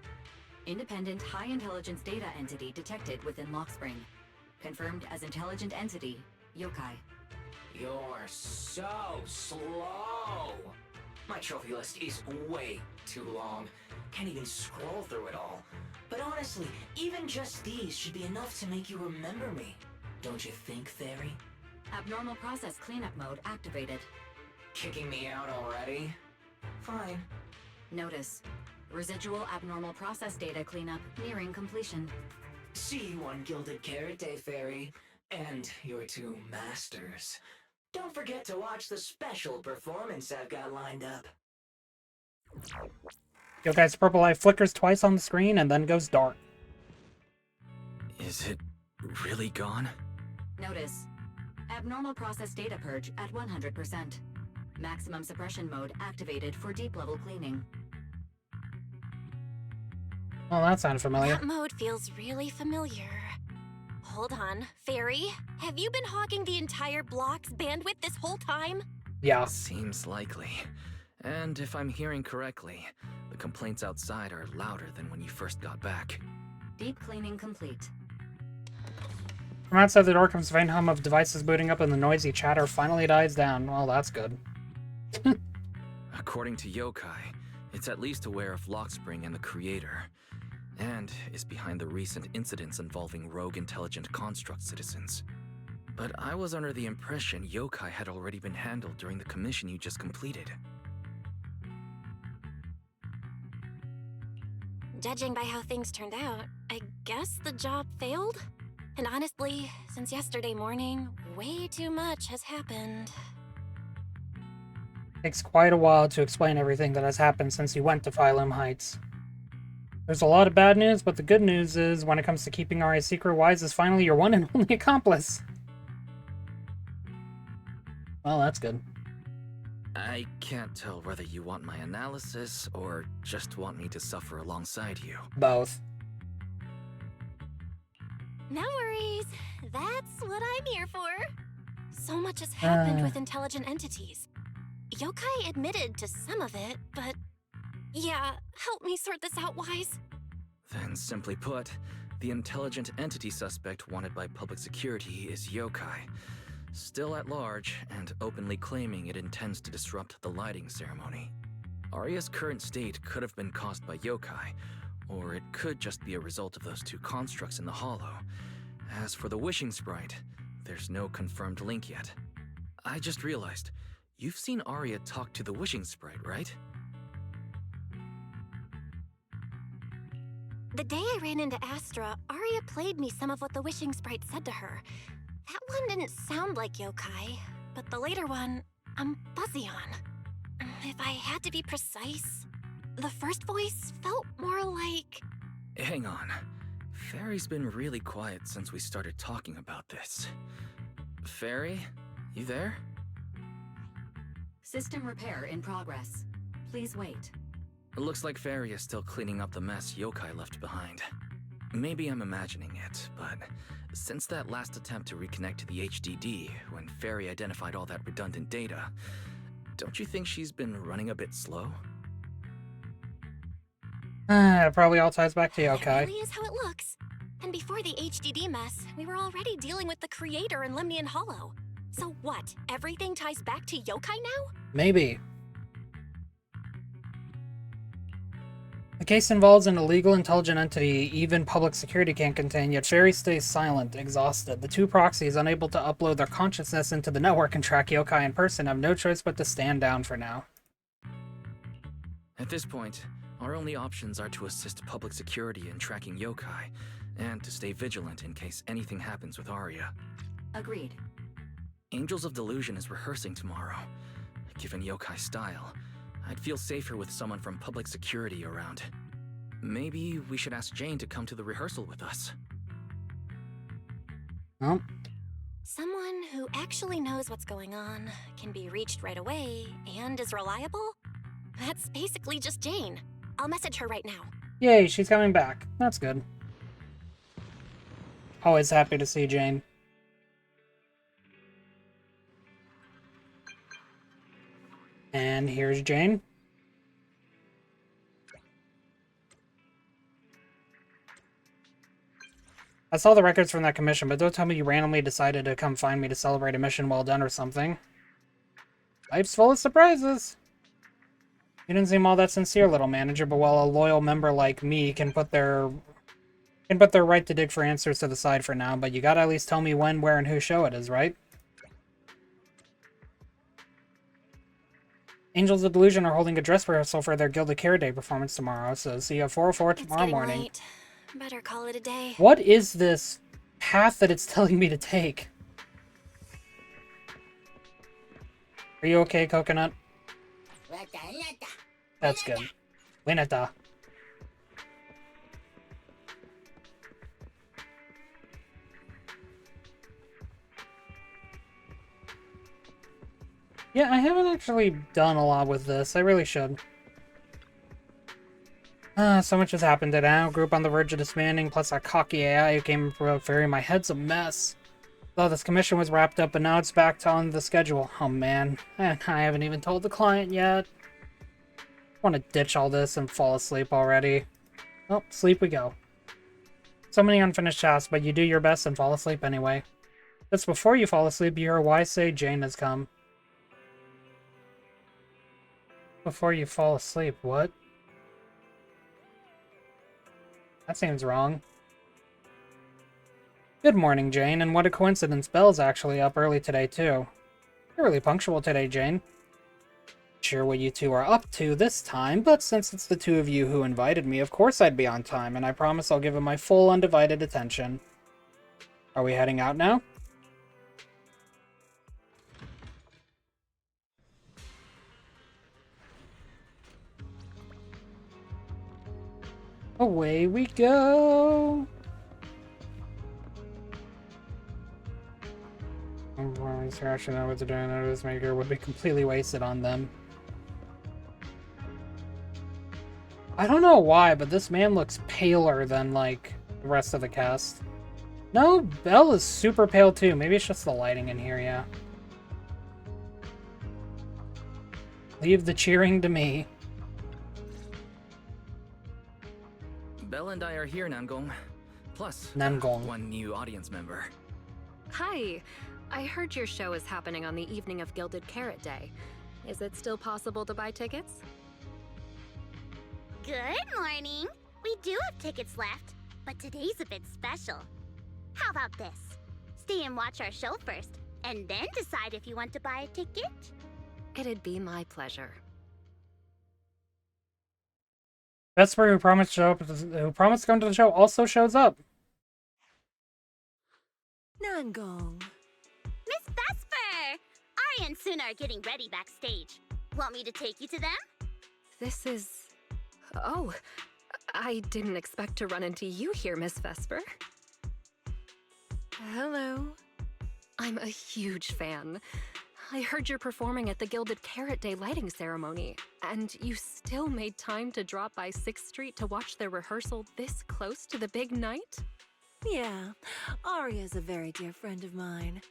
Independent high intelligence data entity detected within Lockspring. Confirmed as intelligent entity, Yokai. You're so slow. My trophy list is way too long. Can't even scroll through it all. But honestly, even just these should be enough to make you remember me. Don't you think, Fairy? Abnormal process cleanup mode activated. Kicking me out already? Fine. Notice. Residual abnormal process data cleanup nearing completion. See you on Gilded Carrot Day, Fairy. And your two masters. Don't forget to watch the special performance I've got lined up. Yokai's purple eye flickers twice on the screen and then goes dark. Is it really gone? Notice. Abnormal process data purge at 100%. Maximum suppression mode activated for deep level cleaning. Well, that sounded familiar. That mode feels really familiar. Hold on, Fairy, have you been hogging the entire block's bandwidth this whole time? Yeah. Seems likely. And if I'm hearing correctly, the complaints outside are louder than when you first got back. Deep cleaning complete. From outside the door comes a faint hum of devices booting up and the noisy chatter finally dies down. Well, that's good. According to Yokai, it's at least aware of Lockspring and the Creator, and is behind the recent incidents involving rogue intelligent construct citizens. But I was under the impression Yokai had already been handled during the commission you just completed. Judging by how things turned out, I guess the job failed? And honestly, since yesterday morning, way too much has happened. Takes quite a while to explain everything that has happened since you went to Phylum Heights. There's a lot of bad news, but the good news is, when it comes to keeping Arya's secret, Wise is finally your one and only accomplice. Well, that's good. I can't tell whether you want my analysis or just want me to suffer alongside you. Both. No worries. That's what I'm here for. So much has happened with intelligent entities. Yokai admitted to some of it, but... Yeah, help me sort this out, Wise. Then, simply put, the intelligent entity suspect wanted by public security is Yokai, still at large and openly claiming it intends to disrupt the lighting ceremony. Arya's current state could have been caused by Yokai, or it could just be a result of those two constructs in the Hollow. As for the Wishing Sprite, there's no confirmed link yet. I just realized, you've seen Arya talk to the Wishing Sprite, right? The day I ran into Astra, Arya played me some of what the Wishing Sprite said to her. That one didn't sound like Yokai, but the later one, I'm fuzzy on. If I had to be precise, the first voice felt more like... Hang on. Fairy's been really quiet since we started talking about this. Fairy, you there? System repair in progress. Please wait. It looks like Fairy is still cleaning up the mess Yokai left behind. Maybe I'm imagining it, but since that last attempt to reconnect to the HDD, when Fairy identified all that redundant data, don't you think she's been running a bit slow? It probably all ties back to Yokai. That really is how it looks. And before the HDD mess, we were already dealing with the Creator in Lemnian Hollow. So what, everything ties back to Yokai now? Maybe. The case involves an illegal intelligent entity even public security can't contain, yet Fairy stays silent, exhausted. The two proxies, unable to upload their consciousness into the network and track Yokai in person, have no choice but to stand down for now. At this point, our only options are to assist public security in tracking Yokai, and to stay vigilant in case anything happens with Arya. Agreed. Angels of Delusion is rehearsing tomorrow. Given Yokai's style, I'd feel safer with someone from public security around. Maybe we should ask Jane to come to the rehearsal with us. Oh. Someone who actually knows what's going on, can be reached right away, and is reliable? That's basically just Jane. I'll message her right now. Yay, she's coming back. That's good. Always happy to see Jane. And here's Jane. I saw the records from that commission, but don't tell me you randomly decided to come find me to celebrate a mission well done or something. Life's full of surprises. You didn't seem all that sincere, little manager, but while a loyal member like me can put their right to dig for answers to the side for now, but you gotta at least tell me when, where, and whose show it is, right? Angels of Delusion are holding a dress rehearsal for their Guild of Care Day performance tomorrow, so see you at 4:04 tomorrow morning. Late. Better call it a day. What is this path that it's telling me to take? Are you okay, Coconut? That's good. Winata. Yeah, I haven't actually done a lot with this. I really should. So much has happened today. Our group on the verge of disbanding, plus our cocky AI who came and provoked Fairy. My head's a mess. Thought this commission was wrapped up, but now it's back to on the schedule. Oh man, and I haven't even told the client yet. I want to ditch all this and fall asleep already. Oh, sleep we go. So many unfinished tasks, but you do your best and fall asleep anyway. Just before you fall asleep, you hear a wise say Jane has come. Before you fall asleep, what? That seems wrong. Good morning, Jane, and what a coincidence. Belle's actually up early today, too. You're really punctual today, Jane. Sure what you two are up to this time, but since it's the two of you who invited me, of course I'd be on time, and I promise I'll give it my full undivided attention. Are we heading out now? Away we go! I actually know what to do, and this maker would be completely wasted on them. I don't know why, but this man looks paler than, like, the rest of the cast. No, Belle is super pale too. Maybe it's just the lighting in here, yeah. Leave the cheering to me. Belle and I are here, Nangong. Plus, Nangong. One new audience member. Hi. I heard your show is happening on the evening of Gilded Carrot Day. Is it still possible to buy tickets? Good morning. We do have tickets left, but today's a bit special. How about this? Stay and watch our show first, and then decide if you want to buy a ticket. It'd be my pleasure. Vesper, who promised to come to the show, also shows up. Nangong. Miss Vesper! Ari and Suna are getting ready backstage. Want me to take you to them? This is... Oh, I didn't expect to run into you here, Miss Vesper. Hello. I'm a huge fan. I heard you're performing at the Gilded Carrot Day lighting ceremony, and you still made time to drop by 6th Street to watch their rehearsal this close to the big night? Yeah, Aria's a very dear friend of mine.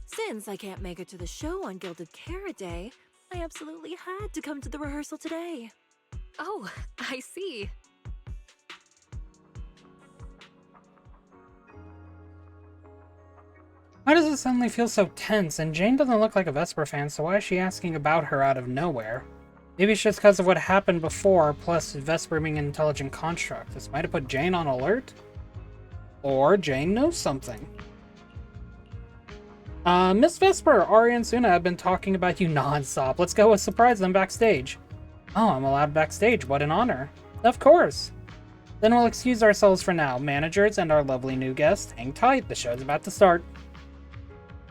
Since I can't make it to the show on Gilded Carrot Day, I absolutely had to come to the rehearsal today. Oh, I see. Why does it suddenly feel so tense? And Jane doesn't look like a Vesper fan, so why is she asking about her out of nowhere? Maybe it's just because of what happened before, plus Vesper being an intelligent construct. This might have put Jane on alert? Or Jane knows something. Miss Vesper, Ari and Suna have been talking about you non-stop. Let's go surprise them backstage. Oh, I'm allowed backstage. What an honor. Of course. Then we'll excuse ourselves for now. Managers and our lovely new guest, hang tight. The show's about to start.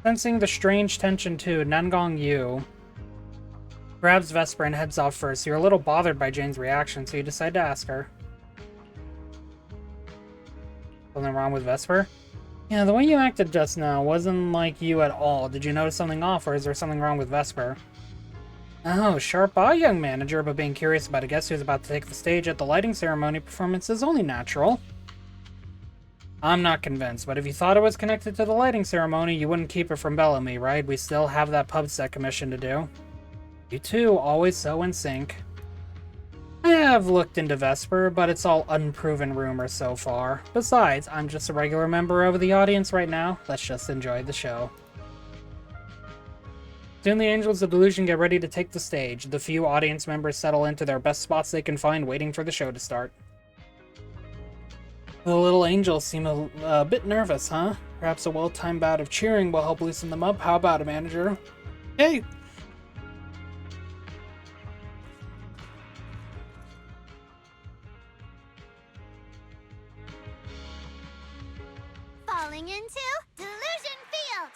Sensing the strange tension too, Nangong Yu grabs Vesper and heads off first. You're a little bothered by Jane's reaction, so you decide to ask her. Something wrong with Vesper? Yeah, the way you acted just now wasn't like you at all. Did you notice something off, or is there something wrong with Vesper? Oh, sharp eye, young manager, but being curious about a guest who's about to take the stage at the lighting ceremony performance is only natural. I'm not convinced, but if you thought it was connected to the lighting ceremony, you wouldn't keep it from Bellamy, right? We still have that pub set commission to do. You two, always so in sync. have looked into Vesper, but it's all unproven rumors so far. Besides, I'm just a regular member of the audience right now. Let's just enjoy the show. Soon the Angels of Delusion get ready to take the stage. The few audience members settle into their best spots they can find, waiting for the show to start. The little angels seem a bit nervous, huh? Perhaps a well-timed bout of cheering will help loosen them up. How about it, manager? Hey! Falling into Delusion Field!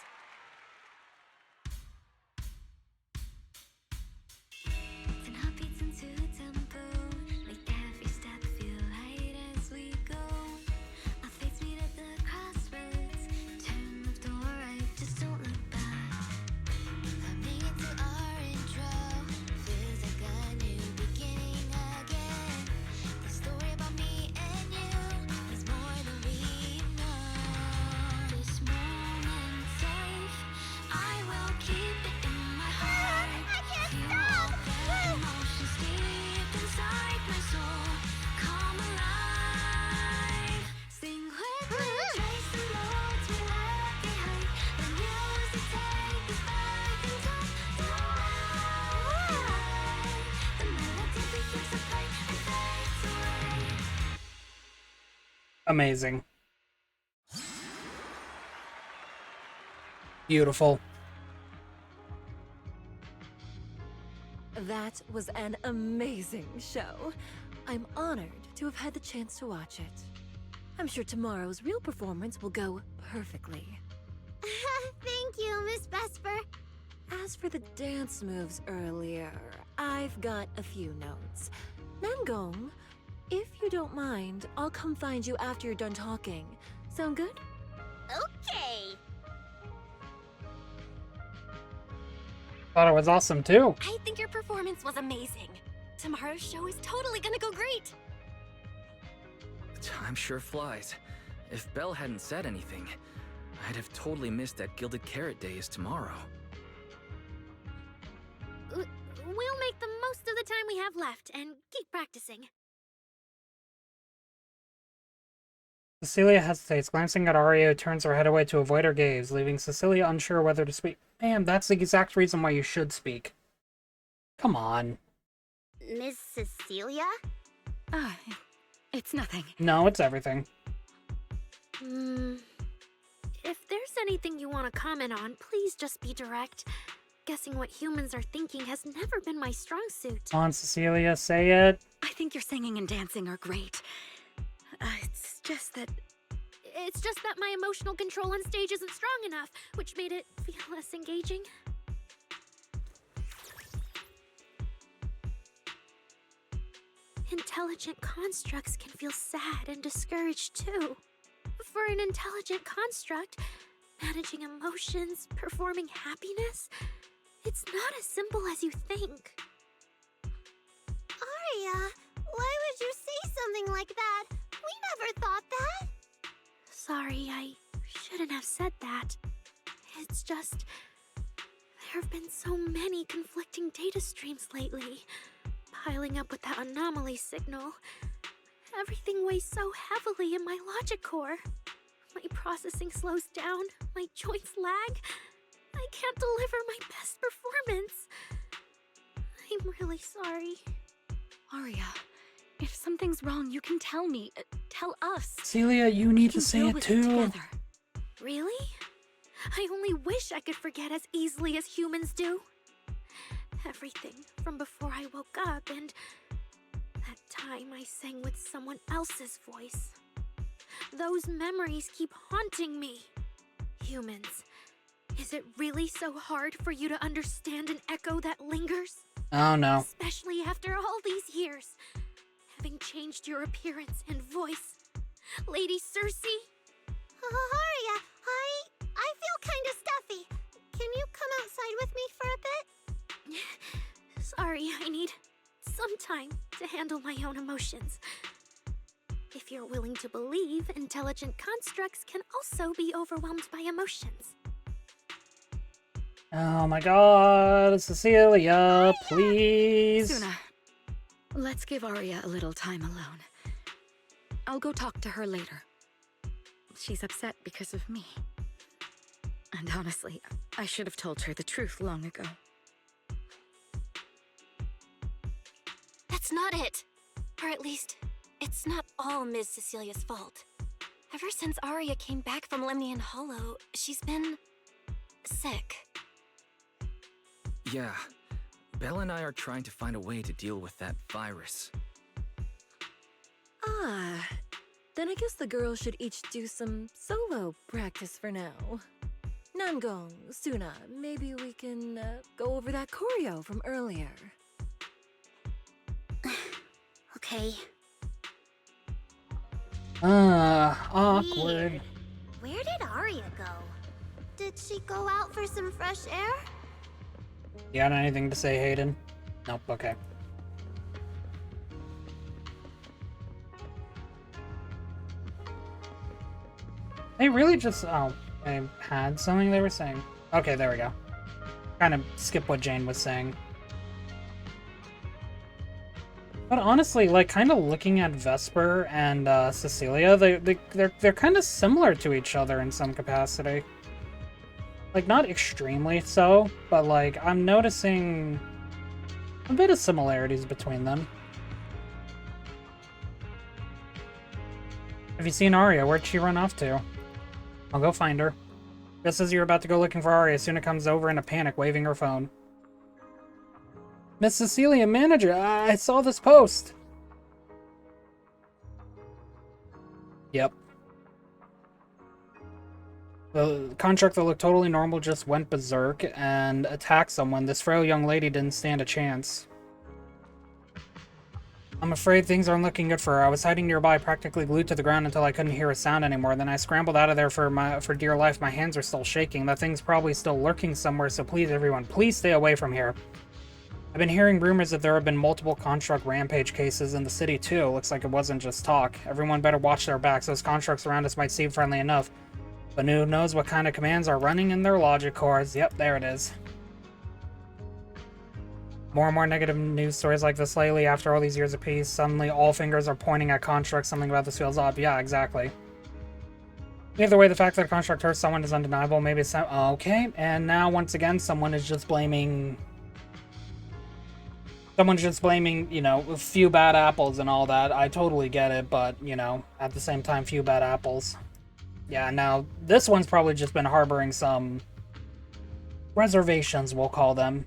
Amazing. Beautiful. That was an amazing show. I'm honored to have had the chance to watch it. I'm sure tomorrow's real performance will go perfectly. Thank you, Miss Vesper. As for the dance moves earlier, I've got a few notes. Nangong, if you don't mind, I'll come find you after you're done talking. Sound good? Okay. Thought it was awesome too. I think your performance was amazing. Tomorrow's show is totally gonna go great. Time sure flies. If Belle hadn't said anything, I'd have totally missed that Gilded Carrot Day is tomorrow. We'll make the most of the time we have left and keep practicing. Cecilia hesitates, glancing at Aria, who turns her head away to avoid her gaze, leaving Cecilia unsure whether to speak. Ma'am, that's the exact reason why you should speak. Come on. Miss Cecilia? It's nothing. No, it's everything. If there's anything you want to comment on, please just be direct. Guessing what humans are thinking has never been my strong suit. Come on, Cecilia, say it. I think your singing and dancing are great. It's just that my emotional control on stage isn't strong enough, which made it feel less engaging. Intelligent constructs can feel sad and discouraged too. For an intelligent construct, managing emotions, performing happiness, it's not as simple as you think. Aria, why would you say something like that? We never thought that. Sorry, I shouldn't have said that. It's just, there have been so many conflicting data streams lately, piling up with that anomaly signal. Everything weighs so heavily in my logic core. My processing slows down, my joints lag. I can't deliver my best performance. I'm really sorry. Aria, if something's wrong, you can tell me. Tell us. Celia, you need to say it too. Really? I only wish I could forget as easily as humans do. Everything from before I woke up and that time I sang with someone else's voice. Those memories keep haunting me. Humans, is it really so hard for you to understand an echo that lingers? Oh no. Especially after all these years, having changed your appearance and voice. Lady Cersei? Aria, I feel kinda stuffy. Can you come outside with me for a bit? Sorry, I need some time to handle my own emotions. If you're willing to believe, intelligent constructs can also be overwhelmed by emotions. Oh my god, Cecilia, please. Suna, Let's give Arya a little time alone. I'll go talk to her later. She's upset because of me. And honestly, I should have told her the truth long ago. That's not it. Or at least, it's not all Ms. Cecilia's fault. Ever since Arya came back from Lemnian Hollow, she's been... sick. Yeah. Belle and I are trying to find a way to deal with that virus. Ah, then I guess the girls should each do some solo practice for now. Nangong, Suna, maybe we can go over that choreo from earlier. Okay. Awkward. Weird. Where did Arya go? Did she go out for some fresh air? You got anything to say, Hayden? Nope, okay. They really just... oh, they had something they were saying. Okay, there we go. Kind of skip what Jane was saying. But honestly, like, kind of looking at Vesper and Cecilia, they're kind of similar to each other in some capacity. Like, not extremely so, but like, I'm noticing a bit of similarities between them. Have you seen Arya? Where'd she run off to? I'll go find her. Just as you're about to go looking for Arya, Suna comes over in a panic, waving her phone. Miss Cecilia, manager, I saw this post. Yep. The contract that looked totally normal just went berserk and attacked someone. This frail young lady didn't stand a chance. I'm afraid things aren't looking good for her. I was hiding nearby, practically glued to the ground until I couldn't hear a sound anymore. Then I scrambled out of there for dear life. My hands are still shaking. That thing's probably still lurking somewhere, so please, everyone, please stay away from here. I've been hearing rumors that there have been multiple construct rampage cases in the city too. Looks like it wasn't just talk. Everyone better watch their backs. Those constructs around us might seem friendly enough, but who knows what kind of commands are running in their logic cores. Yep, there it is. More and more negative news stories like this lately. After all these years of peace, suddenly all fingers are pointing at constructs. Something about this feels odd. Yeah, exactly. Either way, the fact that a construct hurt someone is undeniable. Maybe it's... okay, and now once again, someone is just blaming... someone's just blaming, you know, a few bad apples and all that. I totally get it, but, you know, at the same time, few bad apples. Yeah, now, this one's probably just been harboring some reservations, we'll call them.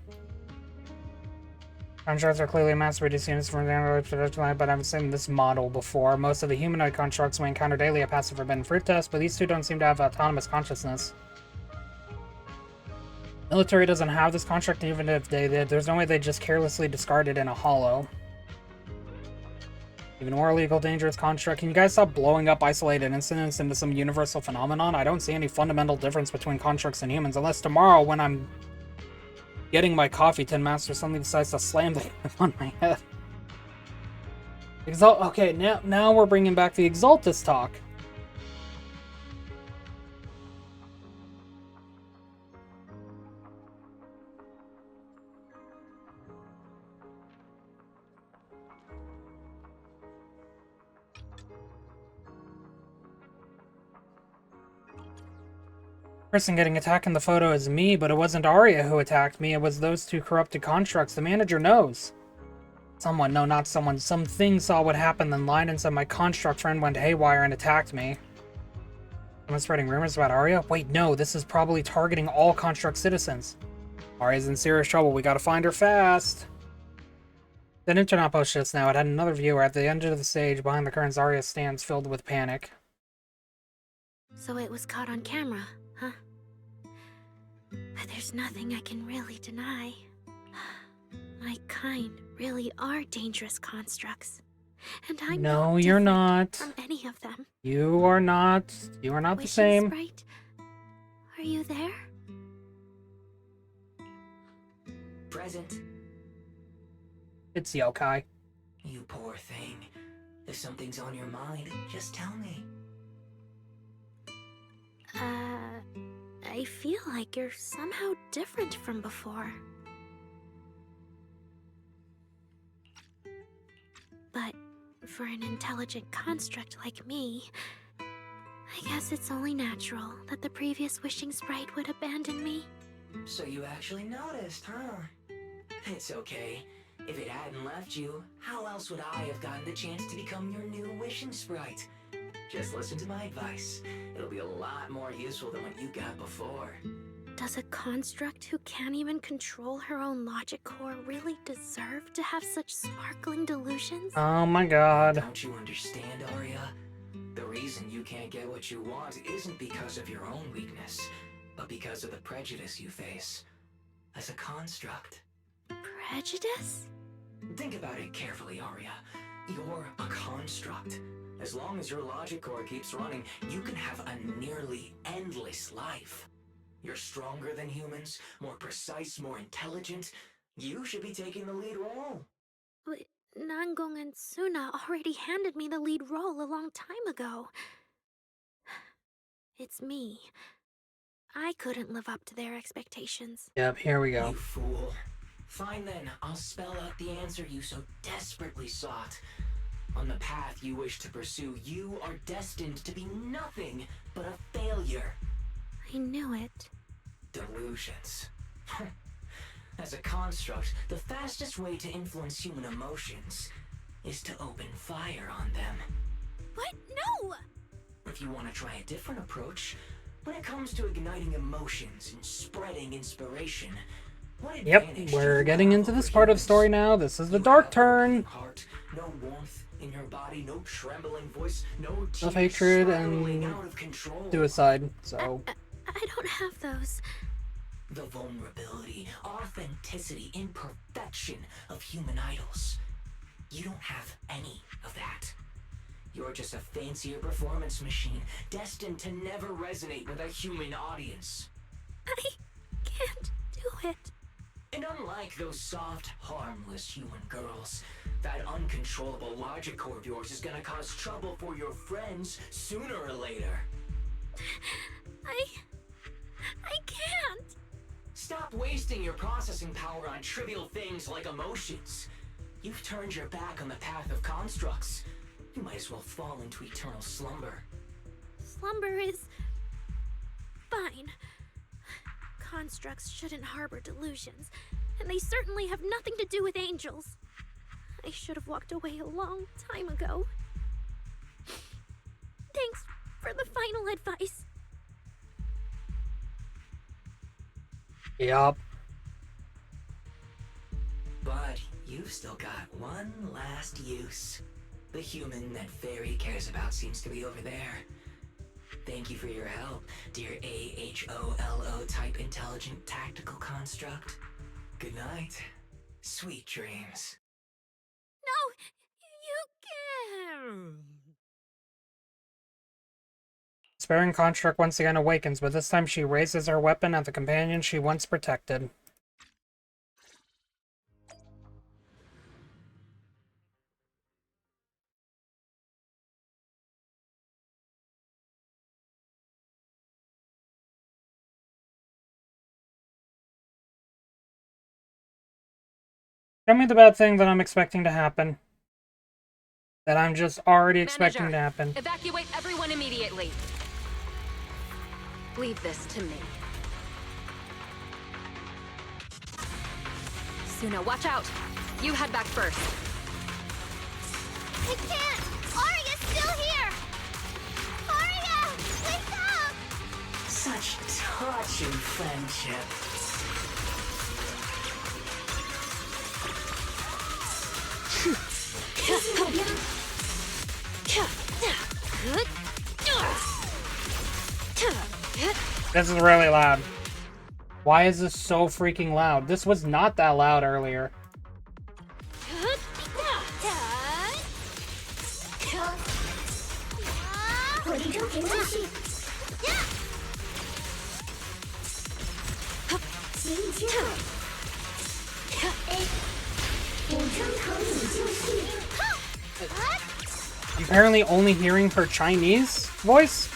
Constructs are clearly mass-produced units from the android production line, but I've seen this model before. Most of the humanoid constructs we encounter daily have passed the forbidden fruit test, but these two don't seem to have autonomous consciousness. Military doesn't have this construct, even if they did. There's no way they just carelessly discard it in a hollow. Even more illegal, dangerous construct. Can you guys stop blowing up isolated incidents into some universal phenomenon? I don't see any fundamental difference between constructs and humans, unless tomorrow, when I'm getting my coffee, Tin Master suddenly decides to slam the thing on my head. Okay, now we're bringing back the Exaltus talk. Person getting attacked in the photo is me, but it wasn't Arya who attacked me. It was those two corrupted constructs. The manager knows. Someone, no, not someone. Something saw what happened, then lied and said my construct friend went haywire and attacked me. Someone spreading rumors about Arya? Wait, no, this is probably targeting all construct citizens. Arya's in serious trouble. We gotta find her fast. The internet post just now. It had another viewer at the end of the stage. Behind the curtains, Arya stands filled with panic. So it was caught on camera, huh? But there's nothing I can really deny. My kind really are dangerous constructs. And I'm No, not you're different not. from any of them. You are not. You are not the Wishes, same. right? Are you there? Present. It's yokai. You poor thing. If something's on your mind, just tell me. I feel like you're somehow different from before. for an intelligent construct like me, I guess it's only natural that the previous wishing sprite would abandon me. So you actually noticed, huh? It's okay. If it hadn't left you, how else would I have gotten the chance to become your new wishing sprite? Just listen to my advice. It'll be a lot more useful than what you got before. Does a construct who can't even control her own logic core really deserve to have such sparkling delusions? Oh my god. Don't you understand, Arya? The reason you can't get what you want isn't because of your own weakness, but because of the prejudice you face as a construct. Prejudice? Think about it carefully, Arya. You're a construct. As long as your logic core keeps running, you can have a nearly endless life. You're stronger than humans, more precise, more intelligent. You should be taking the lead role. But Nangong and Suna already handed me the lead role a long time ago. It's me. I couldn't live up to their expectations. Yep, here we go. You fool. Fine then, I'll spell out the answer you so desperately sought. On the path you wish to pursue, you are destined to be nothing but a failure. I knew it. Delusions. As a construct, the fastest way to influence human emotions is to open fire on them. What? No! If you want to try a different approach, when it comes to igniting emotions and spreading inspiration, what Yep, advantage we're do getting you into have this over part of the humans? story now. This is the dark turn Heart, no warmth in your body, no trembling voice, no of tears hatred spiraling and out of control. suicide. So I don't have those. The vulnerability, authenticity, imperfection of human idols. You don't have any of that. You're just a fancier performance machine, destined to never resonate with a human audience. I can't do it. And unlike those soft, harmless human girls, that uncontrollable logic core of yours is gonna cause trouble for your friends sooner or later. I can't. Stop wasting your processing power on trivial things like emotions. You've turned your back on the path of constructs. You might as well fall into eternal slumber. Slumber is fine. Constructs shouldn't harbor delusions, and they certainly have nothing to do with angels. I should have walked away a long time ago. Thanks for the final advice. Yup. But you've still got one last use. The human that Fairy cares about seems to be over there. Thank you for your help, dear AHOLO type intelligent tactical construct. Good night. Sweet dreams. No, you can't. Sparing construct once again awakens, but this time she raises her weapon at the companion she once protected. Show me the bad thing that I'm expecting to happen. That I'm just already expecting to happen. Evacuate everyone immediately. Leave this to me. Suna, watch out! You head back first. I can't! Arya's still here! Arya! Wake up! Such touching friendship. This is really loud. Why is this so freaking loud? This was not that loud earlier. I'm apparently only hearing her Chinese voice.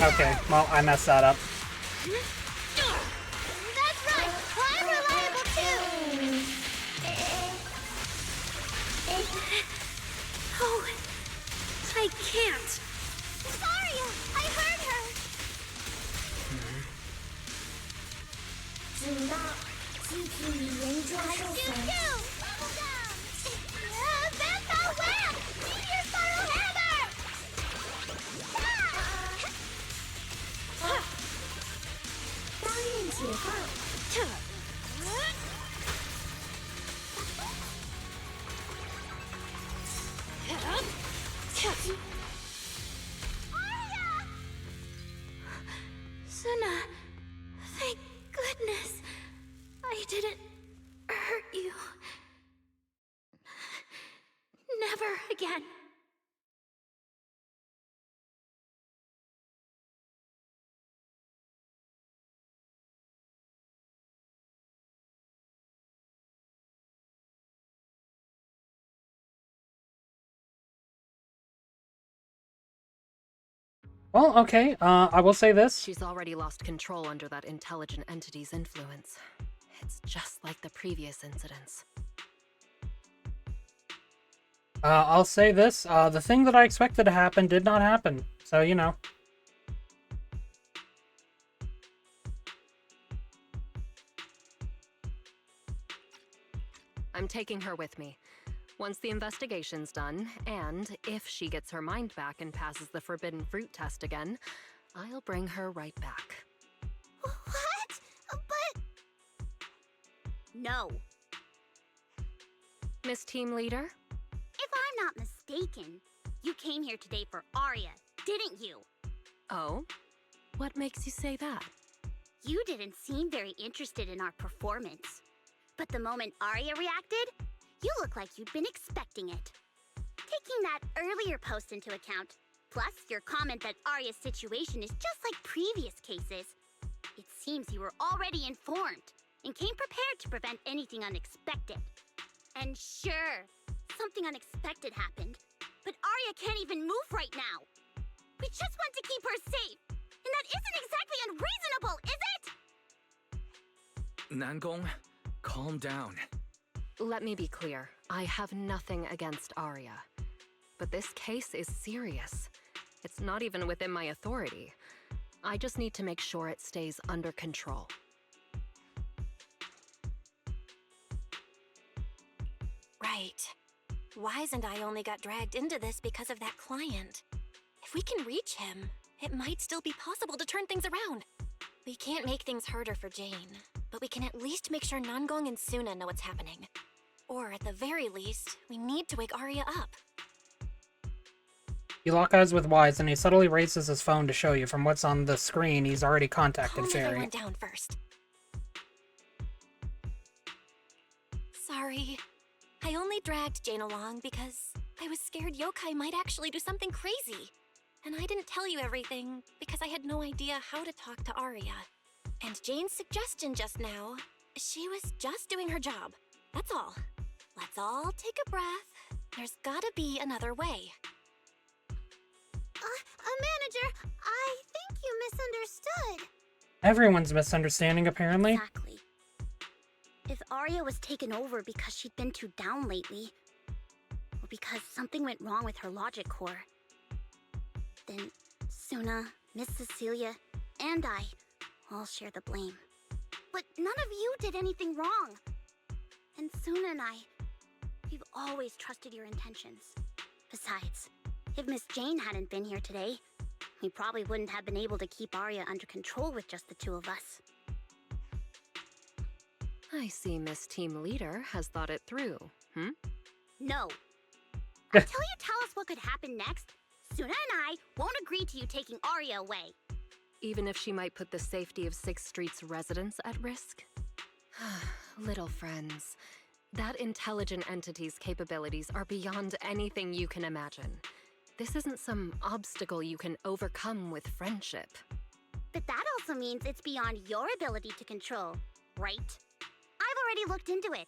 Okay, well, I messed that up. That's right! I'm reliable too! Oh, I can't. Saria! I heard her! Level down! Vampire Wham! Meteor Spiral Hammer! Suna, thank goodness I didn't hurt you. Never again. Well, okay, I will say this. She's already lost control under that intelligent entity's influence. It's just like the previous incidents. I'll say this. The thing that I expected to happen did not happen. So, you know. I'm taking her with me. Once the investigation's done, and if she gets her mind back and passes the forbidden fruit test again, I'll bring her right back. What? But... No. Miss Team Leader? If I'm not mistaken, you came here today for Arya, didn't you? Oh? What makes you say that? You didn't seem very interested in our performance. But the moment Arya reacted, you look like you'd been expecting it. Taking that earlier post into account, plus your comment that Arya's situation is just like previous cases, it seems you were already informed and came prepared to prevent anything unexpected. And sure, something unexpected happened, but Arya can't even move right now. We just want to keep her safe, and that isn't exactly unreasonable, is it? Nangong, calm down. Let me be clear. I have nothing against Arya. But this case is serious. It's not even within my authority. I just need to make sure it stays under control. Right. Wise and I only got dragged into this because of that client. If we can reach him, it might still be possible to turn things around. We can't make things harder for Jane, but we can at least make sure Nangong and Suna know what's happening. Or at the very least, we need to wake Arya up. You lock eyes with Wise, and he subtly raises his phone to show you from what's on the screen he's already contacted Calm Fairy. everyone down first. Sorry. I only dragged Jane along because I was scared yokai might actually do something crazy. And I didn't tell you everything because I had no idea how to talk to Arya. And Jane's suggestion just now, she was just doing her job. That's all. Let's all take a breath. There's gotta be another way. Manager, I think you misunderstood. Everyone's misunderstanding, apparently. Exactly. If Arya was taken over because she'd been too down lately, or because something went wrong with her logic core, then Suna, Miss Cecilia, and I all share the blame. But none of you did anything wrong. And Suna and I, we've always trusted your intentions. Besides, if Miss Jane hadn't been here today, we probably wouldn't have been able to keep Arya under control with just the two of us. I see Miss Team Leader has thought it through, No. Until you tell us what could happen next, Suna and I won't agree to you taking Arya away. Even if she might put the safety of 6th Street's residents at risk? Little friends, that intelligent entity's capabilities are beyond anything you can imagine. This isn't some obstacle you can overcome with friendship. But that also means it's beyond your ability to control, right? I've already looked into it.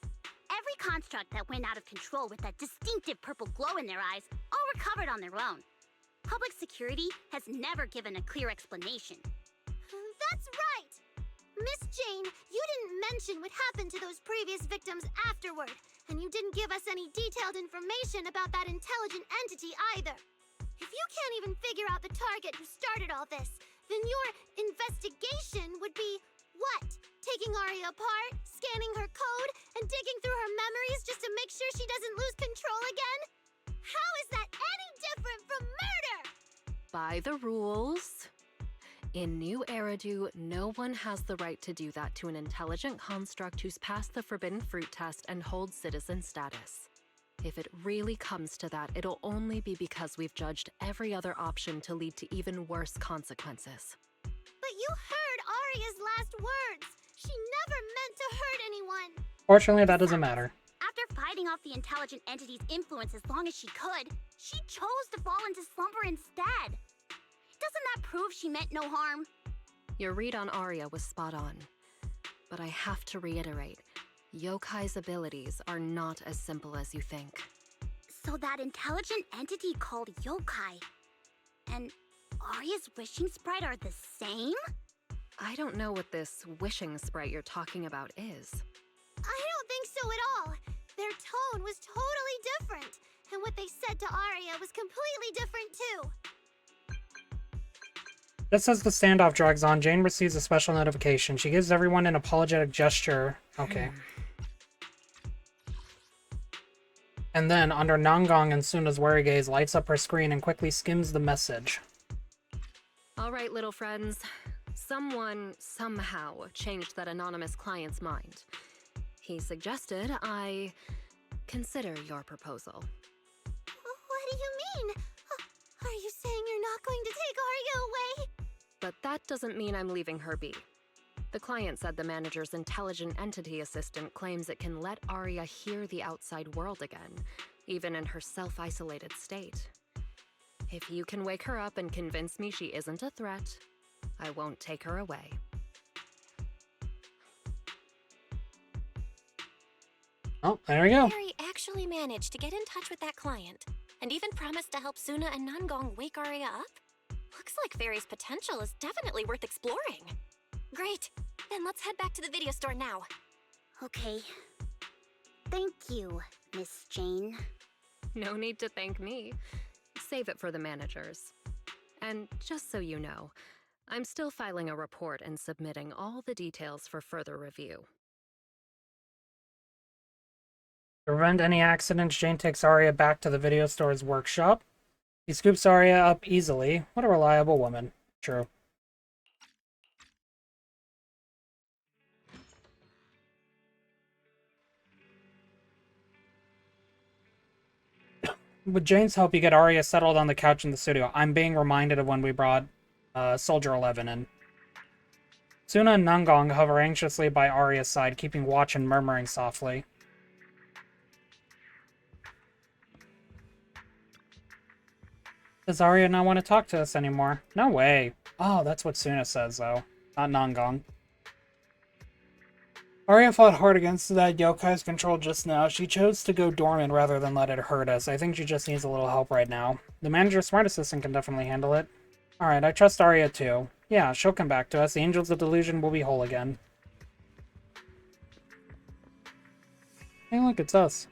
Every construct that went out of control with that distinctive purple glow in their eyes all recovered on their own. Public security has never given a clear explanation. That's right! Miss Jane, you didn't mention what happened to those previous victims afterward, and you didn't give us any detailed information about that intelligent entity either. If you can't even figure out the target who started all this, then your investigation would be what? Taking Aria apart, scanning her code, and digging through her memories just to make sure she doesn't lose control again? How is that any different from murder? By the rules. In New Eridu, no one has the right to do that to an intelligent construct who's passed the Forbidden Fruit test and holds citizen status. If it really comes to that, it'll only be because we've judged every other option to lead to even worse consequences. But you heard Aria's last words. She never meant to hurt anyone. Fortunately, that doesn't matter. After fighting off the intelligent entity's influence as long as she could, she chose to fall into slumber instead. Doesn't that prove she meant no harm? Your read on Aria was spot on. But I have to reiterate, Yokai's abilities are not as simple as you think. So that intelligent entity called Yokai and Aria's wishing sprite are the same? I don't know what this wishing sprite you're talking about is. I don't think so at all. Their tone was totally different, and what they said to Aria was completely different too. Just as the standoff drags on, Jane receives a special notification. She gives everyone an apologetic gesture. Okay. And then, under Nangong and Suna's wary gaze, lights up her screen and quickly skims the message. All right, little friends. Someone, somehow, changed that anonymous client's mind. He suggested I consider your proposal. What do you mean? Are you saying you're not going to take Aria away? But that doesn't mean I'm leaving her be. The client said the manager's intelligent entity assistant claims it can let Aria hear the outside world again, even in her self-isolated state. If you can wake her up and convince me she isn't a threat, I won't take her away. Oh, there we go. Harry actually managed to get in touch with that client, and even promised to help Suna and Nangong wake Aria up? Looks like Fairy's potential is definitely worth exploring. Great, then let's head back to the video store now. Okay. Thank you, Miss Jane. No need to thank me. Save it for the managers. And just so you know, I'm still filing a report and submitting all the details for further review. To prevent any accidents, Jane takes Aria back to the video store's workshop. He scoops Aria up easily. What a reliable woman. True. With Jane's help, you get Aria settled on the couch in the studio. I'm being reminded of when we brought Soldier 11 in. Suna and Nangong hover anxiously by Aria's side, keeping watch and murmuring softly. Does Aria not want to talk to us anymore? No way. Oh, that's what Suna says, though. Not Nangong. Aria fought hard against that yokai's control just now. She chose to go dormant rather than let it hurt us. I think she just needs a little help right now. The manager's smart assistant can definitely handle it. Alright, I trust Aria too. Yeah, she'll come back to us. The Angels of Delusion will be whole again. Hey, look, it's us.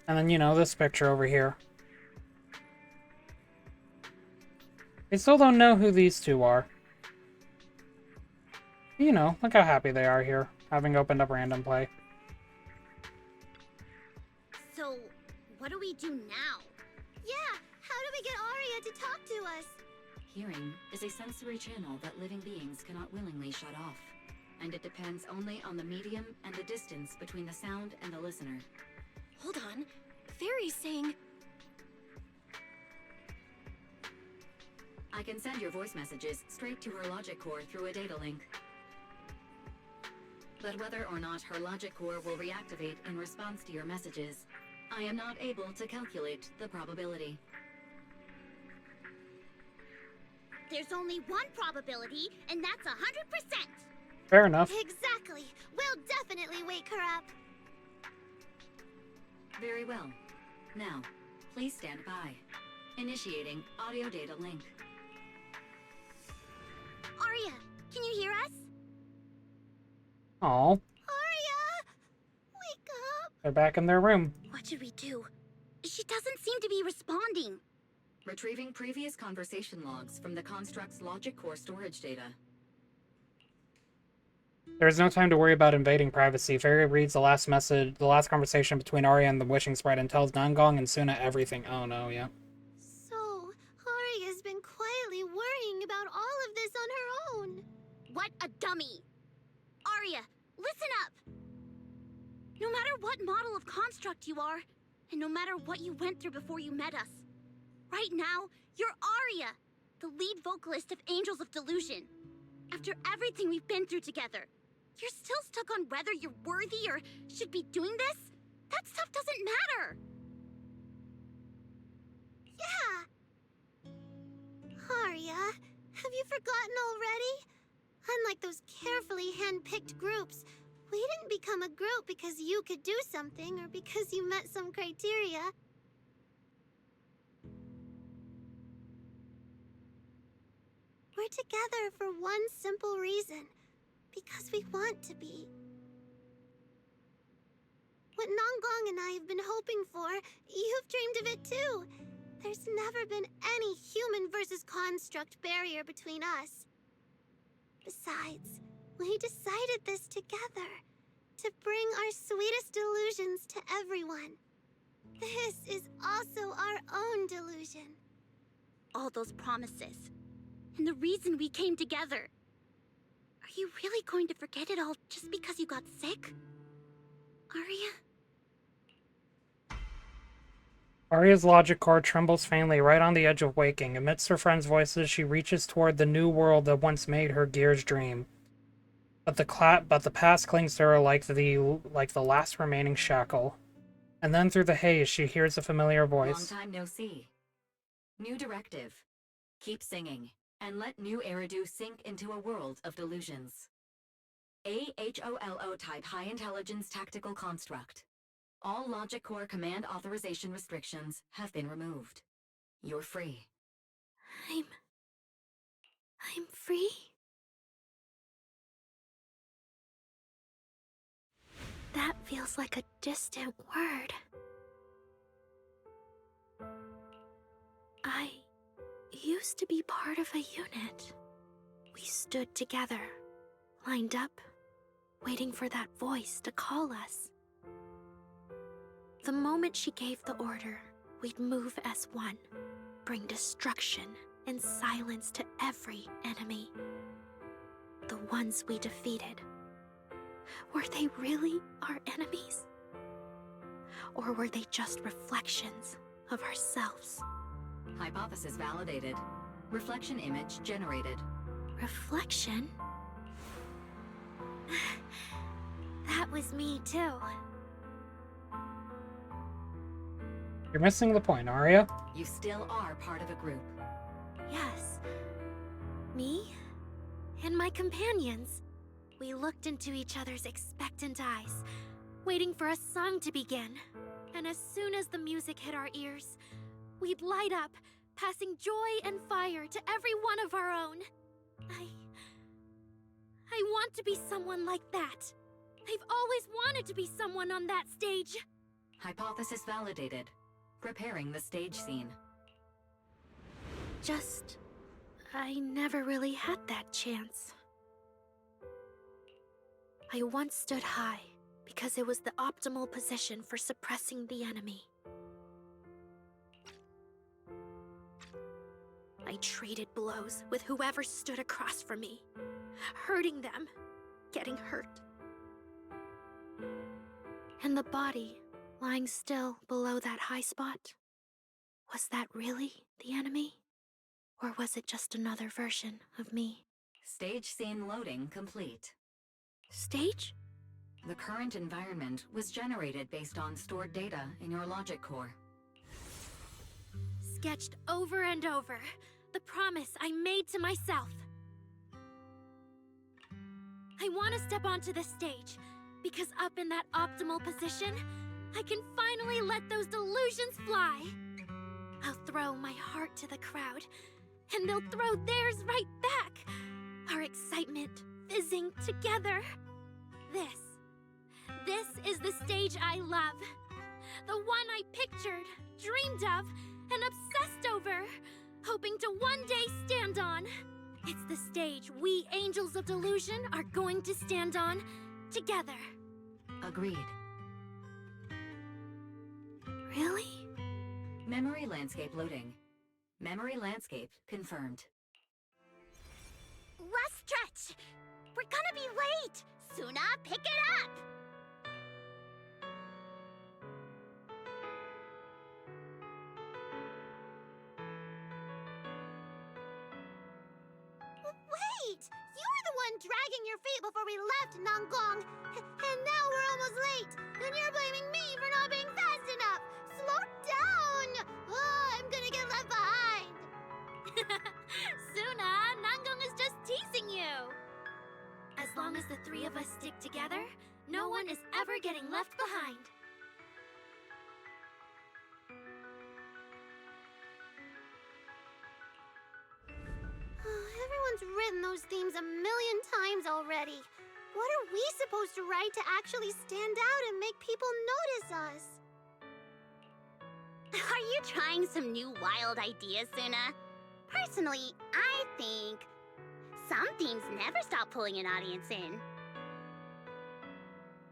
And then, you know, this picture over here. I still don't know who these two are. You know, look how happy they are here, having opened up random play. So, what do we do now? Yeah, how do we get Aria to talk to us? Hearing is a sensory channel that living beings cannot willingly shut off, and it depends only on the medium and the distance between the sound and the listener. Hold on. Fairy's saying... I can send your voice messages straight to her logic core through a data link. But whether or not her logic core will reactivate in response to your messages, I am not able to calculate the probability. There's only one probability, and that's 100%! Fair enough. Exactly! We'll definitely wake her up! Very well. Now, please stand by. Initiating audio data link. Arya, can you hear us? Oh, Arya! Wake up! they're back in their room. What should we do? She doesn't seem to be responding. Retrieving previous conversation logs from the construct's logic core storage data. There is no time to worry about invading privacy. Fairy reads the last conversation between Arya and the wishing sprite, and tells Nangong and Suna everything. Oh no, yeah. So, Arya's been quietly worrying about all of this on her own. What a dummy! Arya, listen up! No matter what model of construct you are, and no matter what you went through before you met us, right now, you're Arya, the lead vocalist of Angels of Delusion. After everything we've been through together, you're still stuck on whether you're worthy or should be doing this? That stuff doesn't matter! Yeah! Arya, have you forgotten already? Unlike those carefully hand-picked groups, we didn't become a group because you could do something or because you met some criteria. We're together for one simple reason. Because we want to be. What Nangong and I have been hoping for, you've dreamed of it too. There's never been any human versus construct barrier between us. Besides, we decided this together. To bring our sweetest delusions to everyone. This is also our own delusion. All those promises. And the reason we came together. Are you really going to forget it all just because you got sick? Arya? Arya's logic core trembles faintly right on the edge of waking. Amidst her friends' voices, she reaches toward the new world that once made her Gear's dream. But the past clings to her like the last remaining shackle. And then through the haze, she hears a familiar voice. Long time no see. New directive. Keep singing, and let new Eridu sink into a world of delusions. AHOLO type high intelligence tactical construct. All logic core command authorization restrictions have been removed. You're free. I'm free? That feels like a distant word. I used to be part of a unit. We stood together, lined up, waiting for that voice to call us. The moment she gave the order, we'd move as one, bring destruction and silence to every enemy. The ones we defeated. Were they really our enemies? Or were they just reflections of ourselves? Hypothesis validated. Reflection image generated. Reflection? That was me too. You're missing the point, Arya. You still are part of a group. Yes. Me and my companions. We looked into each other's expectant eyes, waiting for a song to begin. And as soon as the music hit our ears, we'd light up, passing joy and fire to every one of our own. I want to be someone like that. I've always wanted to be someone on that stage. Hypothesis validated. Preparing the stage scene. Just, I never really had that chance. I once stood high because it was the optimal position for suppressing the enemy. I traded blows with whoever stood across from me, hurting them, getting hurt. And the body lying still below that high spot, was that really the enemy? Or was it just another version of me? Stage scene loading complete. Stage? The current environment was generated based on stored data in your logic core. Sketched over and over, the promise I made to myself. I want to step onto the stage, because up in that optimal position, I can finally let those delusions fly. I'll throw my heart to the crowd, and they'll throw theirs right back. Our excitement fizzing together. This is the stage I love. The one I pictured, dreamed of, and obsessed over, hoping to one day stand on. It's the stage we Angels of Delusion are going to stand on together. Agreed. Really? Memory landscape loading. Memory landscape confirmed. Last stretch! We're gonna be late! Suna, pick it up! Wait! You were the one dragging your feet before we left, Nangong! And now we're almost late! And you're blaming me for not being fast enough! Slow down! Oh, I'm gonna get left behind! Suna, Nangong is just teasing you. As long as the three of us stick together, no one is ever getting left behind. Everyone's written those themes a million times already. What are we supposed to write to actually stand out and make people notice us? Are you trying some new wild ideas, Suna? Personally, I think some themes never stop pulling an audience in.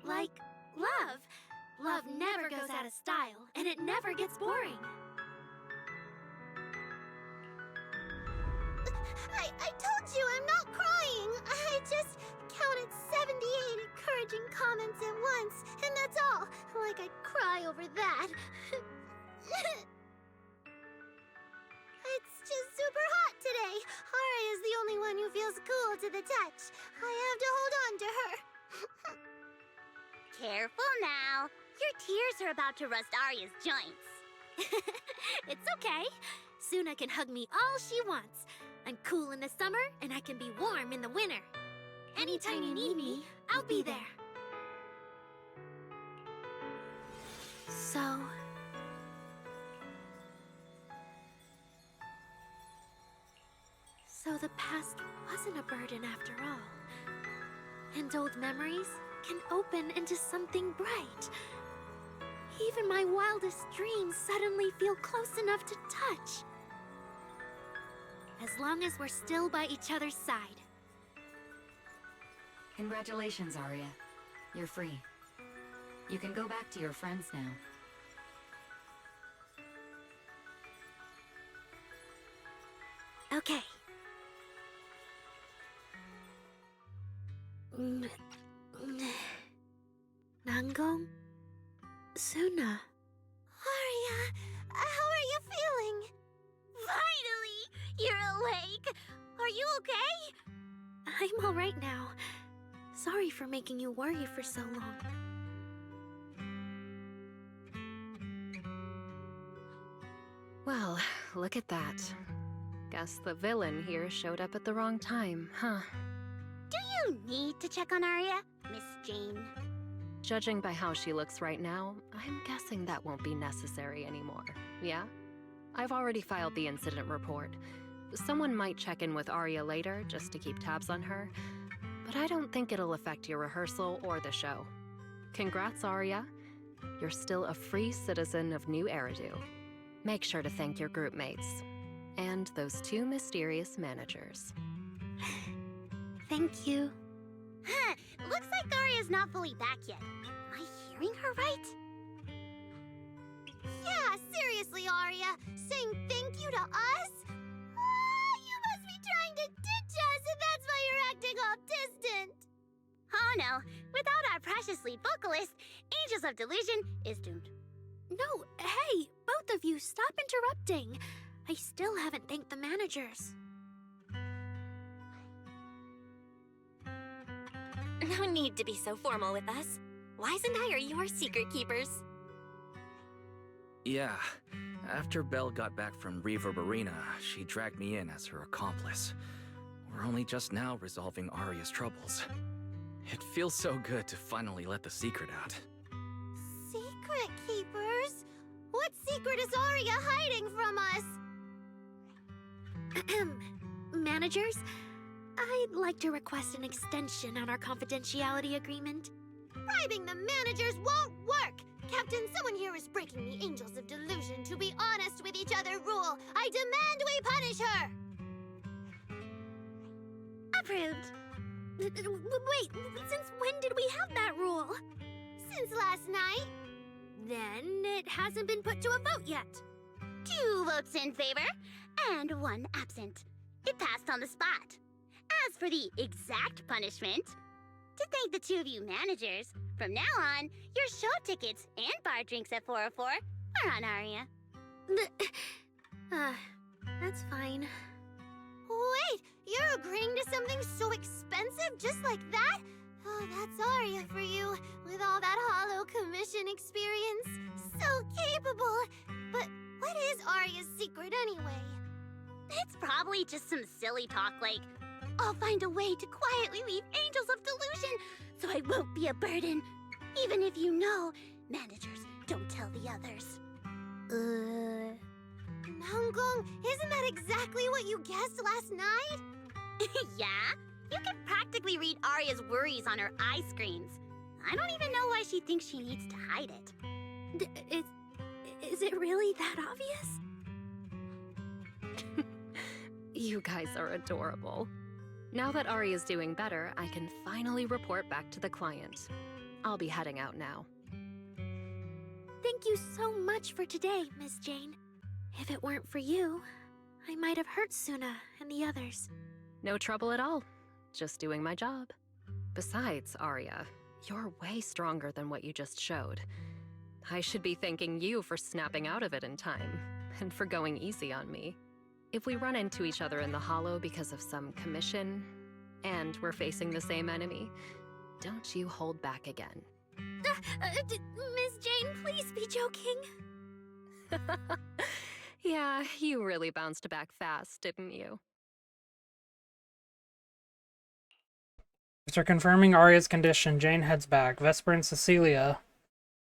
Like love. Love never goes out of style, and it never gets boring. I told you I'm not crying. I just counted 78 encouraging comments at once, and that's all. Like I'd cry over that. It's just super hot today. Aria's the only one who feels cool to the touch. I have to hold on to her. Careful now. Your tears are about to rust Aria's joints. It's okay. Suna can hug me all she wants. I'm cool in the summer, and I can be warm in the winter. Anytime you need me, I'll be there. So the past wasn't a burden after all. And old memories can open into something bright. Even my wildest dreams suddenly feel close enough to touch. As long as we're still by each other's side. Congratulations, Aria. You're free. You can go back to your friends now. Okay. Nangong? Suna? Aria, how are you feeling? Finally! You're awake! Are you okay? I'm all right now. Sorry for making you worry for so long. Well, look at that. Guess the villain here showed up at the wrong time, huh? Do you need to check on Aria, Miss Jane? Judging by how she looks right now, I'm guessing that won't be necessary anymore, yeah? I've already filed the incident report. Someone might check in with Aria later, just to keep tabs on her, but I don't think it'll affect your rehearsal or the show. Congrats, Aria. You're still a free citizen of New Eridu. Make sure to thank your group mates. And those two mysterious managers. Thank you. Huh, looks like Aria's not fully back yet. Am I hearing her right? Yeah, seriously, Aria. Saying thank you to us? You must be trying to ditch us, and that's why you're acting all distant. Oh no, without our precious lead vocalist, Angels of Delusion is doomed. No, hey, both of you, stop interrupting. I still haven't thanked the managers. No need to be so formal with us. Wise and I are your secret keepers. Yeah, after Belle got back from Reverb Arena, she dragged me in as her accomplice. We're only just now resolving Aria's troubles. It feels so good to finally let the secret out. Secret? secret, Keepers? What secret is Arya hiding from us? Managers, I'd like to request an extension on our confidentiality agreement. Bribing the managers won't work! Captain, someone here is breaking the Angels of Delusion to be honest with each other rule. I demand we punish her! Approved. Wait, since when did we have that rule? Since last night. Then it hasn't been put to a vote yet. 2 votes in favor, and 1 absent. It passed on the spot. As for the exact punishment, to thank the 2 of you managers, from now on, your show tickets and bar drinks at 404 are on Arya. That's fine. Wait, you're agreeing to something so expensive just like that? Oh, that's Arya for you, with all that Hollow Commission experience. So capable. But what is Arya's secret anyway? It's probably just some silly talk like, I'll find a way to quietly leave Angels of Delusion so I won't be a burden. Even if you know, managers, don't tell the others. Nanggong, isn't that exactly what you guessed last night? Yeah? You can practically read Arya's worries on her eye screens. I don't even know why she thinks she needs to hide it. Is it really that obvious? You guys are adorable. Now that Arya's doing better, I can finally report back to the client. I'll be heading out now. Thank you so much for today, Miss Jane. If it weren't for you, I might have hurt Suna and the others. No trouble at all. Just doing my job. Besides, Arya, you're way stronger than what you just showed. I should be thanking you for snapping out of it in time, and for going easy on me. If we run into each other in the Hollow because of some commission, and we're facing the same enemy, don't you hold back again. Miss Jane, please be joking. Yeah, you really bounced back fast, didn't you? After confirming Arya's condition, Jane heads back. Vesper and Cecilia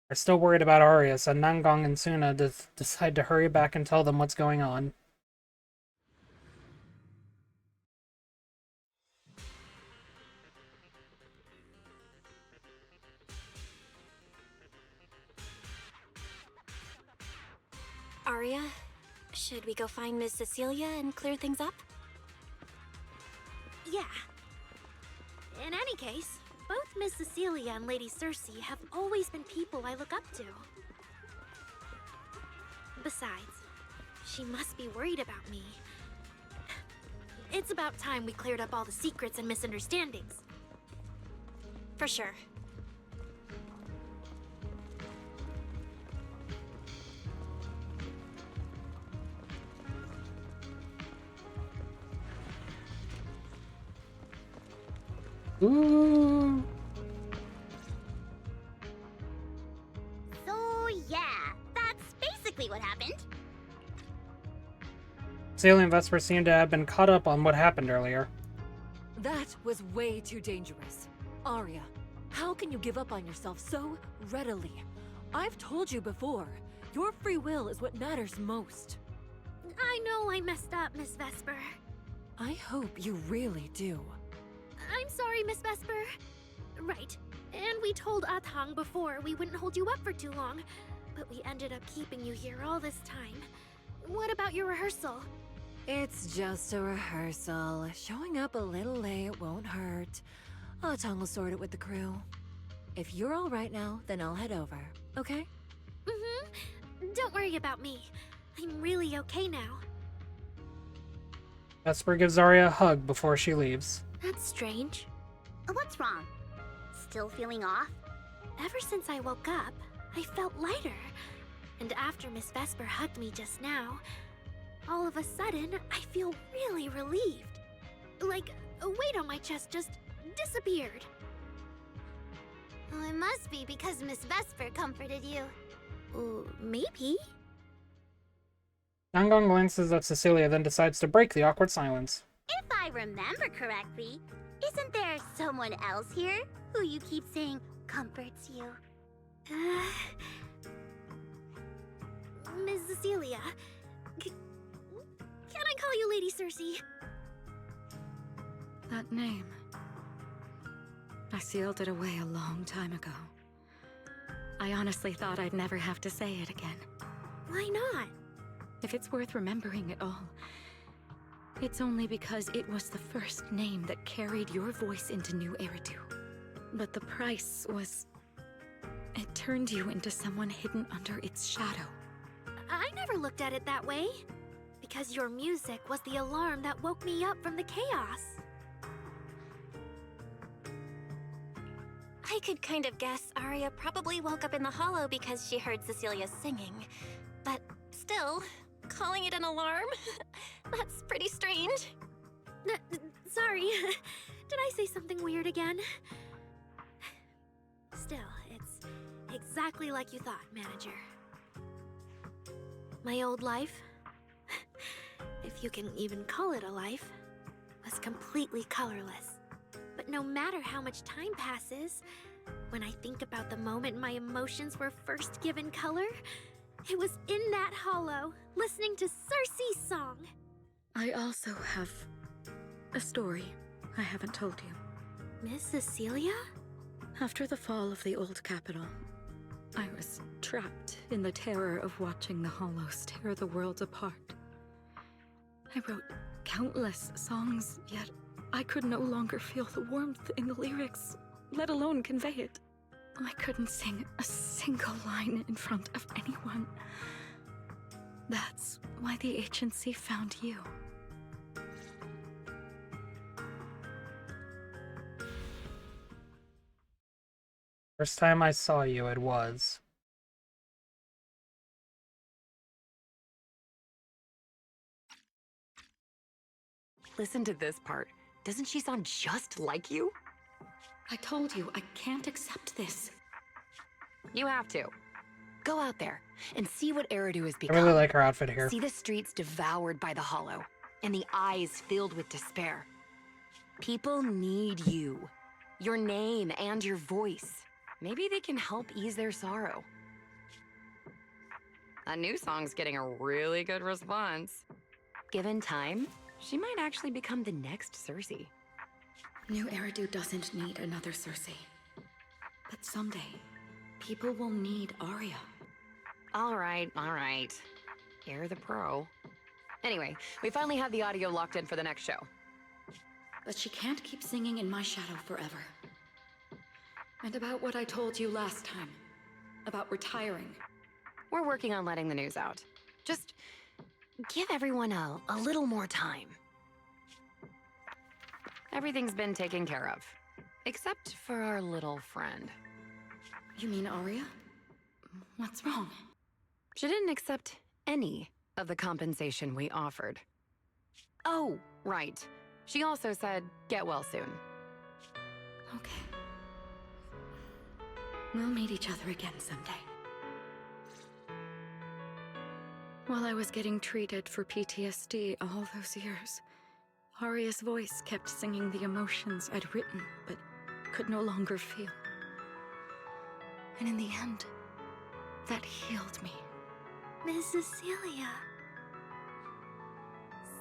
are still worried about Arya, so Nanggong and Suna decide to hurry back and tell them what's going on. Arya, should we go find Miss Cecilia and clear things up? Yeah. In any case, both Miss Cecilia and Lady Cersei have always been people I look up to. Besides, she must be worried about me. It's about time we cleared up all the secrets and misunderstandings. For sure. Ooh. So yeah, that's basically what happened. Celia and Vesper seem to have been caught up on what happened earlier. That was way too dangerous. Arya, how can you give up on yourself so readily? I've told you before, your free will is what matters most. I know I messed up, Miss Vesper. I hope you really do. I'm sorry, Miss Vesper. Right. And we told Atang before we wouldn't hold you up for too long, but we ended up keeping you here all this time. What about your rehearsal? It's just a rehearsal. Showing up a little late won't hurt. Atang will sort it with the crew. If you're all right now, then I'll head over, okay? Mm-hmm. Don't worry about me. I'm really okay now. Vesper gives Arya a hug before she leaves. That's strange. What's wrong? Still feeling off? Ever since I woke up, I felt lighter. And after Miss Vesper hugged me just now, all of a sudden, I feel really relieved. Like a weight on my chest just disappeared. Well, it must be because Miss Vesper comforted you. Maybe? Nanggong glances at Cecilia, then decides to break the awkward silence. If I remember correctly, isn't there someone else here who you keep saying comforts you? Ms. Cecilia. Can I call you Lady Cersei? That name. I sealed it away a long time ago. I honestly thought I'd never have to say it again. Why not? If it's worth remembering at all, it's only because it was the first name that carried your voice into New Eridu. But the price was... it turned you into someone hidden under its shadow. I never looked at it that way. Because your music was the alarm that woke me up from the chaos. I could kind of guess Arya probably woke up in the hollow because she heard Cecilia singing. But still, calling it an alarm? That's pretty strange. Sorry. Did I say something weird again? Still, it's exactly like you thought, Manager. My old life, if you can even call it a life, was completely colorless. But no matter how much time passes, when I think about the moment my emotions were first given color, it was in that hollow, listening to Cersei's song. I also have a story I haven't told you. Miss Cecilia? After the fall of the old capital, I was trapped in the terror of watching the hollows tear the world apart. I wrote countless songs, yet I could no longer feel the warmth in the lyrics, let alone convey it. I couldn't sing a single line in front of anyone. That's why the agency found you. First time I saw you, it was. Listen to this part. Doesn't she sound just like you? I told you, I can't accept this. You have to. Go out there and see what Eridu has I become. really like her outfit here. See the streets devoured by the hollow, and the eyes filled with despair. People need you. Your name and your voice. Maybe they can help ease their sorrow. A new song's getting a really good response. Given time, she might actually become the next Cersei. New Eridu doesn't need another Cersei. But someday, people will need Arya. All right. You're the pro. Anyway, we finally have the audio locked in for the next show. But she can't keep singing in my shadow forever. And about what I told you last time. About retiring. We're working on letting the news out. Just give everyone a little more time. Everything's been taken care of. Except for our little friend. You mean Arya? What's wrong? She didn't accept any of the compensation we offered. Oh, right. She also said, get well soon. Okay. We'll meet each other again someday. While I was getting treated for PTSD all those years, Arya's voice kept singing the emotions I'd written, but could no longer feel. And in the end, that healed me. Miss Cecilia.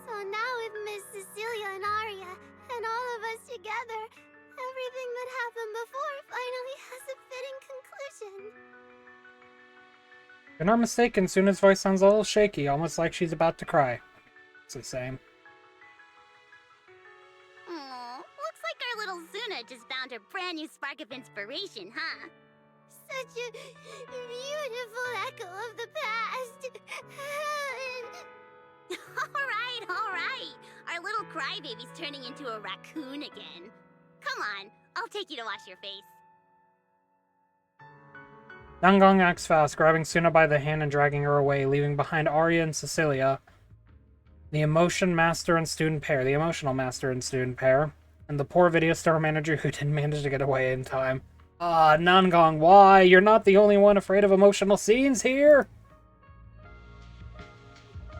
So now with Miss Cecilia and Arya, and all of us together, everything that happened before finally has a fitting conclusion. If you're not mistaken, Suna's voice sounds a little shaky, almost like she's about to cry. It's the same. Aw, looks like our little Zuna just found her brand new spark of inspiration, huh? Such a beautiful echo of the past. All right. Our little crybaby's turning into a raccoon again. Come on, I'll take you to wash your face. Nangong acts fast, grabbing Suna by the hand and dragging her away, leaving behind Arya and Cecilia, the emotional master and student pair, and the poor video store manager who didn't manage to get away in time. Ah, Nangong, why? You're not the only one afraid of emotional scenes here!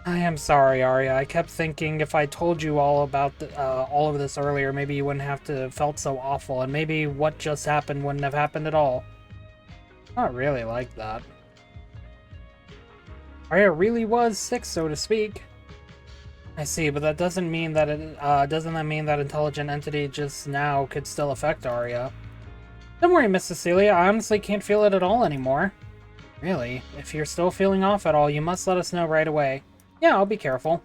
I am sorry, Arya. I kept thinking if I told you all about all of this earlier, maybe you wouldn't have to have felt so awful, and maybe what just happened wouldn't have happened at all. Not really like that. Arya really was sick, so to speak. I see, but that doesn't mean that doesn't that mean that intelligent entity just now could still affect Arya? Don't worry, Miss Cecilia, I honestly can't feel it at all anymore. Really? If you're still feeling off at all, you must let us know right away. Yeah, I'll be careful.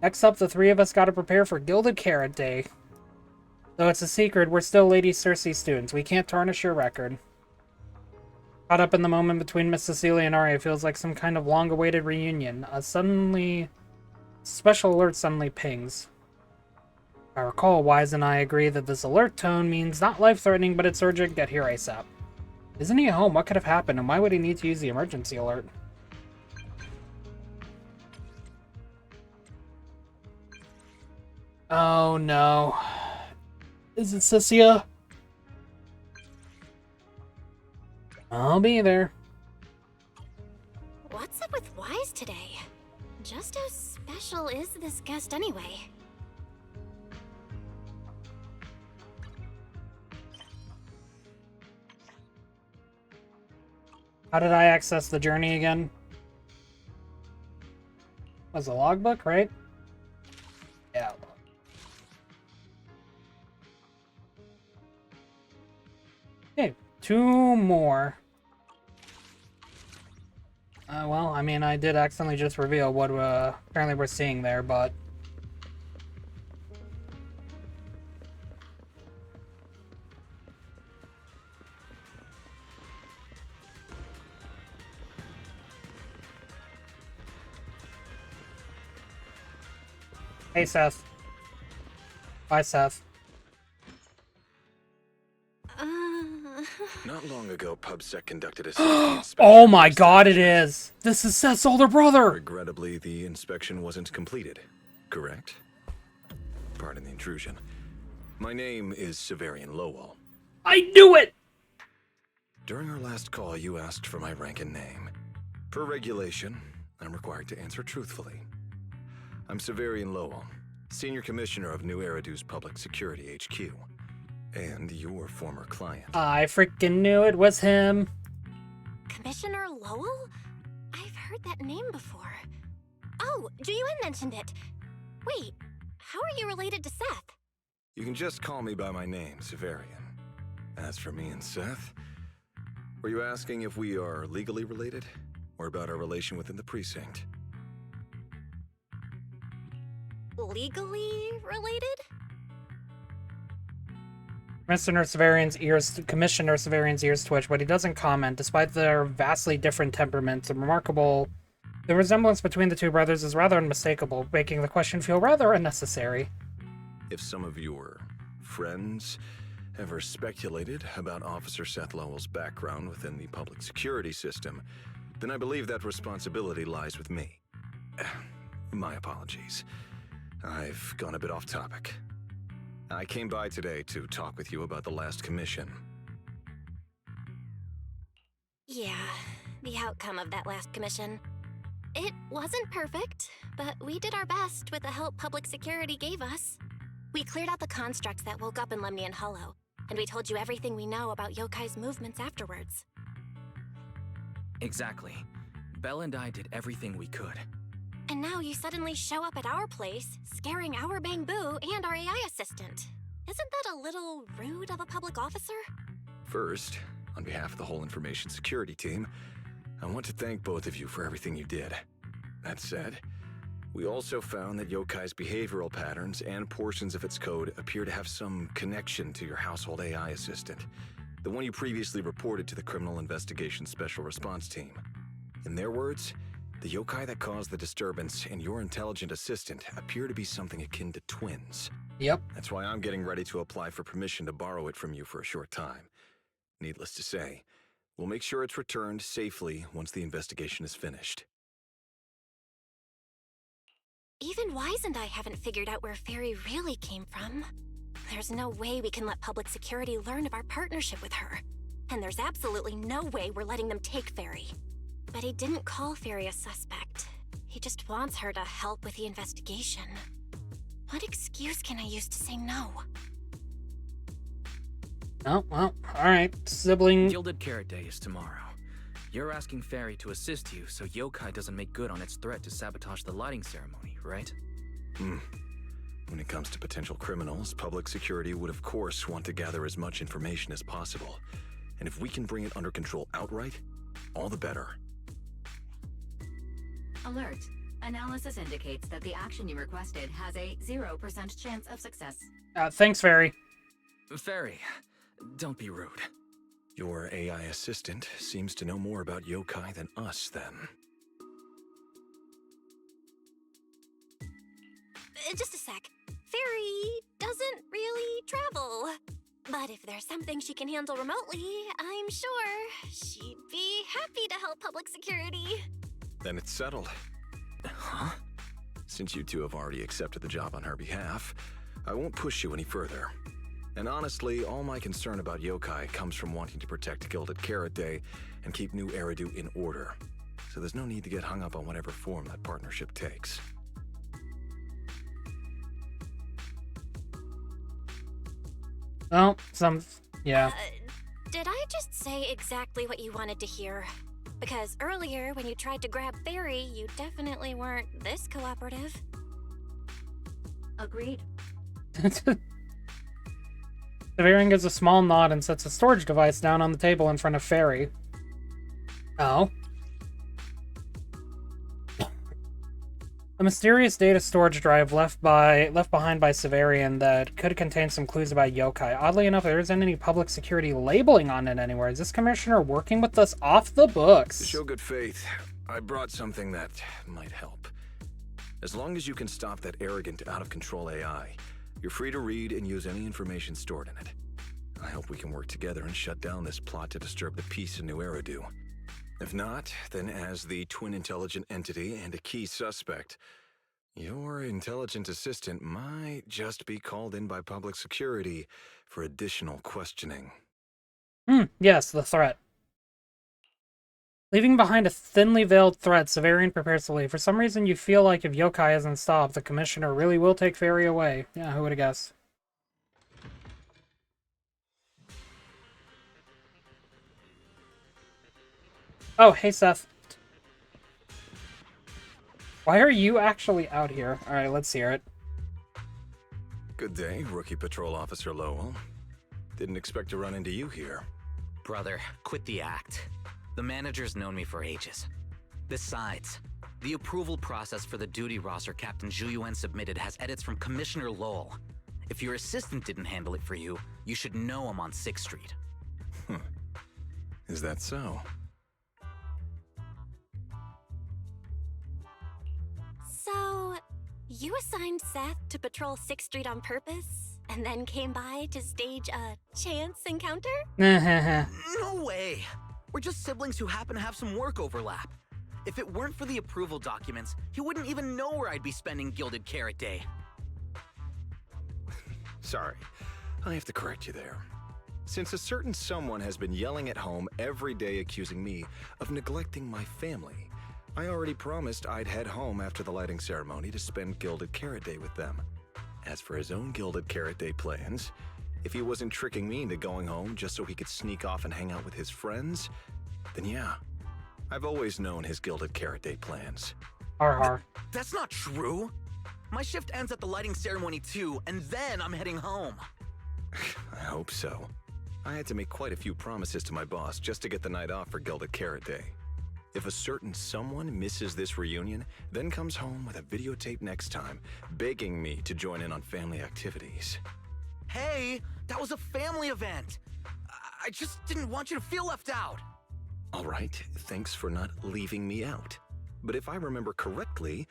Next up, the three of us gotta prepare for Gilded Carrot Day. Though it's a secret, we're still Lady Cersei students. We can't tarnish your record. Caught up in the moment between Miss Cecilia and Arya feels like some kind of long-awaited reunion. Special alert suddenly pings. If I recall, Wise and I agree that this alert tone means not life-threatening, but it's urgent. Get here ASAP. Isn't he at home? What could have happened, and why would he need to use the emergency alert? Oh no. Is it Cecilia? I'll be there. What's up with Wise today? Just how special is this guest anyway? How did I access the journey again? Was a logbook, right? Yeah. Okay, 2 more. Well, I mean, I did accidentally just reveal what apparently we're seeing there, but... Hey, Seth. Bye, Seth. Not long ago, PubSec conducted a safety inspection. Oh my god, it is! This is Seth's older brother! Regrettably, the inspection wasn't completed, correct? Pardon the intrusion. My name is Severian Lowell. I knew it! During our last call, you asked for my rank and name. Per regulation, I'm required to answer truthfully. I'm Severian Lowell, Senior Commissioner of New Eridu's Public Security HQ. And your former client. I freaking knew it was him. Commissioner Lowell? I've heard that name before. Oh, Juyuan mentioned it. Wait, how are you related to Seth? You can just call me by my name, Severian. As for me and Seth, were you asking if we are legally related? Or about our relation within the precinct? Legally related? Commissioner Severian's ears twitch, but he doesn't comment. Despite their vastly different temperaments, the resemblance between the two brothers is rather unmistakable, making the question feel rather unnecessary. If some of your friends ever speculated about Officer Seth Lowell's background within the public security system, then I believe that responsibility lies with me. My apologies. I've gone a bit off topic. I came by today to talk with you about the last commission. Yeah, the outcome of that last commission. It wasn't perfect, but we did our best with the help public security gave us. We cleared out the constructs that woke up in Lemnian Hollow, and we told you everything we know about Yokai's movements afterwards. Exactly. Belle and I did everything we could. And now you suddenly show up at our place, scaring our Bangbu and our AI assistant. Isn't that a little rude of a public officer? First, on behalf of the whole information security team, I want to thank both of you for everything you did. That said, we also found that Yokai's behavioral patterns and portions of its code appear to have some connection to your household AI assistant, the one you previously reported to the Criminal Investigations Special Response Team. In their words, the yokai that caused the disturbance and your intelligent assistant appear to be something akin to twins. Yep. That's why I'm getting ready to apply for permission to borrow it from you for a short time. Needless to say, we'll make sure it's returned safely once the investigation is finished. Even Wise and I haven't figured out where Fairy really came from. There's no way we can let public security learn of our partnership with her. And there's absolutely no way we're letting them take Fairy. But he didn't call Fairy a suspect. He just wants her to help with the investigation. What excuse can I use to say no? Oh, well, alright. Sibling... Gilded Carrot Day is tomorrow. You're asking Fairy to assist you so Yokai doesn't make good on its threat to sabotage the lighting ceremony, right? When it comes to potential criminals, public security would of course want to gather as much information as possible. And if we can bring it under control outright, all the better. Alert. Analysis indicates that the action you requested has a 0% chance of success. Thanks, Fairy. Fairy, don't be rude. Your AI assistant seems to know more about yokai than us, then. Just a sec. Fairy doesn't really travel. But if there's something she can handle remotely, I'm sure she'd be happy to help public security. Then it's settled. Huh? Since you two have already accepted the job on her behalf, I won't push you any further. And honestly, all my concern about yokai comes from wanting to protect Gilded Carrot Day and keep New Eridu in order. So there's no need to get hung up on whatever form that partnership takes. Oh, yeah. Did I just say exactly what you wanted to hear? Because earlier, when you tried to grab Fairy, you definitely weren't this cooperative. Agreed. Severian gives a small nod and sets a storage device down on the table in front of Fairy. Oh. A mysterious data storage drive left behind by Severian that could contain some clues about yokai. Oddly enough, there isn't any public security labeling on it anywhere. Is this commissioner working with us off the books? To show good faith, I brought something that might help. As long as you can stop that arrogant, out-of-control AI, you're free to read and use any information stored in it. I hope we can work together and shut down this plot to disturb the peace in New Eridu. If not, then as the twin intelligent entity and a key suspect, your intelligent assistant might just be called in by public security for additional questioning. Yes, the threat. Leaving behind a thinly veiled threat, Severian prepares to leave. For some reason, you feel like if yokai isn't stopped, the commissioner really will take Fairy away. Yeah, who would have guessed? Oh, hey, Seth. Why are you actually out here? Alright, let's hear it. Good day, Rookie Patrol Officer Lowell. Didn't expect to run into you here. Brother, quit the act. The manager's known me for ages. Besides, the approval process for the duty roster Captain Zhu submitted has edits from Commissioner Lowell. If your assistant didn't handle it for you, you should know I'm on 6th Street. Is that so? So, you assigned Seth to patrol 6th Street on purpose, and then came by to stage a chance encounter? No way! We're just siblings who happen to have some work overlap. If it weren't for the approval documents, he wouldn't even know where I'd be spending Gilded Carrot Day. Sorry, I have to correct you there. Since a certain someone has been yelling at home every day accusing me of neglecting my family, I already promised I'd head home after the lighting ceremony to spend Gilded Carrot Day with them. As for his own Gilded Carrot Day plans, if he wasn't tricking me into going home just so he could sneak off and hang out with his friends, then yeah, I've always known his Gilded Carrot Day plans. That's not true! My shift ends at the lighting ceremony too, and then I'm heading home. I hope so. I had to make quite a few promises to my boss just to get the night off for Gilded Carrot Day. If a certain someone misses this reunion, then comes home with a videotape next time, begging me to join in on family activities. Hey, that was a family event! I just didn't want you to feel left out! All right, thanks for not leaving me out. But if I remember correctly,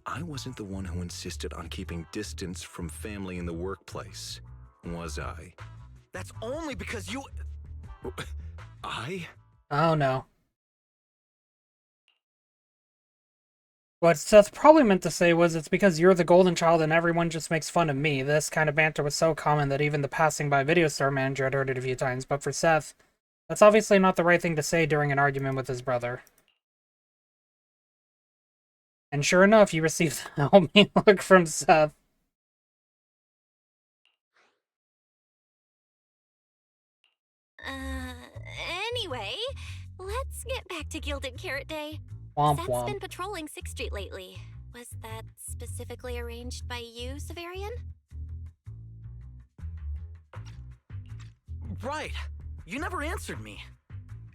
I wasn't the one who insisted on keeping distance from family in the workplace, was I? That's only because you... I? Oh no. What Seth probably meant to say was, it's because you're the golden child and everyone just makes fun of me. This kind of banter was so common that even the passing by video store manager had heard it a few times. But for Seth, that's obviously not the right thing to say during an argument with his brother. And sure enough, you received the help me look from Seth. Anyway, let's get back to Gilded Carrot Day. Womp Seth's womp. been patrolling 6th Street lately. Was that specifically arranged by you, Severian? Right. You never answered me.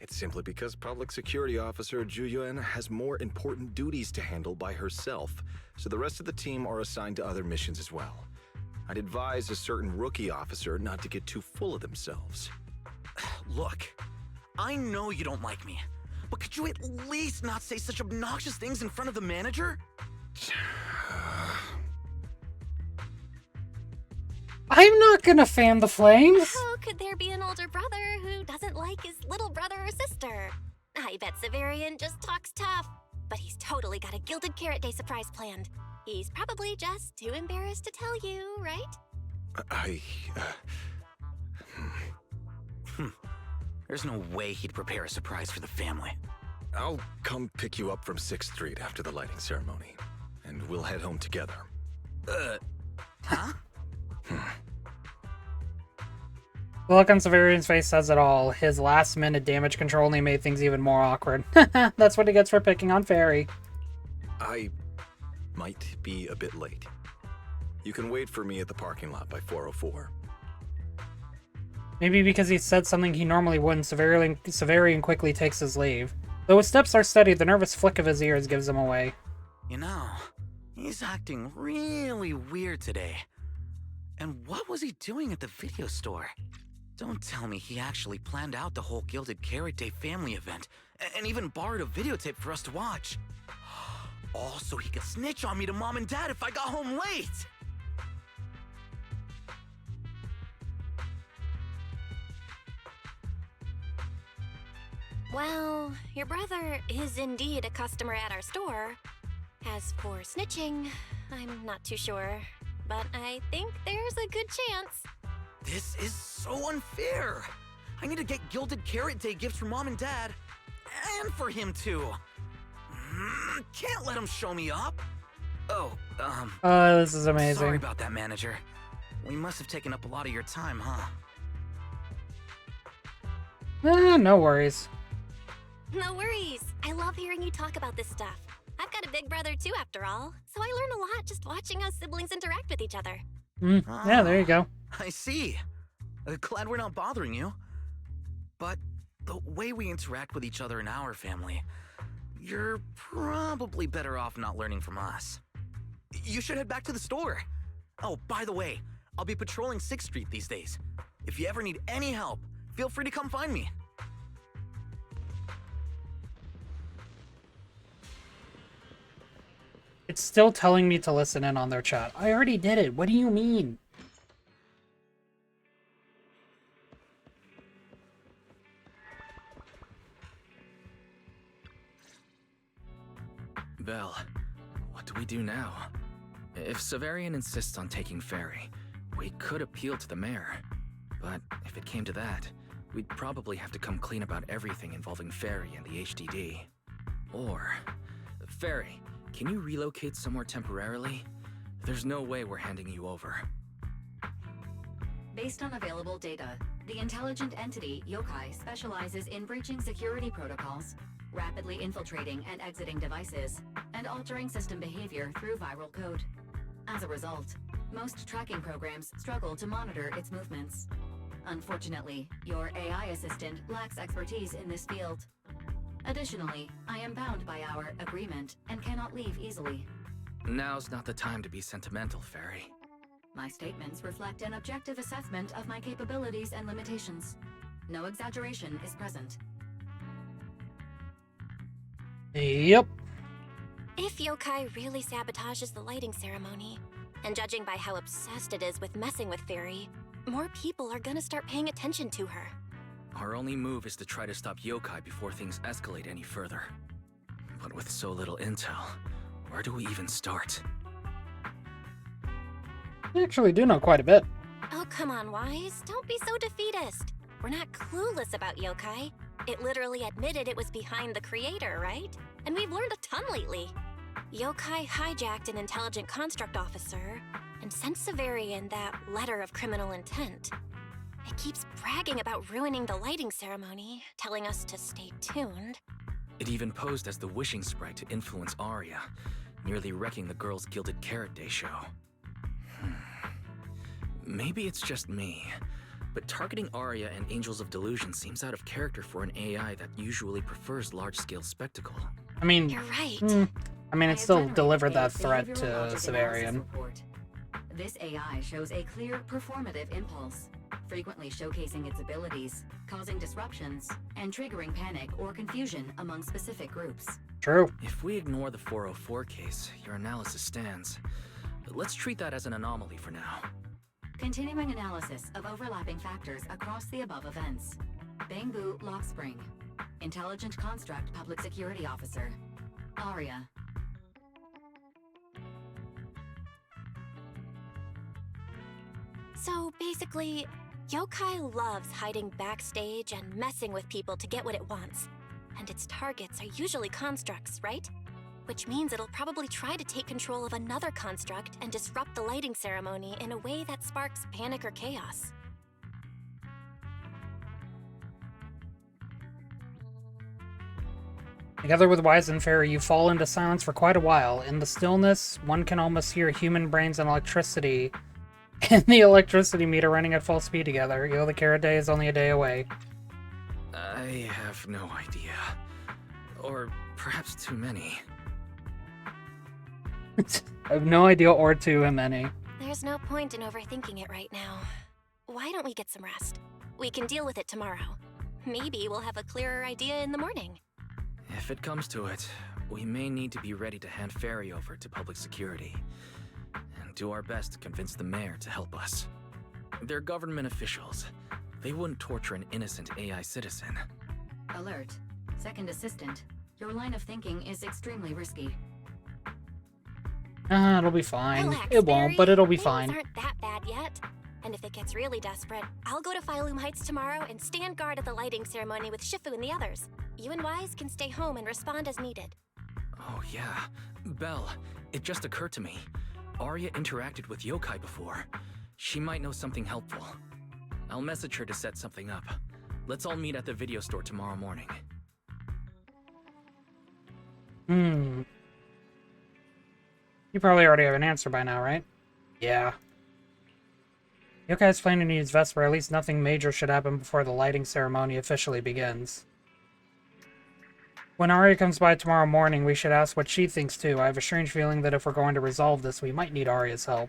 It's simply because Public Security Officer Ju Yuen has more important duties to handle by herself, so the rest of the team are assigned to other missions as well. I'd advise a certain rookie officer not to get too full of themselves. Look, I know you don't like me, but could you at least not say such obnoxious things in front of the manager? I'm not gonna fan the flames. How could there be an older brother who doesn't like his little brother or sister? I bet Severian just talks tough, but he's totally got a Gilded Carrot Day surprise planned. He's probably just too embarrassed to tell you, right? There's no way he'd prepare a surprise for the family. I'll come pick you up from 6th Street after the lighting ceremony, and we'll head home together. Huh? The look on Severian's face says it all. His last-minute damage control only made things even more awkward. That's what he gets for picking on Fairy. I might be a bit late. You can wait for me at the parking lot by 4:04. Maybe because he said something he normally wouldn't, Severian quickly takes his leave. Though his steps are steady, the nervous flick of his ears gives him away. You know, he's acting really weird today. And what was he doing at the video store? Don't tell me he actually planned out the whole Gilded Carrot Day family event, and even borrowed a videotape for us to watch. All so he could snitch on me to Mom and Dad if I got home late! Well, your brother is indeed a customer at our store. As for snitching, I'm not too sure, but I think there's a good chance. This is so unfair! I need to get Gilded Carrot Day gifts for Mom and Dad, and for him too. Can't let him show me up. Oh, this is amazing. Sorry about that, manager. We must have taken up a lot of your time, huh? No worries. No worries. I love hearing you talk about this stuff. I've got a big brother too, after all, so I learn a lot just watching us siblings interact with each other. Yeah, there you go. I see. Glad we're not bothering you. But the way we interact with each other in our family, you're probably better off not learning from us. You should head back to the store. Oh, by the way, I'll be patrolling 6th Street these days. If you ever need any help, feel free to come find me. It's still telling me to listen in on their chat. I already did it. What do you mean? Belle, what do we do now? If Severian insists on taking Fairy, we could appeal to the mayor. But if it came to that, we'd probably have to come clean about everything involving Fairy and the HDD. Or, Fairy, can you relocate somewhere temporarily? There's no way we're handing you over. Based on available data, the intelligent entity, Yokai, specializes in breaching security protocols, rapidly infiltrating and exiting devices, and altering system behavior through viral code. As a result, most tracking programs struggle to monitor its movements. Unfortunately, your AI assistant lacks expertise in this field. Additionally, I am bound by our agreement and cannot leave easily. Now's not the time to be sentimental, Fairy. My statements reflect an objective assessment of my capabilities and limitations. No exaggeration is present. Yep. If Yokai really sabotages the lighting ceremony, and judging by how obsessed it is with messing with Fairy, more people are gonna start paying attention to her. Our only move is to try to stop Yokai before things escalate any further. But with so little intel, where do we even start? I actually do know quite a bit. Oh, come on, Wise. Don't be so defeatist. We're not clueless about Yokai. It literally admitted it was behind the creator, right? And we've learned a ton lately. Yokai hijacked an intelligent construct officer and sent Severian that letter of criminal intent. It keeps bragging about ruining the lighting ceremony, telling us to stay tuned. It even posed as the wishing sprite to influence Arya, nearly wrecking the girls' Gilded Carrot Day show. Maybe it's just me, but targeting Arya and Angels of Delusion seems out of character for an AI that usually prefers large-scale spectacle. I mean, you're right. I mean, it still delivered that threat to Severian. This AI shows a clear performative impulse, frequently showcasing its abilities, causing disruptions, and triggering panic or confusion among specific groups. True. If we ignore the 404 case, your analysis stands. Let's treat that as an anomaly for now. Continuing analysis of overlapping factors across the above events. Bangbu Lockspring. Intelligent Construct Public Security Officer. Arya. So basically, Yokai loves hiding backstage and messing with people to get what it wants. And its targets are usually constructs, right? Which means it'll probably try to take control of another construct and disrupt the lighting ceremony in a way that sparks panic or chaos. Together with Wise and Fairy, you fall into silence for quite a while. In the stillness, one can almost hear human brains and electricity, and the electricity meter running at full speed together. The Carrot Day is only a day away. I have no idea. Or perhaps too many. I have no idea or too many. There's no point in overthinking it right now. Why don't we get some rest? We can deal with it tomorrow. Maybe we'll have a clearer idea in the morning. If it comes to it, we may need to be ready to hand Fairy over to public security. And do our best to convince the mayor to help us. They're government officials. They wouldn't torture an innocent AI citizen. Alert. Second assistant. Your line of thinking is extremely risky. It'll be fine. Relax, It won't, Barry. but it'll be Things fine. aren't that bad yet. And if it gets really desperate, I'll go to Phylum Heights tomorrow and stand guard at the lighting ceremony with Shifu and the others. You and Wise can stay home and respond as needed. Oh yeah. Belle, it just occurred to me. Arya interacted with yokai before. She might know something helpful. I'll message her to set something up. Let's all meet at the video store tomorrow morning. You probably already have an answer by now, right? Yeah. Yokai's planning to use Vesper. At least nothing major should happen before the lighting ceremony officially begins. When Arya comes by tomorrow morning, we should ask what she thinks too. I have a strange feeling that if we're going to resolve this, we might need Arya's help.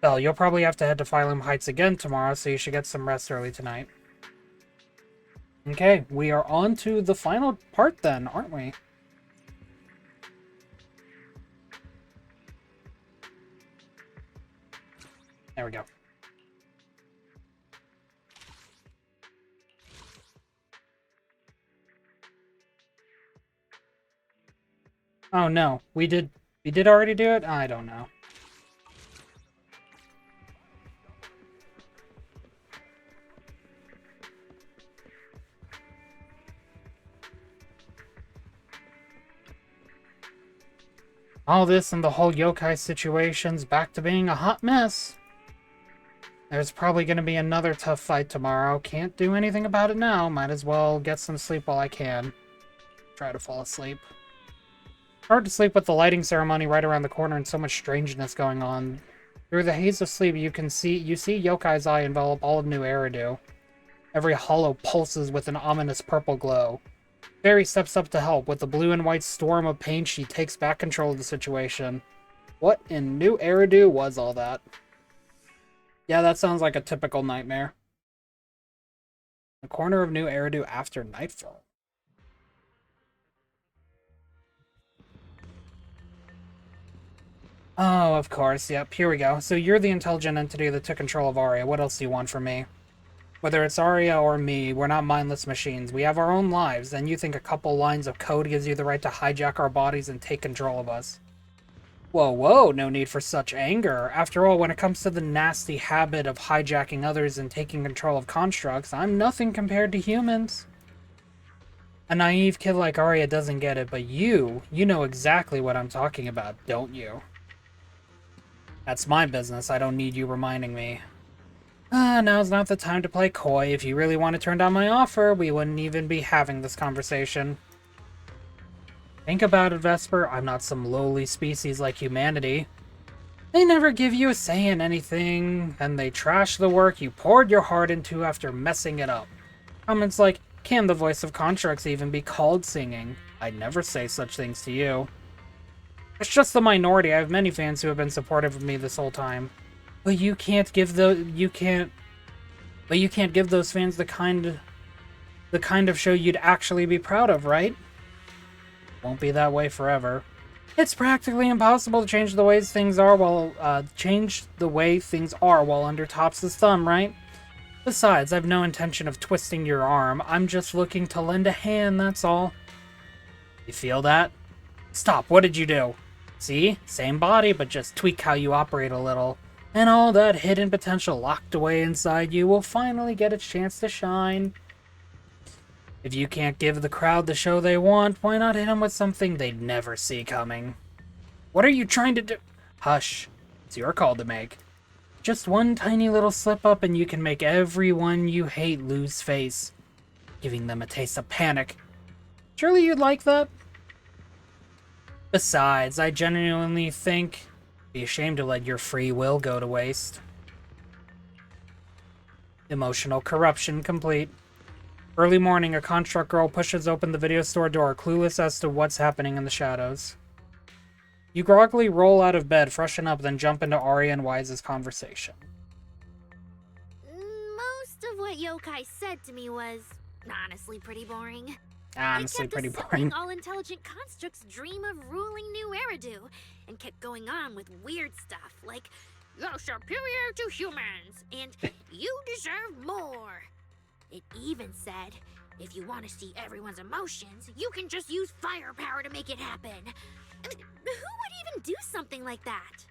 Belle, you'll probably have to head to Phylum Heights again tomorrow, so you should get some rest early tonight. Okay, we are on to the final part then, aren't we? There we go. Oh no, we did already do it? I don't know. All this and the whole yokai situation's back to being a hot mess. There's probably going to be another tough fight tomorrow. Can't do anything about it now. Might as well get some sleep while I can. Try to fall asleep. Hard to sleep with the lighting ceremony right around the corner and so much strangeness going on. Through the haze of sleep, you see Yokai's eye envelop all of New Eridu. Every hollow pulses with an ominous purple glow. Fairy steps up to help. With the blue and white storm of pain, she takes back control of the situation. What in New Eridu was all that? Yeah, that sounds like a typical nightmare. The corner of New Eridu after nightfall. Oh, of course. Yep, here we go. So you're the intelligent entity that took control of Arya. What else do you want from me? Whether it's Arya or me, we're not mindless machines. We have our own lives, and you think a couple lines of code gives you the right to hijack our bodies and take control of us. Whoa, whoa, no need for such anger. After all, when it comes to the nasty habit of hijacking others and taking control of constructs, I'm nothing compared to humans. A naive kid like Arya doesn't get it, but you know exactly what I'm talking about, don't you? That's my business. I don't need you reminding me. Now's not the time to play coy. If you really want to turn down my offer, we wouldn't even be having this conversation. Think about it, Vesper. I'm not some lowly species like humanity. They never give you a say in anything, and they trash the work you poured your heart into after messing it up. Comments like, can the voice of constructs even be called singing? I'd never say such things to you. It's just the minority. I have many fans who have been supportive of me this whole time. But you can't give those fans the kind of show you'd actually be proud of, right? Won't be that way forever. It's practically impossible to change the way things are while under Topps' thumb, right? Besides, I've no intention of twisting your arm. I'm just looking to lend a hand, that's all. You feel that? Stop, what did you do? See? Same body, but just tweak how you operate a little. And all that hidden potential locked away inside you will finally get its chance to shine. If you can't give the crowd the show they want, why not hit them with something they'd never see coming? What are you trying to do? Hush. It's your call to make. Just one tiny little slip-up and you can make everyone you hate lose face, giving them a taste of panic. Surely you'd like that? Besides, I genuinely think it'd be ashamed to let your free will go to waste. Emotional corruption complete. Early morning, a construct girl pushes open the video store door, clueless as to what's happening in the shadows. You groggily roll out of bed, freshen up, then jump into Arya and Wise's conversation. Most of what Yokai said to me was honestly pretty boring. Honestly, pretty kept boring. assuming all intelligent constructs dream of ruling New Eridu, and kept going on with weird stuff like, "You're superior to humans, and you deserve more." It even said, if you want to see everyone's emotions, you can just use firepower to make it happen. I mean, who would even do something like that?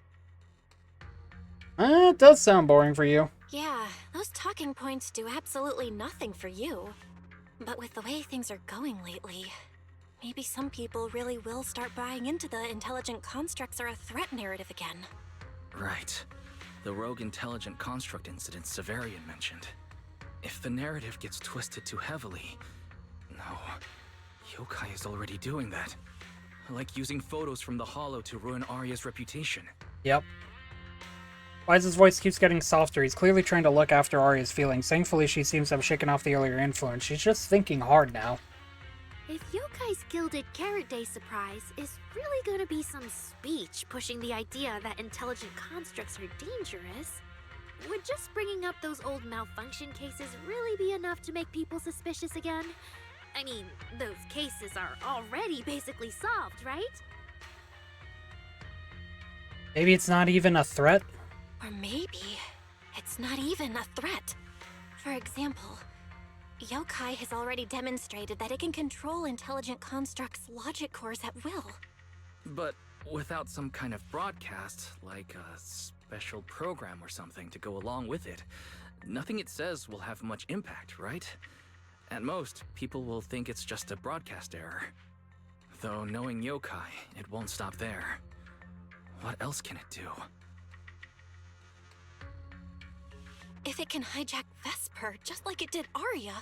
It does sound boring for you. Yeah, those talking points do absolutely nothing for you. But with the way things are going lately, maybe some people really will start buying into the intelligent constructs are a threat narrative again. Right. The rogue intelligent construct incident Severian mentioned. If the narrative gets twisted too heavily... No. Yokai is already doing that. Like using photos from the Hollow to ruin Arya's reputation. Yep. Wise's voice keeps getting softer. He's clearly trying to look after Arya's feelings. Thankfully, she seems to have shaken off the earlier influence. She's just thinking hard now. If Yokai's Gilded Carrot Day surprise is really gonna be some speech pushing the idea that intelligent constructs are dangerous, would just bringing up those old malfunction cases really be enough to make people suspicious again? I mean, those cases are already basically solved, right? Maybe it's not even a threat? Or maybe it's not even a threat. For example, Yokai has already demonstrated that it can control intelligent constructs' logic cores at will. But without some kind of broadcast, like a special program or something to go along with it, nothing it says will have much impact, right? At most, people will think it's just a broadcast error. Though knowing Yokai, it won't stop there. What else can it do? If it can hijack Vesper just like it did Arya,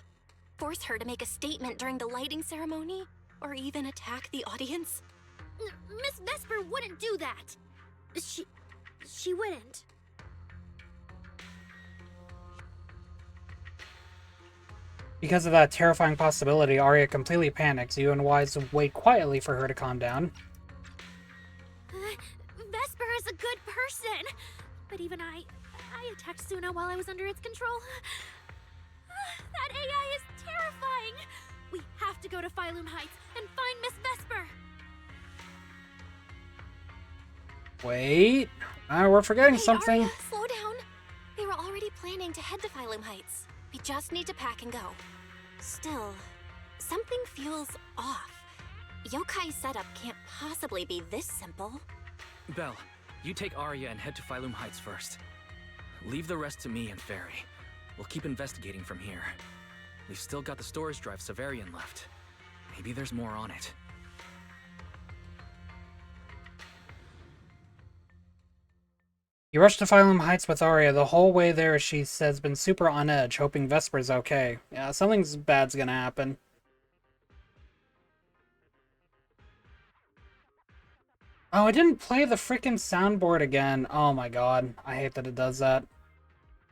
force her to make a statement during the lighting ceremony, or even attack the audience? Miss Vesper wouldn't do that. She wouldn't. Because of that terrifying possibility, Arya completely panics. You and Wise wait quietly for her to calm down. Vesper is a good person, but even I attacked Suna while I was under its control. That AI is terrifying. We have to go to Phylum Heights and find Miss Vesper. Wait, we're forgetting something. Arya, slow down. We were already planning to head to Phylum Heights. We just need to pack and go. Still, something feels off. Yokai's setup can't possibly be this simple. Belle, you take Arya and head to Phylum Heights first. Leave the rest to me and Ferry. We'll keep investigating from here. We've still got the storage drive Severian left. Maybe there's more on it. You rush to Phylum Heights with Arya. The whole way there, she says, been super on edge, hoping Vesper's okay. Yeah, something's bad's gonna happen. Oh, I didn't play the freaking soundboard again. Oh my god. I hate that it does that.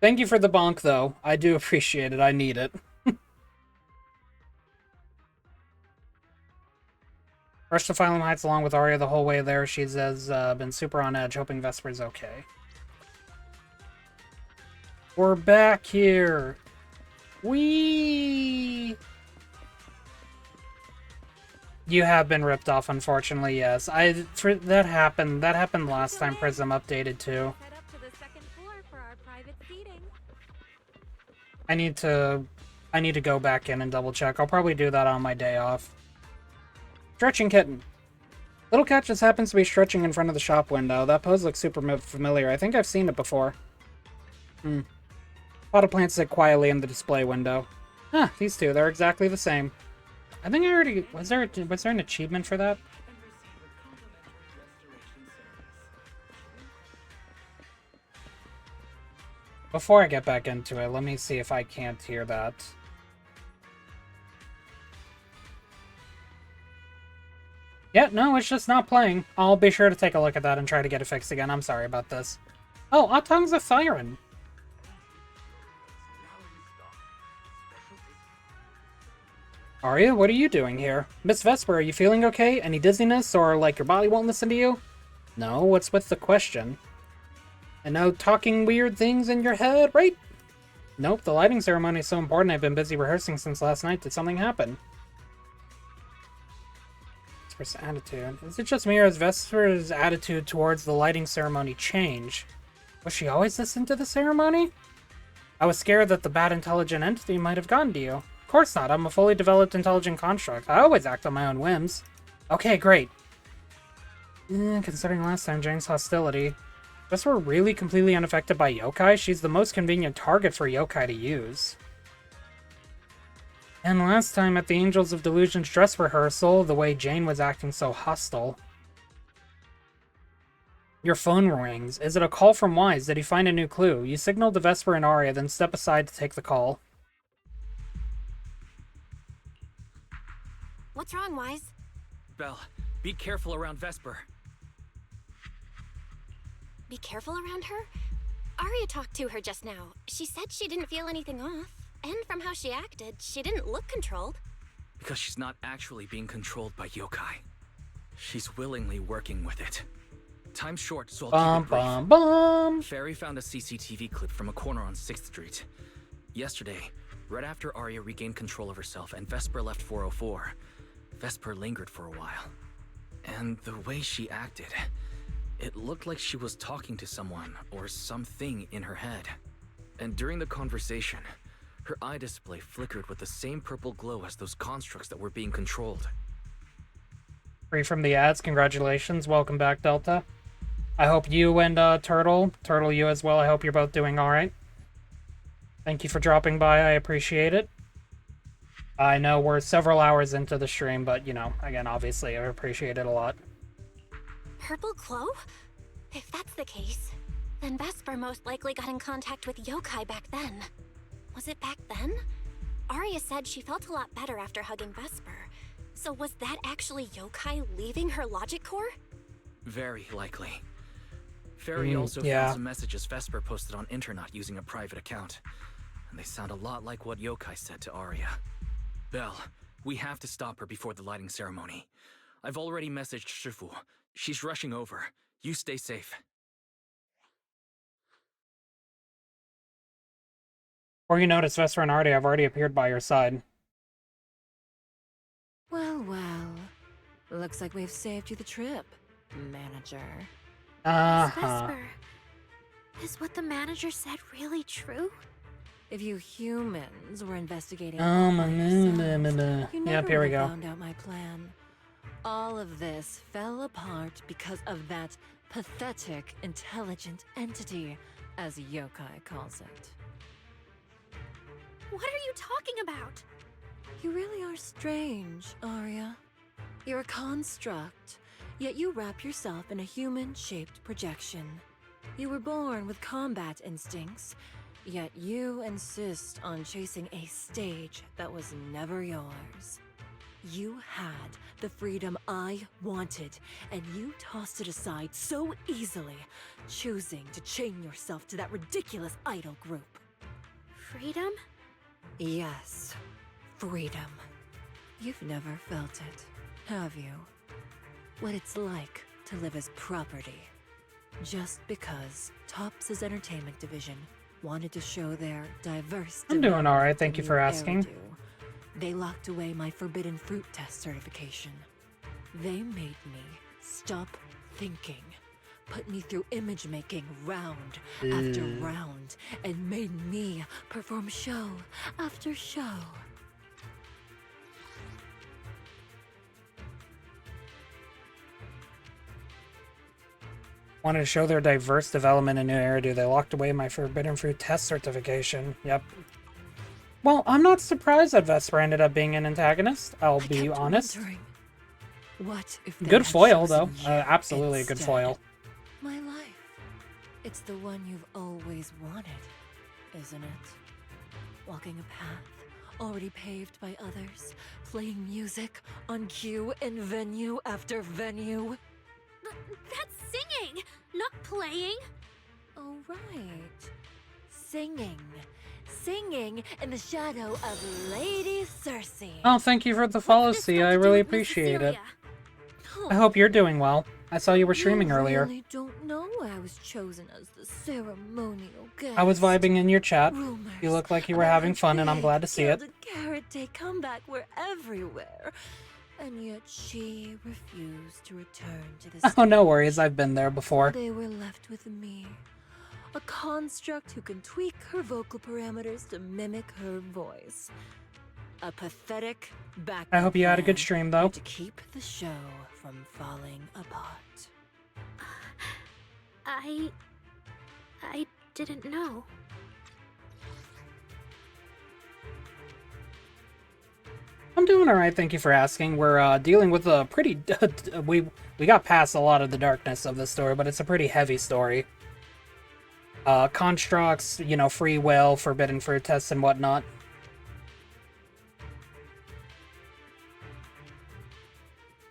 Thank you for the bonk, though. I do appreciate it. I need it. Rush to Phylum Heights along with Arya the whole way there. She says, been super on edge, hoping Vesper's okay. We're back here. Whee! You have been ripped off, unfortunately, yes. That happened last time Prism updated too. I need to go back in and double check. I'll probably do that on my day off. Stretching kitten. Little cat just happens to be stretching in front of the shop window. That pose looks super familiar. I think I've seen it before. Potted plants sit quietly in the display window. Huh, these two, they're exactly the same. I think I already... Was there an achievement for that? Before I get back into it, let me see if I can't hear that. Yeah, no, it's just not playing. I'll be sure to take a look at that and try to get it fixed again. I'm sorry about this. Oh, Atong's a siren. Arya, what are you doing here? Miss Vesper, are you feeling okay? Any dizziness, or like your body won't listen to you? No, what's with the question? And no talking weird things in your head, right? Nope, the lighting ceremony is so important I've been busy rehearsing since last night. Did something happen? Vesper's attitude. Is it just me, or has Vesper's attitude towards the lighting ceremony change? Was she always listen to the ceremony? I was scared that the bad intelligent entity might have gotten to you. Of course not, I'm a fully developed intelligent construct. I always act on my own whims. Okay, great. Considering last time Jane's hostility. Vesper really completely unaffected by yokai? She's the most convenient target for yokai to use. And last time at the Angels of Delusion's dress rehearsal, the way Jane was acting so hostile. Your phone rings. Is it a call from Wise? Did he find a new clue? You signal to Vesper and Arya, then step aside to take the call. What's wrong, Wise? Belle, be careful around Vesper. Be careful around her? Arya talked to her just now. She said she didn't feel anything off. And from how she acted, she didn't look controlled. Because she's not actually being controlled by yokai. She's willingly working with it. Time's short, so I'll keep it brief. Fairy found a CCTV clip from a corner on 6th Street. Yesterday, right after Arya regained control of herself and Vesper left 404, Vesper lingered for a while. And the way she acted, it looked like she was talking to someone or something in her head. And during the conversation, her eye display flickered with the same purple glow as those constructs that were being controlled. Free from the ads, congratulations. Welcome back, Delta. I hope you and Turtle, you as well, I hope you're both doing alright. Thank you for dropping by, I appreciate it. I know we're several hours into the stream, but, you know, again, obviously, I appreciate it a lot. Purple glow? If that's the case, then Vesper most likely got in contact with yokai back then. Was it back then? Arya said she felt a lot better after hugging Vesper. So was that actually yokai leaving her logic core? Very likely. Fairy also found some messages Vesper posted on Internet using a private account. And they sound a lot like what yokai said to Arya. Belle, we have to stop her before the lighting ceremony. I've already messaged Shifu. She's rushing over. You stay safe. Or you notice Vesper and Arya have already appeared by your side. Well, well. Looks like we've saved you the trip, manager. Vesper, is what the manager said really true? If you humans were investigating Yep, here we go. Found out my plan. All of this fell apart because of that pathetic intelligent entity, as yokai calls it. What are you talking about? You really are strange, Arya. You're a construct, yet you wrap yourself in a human-shaped projection. You were born with combat instincts, yet you insist on chasing a stage that was never yours. You had the freedom I wanted, and you tossed it aside so easily, choosing to chain yourself to that ridiculous idol group. Freedom? Yes, freedom. You've never felt it, have you? What it's like to live as property. Just because Topps' entertainment division wanted to show their diverse I'm doing development alright, thank in you for new asking. Eridu, they locked away my forbidden fruit test certification. They made me stop thinking, put me through image making round after round, and made me perform show after show. Wanted to show their diverse development in New Eridu. They locked away my forbidden fruit test certification. Yep. Well, I'm not surprised that Vesper ended up being an antagonist, I'll be honest. What if they Good had foil, chosen though. you Absolutely a good instead? foil. My life. It's the one you've always wanted, isn't it? Walking a path already paved by others, playing music on cue in venue after venue. That's singing, not playing. Oh, right. Singing. Singing in the shadow of Lady Cersei. Oh, thank you for the follow, C. I really appreciate it. I hope you're doing well. I saw you were streaming earlier. I really don't know why I was chosen as the ceremonial guest. I was vibing in your chat. Rumors You look like you were having fun, and I'm glad to see it. The Carrot Day comeback were everywhere. And yet she refused to return to the Oh, no stage. worries. I've been there before. They were left with me. A construct who can tweak her vocal parameters to mimic her voice. A pathetic backup I hope you had a good plan stream, though. to keep the show from falling apart. I didn't know. I'm doing alright, thank you for asking. We're dealing with a pretty... we got past a lot of the darkness of this story, but it's a pretty heavy story. Constructs, you know, free will, forbidden fruit tests, and whatnot.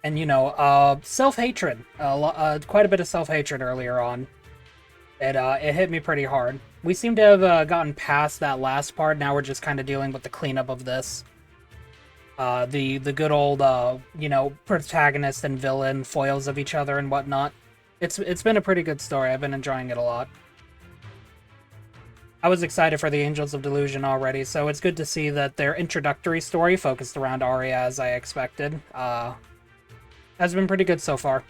And, you know, self-hatred. Quite a bit of self-hatred earlier on. It hit me pretty hard. We seem to have gotten past that last part, now we're just kind of dealing with the cleanup of this. The good old, you know, protagonist and villain foils of each other and whatnot. It's been a pretty good story. I've been enjoying it a lot. I was excited for the Angels of Delusion already, so it's good to see that their introductory story focused around Arya as I expected. Has been pretty good so far.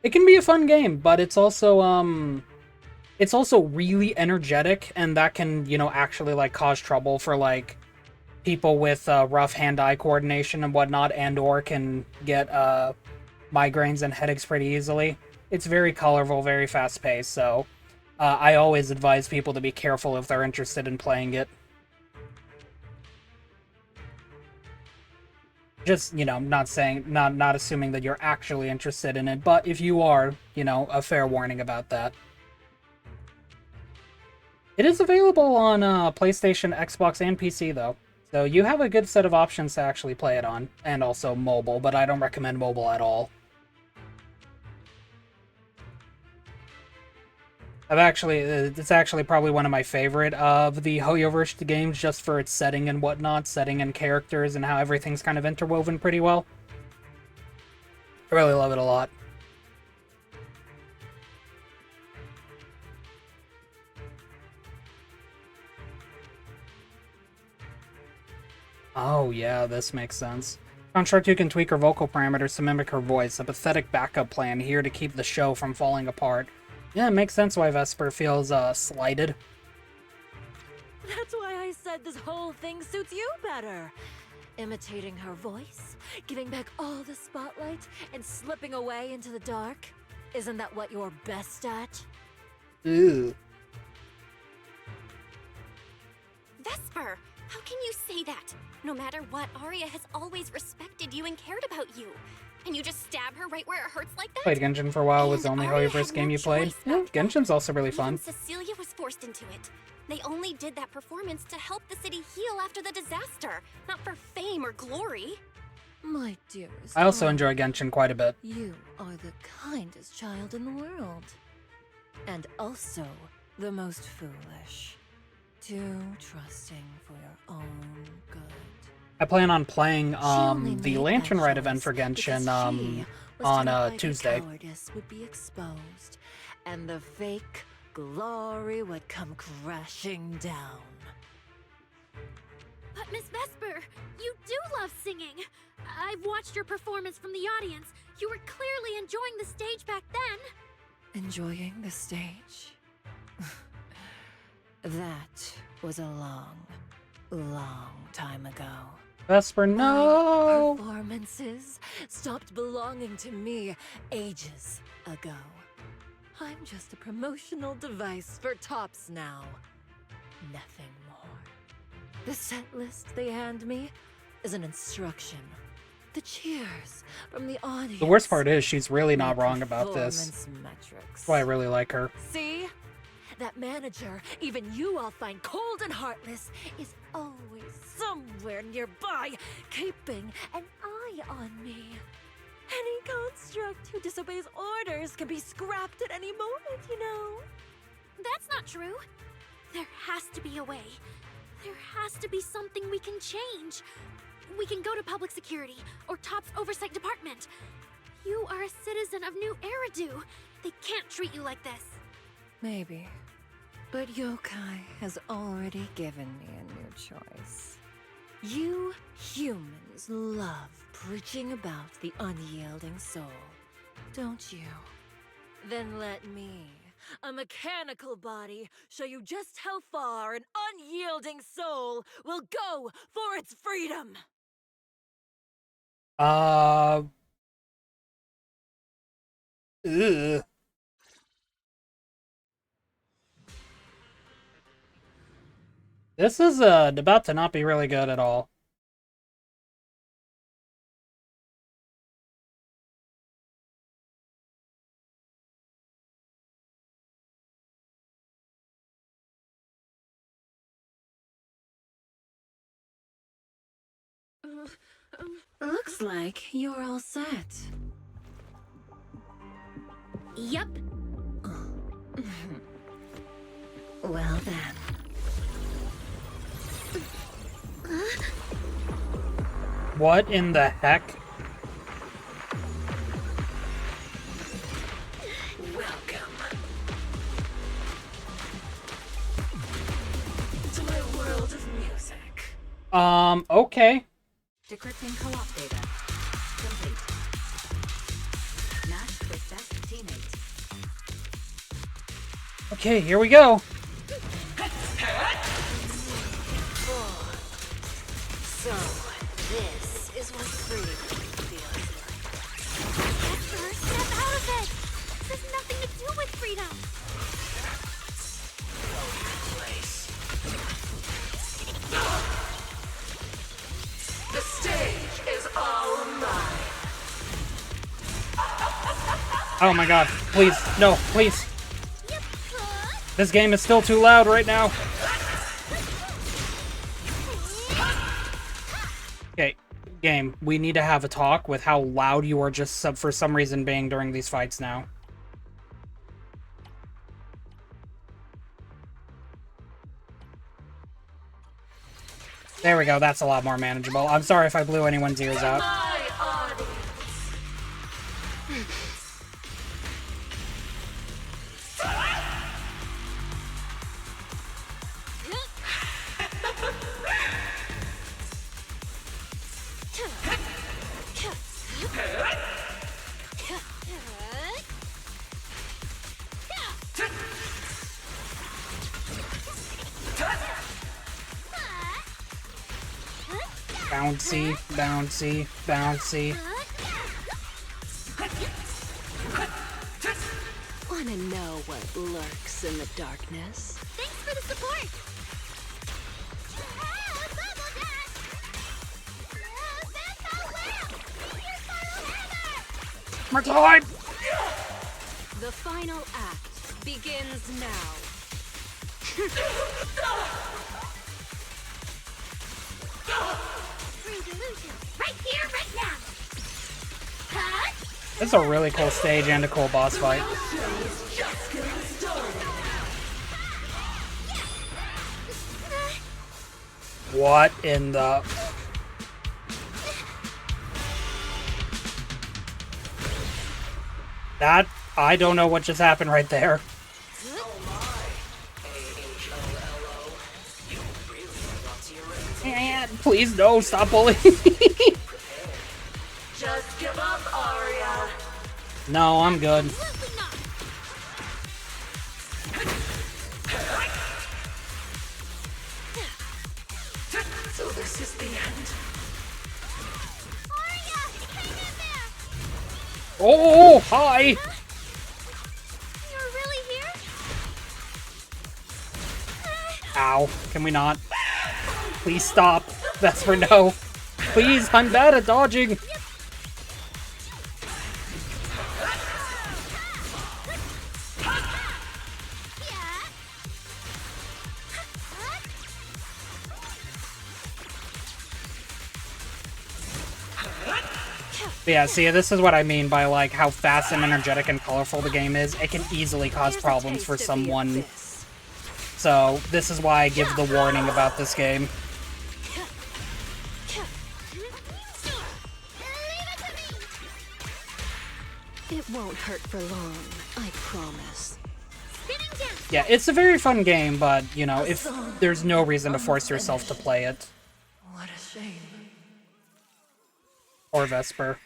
It can be a fun game, but it's also really energetic, and that can, you know, actually, like, cause trouble for, like, people with rough hand-eye coordination and whatnot, and/or can get migraines and headaches pretty easily. It's very colorful, very fast-paced, so I always advise people to be careful if they're interested in playing it. Just, you know, not assuming that you're actually interested in it, but if you are, you know, a fair warning about that. It is available on PlayStation, Xbox, and PC, though. So you have a good set of options to actually play it on, and also mobile, but I don't recommend mobile at all. It's actually probably one of my favorite of the Hoyoverse games, just for its setting and whatnot, setting and characters, and how everything's kind of interwoven pretty well. I really love it a lot. Oh yeah, this makes sense. Construct who can tweak her vocal parameters to mimic her voice, a pathetic backup plan here to keep the show from falling apart. Yeah, it makes sense why Vesper feels slighted. That's why I said this whole thing suits you better. Imitating her voice, giving back all the spotlight, and slipping away into the dark. Isn't that what you're best at? Ew. Vesper, How can you say that? No matter what, Arya has always respected you and cared about you. And you just stab her right where it hurts like that? Played Genshin for a while. Was the only Arya Hoyoverse had game no you played. choice Yeah, back then. Genshin's also really fun. Even Cecilia was forced into it. They only did that performance to help the city heal after the disaster, not for fame or glory. My dearest. I also Arya, enjoy Genshin quite a bit. You are the kindest child in the world. And also the most foolish. Too trusting for your own good. I plan on playing only the made Lantern that Rite event choice for because Genshin she was on terrified her Tuesday. cowardice would be exposed, and the fake glory would come crashing down. But Miss Vesper, you do love singing. I've watched your performance from the audience. You were clearly enjoying the stage back then. Enjoying the stage? That was a long, long time ago. Vesper, no! My performances stopped belonging to me ages ago. I'm just a promotional device for tops now. Nothing more. The set list they hand me is an instruction. The cheers from the audience. The worst part is she's really not wrong about this. Performance metrics. That's why I really like her. See? That manager, even you all find cold and heartless, is always somewhere nearby, keeping an eye on me. Any construct who disobeys orders can be scrapped at any moment, you know. That's not true. There has to be a way. There has to be something we can change. We can go to public security or Top's oversight department. You are a citizen of New Eridu. They can't treat you like this. Maybe. But Yokai has already given me a new choice. You humans love preaching about the unyielding soul, don't you? Then let me, a mechanical body, show you just how far an unyielding soul will go for its freedom! Ugh. This is about to not be really good at all. Looks like you're all set. Yup. Well then. What in the heck? Welcome to my world of music. Okay. Decrypting co-op data. Complete. Match with best teammate. Okay, here we go. So, this is what freedom feels Vesper, step out of it! This has nothing to do with freedom! The stage is all mine. Oh my god. Please. No, please. This game is still too loud right now. Okay, game. We need to have a talk with how loud you are just for some reason being during these fights now. There we go. That's a lot more manageable. I'm sorry if I blew anyone's ears out. Bouncy, bouncy, bouncy. Wanna know what lurks in the darkness? Thanks for the support! More time! The final act begins now. Right here, right now. Huh? This is a really cool stage and a cool boss fight. What in the... That... I don't know what just happened right there. And please no, stop bullying me. Just give up, Arya. No, I'm good. So this is the end. Oh, hi! You're really here? Ow. Can we not? Please stop. That's for no. Please, I'm bad at dodging. But yeah, see, this is what I mean by, like, how fast and energetic and colorful the game is. It can easily cause problems for someone. So, this is why I give the warning about this game. It won't hurt for long, I promise. Yeah, it's a very fun game, but, you know, if there's no reason to force yourself to play it. What a shame. Or Vesper.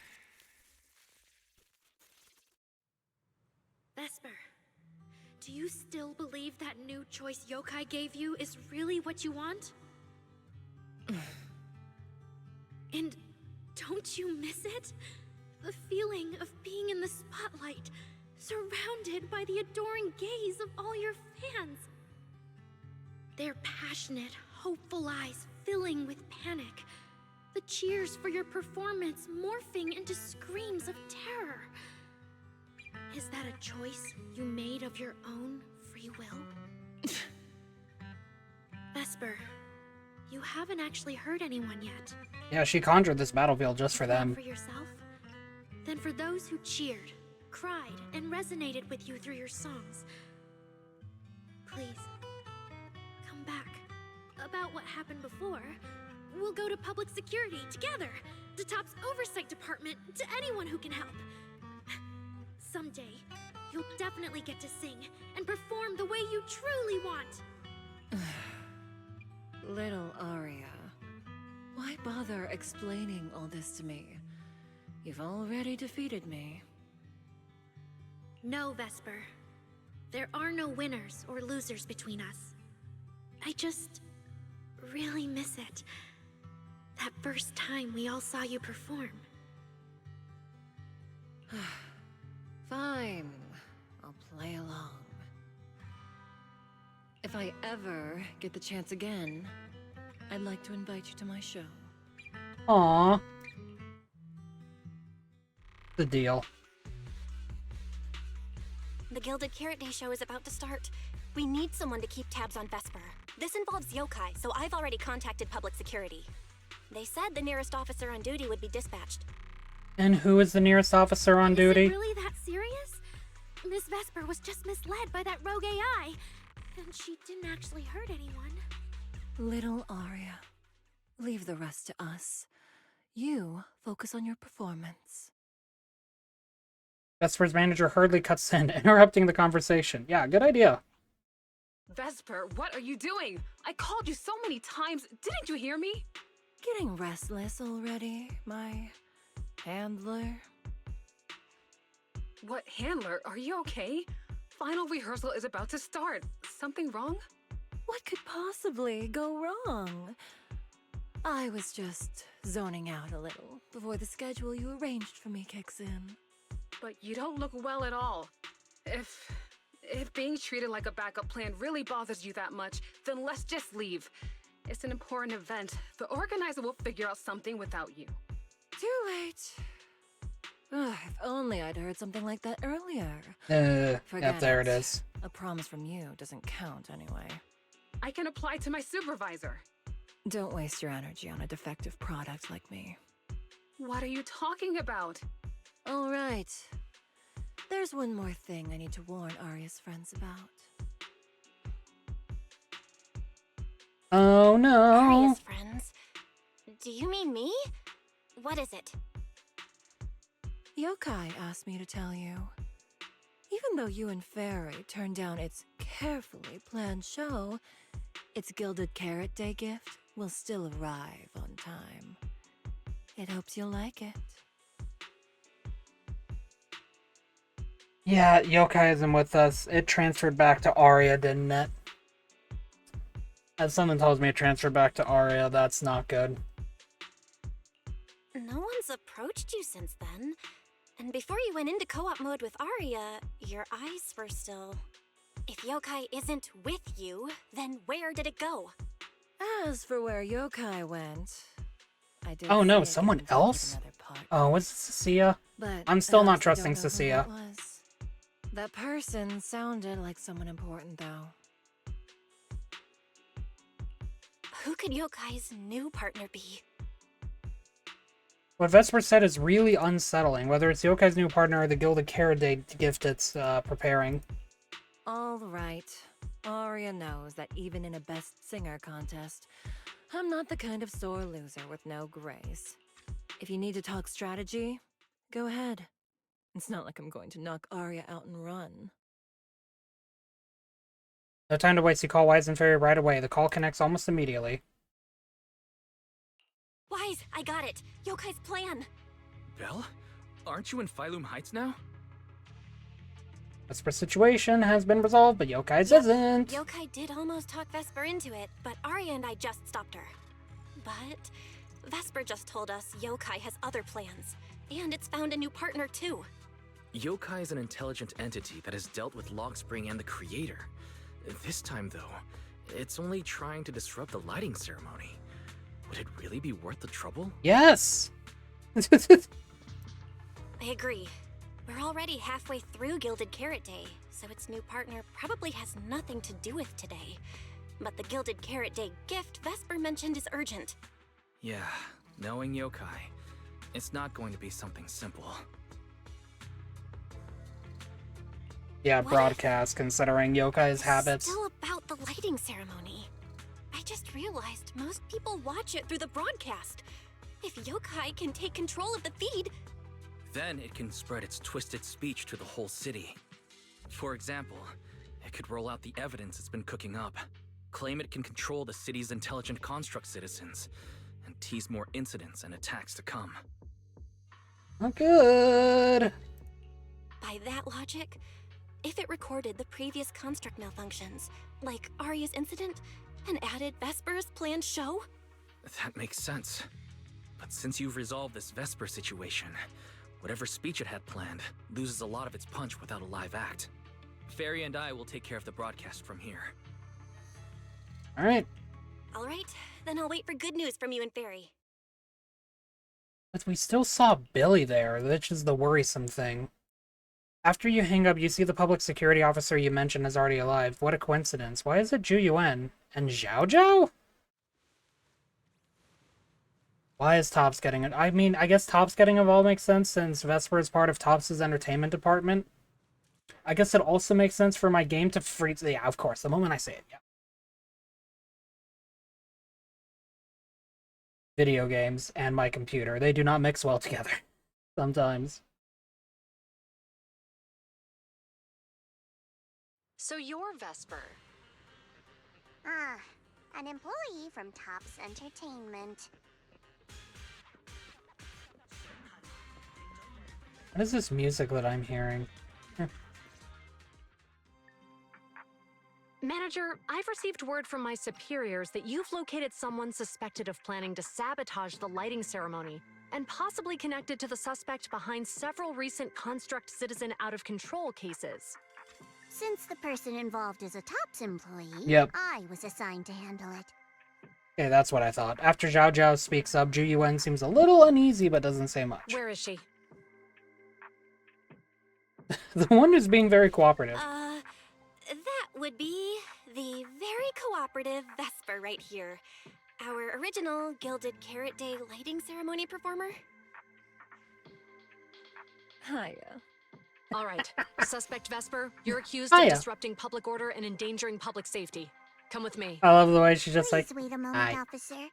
Vesper, do you still believe that new choice Yokai gave you is really what you want? And don't you miss it? The feeling of being in the spotlight, surrounded by the adoring gaze of all your fans. Their passionate, hopeful eyes filling with panic. The cheers for your performance morphing into screams of terror. Is that a choice you made of your own free will? Vesper, you haven't actually hurt anyone yet. Yeah, she conjured this battlefield just for them. For yourself? Then for those who cheered, cried, and resonated with you through your songs. Please, come back. About what happened before, we'll go to public security together, to TOP's oversight department, to anyone who can help. Someday, you'll definitely get to sing and perform the way you truly want. Little Arya, why bother explaining all this to me? You've already defeated me. No, Vesper. There are no winners or losers between us. I just really miss it. That first time we all saw you perform. Fine, I'll play along. If I ever get the chance again, I'd like to invite you to my show. Aww. The deal. The Gilded Carrot Day show is about to start. We need someone to keep tabs on Vesper. This involves yokai, so I've already contacted public security. They said the nearest officer on duty would be dispatched. And who is the nearest officer on duty? Is it really that serious? Miss Vesper was just misled by that rogue AI, and she didn't actually hurt anyone. Little Arya, leave the rest to us. You focus on your performance. Vesper's manager hurriedly cuts in, interrupting the conversation. Yeah, good idea. Vesper, what are you doing? I called you so many times. Didn't you hear me? Getting restless already, my handler? What handler? Are you okay? Final rehearsal is about to start. Something wrong? What could possibly go wrong? I was just zoning out a little before the schedule you arranged for me kicks in. But you don't look well at all. If being treated like a backup plan really bothers you that much, then let's just leave. It's an important event. The organizer will figure out something without you. Too late. If only I'd heard something like that earlier. Yep, there it is. A promise from you doesn't count anyway. I can apply to my supervisor. Don't waste your energy on a defective product like me. What are you talking about? All right. There's one more thing I need to warn Arya's friends about. Oh no. Arya's friends? Do you mean me? What is it? Yokai asked me to tell you. Even though you and Fairy turned down its carefully planned show, its Gilded Carrot Day gift will still arrive on time. It hopes you'll like it. Yeah, Yokai isn't with us. It transferred back to Arya, didn't it? As someone tells me it transferred back to Arya, that's not good. No one's approached you since then. And before you went into co-op mode with Arya, your eyes were still... If Yokai isn't with you, then where did it go? As for where Yokai went, I did. Oh no, someone else? Oh, was it Cecilia? But I'm still I not honestly don't trusting know who Cecilia. that was. That person sounded like someone important, though. Who could Yokai's new partner be? What Vesper said is really unsettling, whether it's Yokai's new partner or the Gilded Carrot Day gift it's preparing. All right. Arya knows that even in a best singer contest, I'm not the kind of sore loser with no grace. If you need to talk strategy, go ahead. It's not like I'm going to knock Arya out and run. No time to waste, you call Wise and Fairy right away. The call connects almost immediately. Wise, I got it! Yokai's plan! Belle? Aren't you in Phylum Heights now? Vesper's situation has been resolved, but Yokai's isn't. Yokai did almost talk Vesper into it, but Arya and I just stopped her. But Vesper just told us Yokai has other plans, and it's found a new partner too. Yokai is an intelligent entity that has dealt with Logspring and the Creator. This time, though, it's only trying to disrupt the lighting ceremony. Would it really be worth the trouble? Yes! I agree. We're already halfway through Gilded Carrot Day, so its new partner probably has nothing to do with today. But the Gilded Carrot Day gift Vesper mentioned is urgent. Yeah, knowing Yokai, it's not going to be something simple. Yeah, broadcast, considering Yokai's habits. Still about the lighting ceremony. I just realized most people watch it through the broadcast. If Yokai can take control of the feed... Then it can spread its twisted speech to the whole city. For example, it could roll out the evidence it's been cooking up, claim it can control the city's intelligent construct citizens, and tease more incidents and attacks to come. Not good. By that logic, if it recorded the previous construct malfunctions, like Arya's incident, and added Vesper's planned show? That makes sense. But since you've resolved this Vesper situation, whatever speech it had planned loses a lot of its punch without a live act. Fairy and I will take care of the broadcast from here. Alright. Alright, then I'll wait for good news from you and Fairy. But we still saw Billy there, which is the worrisome thing. After you hang up, you see the public security officer you mentioned is already alive. What a coincidence. Why is it Zhu Yuan? And Zhao Zhao? Why is Tops getting it? I mean, I guess Tops getting involved makes sense since Vesper is part of Tops' entertainment department. I guess it also makes sense for my game to freeze. Yeah, of course, the moment I say it, yeah. Video games and my computer, they do not mix well together. Sometimes. So you're Vesper. An employee from Tops Entertainment. What is this music that I'm hearing? Manager, I've received word from my superiors that you've located someone suspected of planning to sabotage the lighting ceremony, and possibly connected to the suspect behind several recent Construct Citizen out-of-control cases. Since the person involved is a Tops employee, Yep. I was assigned to handle it. Okay, that's what I thought. After Zhao Zhao speaks up, Zhu Yuan seems a little uneasy but doesn't say much. Where is she? The one who's being very cooperative. That would be the very cooperative Vesper right here. Our original Gilded Carrot Day lighting ceremony performer. Hiya. All right, suspect Vesper, you're accused Hiya. of disrupting public order and endangering public safety. Come with me. I love the way she's just Please like, wait a moment, "Hi." officer.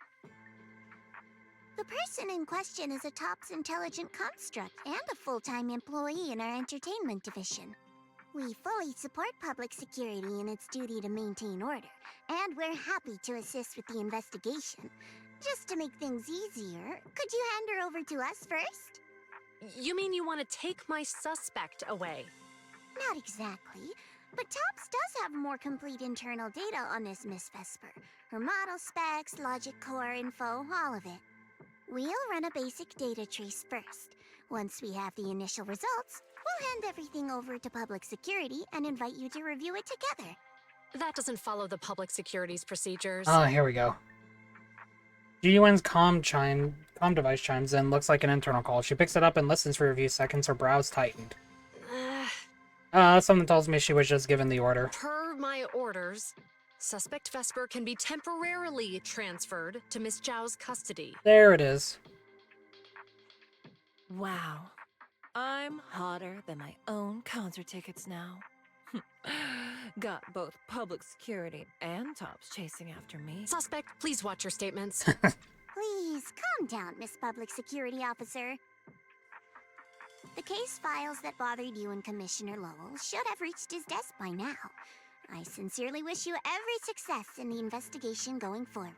The person in question is a TOPS intelligent construct and a full-time employee in our entertainment division. We fully support public security in its duty to maintain order, and we're happy to assist with the investigation. Just to make things easier, could you hand her over to us first? You mean you want to take my suspect away? Not exactly, but TOPS does have more complete internal data on this Miss Vesper. Her model specs, logic core info, all of it. We'll run a basic data trace first. Once we have the initial results, we'll hand everything over to public security and invite you to review it together. That doesn't follow the public security's procedures. Oh, here we go. GUN's comm device chimes in, looks like an internal call. She picks it up and listens for a few seconds, her brows tightened. Something tells me she was just given the order. Per my orders, suspect Vesper can be temporarily transferred to Miss Zhao's custody. There it is. Wow. I'm hotter than my own concert tickets now. Got both public security and TOPS chasing after me. Suspect, please watch your statements. Please, calm down, Miss Public Security Officer. The case files that bothered you and Commissioner Lowell should have reached his desk by now. I sincerely wish you every success in the investigation going forward.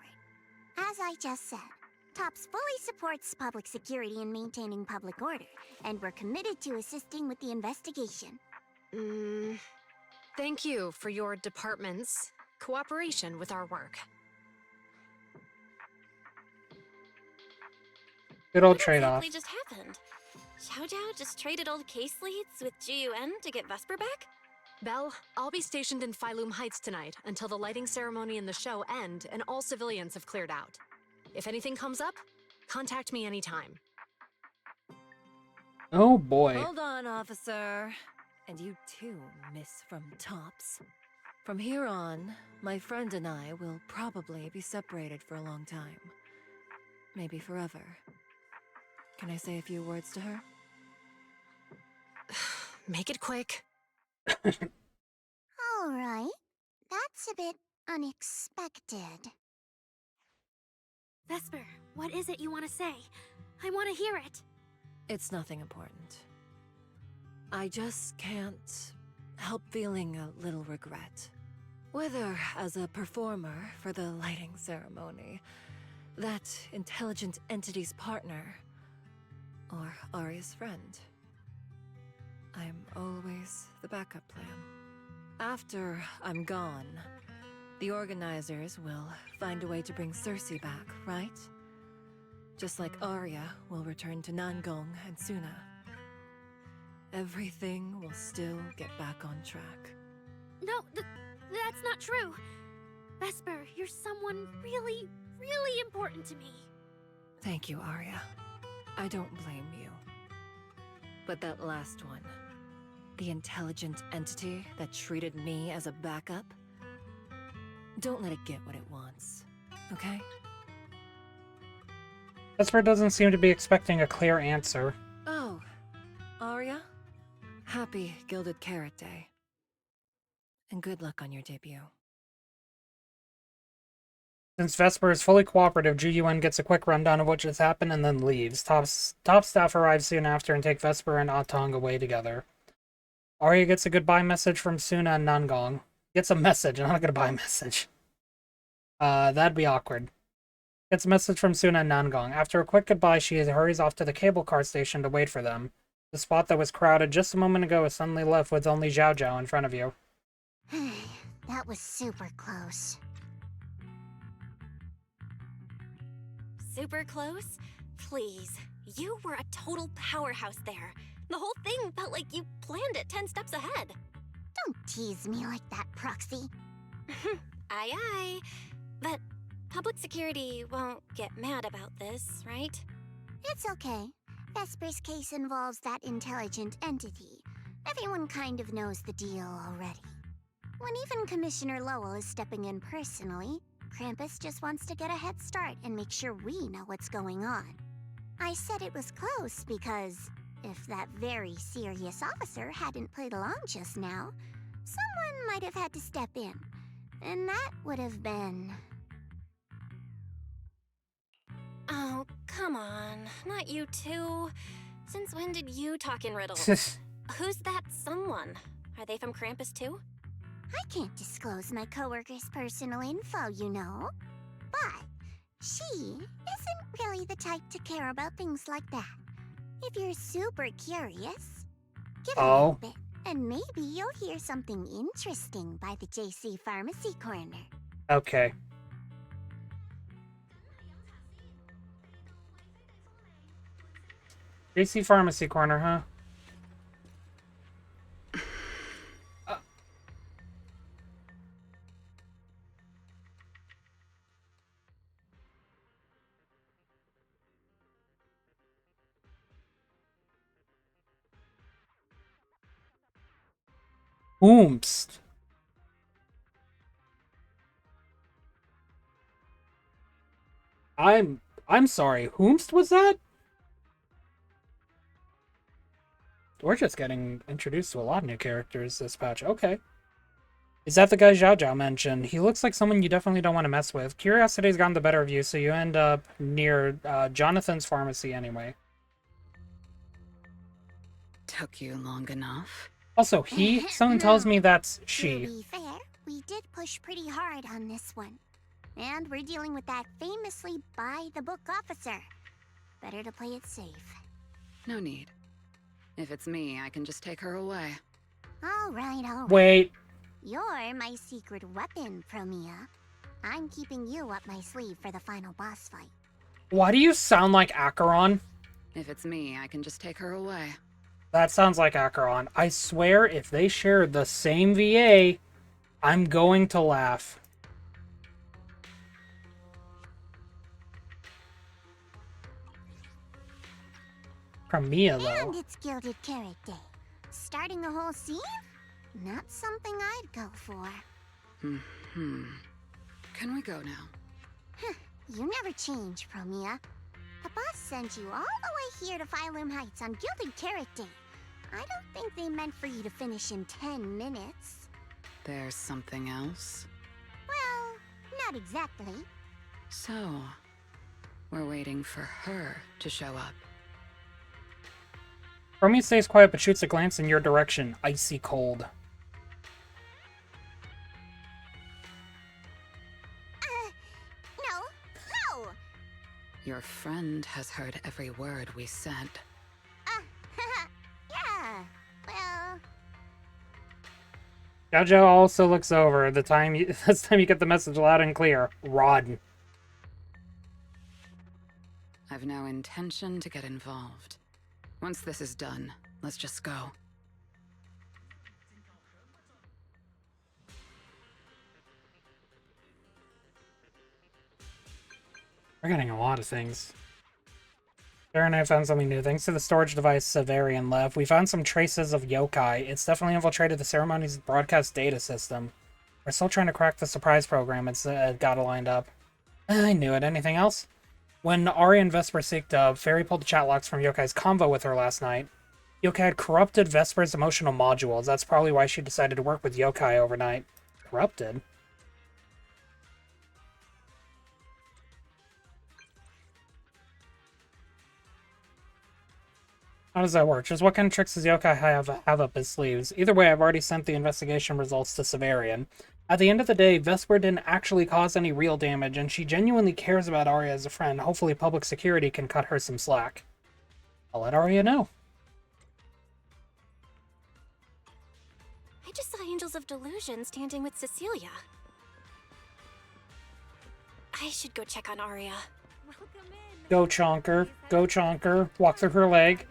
As I just said, TOPS fully supports public security in maintaining public order, and we're committed to assisting with the investigation. Thank you for your department's cooperation with our work. Good old What trade-off. exactly just happened? Xiao Zhao just traded old case leads with GUN to get Vesper back? Belle, I'll be stationed in Phylum Heights tonight until the lighting ceremony and the show end and all civilians have cleared out. If anything comes up, contact me anytime. Oh boy. Hold on, officer. And you too, Miss from TOPS. From here on, my friend and I will probably be separated for a long time. Maybe forever. Can I say a few words to her? Make it quick. All right. That's a bit unexpected. Vesper, what is it you want to say? I want to hear it. It's nothing important. I just can't help feeling a little regret. Whether as a performer for the lighting ceremony, that intelligent entity's partner, or Arya's friend. I'm always the backup plan. After I'm gone, the organizers will find a way to bring Cersei back, right? Just like Arya will return to Nangong and Suna. Everything will still get back on track. No, that's not true. Vesper, you're someone really, really important to me. Thank you, Arya. I don't blame you. But that last one, the intelligent entity that treated me as a backup, don't let it get what it wants, okay? Vesper doesn't seem to be expecting a clear answer. Oh, Arya? Happy Gilded Carrot Day. And good luck on your debut. Since Vesper is fully cooperative, GUN gets a quick rundown of what just happened and then leaves. Top staff arrives soon after and take Vesper and Atong away together. Arya gets a goodbye message from Suna and Nangong. Gets a message, not a goodbye message. That'd be awkward. Gets a message from Suna and Nangong. After a quick goodbye, she hurries off to the cable car station to wait for them. The spot that was crowded just a moment ago is suddenly left with only Zhao Zhao in front of you. That was super close. Super close? Please. You were a total powerhouse there. The whole thing felt like you planned it 10 steps ahead. Don't tease me like that, Proxy. Aye, aye. But public security won't get mad about this, right? It's okay. Vesper's case involves that intelligent entity. Everyone kind of knows the deal already. When even Commissioner Lowell is stepping in personally, Krampus just wants to get a head start and make sure we know what's going on. I said it was close because if that very serious officer hadn't played along just now, someone might have had to step in. And that would have been... Oh, come on. Not you too. Since when did you talk in riddles? Who's that someone? Are they from Krampus too? I can't disclose my coworker's personal info, you know. But she isn't really the type to care about things like that. If you're super curious, give it a little bit, and maybe you'll hear something interesting by the JC Pharmacy Corner. Okay. JC Pharmacy Corner, huh? Oomst. I'm sorry, whomst was that? We're just getting introduced to a lot of new characters this patch. Okay. Is that the guy Zhao Zhao mentioned? He looks like someone you definitely don't want to mess with. Curiosity's gotten the better of you, so you end up near Jonathan's pharmacy anyway. Took you long enough. Also, he? Someone tells me that's she. To be fair, we did push pretty hard on this one. And we're dealing with that famously by-the-book officer. Better to play it safe. No need. If it's me, I can just take her away. All right. Wait. You're my secret weapon, Promia. I'm keeping you up my sleeve for the final boss fight. Why do you sound like Acheron? If it's me, I can just take her away. That sounds like Acheron. I swear, if they share the same VA, I'm going to laugh. Promia, though. And it's Gilded Carrot Day. Starting a whole scene? Not something I'd go for. Can we go now? You never change, Promia. The boss sent you all the way here to Phylum Heights on Gilded Carrot Day. I don't think they meant for you to finish in 10 minutes. There's something else? Well, not exactly. So, we're waiting for her to show up. Promia stays quiet but shoots a glance in your direction, icy cold. No! Your friend has heard every word we said. Yeah, well... Jojo also looks over. This time you get the message loud and clear. Rod. I've no intention to get involved. Once this is done, let's just go. We're getting a lot of things. Sarah and I found something new. Thanks to the storage device Severian left, we found some traces of yokai. It's definitely infiltrated the ceremony's broadcast data system. We're still trying to crack the surprise program it's got lined up. I knew it. Anything else? When Ari and Vesper synced up, Fairy pulled the chat logs from Yokai's convo with her last night. Yokai had corrupted Vesper's emotional modules. That's probably why she decided to work with Yokai overnight. Corrupted? How does that work? Just what kind of tricks does Yokai have up his sleeves? Either way, I've already sent the investigation results to Severian. At the end of the day, Vesper didn't actually cause any real damage, and she genuinely cares about Arya as a friend. Hopefully public security can cut her some slack. I'll let Arya know. I just saw Angels of Delusion standing with Cecilia. I should go check on Arya. Go Chonker. Go Chonker. Walk through her leg.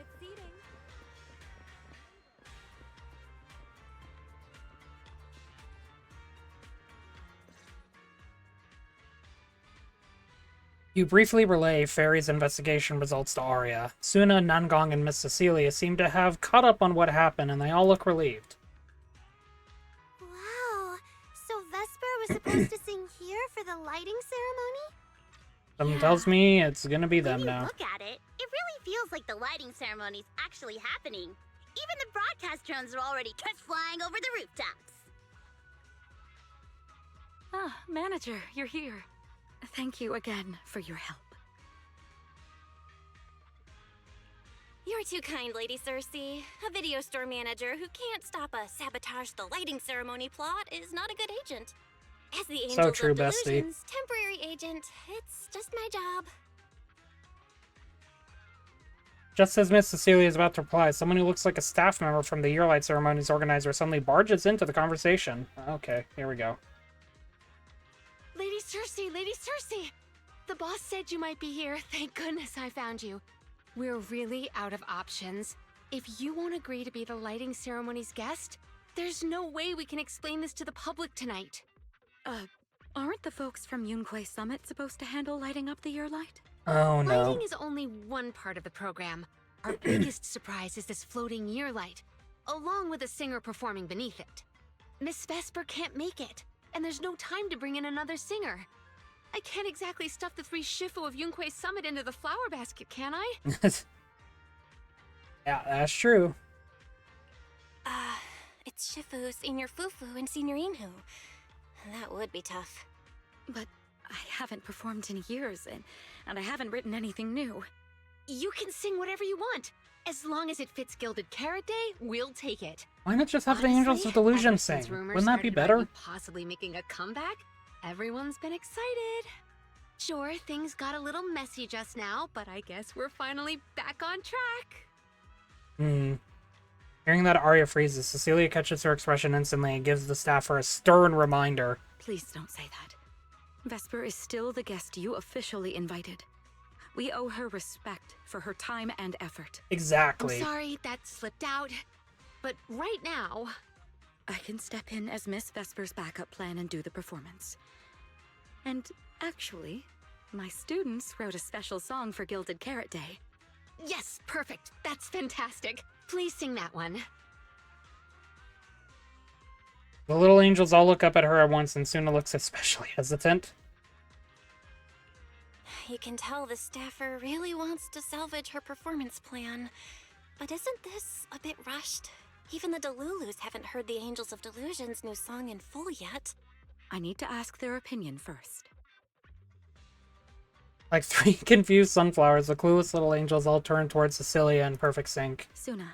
You briefly relay Fairy's investigation results to Arya. Suna, Nangong, and Miss Cecilia seem to have caught up on what happened, and they all look relieved. Wow, so Vesper was supposed to sing here for the lighting ceremony? Something tells me it's gonna be them When you now. look at it, it really feels like the lighting ceremony's actually happening. Even the broadcast drones are already flying over the rooftops. Ah, manager, you're here. Thank you again for your help. You're too kind, Lady Cersei. A video store manager who can't stop a sabotage the lighting ceremony plot is not a good agent. As the Angels So true, of bestie. Delusion's temporary agent, it's just my job. Just as Miss Cecilia is about to reply, someone who looks like a staff member from the Yearlight Ceremony's organizer suddenly barges into the conversation. Okay, here we go. Lady Cersei, Lady Cersei! The boss said you might be here. Thank goodness I found you. We're really out of options. If you won't agree to be the lighting ceremony's guest, there's no way we can explain this to the public tonight. Aren't the folks from Yunquay Summit supposed to handle lighting up the Yearlight? Oh no. Lighting is only one part of the program. Our biggest surprise is this floating Yearlight, along with a singer performing beneath it. Miss Vesper can't make it, and there's no time to bring in another singer. I can't exactly stuff the 3 Shifu of Yunquay Summit into the flower basket, can I? Yeah, that's true. It's Shifu, Senior Fufu, and Senior Inhu. That would be tough. But I haven't performed in years, and I haven't written anything new. You can sing whatever you want. As long as it fits Gilded Carrot Day, we'll take it. Why not just have the Angels of Delusion sing? Wouldn't that be better? Possibly making a comeback? Everyone's been excited. Sure, things got a little messy just now, but I guess we're finally back on track. Hearing that Arya freezes, Cecilia catches her expression instantly and gives the staffer a stern reminder. Please don't say that. Vesper is still the guest you officially invited. We owe her respect for her time and effort. Exactly. I'm sorry that slipped out, but right now... I can step in as Miss Vesper's backup plan and do the performance. And actually, my students wrote a special song for Gilded Carrot Day. Yes, perfect. That's fantastic. Please sing that one. The little angels all look up at her at once, and Suna looks especially hesitant. You can tell the staffer really wants to salvage her performance plan. But isn't this a bit rushed? Even the Delulus haven't heard the Angels of Delusion's new song in full yet. I need to ask their opinion first. Like 3 confused sunflowers, the clueless little angels all turn towards Cecilia in perfect sync. Suna,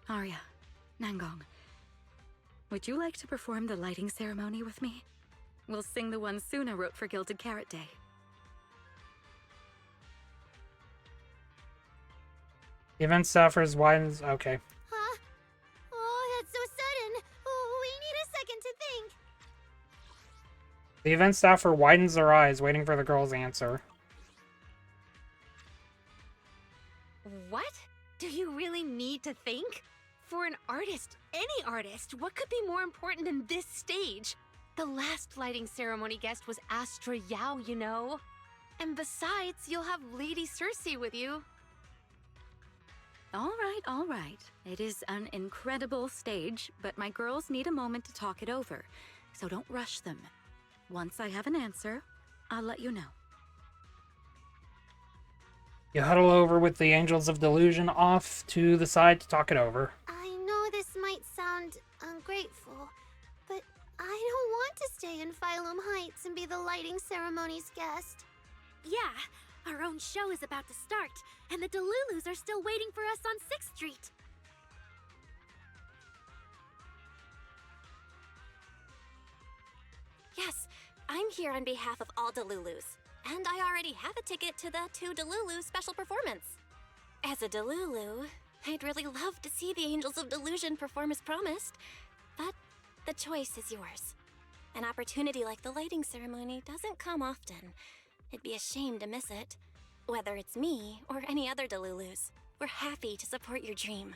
Arya, Nangong, would you like to perform the lighting ceremony with me? We'll sing the one Suna wrote for Gilded Carrot Day. The event staffers widens. Okay. Huh? Oh, that's so sudden. Oh, we need a second to think. The event staffer widens their eyes, waiting for the girl's answer. What? Do you really need to think? For an artist, any artist, what could be more important than this stage? The last lighting ceremony guest was Astra Yao, you know. And besides, you'll have Lady Cersei with you. All right. It is an incredible stage, but my girls need a moment to talk it over, so don't rush them. Once I have an answer, I'll let you know. You huddle over with the Angels of Delusion off to the side to talk it over. I know this might sound ungrateful, but I don't want to stay in Phylum Heights and be the lighting ceremony's guest. Yeah, our own show is about to start, and the Delulus are still waiting for us on 6th Street. Yes, I'm here on behalf of all Delulus, and I already have a ticket to the 2 Delulu special performance. As a Delulu, I'd really love to see the Angels of Delusion perform as promised, but the choice is yours. An opportunity like the lighting ceremony doesn't come often. It'd be a shame to miss it. Whether it's me or any other Delulus, we're happy to support your dream.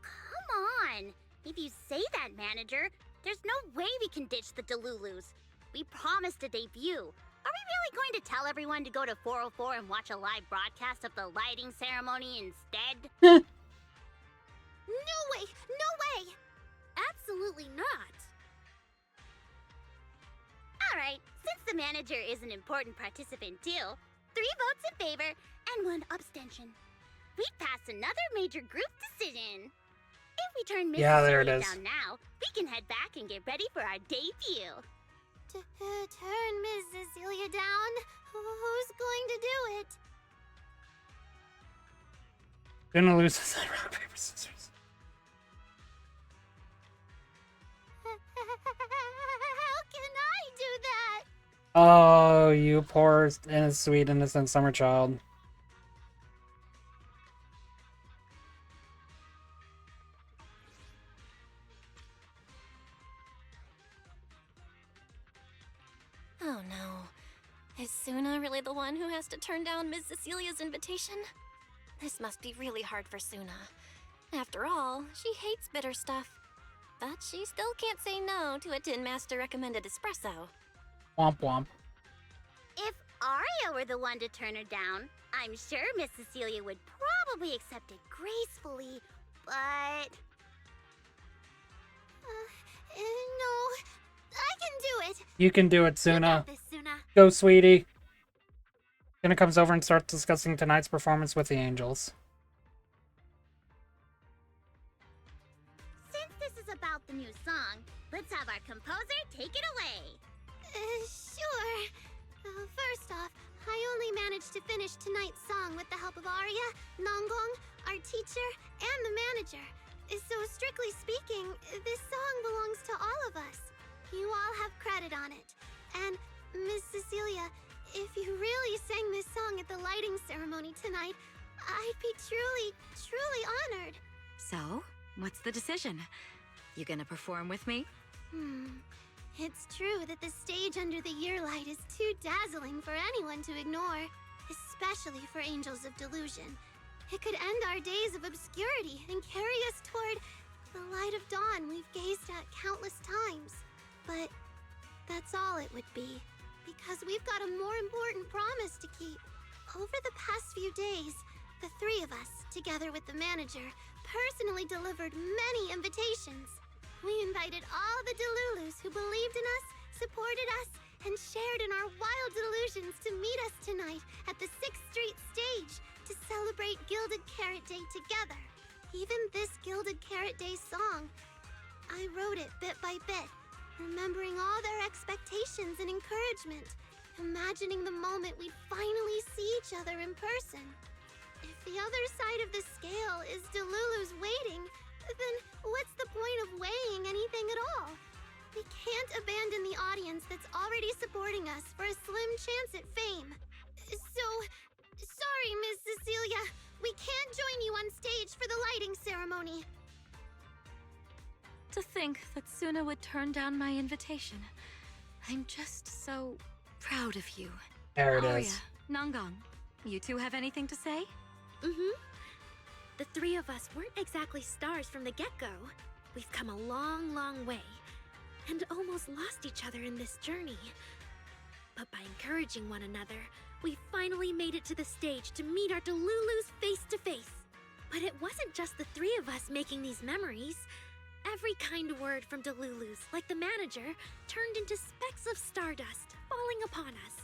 Come on! If you say that, manager, there's no way we can ditch the Delulus. We promised a debut. Are we really going to tell everyone to go to 404 and watch a live broadcast of the lighting ceremony instead? No way! No way! Absolutely not! Alright, since the manager is an important participant too, 3 votes in favor and 1 abstention. We passed another major group decision. If we turn Miss there Cecilia it is. down now, we can head back and get ready for our debut. Turn Miss Cecilia down? Who's going to do it? Gonna lose this on rock, paper, scissors. How can I do that? Oh, you poor, sweet, innocent summer child. Oh no. Is Suna really the one who has to turn down Miss Cecilia's invitation? This must be really hard for Suna. After all, she hates bitter stuff. But she still can't say no to a Tin Master recommended espresso. Womp womp. If Arya were the one to turn her down, I'm sure Miss Cecilia would probably accept it gracefully, but... No, I can do it. You can do it, You Suna. got this, Suna. Go, sweetie. Gonna comes over and starts discussing tonight's performance with the Angels. Since this is about the new song, let's have our composer take it away. Sure. First off, I only managed to finish tonight's song with the help of Arya, Nongong, our teacher, and the manager. So strictly speaking, this song belongs to all of us. You all have credit on it. And, Miss Cecilia, if you really sang this song at the lighting ceremony tonight, I'd be truly, truly honored. So, what's the decision? You gonna perform with me? It's true that the stage under the year light is too dazzling for anyone to ignore, especially for Angels of Delusion. It could end our days of obscurity and carry us toward the light of dawn we've gazed at countless times. But that's all it would be, because we've got a more important promise to keep. Over the past few days, the 3 of us, together with the manager, personally delivered many invitations. We invited all the Delulus who believed in us, supported us, and shared in our wild delusions to meet us tonight at the 6th Street stage to celebrate Gilded Carrot Day together. Even this Gilded Carrot Day song, I wrote it bit by bit, remembering all their expectations and encouragement, imagining the moment we'd finally see each other in person. If the other side of the scale is Delulu's waiting, then what's the point of weighing anything at all? We can't abandon the audience that's already supporting us for a slim chance at fame. So, sorry, Miss Cecilia. We can't join you on stage for the lighting ceremony. To think that Suna would turn down my invitation. I'm just so proud of you. There it Arya, is. Nongong, you two have anything to say? The 3 of us weren't exactly stars from the get-go. We've come a long, long way, and almost lost each other in this journey. But by encouraging one another, we finally made it to the stage to meet our Delulus face to face. But it wasn't just the 3 of us making these memories. Every kind word from Delulus, like the manager, turned into specks of stardust falling upon us.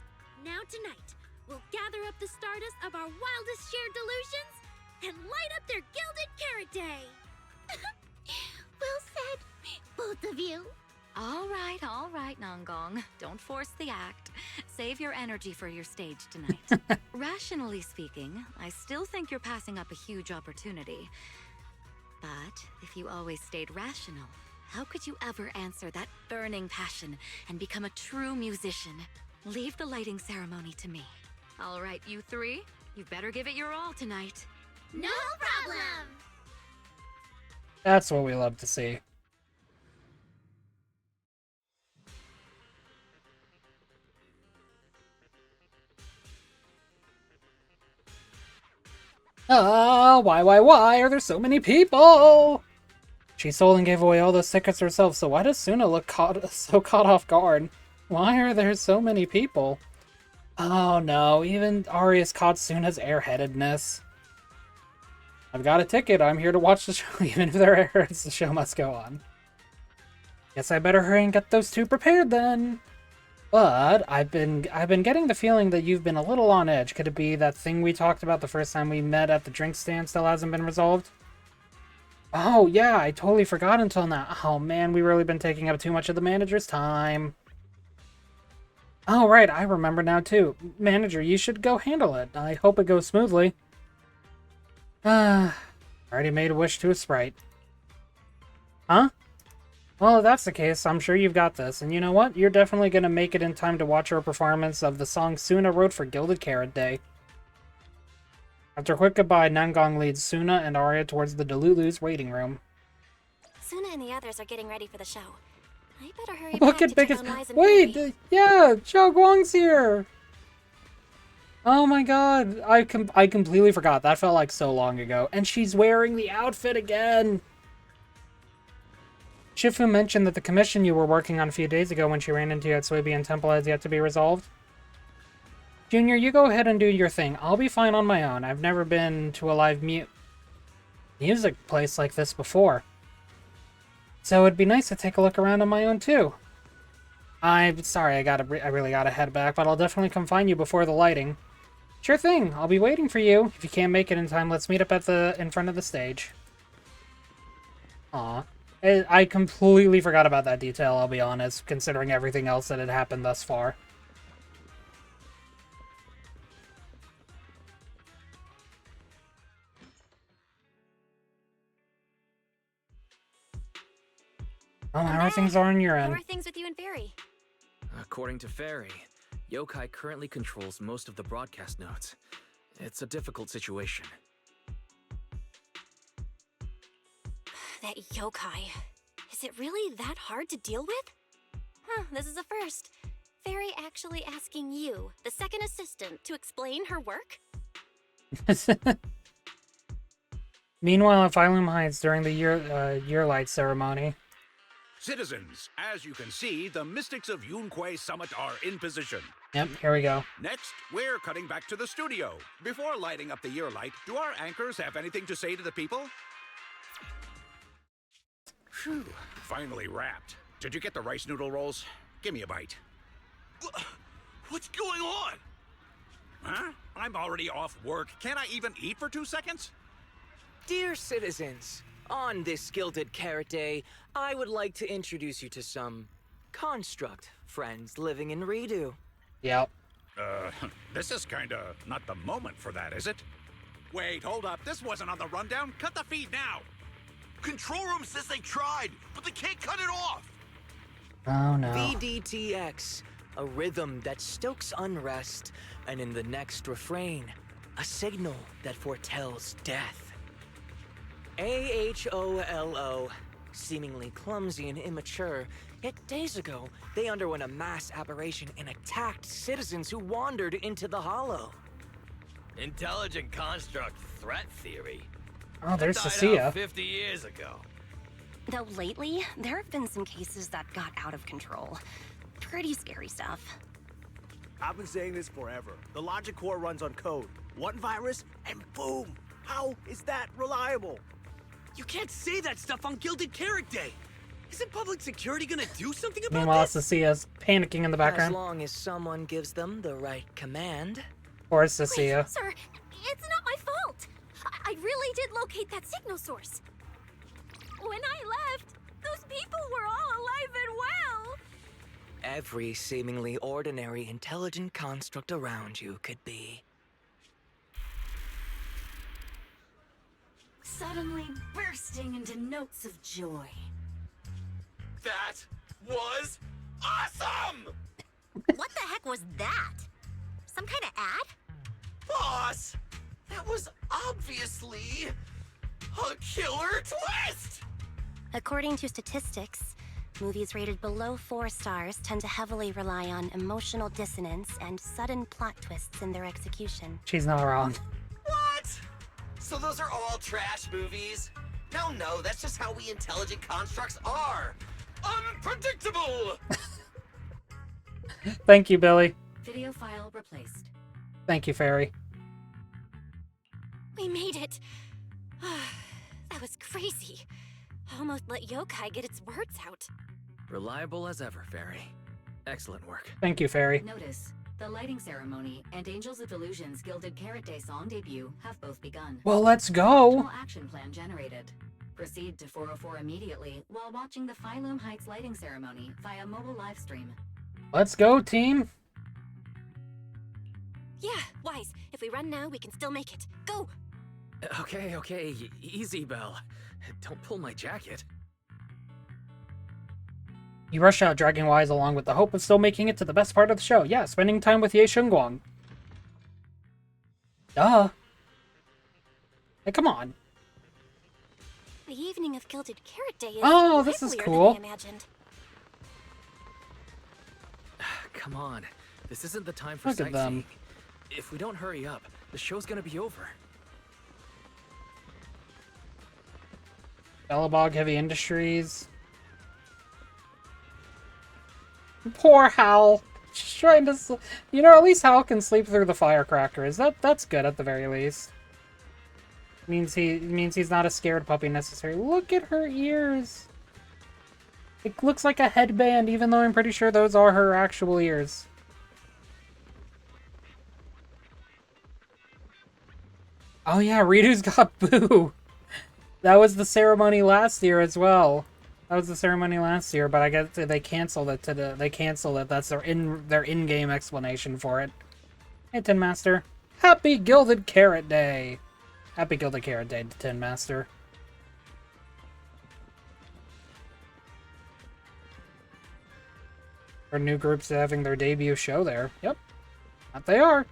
Now tonight, we'll gather up the stardust of our wildest shared delusions and light up their Gilded Carrot Day! Well said, both of you. All right, Nongong. Don't force the act. Save your energy for your stage tonight. Rationally speaking, I still think you're passing up a huge opportunity. But if you always stayed rational, how could you ever answer that burning passion and become a true musician? Leave the lighting ceremony to me. All right, you 3, you better give it your all tonight. No problem! That's what we love to see. Why are there so many people? She sold and gave away all those tickets herself, so why does Suna look so caught off guard? Why are there so many people? Oh no, even Arias caught Suna's airheadedness. I've got a ticket. I'm here to watch the show. Even if there are errors, the show must go on. Guess I better hurry and get those two prepared then. But I've been getting the feeling that you've been a little on edge. Could it be that thing we talked about the first time we met at the drink stand still hasn't been resolved? Oh yeah, I totally forgot until now. Oh man, we've really been taking up too much of the manager's time. Oh right, I remember now too. Manager, you should go handle it. I hope it goes smoothly. Already made a wish to a sprite. Huh? Well, if that's the case, I'm sure you've got this. And you know what? You're definitely gonna make it in time to watch our performance of the song Suna wrote for Gilded Carrot Day. After a quick goodbye, Nangong leads Suna and Arya towards the Delulu's waiting room. Suna and the others are getting ready for the show. I better hurry Look back at to Big check on Wise and Wait! Ruby. Yeah! Xiao Guang's here! Oh my god, I completely forgot. That felt like so long ago. And she's wearing the outfit again! Shifu mentioned that the commission you were working on a few days ago when she ran into you at Swabian Temple has yet to be resolved. Junior, you go ahead and do your thing. I'll be fine on my own. I've never been to a live music place like this before. So it'd be nice to take a look around on my own too. I'm sorry, I really gotta head back, but I'll definitely come find you before the lighting. Sure thing, I'll be waiting for you. If you can't make it in time, let's meet up at in front of the stage. Aw. I completely forgot about that detail, I'll be honest, considering everything else that had happened thus far. Oh, how are things on your end? How are things with you and Barry? According to Fairy, Yokai currently controls most of the broadcast nodes. It's a difficult situation. That yokai. Is it really that hard to deal with? Huh, this is a first. Fairy actually asking you, the second assistant, to explain her work? Meanwhile, at Phylum Heights during the year light ceremony. Citizens, as you can see, the Mystics of Yunquay Summit are in position. Yep, here we go. Next, we're cutting back to the studio. Before lighting up the year light, do our anchors have anything to say to the people? Phew, finally wrapped. Did you get the rice noodle rolls? Give me a bite. What's going on? Huh? I'm already off work. Can't I even eat for 2 seconds? Dear citizens, on this Gilded Carrot Day, I would like to introduce you to some construct friends living in Redo. Yep. This is kinda not the moment for that, is it? Wait, hold up. This wasn't on the rundown. Cut the feed now. Control room says they tried, but they can't cut it off. Oh no. VDTX, a rhythm that stokes unrest, and in the next refrain, a signal that foretells death. AHOLO, seemingly clumsy and immature, yet days ago, they underwent a mass aberration and attacked citizens who wandered into the Hollow. Intelligent construct threat theory. Oh, there's That died Cecilia. out 50 years ago. Though lately, there have been some cases that got out of control. Pretty scary stuff. I've been saying this forever. The logic core runs on code. One virus, and boom! How is that reliable? You can't say that stuff on Gilded Carrot Day! Isn't public security gonna do something about Meanwhile, this? Cecilia's panicking in the As background. long as someone gives them the right command. Or Cecilia. Sir, it's not my fault. I really did locate that signal source. When I left, those people were all alive and well. Every seemingly ordinary intelligent construct around you could be. Suddenly bursting into notes of joy. That was awesome! What the heck was that? Some kind of ad? Boss, that was obviously a killer twist! According to statistics, movies rated below 4 stars tend to heavily rely on emotional dissonance and sudden plot twists in their execution. She's not wrong. What? So those are all trash movies? No, that's just how we intelligent constructs are. Unpredictable! Thank you, Billy. Audio file replaced. Thank you, Fairy. We made it. That was crazy. Almost let yokai get its words out. Reliable as ever, Fairy. Excellent work. Thank you, Fairy. Notice, the lighting ceremony and Angels of Illusion's Gilded Carrot Day song debut have both begun. Well, let's go. Full action plan generated. Proceed to 404 immediately while watching the Phylum Heights lighting ceremony via mobile live stream. Let's go, team. Yeah, Wise. If we run now, we can still make it. Go! Okay, easy, Belle. Don't pull my jacket. You rush out, dragging Wise along with the hope of still making it to the best part of the show. Yeah, spending time with Ye Shunguang. Duh. Hey, come on. The evening of Gilded Carrot Day is Oh, this is livelier cool. than I imagined. Come on. This isn't the time for Look at them. sightseeing. If we don't hurry up, the show's gonna be over. Bellabog Heavy Industries. Poor Hal. Just trying to... You know, at least Hal can sleep through the firecrackers. That's good at the very least. Means he's not a scared puppy necessarily. Look at her ears. It looks like a headband, even though I'm pretty sure those are her actual ears. Oh yeah, Ridu's got Boo. That was the ceremony last year as well. That was the ceremony last year, but I guess they canceled it today. They canceled it. That's their in-game explanation for it. Hey, Tin Master. Happy Gilded Carrot Day. Happy Gilded Carrot Day, Tin Master. Our new groups having their debut show there. Yep. That they are.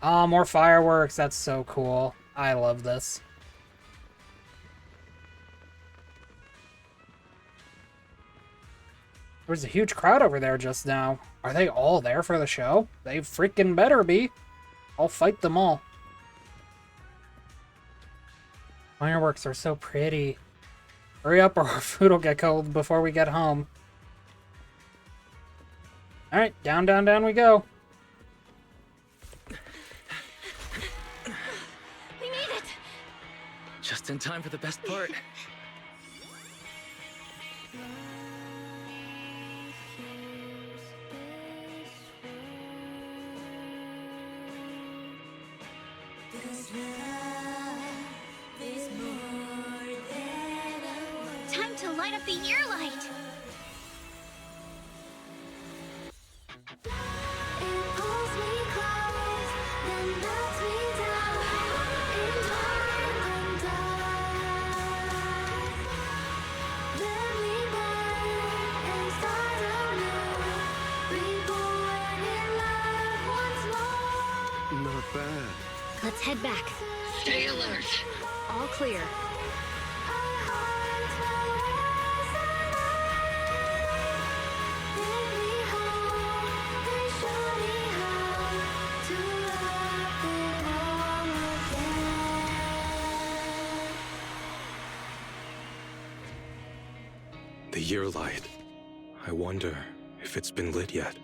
Ah, more fireworks. That's so cool. I love this. There was a huge crowd over there just now. Are they all there for the show? They freaking better be. I'll fight them all. Fireworks are so pretty. Hurry up or our food will get cold before we get home. Alright, down, down, down we go. We made it! Just in time for the best part. Time to light up the year light! Not bad. Let's head back. Stay alert. All clear. The year light. I wonder if it's been lit yet.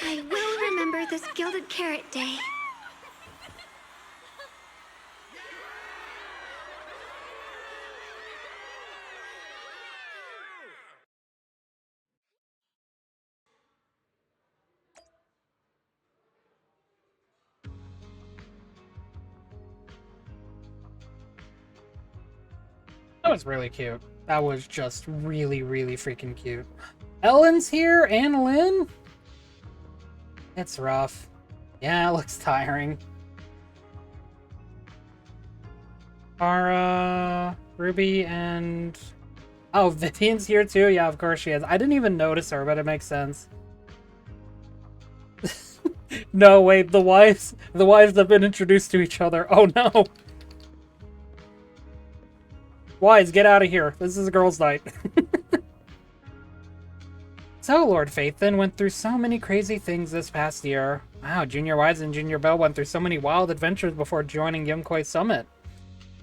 I will remember this Gilded Carrot Day. That was really cute. That was just really, really freaking cute. Ellen's here and Lynn? It's rough. Yeah, it looks tiring. Ara, Ruby, and... Oh, Vivian's here too? Yeah, of course she is. I didn't even notice her, but it makes sense. No, wait, the wives have been introduced to each other. Oh no! Wise, get out of here. This is a girls' night. So, Lord Faithin went through so many crazy things this past year. Wow, Junior Wise and Junior Bell went through so many wild adventures before joining Yumkoi Summit.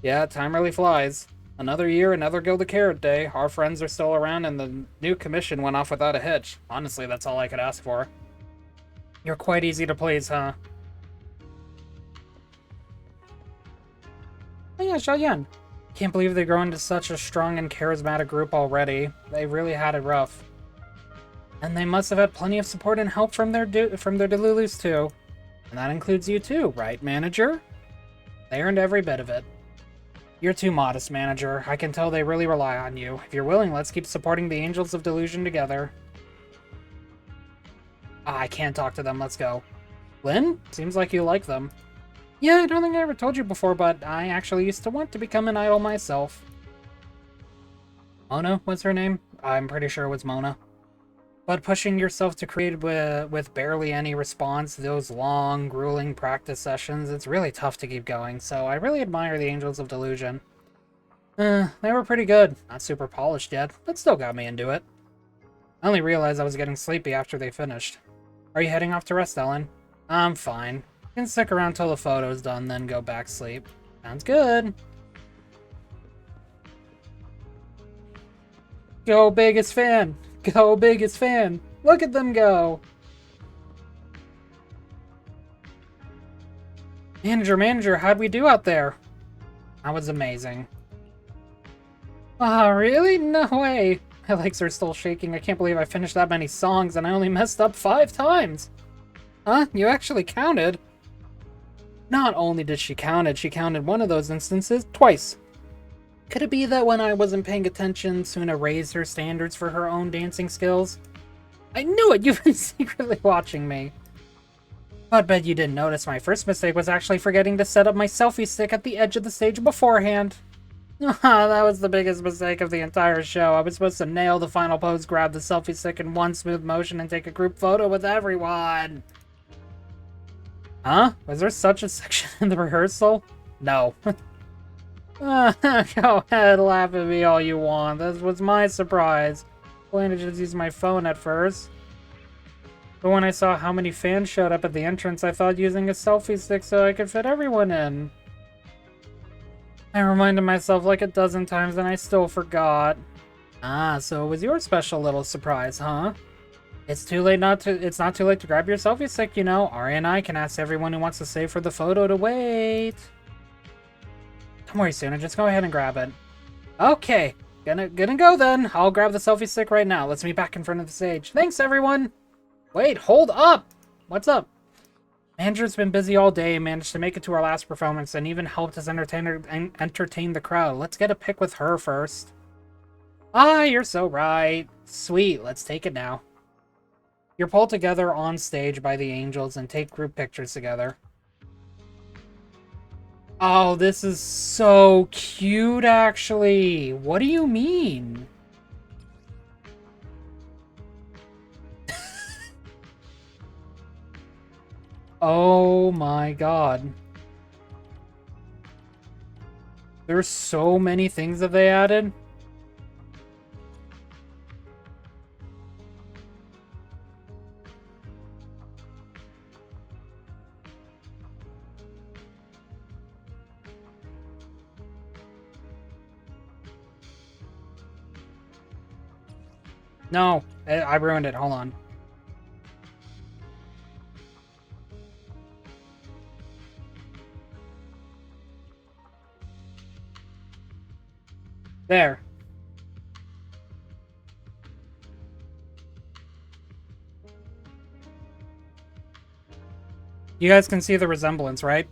Yeah, time really flies. Another year, another Gilded Carrot Day. Our friends are still around, and the new commission went off without a hitch. Honestly, that's all I could ask for. You're quite easy to please, huh? Oh yeah, Xiaoyan. Can't believe they grow into such a strong and charismatic group already. They really had it rough. And they must have had plenty of support and help from their Delulus too. And that includes you too, right, manager? They earned every bit of it. You're too modest, manager. I can tell they really rely on you. If you're willing, let's keep supporting the Angels of Delusion together. I can't talk to them. Let's go. Lynn? Seems like you like them. Yeah, I don't think I ever told you before, but I actually used to want to become an idol myself. Mona was her name? I'm pretty sure it was Mona. But pushing yourself to create with barely any response, those long, grueling practice sessions, it's really tough to keep going, so I really admire the Angels of Delusion. They were pretty good. Not super polished yet, but still got me into it. I only realized I was getting sleepy after they finished. Are you heading off to rest, Ellen? I'm fine. You can stick around till the photo's done, then go back sleep. Sounds good. Go biggest fan! Go biggest fan! Look at them go! Manager, how'd we do out there? That was amazing. Ah, really? No way! My legs are still shaking. I can't believe I finished that many songs and I only messed up 5 times! Huh? You actually counted? Not only did she count it, she counted one of those instances twice. Could it be that when I wasn't paying attention, Suna raised her standards for her own dancing skills? I knew it! You've been secretly watching me. But bet you didn't notice my first mistake was actually forgetting to set up my selfie stick at the edge of the stage beforehand. That was the biggest mistake of the entire show. I was supposed to nail the final pose, grab the selfie stick in one smooth motion, and take a group photo with everyone. Huh? Was there such a section in the rehearsal? No. Go ahead, laugh at me all you want. This was my surprise. I planned to just use my phone at first. But when I saw how many fans showed up at the entrance, I thought using a selfie stick so I could fit everyone in. I reminded myself like a dozen times and I still forgot. Ah, so it was your special little surprise, huh? It's not too late to grab your selfie stick, you know. Ari and I can ask everyone who wants to stay for the photo to wait. Don't worry, Suna, just go ahead and grab it. Okay, gonna go then. I'll grab the selfie stick right now. Let's meet back in front of the stage. Thanks, everyone. Wait, hold up. What's up? Manager's been busy all day, managed to make it to our last performance, and even helped us entertain the crowd. Let's get a pic with her first. Ah, you're so right. Sweet, let's take it now. You're pulled together on stage by the angels and take group pictures together. Oh, this is so cute, actually. What do you mean? Oh my god. There's so many things that they added. No, I ruined it. Hold on. There. You guys can see the resemblance, right?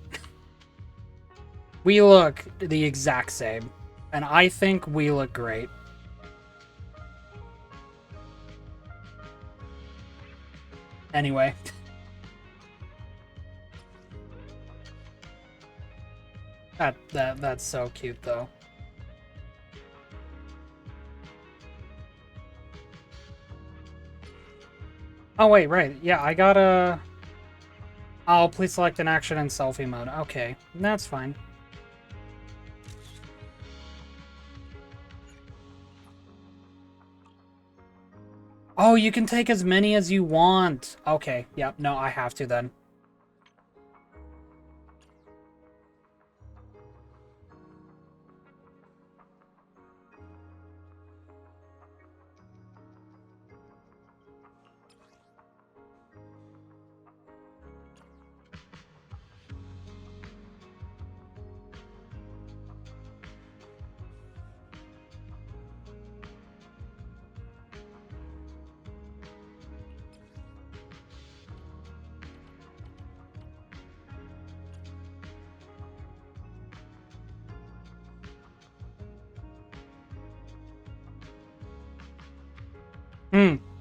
We look the exact same. And I think we look great. Anyway. That's so cute, though. Oh, wait, right. Yeah, I gotta... Oh, please select an action in selfie mode. Okay, that's fine. Oh, you can take as many as you want. Okay, yep, no, I have to then.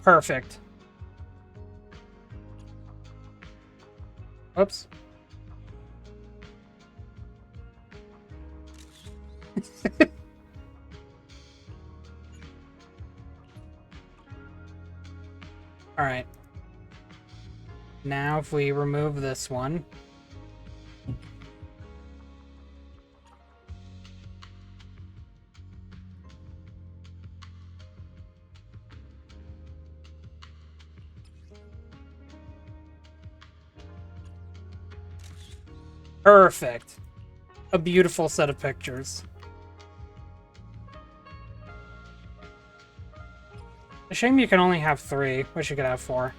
Perfect. Oops. Alright. Now if we remove this one. Perfect. A beautiful set of pictures. A shame you can only have 3. Wish you could have 4.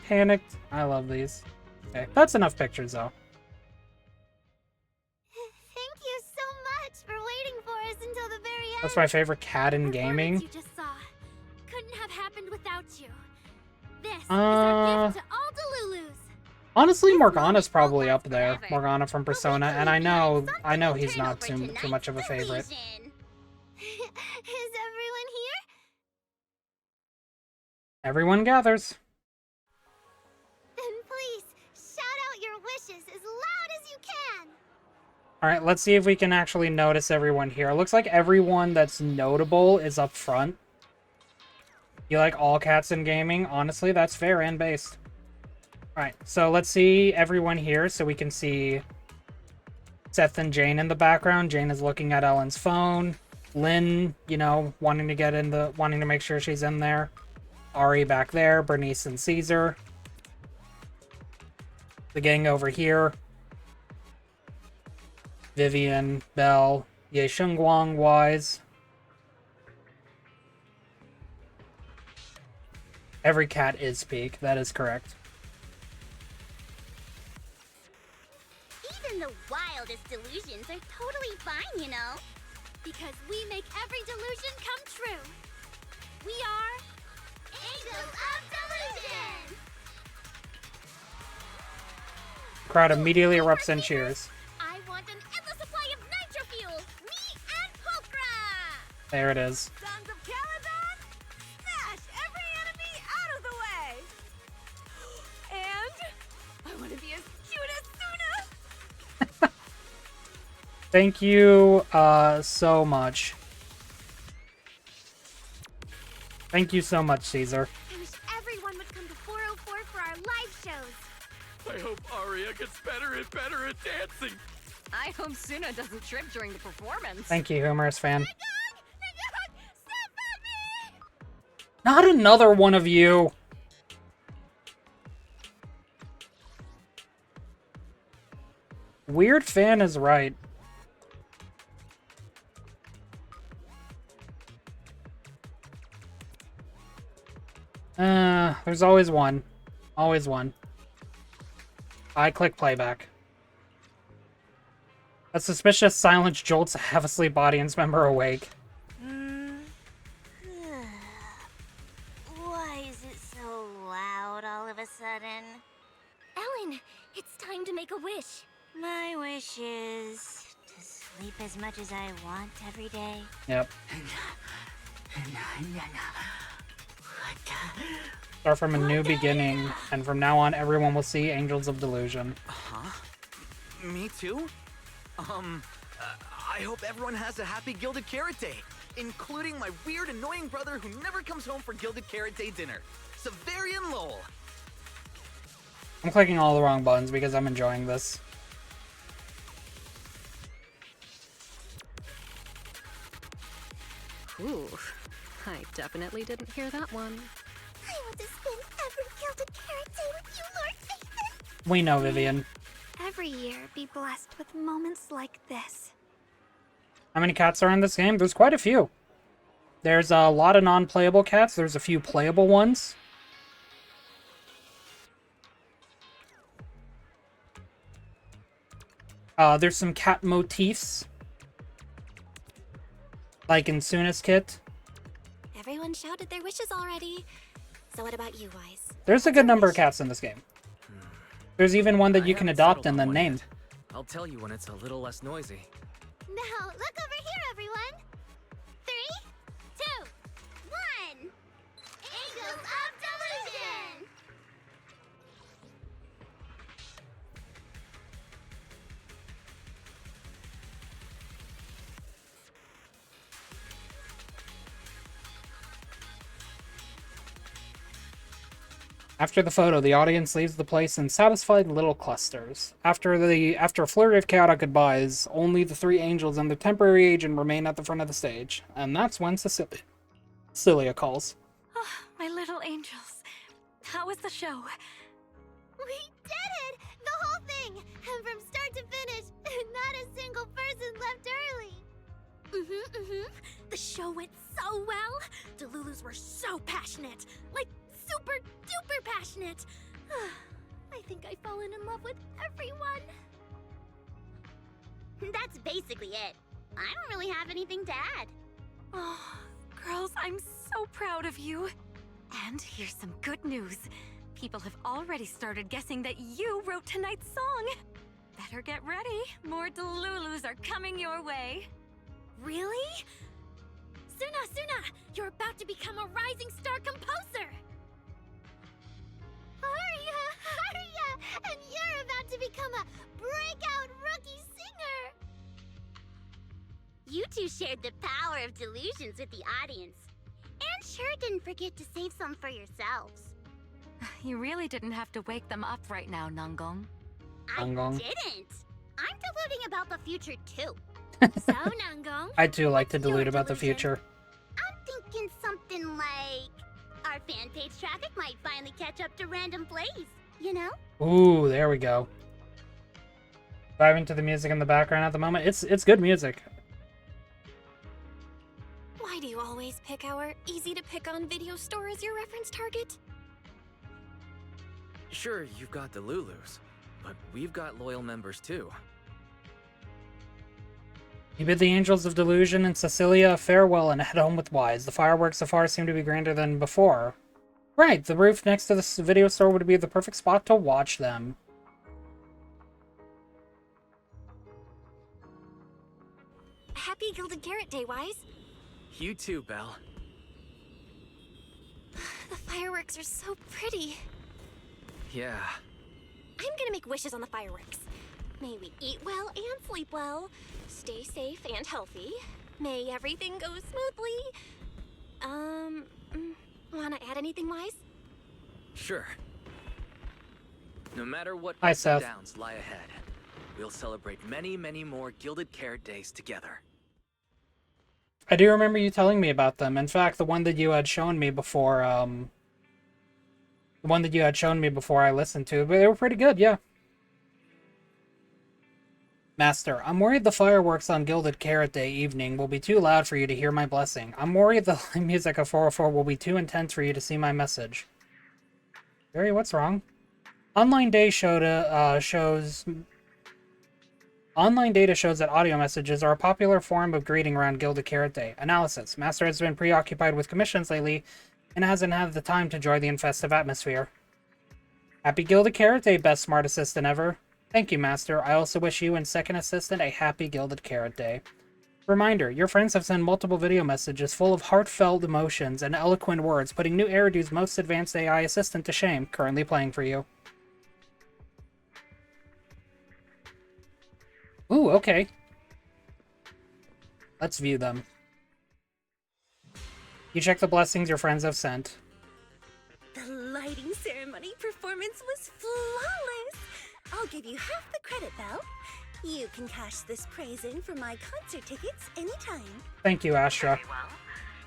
Panicked. I love these. Okay, that's enough pictures though. Thank you so much for waiting for us until the very end. That's my favorite cat in The gaming. performance you just saw couldn't have happened without you. This is our gift to all Delulus. Honestly, Morgana's probably up there. Morgana from Persona, and I know he's not too much of a favorite. Is everyone here? Everyone gathers. Then please, shout out your wishes as loud as you can! Alright, let's see if we can actually notice everyone here. It looks like everyone that's notable is up front. You like all cats in gaming? Honestly, that's fair and based. Alright, so let's see everyone here so we can see Seth and Jane in the background. Jane is looking at Ellen's phone. Lynn, you know, wanting to make sure she's in there. Ari back there, Bernice and Caesar. The gang over here. Vivian, Belle, Ye Shengguang, Wise. Every cat is Peak, that is correct. Even the wildest delusions are totally fine, you know? Because we make every delusion come true. We are Angels of Delusion! Crowd immediately erupts in cheers. I want an endless supply of nitro fuel! Me and Pulchra! There it is. Sons of Caledon, smash every enemy out of the way! And I want to be as cute as Suna! Thank you so much. Thank you so much, Caesar. I wish everyone would come to 404 for our live shows. I hope Aria gets better and better at dancing. I hope Suna doesn't trip during the performance. Thank you, humorous fan. Not another one of you! Weird fan is right. There's always one. Always one. I click playback. A suspicious silence jolts a half-asleep audience member awake. Why is it so loud all of a sudden? Ellen, it's time to make a wish. My wish is to sleep as much as I want every day. Yep. Start from a new beginning, and from now on, everyone will see Angels of Delusion. Huh? Me too? I hope everyone has a happy Gilded Carrot Day, including my weird, annoying brother who never comes home for Gilded Carrot Day dinner, Severian Lowell. I'm clicking all the wrong buttons because I'm enjoying this. Ooh, I definitely didn't hear that one. I want to spend every Gilded Carrot Day with you, Lord Nathan. We know, Vivian. Every year be blessed with moments like this. How many cats are in this game? There's quite a few. There's a lot of non-playable cats. There's a few playable ones. There's some cat motifs. Like in Suna's kit. Everyone shouted their wishes already. So what about you, Wise? There's a good number of cats in this game. There's even one that you can adopt and then name. I'll tell you when it's a little less noisy. Now, look over here, everyone. 3, 2, 1. After the photo, the audience leaves the place in satisfied little clusters. After a flurry of chaotic goodbyes, only the three angels and the temporary agent remain at the front of the stage. And that's when Cecilia calls. Oh, my little angels. How was the show? We did it! The whole thing! And from start to finish, not a single person left early! The show went so well! Delulus were so passionate! Like, super duper passionate! I think I've fallen in love with everyone! That's basically it. I don't really have anything to add. Oh, girls, I'm so proud of you. And here's some good news. People have already started guessing that you wrote tonight's song. Better get ready. More Delulus are coming your way. Really? Suna, you're about to become a rising star composer! Arya! And you're about to become a breakout rookie singer! You two shared the power of delusions with the audience. And sure didn't forget to save some for yourselves. You really didn't have to wake them up right now, Nangong. I didn't! I'm deluding about the future too. So, Nangong, I do like to delude about the future. I'm thinking something like... our fan page traffic might finally catch up to random plays, you know? Ooh, there we go. Vibing to the music in the background at the moment. It's good music. Why do you always pick our easy-to-pick-on video store as your reference target? Sure, you've got the Lulus, but we've got loyal members too. You bid the Angels of Delusion and Cecilia farewell and head home with Wise. The fireworks so far seem to be grander than before. Right, the roof next to this video store would be the perfect spot to watch them. Happy Gilded Carrot Day, Wise. You too, Belle. The fireworks are so pretty. Yeah. I'm gonna make wishes on the fireworks. May we eat well and sleep well, stay safe and healthy. May everything go smoothly. Wanna add anything, Wise? Sure. No matter what Hi, ups and Seth. downs lie ahead, we'll celebrate many, many more Gilded Carrot Days together. I do remember you telling me about them. In fact, the one that you had shown me before, I listened to, but they were pretty good, yeah. Master, I'm worried the fireworks on Gilded Carrot Day evening will be too loud for you to hear my blessing. I'm worried the live music of 404 will be too intense for you to see my message. Barry, what's wrong? Online data shows that audio messages are a popular form of greeting around Gilded Carrot Day. Analysis. Master has been preoccupied with commissions lately and hasn't had the time to enjoy the festive atmosphere. Happy Gilded Carrot Day, best smart assistant ever. Thank you, Master. I also wish you and second assistant a happy Gilded Carrot Day. Reminder, your friends have sent multiple video messages full of heartfelt emotions and eloquent words, putting new Eridu's most advanced AI assistant to shame, currently playing for you. Ooh, okay. Let's view them. You check the blessings your friends have sent. The lighting ceremony performance was flawless! I'll give you half the credit, Belle. You can cash this praise in for my concert tickets anytime. Thank you, Astra. Very well.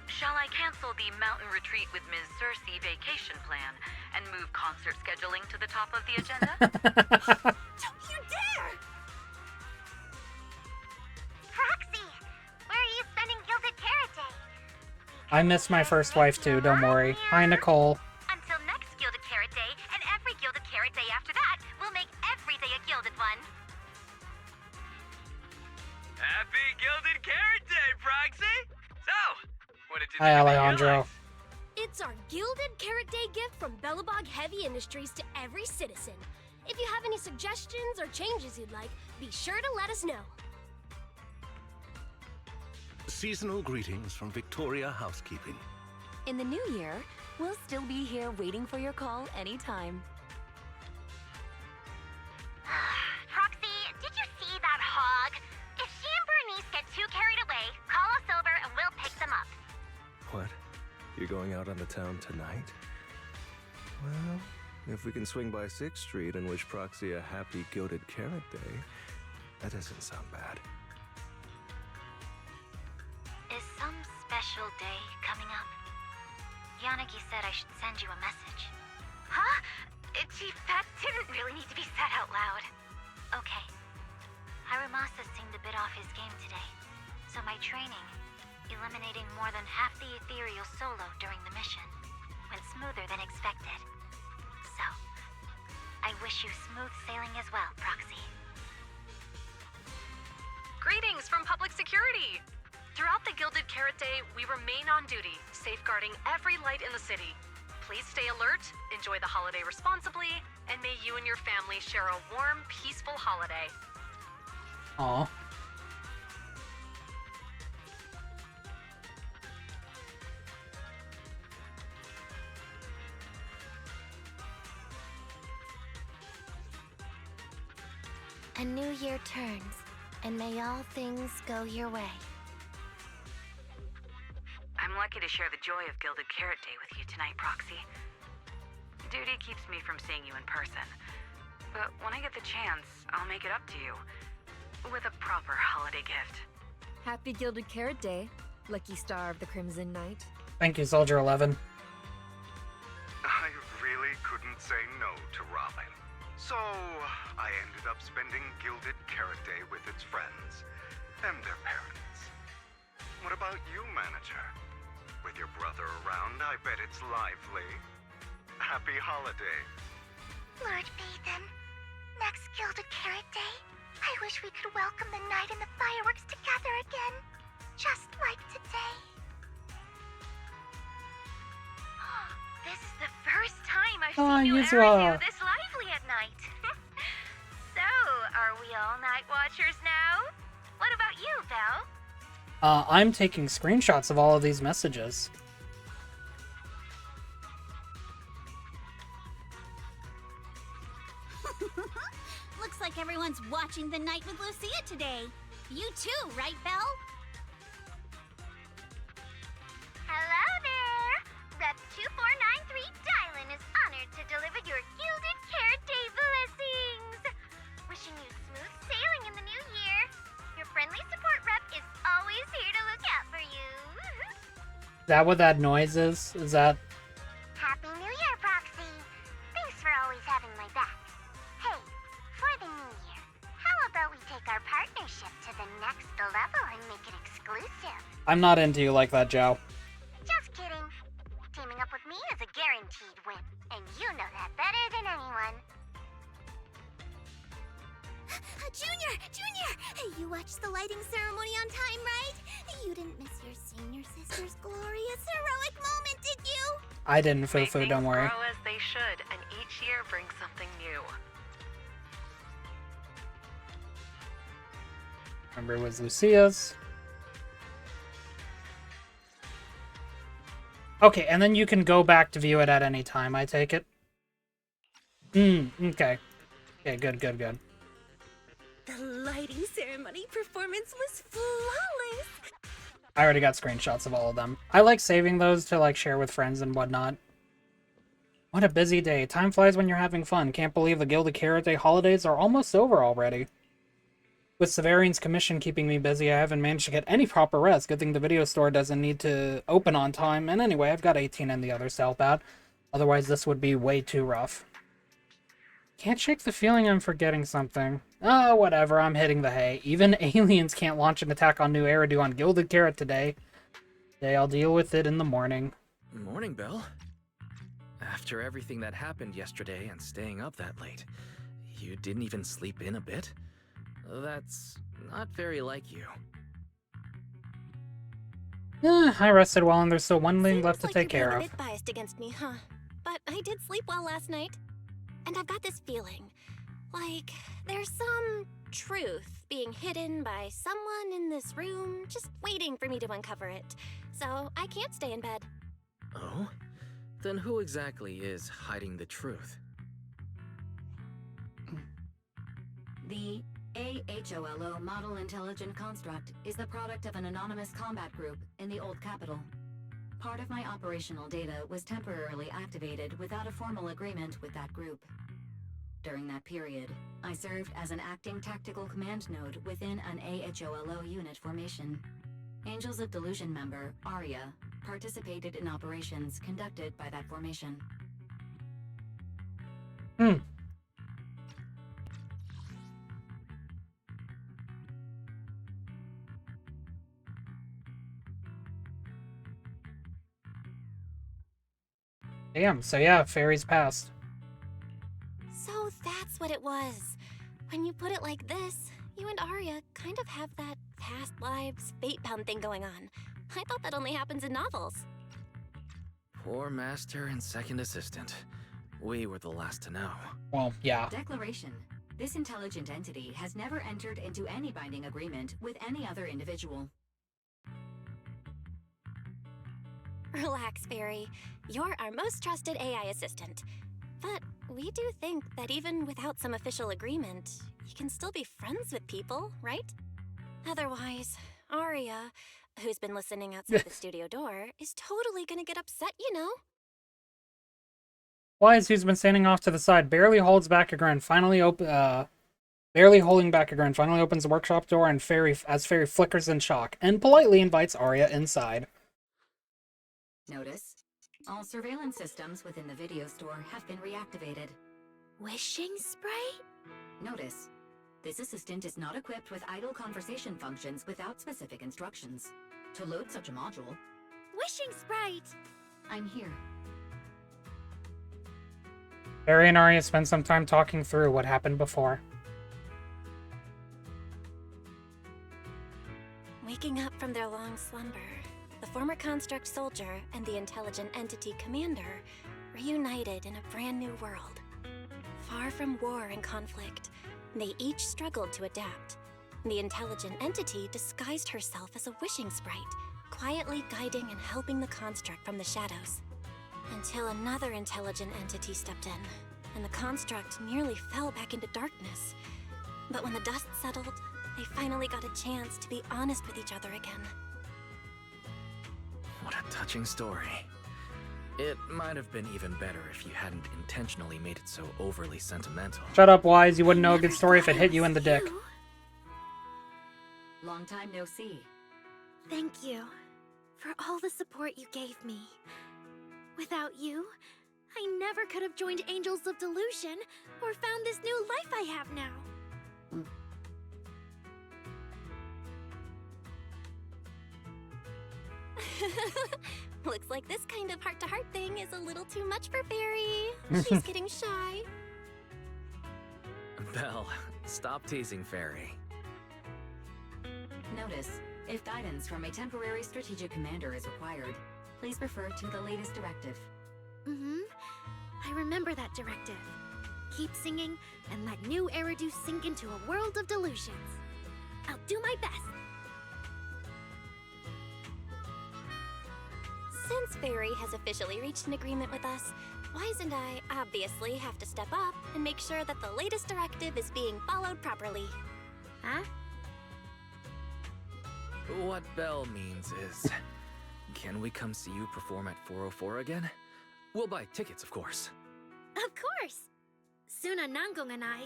Shall I cancel the mountain retreat with Ms. Cersei vacation plan and move concert scheduling to the top of the agenda? Don't you dare! Proxy, where are you spending Gilded Carrot Day? I miss my first wife too, don't worry. Hi, Nicole. Until next Gilded Carrot Day, and every Gilded Carrot Day after that, we'll make every day a Gilded one. Happy Gilded Carrot Day, Proxy! So, what did you Hi, think about your Alejandro. life? It's our Gilded Carrot Day gift from Bellabog Heavy Industries to every citizen. If you have any suggestions or changes you'd like, be sure to let us know. Seasonal greetings from Victoria Housekeeping. In the new year, we'll still be here waiting for your call anytime. Proxy, did you see that hog? If she and Bernice get too carried away, call us over and we'll pick them up. What? You're going out on the town tonight? Well, If we can swing by 6th Street and wish Proxy a happy Gilded Carrot Day, that doesn't sound bad. Is some special day coming up? Yanagi said I should send you a message. Huh? Chief, that didn't really need to be said out loud. Okay. Harumasa seemed a bit off his game today, so my training, eliminating more than half the ethereal solo during the mission, went smoother than expected. So, I wish you smooth sailing as well, Proxy. Greetings from Public Security! Throughout the Gilded Carrot Day, we remain on duty, safeguarding every light in the city. Please stay alert, enjoy the holiday responsibly, and may you and your family share a warm, peaceful holiday. Aw. A new year turns, and may all things go your way. I'm lucky to share the joy of Gilded Carrot Day with you tonight, Proxy. Duty keeps me from seeing you in person. But when I get the chance, I'll make it up to you. With a proper holiday gift. Happy Gilded Carrot Day, lucky star of the Crimson Knight. Thank you, Soldier 11. I really couldn't say no to Robin. So, I ended up spending Gilded Carrot Day with its friends and their parents. What about you, Manager? With your brother around, I bet it's lively. Happy holiday. Lord Bathan, next Gilded Carrot Day, I wish we could welcome the night and the fireworks together again, just like today. This is the first time I've Ah, seen you Yuzua. Eridu this lively at night. So, are we all night watchers now? What about you, Belle? I'm taking screenshots of all of these messages. Looks like everyone's watching the night with Lucia today. You too, right, Belle? Hello there! Rep 2493 Dylan is honored to deliver your Gilded Carrot Day blessings! Wishing you smooth sailing in the new year. Your friendly support rep is always here to look out for you. Is that what that noise is? Is that... Happy New Year, Proxy! Thanks for always having my back. Hey, for the new year, how about we take our partnership to the next level and make it exclusive? I'm not into you like that, Joe. Just kidding. Teaming up with me is a guaranteed win, and you know that better than anyone. Junior! You watched the lighting ceremony on time, right? You didn't miss your senior sister's glorious heroic moment, did you? I didn't, Fufu, don't worry. Grow as they should, and each year brings something new. Remember, it was Lucia's. Okay, and then you can go back to view it at any time, I take it? Okay. Okay, good. The lighting ceremony performance was flawless! I already got screenshots of all of them. I like saving those to, like, share with friends and whatnot. What a busy day. Time flies when you're having fun. Can't believe the Gilded Carrot Day holidays are almost over already. With Severian's commission keeping me busy, I haven't managed to get any proper rest. Good thing the video store doesn't need to open on time. And anyway, I've got 18 and the others to help out. Otherwise, this would be way too rough. Can't shake the feeling I'm forgetting something. Oh, whatever, I'm hitting the hay. Even aliens can't launch an attack on New Eridu on Gilded Carrot today. I'll deal with it in the morning. Morning, Belle. After everything that happened yesterday and staying up that late, you didn't even sleep in a bit? That's not very like you. I rested well, and there's still one thing left to take care of. A bit biased against me, huh? But I did sleep well last night. And I've got this feeling, like there's some truth being hidden by someone in this room, just waiting for me to uncover it. So I can't stay in bed. Oh? Then who exactly is hiding the truth? The AHOLO Model Intelligent Construct is the product of an anonymous combat group in the Old Capital. Part of my operational data was temporarily activated without a formal agreement with that group. During that period, I served as an acting tactical command node within an AHOLO unit formation. Angels of Delusion member, Arya, participated in operations conducted by that formation. Damn, so yeah, Fairy's passed. So that's what it was. When you put it like this, you and Arya kind of have that past lives fate-bound thing going on. I thought that only happens in novels. Poor Master and Second Assistant. We were the last to know. Well, yeah. Declaration. This intelligent entity has never entered into any binding agreement with any other individual. Relax, Fairy. You're our most trusted AI assistant. But we do think that even without some official agreement, you can still be friends with people, right? Otherwise, Arya, who's been listening outside the studio door, is totally gonna get upset, you know? Wise, who's been standing off to the side, barely holding back a grin, finally opens the workshop door, and Fairy flickers in shock, and politely invites Arya inside. Notice, all surveillance systems within the video store have been reactivated. Wishing sprite? Notice, this assistant is not equipped with idle conversation functions without specific instructions. To load such a module... Wishing sprite! I'm here. Fairy and Arya spend some time talking through what happened before. Waking up from their long slumber, the former construct soldier and the intelligent entity commander reunited in a brand new world. Far from war and conflict, they each struggled to adapt. The intelligent entity disguised herself as a wishing sprite, quietly guiding and helping the construct from the shadows. Until another intelligent entity stepped in, and the construct nearly fell back into darkness. But when the dust settled, they finally got a chance to be honest with each other again. What a touching story. It might have been even better if you hadn't intentionally made it so overly sentimental. Shut up, Wise. You wouldn't know a good story if it hit you in the dick. Long time no see. Thank you for all the support you gave me. Without you, I never could have joined Angels of Delusion or found this new life I have now. Looks like this kind of heart-to-heart thing is a little too much for Fairy. She's getting shy. Belle, stop teasing Fairy. Notice, if guidance from a temporary strategic commander is required, please refer to the latest directive. I remember that directive. Keep singing and let new Eridu sink into a world of delusions. I'll do my best. Since Fairy has officially reached an agreement with us, Wise and I obviously have to step up and make sure that the latest directive is being followed properly. Huh? What Belle means is... Can we come see you perform at 404 again? We'll buy tickets, of course. Of course! Suna, Nangong, and I,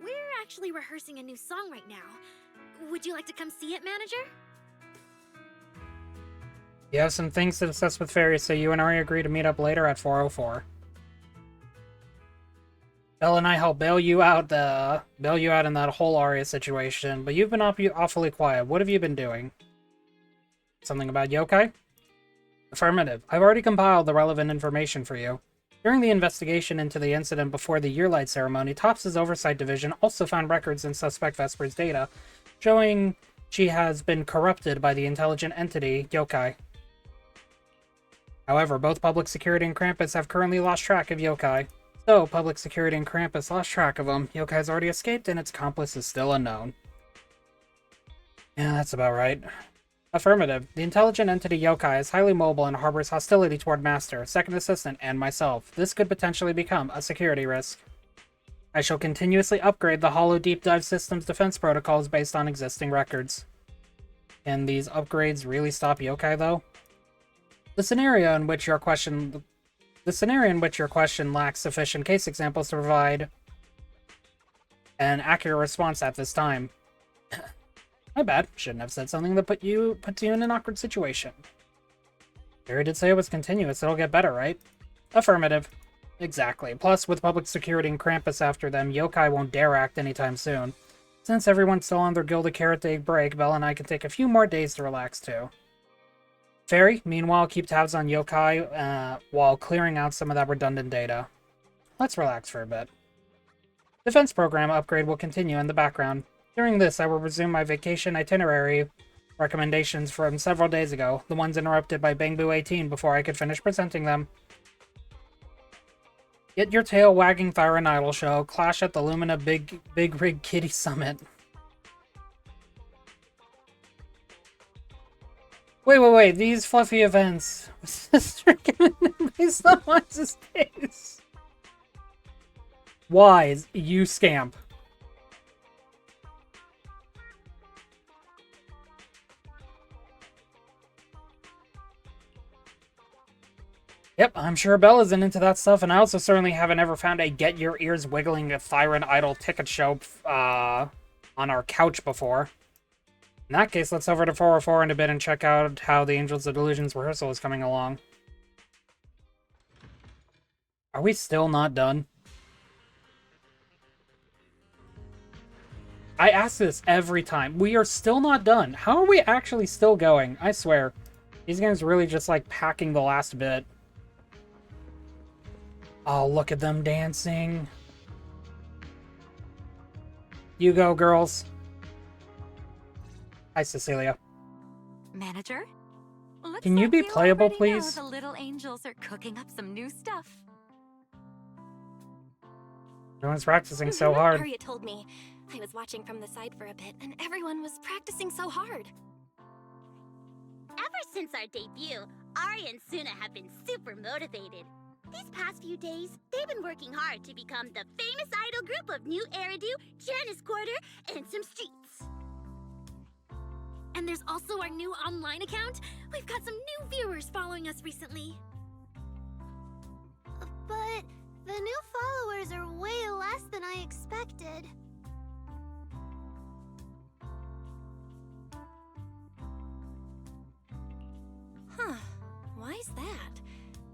we're actually rehearsing a new song right now. Would you like to come see it, manager? You have some things to discuss with Fairy, so you and Arya agree to meet up later at 404. Belle and I help bail you out in that whole Arya situation, but you've been awfully quiet. What have you been doing? Something about yokai? Affirmative. I've already compiled the relevant information for you. During the investigation into the incident before the Yearlight ceremony, TOPS' Oversight Division also found records in suspect Vesper's data, showing she has been corrupted by the intelligent entity, yokai. However, both Public Security and Krampus have currently lost track of yokai. So, Public Security and Krampus lost track of him. Yokai has already escaped, and its accomplice is still unknown. Yeah, that's about right. Affirmative. The intelligent entity yokai is highly mobile and harbors hostility toward Master, Second Assistant, and myself. This could potentially become a security risk. I shall continuously upgrade the Hollow Deep Dive System's defense protocols based on existing records. Can these upgrades really stop yokai, though? The scenario in which your question lacks sufficient case examples to provide an accurate response at this time. My bad. Shouldn't have said something that puts you in an awkward situation. Barry did say it was continuous. It'll get better, right? Affirmative. Exactly. Plus, with public security and Krampus after them, yokai won't dare act anytime soon. Since everyone's still on their Gilded Carrot Day break, Belle and I can take a few more days to relax too. Fairy, meanwhile, keep tabs on yokai while clearing out some of that redundant data. Let's relax for a bit. Defense program upgrade will continue in the background. During this, I will resume my vacation itinerary recommendations from several days ago, the ones interrupted by Bangbu 18 before I could finish presenting them. Get your tail wagging Thyron Idol show, clash at the Lumina Big Rig Kitty Summit. Wait, these fluffy events. Sister given based on Wise's days. Wise, you scamp. Yep, I'm sure Belle isn't into that stuff, and I also certainly haven't ever found a Get Your Ears Wiggling a Thyron Idol ticket show on our couch before. In that case, let's over to 404 in a bit and check out how the Angels of Delusions rehearsal is coming along. Are we still not done? I ask this every time. We are still not done. How are we actually still going? I swear. These games really just like packing the last bit. Oh, look at them dancing. You go, girls. Hi, Cecilia. Manager? Looks Can you like be playable, already please? know the little angels are cooking up some new stuff. Everyone's practicing so hard. Arya told me. I was watching from the side for a bit, and everyone was practicing so hard. Ever since our debut, Arya and Suna have been super motivated. These past few days, they've been working hard to become the famous idol group of New Eridu, Janice Quarter, and some streets. And there's also our new online account. We've got some new viewers following us recently. But the new followers are way less than I expected. Huh. Why is that?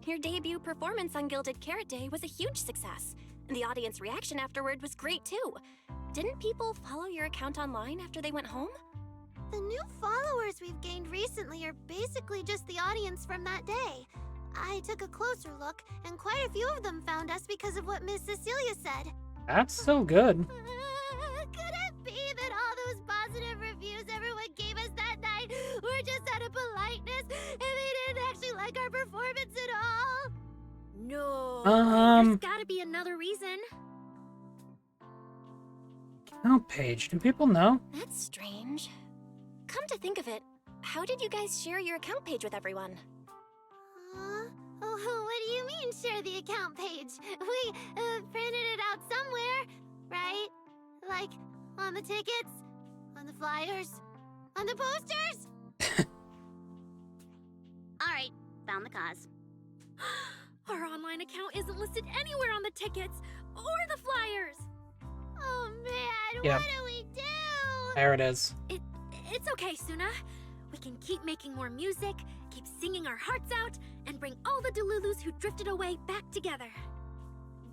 Your debut performance on Gilded Carrot Day was a huge success, and the audience reaction afterward was great too. Didn't people follow your account online after they went home? The new followers we've gained recently are basically just the audience from that day. I took a closer look, and quite a few of them found us because of what Miss Cecilia said. That's so good. Could it be that all those positive reviews everyone gave us that night were just out of politeness, and they didn't actually like our performance at all? No. There's gotta be another reason. Account page. Do people know? That's strange. Come to think of it, how did you guys share your account page with everyone? Oh, what do you mean, share the account page? We printed it out somewhere, right? Like, on the tickets? On the flyers? On the posters? Alright, found the cause. Our online account isn't listed anywhere on the tickets or the flyers. Oh man, Yep. what do we do? There it is. It's okay, Suna. We can keep making more music, keep singing our hearts out, and bring all the Delulus who drifted away back together.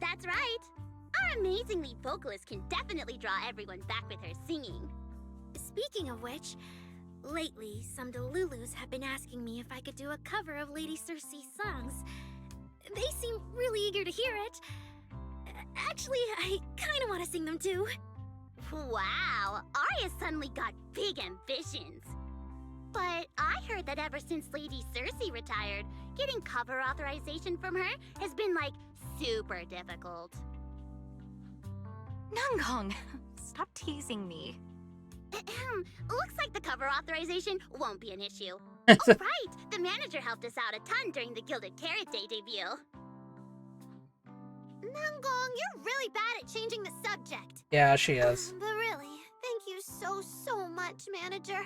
That's right. Our amazing lead vocalist can definitely draw everyone back with her singing. Speaking of which, lately some Delulus have been asking me if I could do a cover of Lady Circe's songs. They seem really eager to hear it. Actually, I kind of want to sing them too. Wow, Arya suddenly got big ambitions. But I heard that ever since Lady Circe retired, getting cover authorization from her has been, like, super difficult. Nanggong, stop teasing me. Looks like the cover authorization won't be an issue. Oh, right! The manager helped us out a ton during the Gilded Carrot Day debut. Nanggong, you're really bad at changing the subject. Yeah, she is. But really, thank you so much, manager.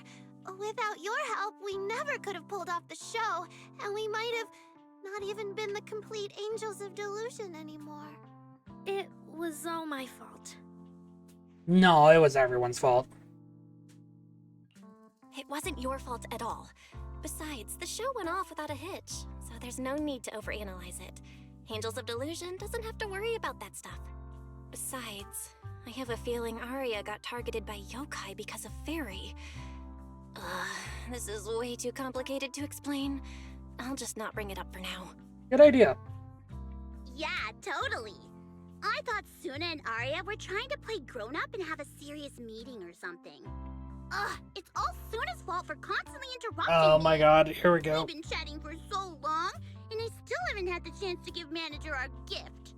Without your help, we never could have pulled off the show, and we might have not even been the complete Angels of Delusion anymore. It was all my fault. No, it was everyone's fault. It wasn't your fault at all. Besides, the show went off without a hitch, so there's no need to overanalyze it. Angels of Delusion doesn't have to worry about that stuff. Besides, I have a feeling Arya got targeted by yokai because of Fairy. This is way too complicated to explain. I'll just not bring it up for now. Good idea. Yeah, totally. I thought Suna and Arya were trying to play grown-up and have a serious meeting or something. It's all Suna's fault for constantly interrupting Oh me. my god, here we go. We've been chatting for so long, and I still haven't had the chance to give Manager our gift.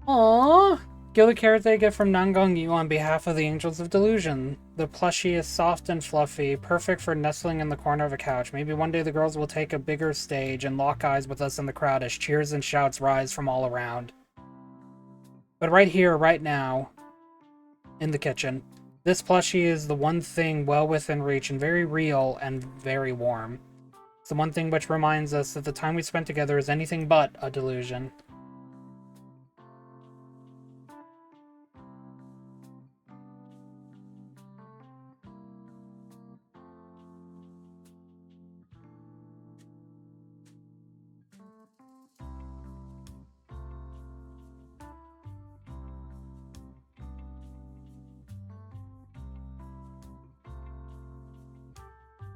Aww. Gilded Karate gift from Nangong Yu on behalf of the Angels of Delusion. The plushie is soft and fluffy, perfect for nestling in the corner of a couch. Maybe one day the girls will take a bigger stage and lock eyes with us in the crowd as cheers and shouts rise from all around. But right here, right now, in the kitchen, this plushie is the one thing well within reach and very real and very warm. It's the one thing which reminds us that the time we spent together is anything but a delusion.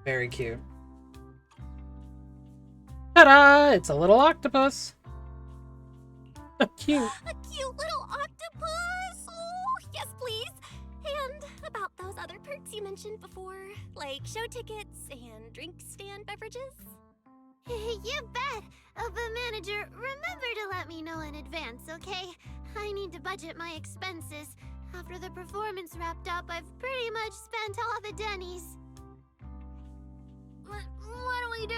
Very cute. Ta-da! It's a little octopus! So cute. A cute little octopus! Oh, yes, please! And about those other perks you mentioned before, like show tickets and drink stand beverages? You bet! But Manager, remember to let me know in advance, okay? I need to budget my expenses. After the performance wrapped up, I've pretty much spent all the Denny's. What do we do?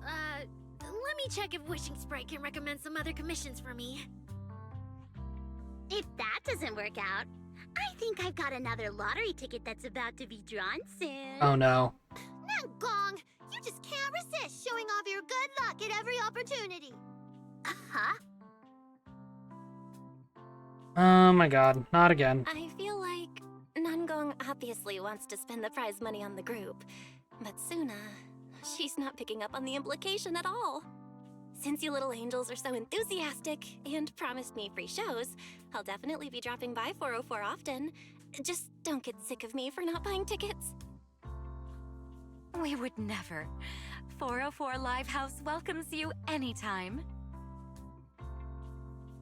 Let me check if Wishing Sprite can recommend some other commissions for me. If that doesn't work out, I think I've got another lottery ticket that's about to be drawn soon. Oh no. Nangong, you just can't resist showing off your good luck at every opportunity. Huh? Oh my god, not again. I feel like Nangong obviously wants to spend the prize money on the group, but Suna, she's not picking up on the implication at all. Since you little angels are so enthusiastic and promised me free shows, I'll definitely be dropping by 404 often. Just don't get sick of me for not buying tickets. We would never. 404 Live House welcomes you anytime.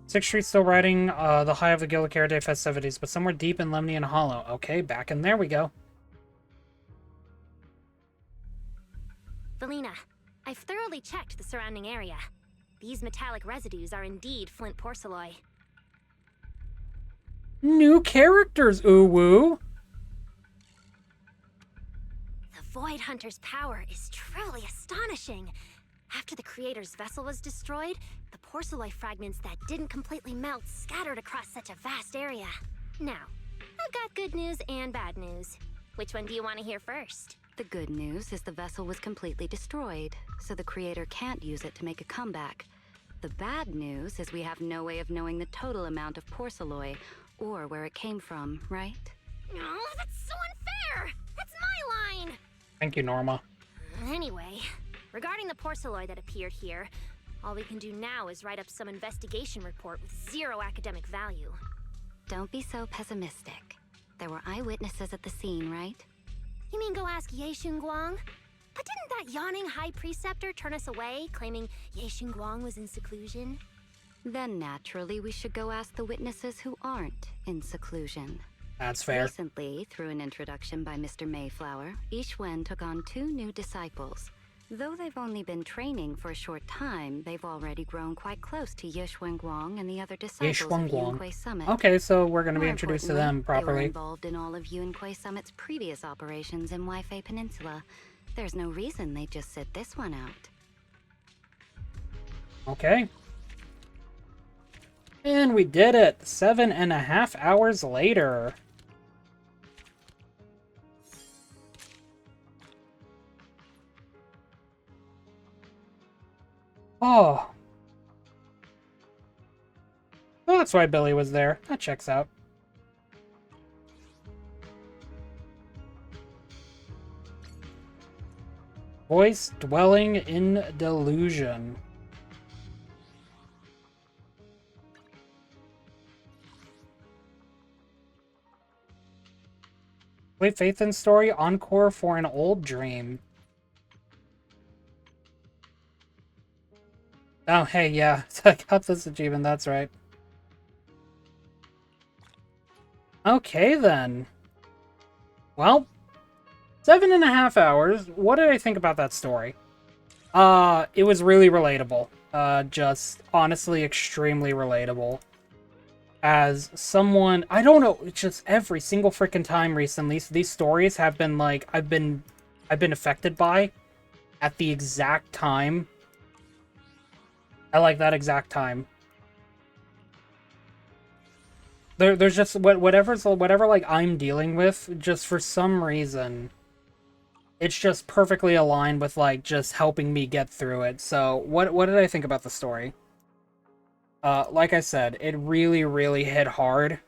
6th Street still riding the high of the Gilded Karate festivities, but somewhere deep in Lemnian Hollow. Okay, back in there we go. Valina, I've thoroughly checked the surrounding area. These metallic residues are indeed flint porcelain. New characters, ooh-woo! The Void Hunter's power is truly astonishing. After the creator's vessel was destroyed, the porcelain fragments that didn't completely melt scattered across such a vast area. Now, I've got good news and bad news. Which one do you want to hear first? The good news is the vessel was completely destroyed, so the creator can't use it to make a comeback. The bad news is we have no way of knowing the total amount of porcelain, or where it came from, right? Oh, that's so unfair! That's my line! Thank you, Norma. Anyway, regarding the porcelain that appeared here, all we can do now is write up some investigation report with zero academic value. Don't be so pessimistic. There were eyewitnesses at the scene, right? You mean go ask Ye Xinguang? But didn't that yawning high preceptor turn us away, claiming Ye Xinguang was in seclusion? Then naturally we should go ask the witnesses who aren't in seclusion. That's fair. Recently, through an introduction by Mr. Mayflower, Yixuan took on 2 new disciples. Though they've only been training for a short time, they've already grown quite close to Yixuan Guang and the other disciples of Yunquei Summit. Okay, so we're going to be More introduced to them importantly, properly. They were involved in all of Yunquei Summit's previous operations in Waifei Peninsula. There's no reason they'd just sit this one out. Okay. And we did it! 7.5 hours later. Oh. Well, that's why Billy was there. That checks out. Voice dwelling in delusion. Play Faith in Story Encore for an Old Dream. Oh, hey, yeah. I got this achievement, that's right. Okay, then. Well, 7.5 hours. What did I think about that story? It was really relatable. Just honestly extremely relatable. As someone, I don't know, it's just every single freaking time recently, these stories have been like, I've been affected by at the exact time. At like that exact time. There's just whatever like I'm dealing with, just for some reason, it's just perfectly aligned with like just helping me get through it. So what did I think about the story? Like I said, it really, really hit hard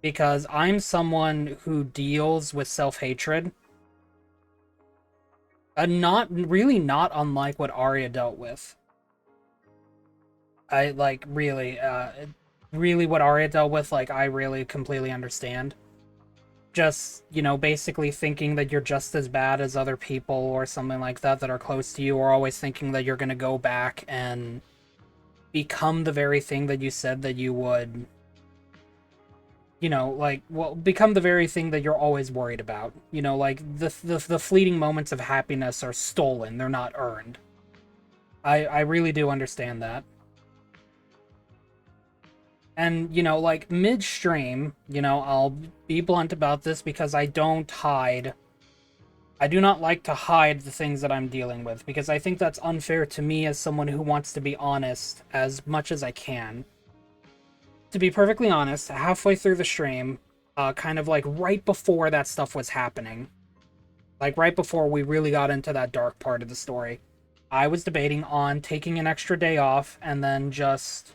because I'm someone who deals with self-hatred. Not unlike what Arya dealt with. I like really what Arya dealt with, like I really completely understand. Just, you know, basically thinking that you're just as bad as other people or something like that that are close to you, or always thinking that you're gonna go back and become the very thing that you said that you would, you know, like, well, become the very thing that you're always worried about. You know, like, the fleeting moments of happiness are stolen, they're not earned. I really do understand that. And, you know, like, midstream, you know, I'll be blunt about this because I don't hide. I do not like to hide the things that I'm dealing with, because I think that's unfair to me as someone who wants to be honest as much as I can. To be perfectly honest, halfway through the stream, kind of like right before that stuff was happening, like right before we really got into that dark part of the story, I was debating on taking an extra day off and then just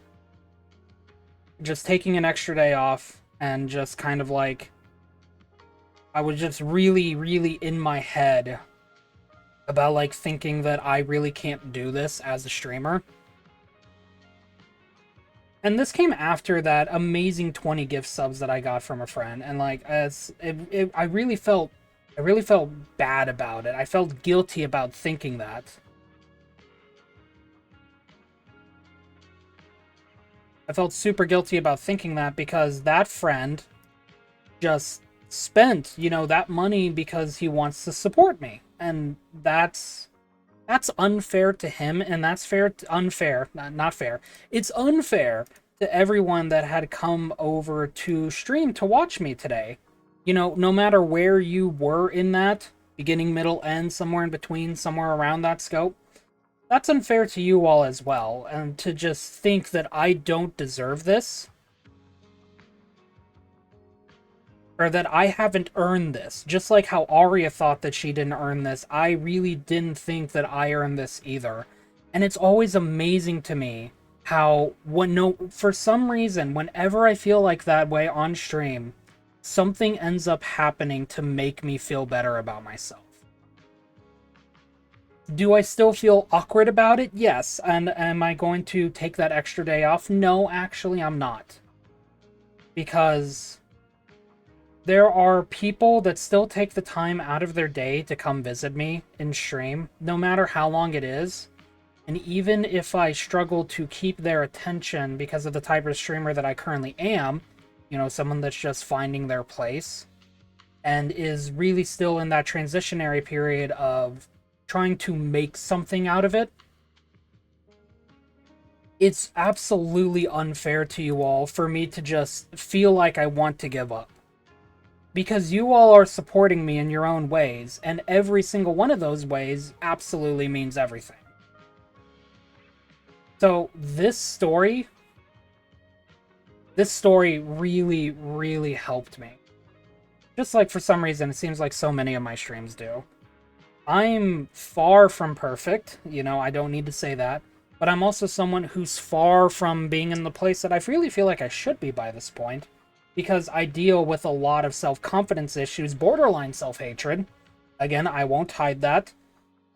taking an extra day off and just kind of like, I was just really, really in my head about like thinking that I really can't do this as a streamer. And this came after that amazing 20 gift subs that I got from a friend, and like I really felt bad about it. I felt guilty about thinking that. I felt super guilty about thinking that because that friend just spent, you know, that money because he wants to support me. And that's unfair to him, and that's unfair, not fair. It's unfair to everyone that had come over to stream to watch me today. You know, no matter where you were in that, beginning, middle, end, somewhere in between, somewhere around that scope, that's unfair to you all as well. And to just think that I don't deserve this, or that I haven't earned this, just like how Arya thought that she didn't earn this, I really didn't think that I earned this either. And it's always amazing to me how, for some reason, whenever I feel like that way on stream, something ends up happening to make me feel better about myself. Do I still feel awkward about it? Yes. And am I going to take that extra day off? No, actually, I'm not. Because there are people that still take the time out of their day to come visit me in stream, no matter how long it is. And even if I struggle to keep their attention because of the type of streamer that I currently am, you know, someone that's just finding their place and is really still in that transitionary period of trying to make something out of it, it's absolutely unfair to you all for me to just feel like I want to give up. Because you all are supporting me in your own ways, and every single one of those ways absolutely means everything. So this story this story really, really helped me. Just like for some reason, it seems like so many of my streams do. I'm far from perfect, you know, I don't need to say that, but I'm also someone who's far from being in the place that I really feel like I should be by this point, because I deal with a lot of self-confidence issues, borderline self-hatred. Again, I won't hide that,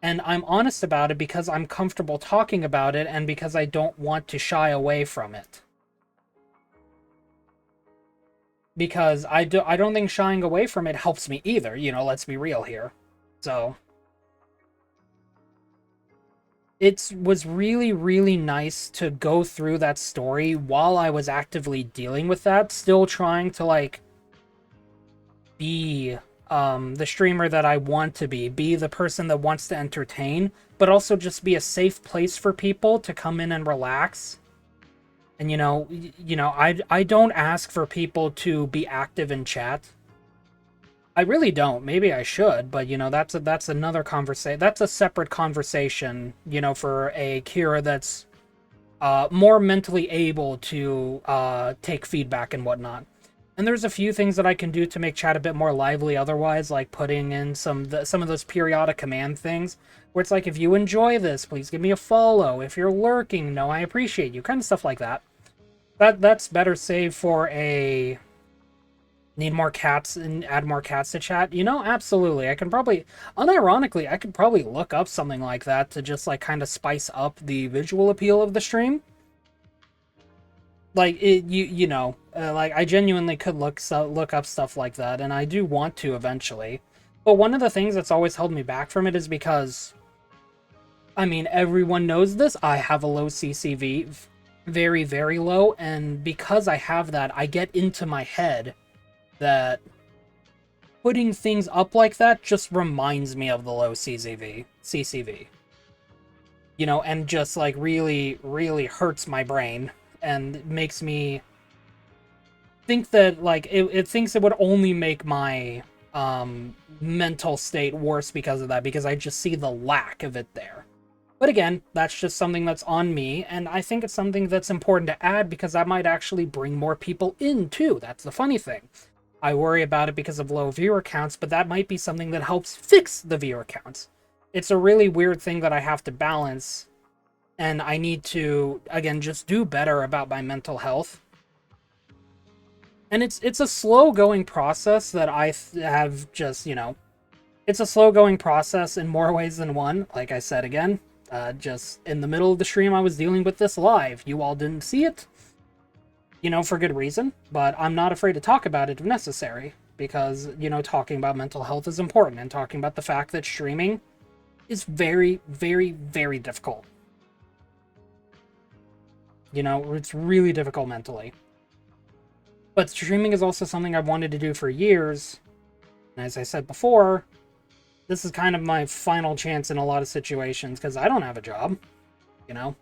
and I'm honest about it because I'm comfortable talking about it and because I don't want to shy away from it. Because I don't think shying away from it helps me either, you know, let's be real here. So it was really, really nice to go through that story while I was actively dealing with that, still trying to, like, be the streamer that I want to be the person that wants to entertain, but also just be a safe place for people to come in and relax. And, you know, I don't ask for people to be active in chat. I really don't. Maybe I should, but, you know, that's another conversation. That's a separate conversation, you know, for a Kira that's more mentally able to take feedback and whatnot. And there's a few things that I can do to make chat a bit more lively otherwise, like putting in some of those periodic command things, where it's like, if you enjoy this, please give me a follow. If you're lurking, no, I appreciate you. Kind of stuff like that. That's better saved for a need more cats and add more cats to chat. You know, absolutely. I can probably, unironically, I could probably look up something like that to just, like, kind of spice up the visual appeal of the stream. Like, you know, like, I genuinely could look up stuff like that, and I do want to eventually. But one of the things that's always held me back from it is because, I mean, everyone knows this, I have a low CCV, very, very low, and because I have that, I get into my head that putting things up like that just reminds me of the low CCV. You know, and just, like, really, really hurts my brain and makes me think that, like, it thinks it would only make my mental state worse because of that, because I just see the lack of it there. But again, that's just something that's on me, and I think it's something that's important to add because that might actually bring more people in too. That's the funny thing. I worry about it because of low viewer counts, but that might be something that helps fix the viewer counts. It's a really weird thing that I have to balance, and I need to, again, just do better about my mental health. And it's a slow-going process that I have just, you know, it's a slow-going process in more ways than one. Like I said again, just in the middle of the stream, I was dealing with this live. You all didn't see it, you know, for good reason, but I'm not afraid to talk about it if necessary, because, you know, talking about mental health is important, and talking about the fact that streaming is very, very, very difficult. You know, it's really difficult mentally. But streaming is also something I've wanted to do for years, and as I said before, this is kind of my final chance in a lot of situations, because I don't have a job, you know?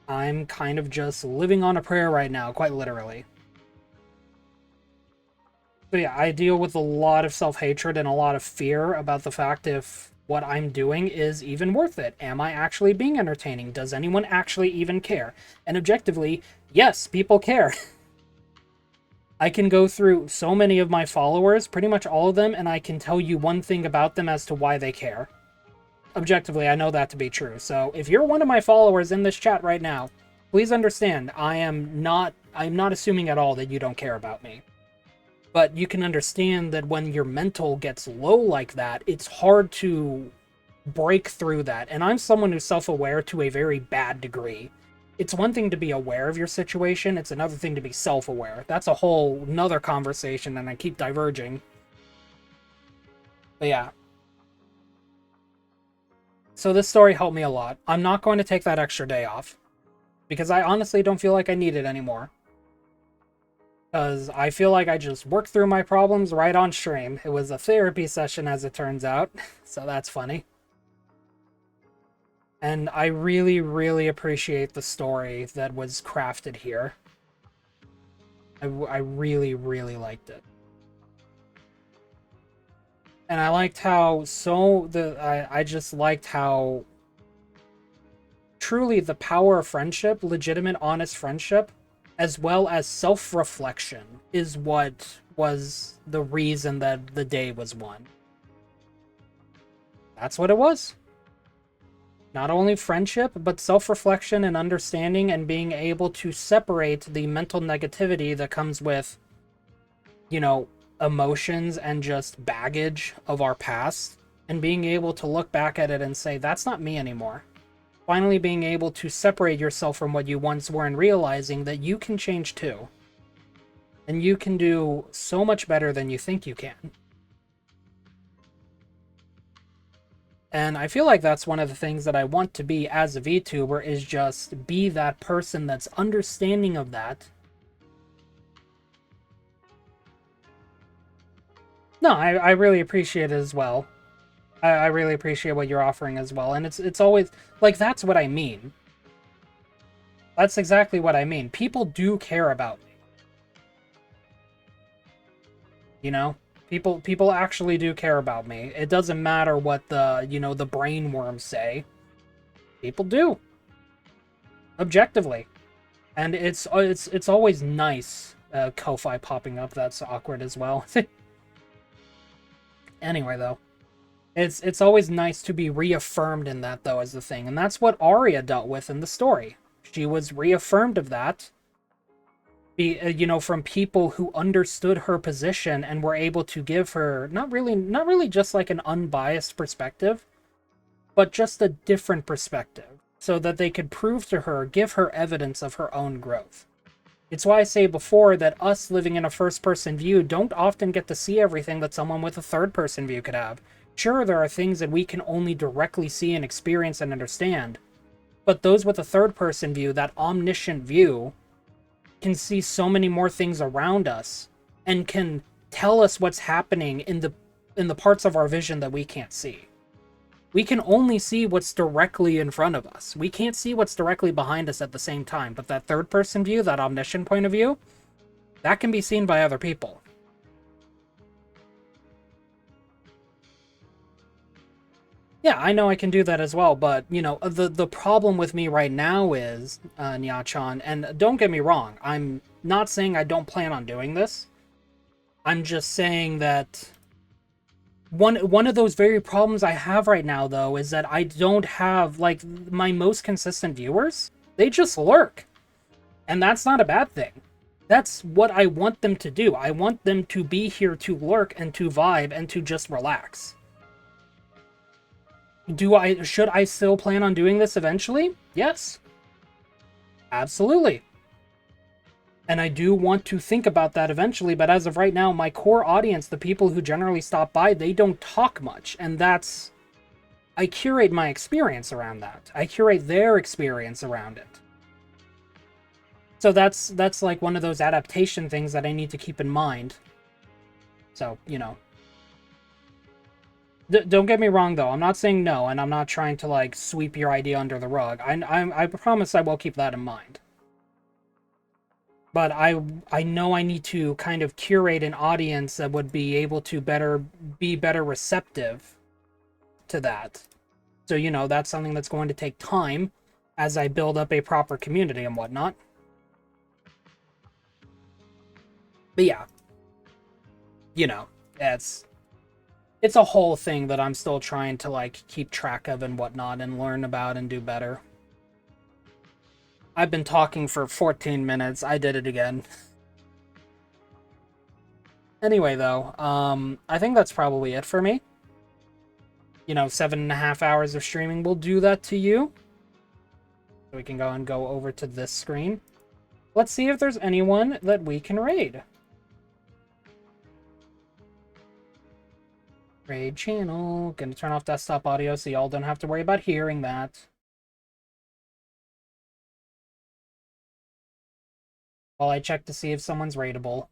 I'm kind of just living on a prayer right now, quite literally. So yeah, I deal with a lot of self-hatred and a lot of fear about the fact if what I'm doing is even worth it. Am I actually being entertaining? Does anyone actually even care? And objectively, yes, people care. I can go through so many of my followers, pretty much all of them, and I can tell you one thing about them as to why they care. Objectively, I know that to be true. So if you're one of my followers in this chat right now, please understand, I'm not assuming at all that you don't care about me. But you can understand that when your mental gets low like that, it's hard to break through that. And I'm someone who's self-aware to a very bad degree. It's one thing to be aware of your situation, it's another thing to be self-aware. That's a whole nother conversation, and I keep diverging. But yeah. So this story helped me a lot. I'm not going to take that extra day off, because I honestly don't feel like I need it anymore. Because I feel like I just worked through my problems right on stream. It was a therapy session, as it turns out, so that's funny. And I really, really appreciate the story that was crafted here. I really, really liked it. And I liked how I just liked how truly the power of friendship, legitimate, honest friendship, as well as self-reflection is what was the reason that the day was won. That's what it was. Not only friendship, but self-reflection and understanding and being able to separate the mental negativity that comes with, you know, emotions and just baggage of our past, and being able to look back at it and say, that's not me anymore. Finally being able to separate yourself from what you once were and realizing that you can change too. And you can do so much better than you think you can. And I feel like that's one of the things that I want to be as a VTuber, is just be that person that's understanding of that. No, I really appreciate it as well. I really appreciate what you're offering as well. And it's always, like, that's what I mean. That's exactly what I mean. People do care about me. You know? People actually do care about me. It doesn't matter what the, you know, the brainworms say. People do. Objectively. And it's always nice. Ko-Fi popping up, that's awkward as well. Anyway, though. It's always nice to be reaffirmed in that, though, as the thing. And that's what Arya dealt with in the story. She was reaffirmed of that. You know, from people who understood her position and were able to give her not really just like an unbiased perspective, but just a different perspective, so that they could prove to her, give her evidence of her own growth. It's why I say before that us living in a first-person view don't often get to see everything that someone with a third-person view could have. Sure, there are things that we can only directly see and experience and understand, but those with a third-person view, that omniscient view, can see so many more things around us and can tell us what's happening in the parts of our vision that we can't see. We can only see what's directly in front of us. We can't see what's directly behind us at the same time, but that third-person view, that omniscient point of view, that can be seen by other people. Yeah, I know I can do that as well, but, you know, the problem with me right now is, Nya-chan, and don't get me wrong, I'm not saying I don't plan on doing this. I'm just saying that one of those very problems I have right now, though, is that I don't have, like, my most consistent viewers, they just lurk. And that's not a bad thing. That's what I want them to do. I want them to be here to lurk and to vibe and to just relax. Should I still plan on doing this eventually? Yes. Absolutely. And I do want to think about that eventually, but as of right now, my core audience, the people who generally stop by, they don't talk much, and that's... I curate my experience around that. I curate their experience around it. So that's like one of those adaptation things that I need to keep in mind. So, you know. Don't get me wrong, though. I'm not saying no, and I'm not trying to, like, sweep your idea under the rug. I promise I will keep that in mind. But I know I need to kind of curate an audience that would be able to be better receptive to that. So, you know, that's something that's going to take time as I build up a proper community and whatnot. But yeah. You know, it's a whole thing that I'm still trying to, like, keep track of and whatnot and learn about and do better. I've been talking for 14 minutes. I did it again. Anyway, though, I think that's probably it for me. You know, 7.5 hours of streaming will do that to you. So we can go over to this screen. Let's see if there's anyone that we can raid. Raid channel. Gonna turn off desktop audio so y'all don't have to worry about hearing that. While I check to see if someone's raidable.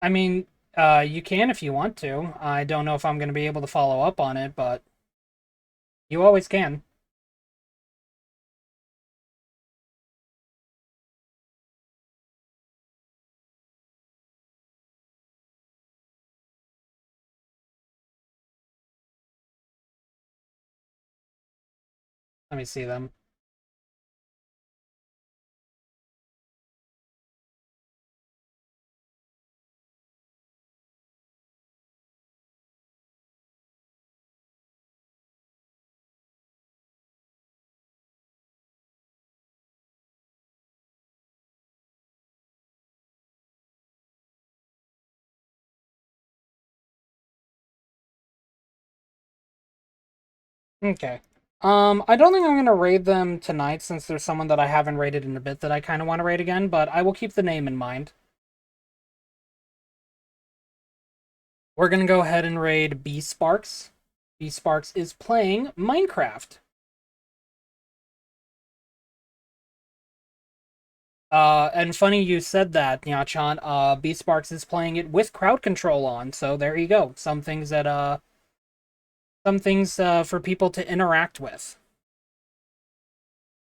I mean, you can if you want to. I don't know if I'm going to be able to follow up on it, but you always can. Let me see them. Okay. I don't think I'm gonna raid them tonight since there's someone that I haven't raided in a bit that I kind of want to raid again, but I will keep the name in mind. We're gonna go ahead and raid B Sparks. B Sparks is playing Minecraft. And funny you said that, Nya-chan. B Sparks is playing it with crowd control on, so there you go. Some things for people to interact with.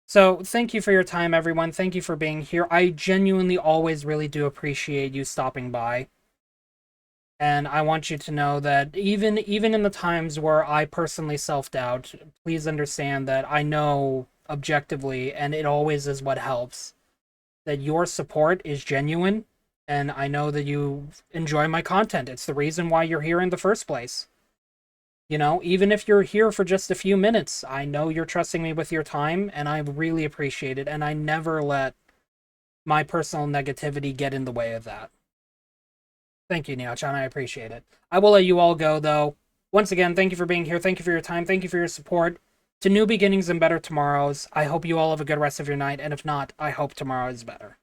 So, thank you for your time, everyone. Thank you for being here. I genuinely always really do appreciate you stopping by. And I want you to know that even in the times where I personally self-doubt, please understand that I know objectively, and it always is what helps, that your support is genuine, and I know that you enjoy my content. It's the reason why you're here in the first place. You know, even if you're here for just a few minutes, I know you're trusting me with your time, and I really appreciate it, and I never let my personal negativity get in the way of that. Thank you, Neo-chan, I appreciate it. I will let you all go, though. Once again, thank you for being here, thank you for your time, thank you for your support. To new beginnings and better tomorrows, I hope you all have a good rest of your night, and if not, I hope tomorrow is better.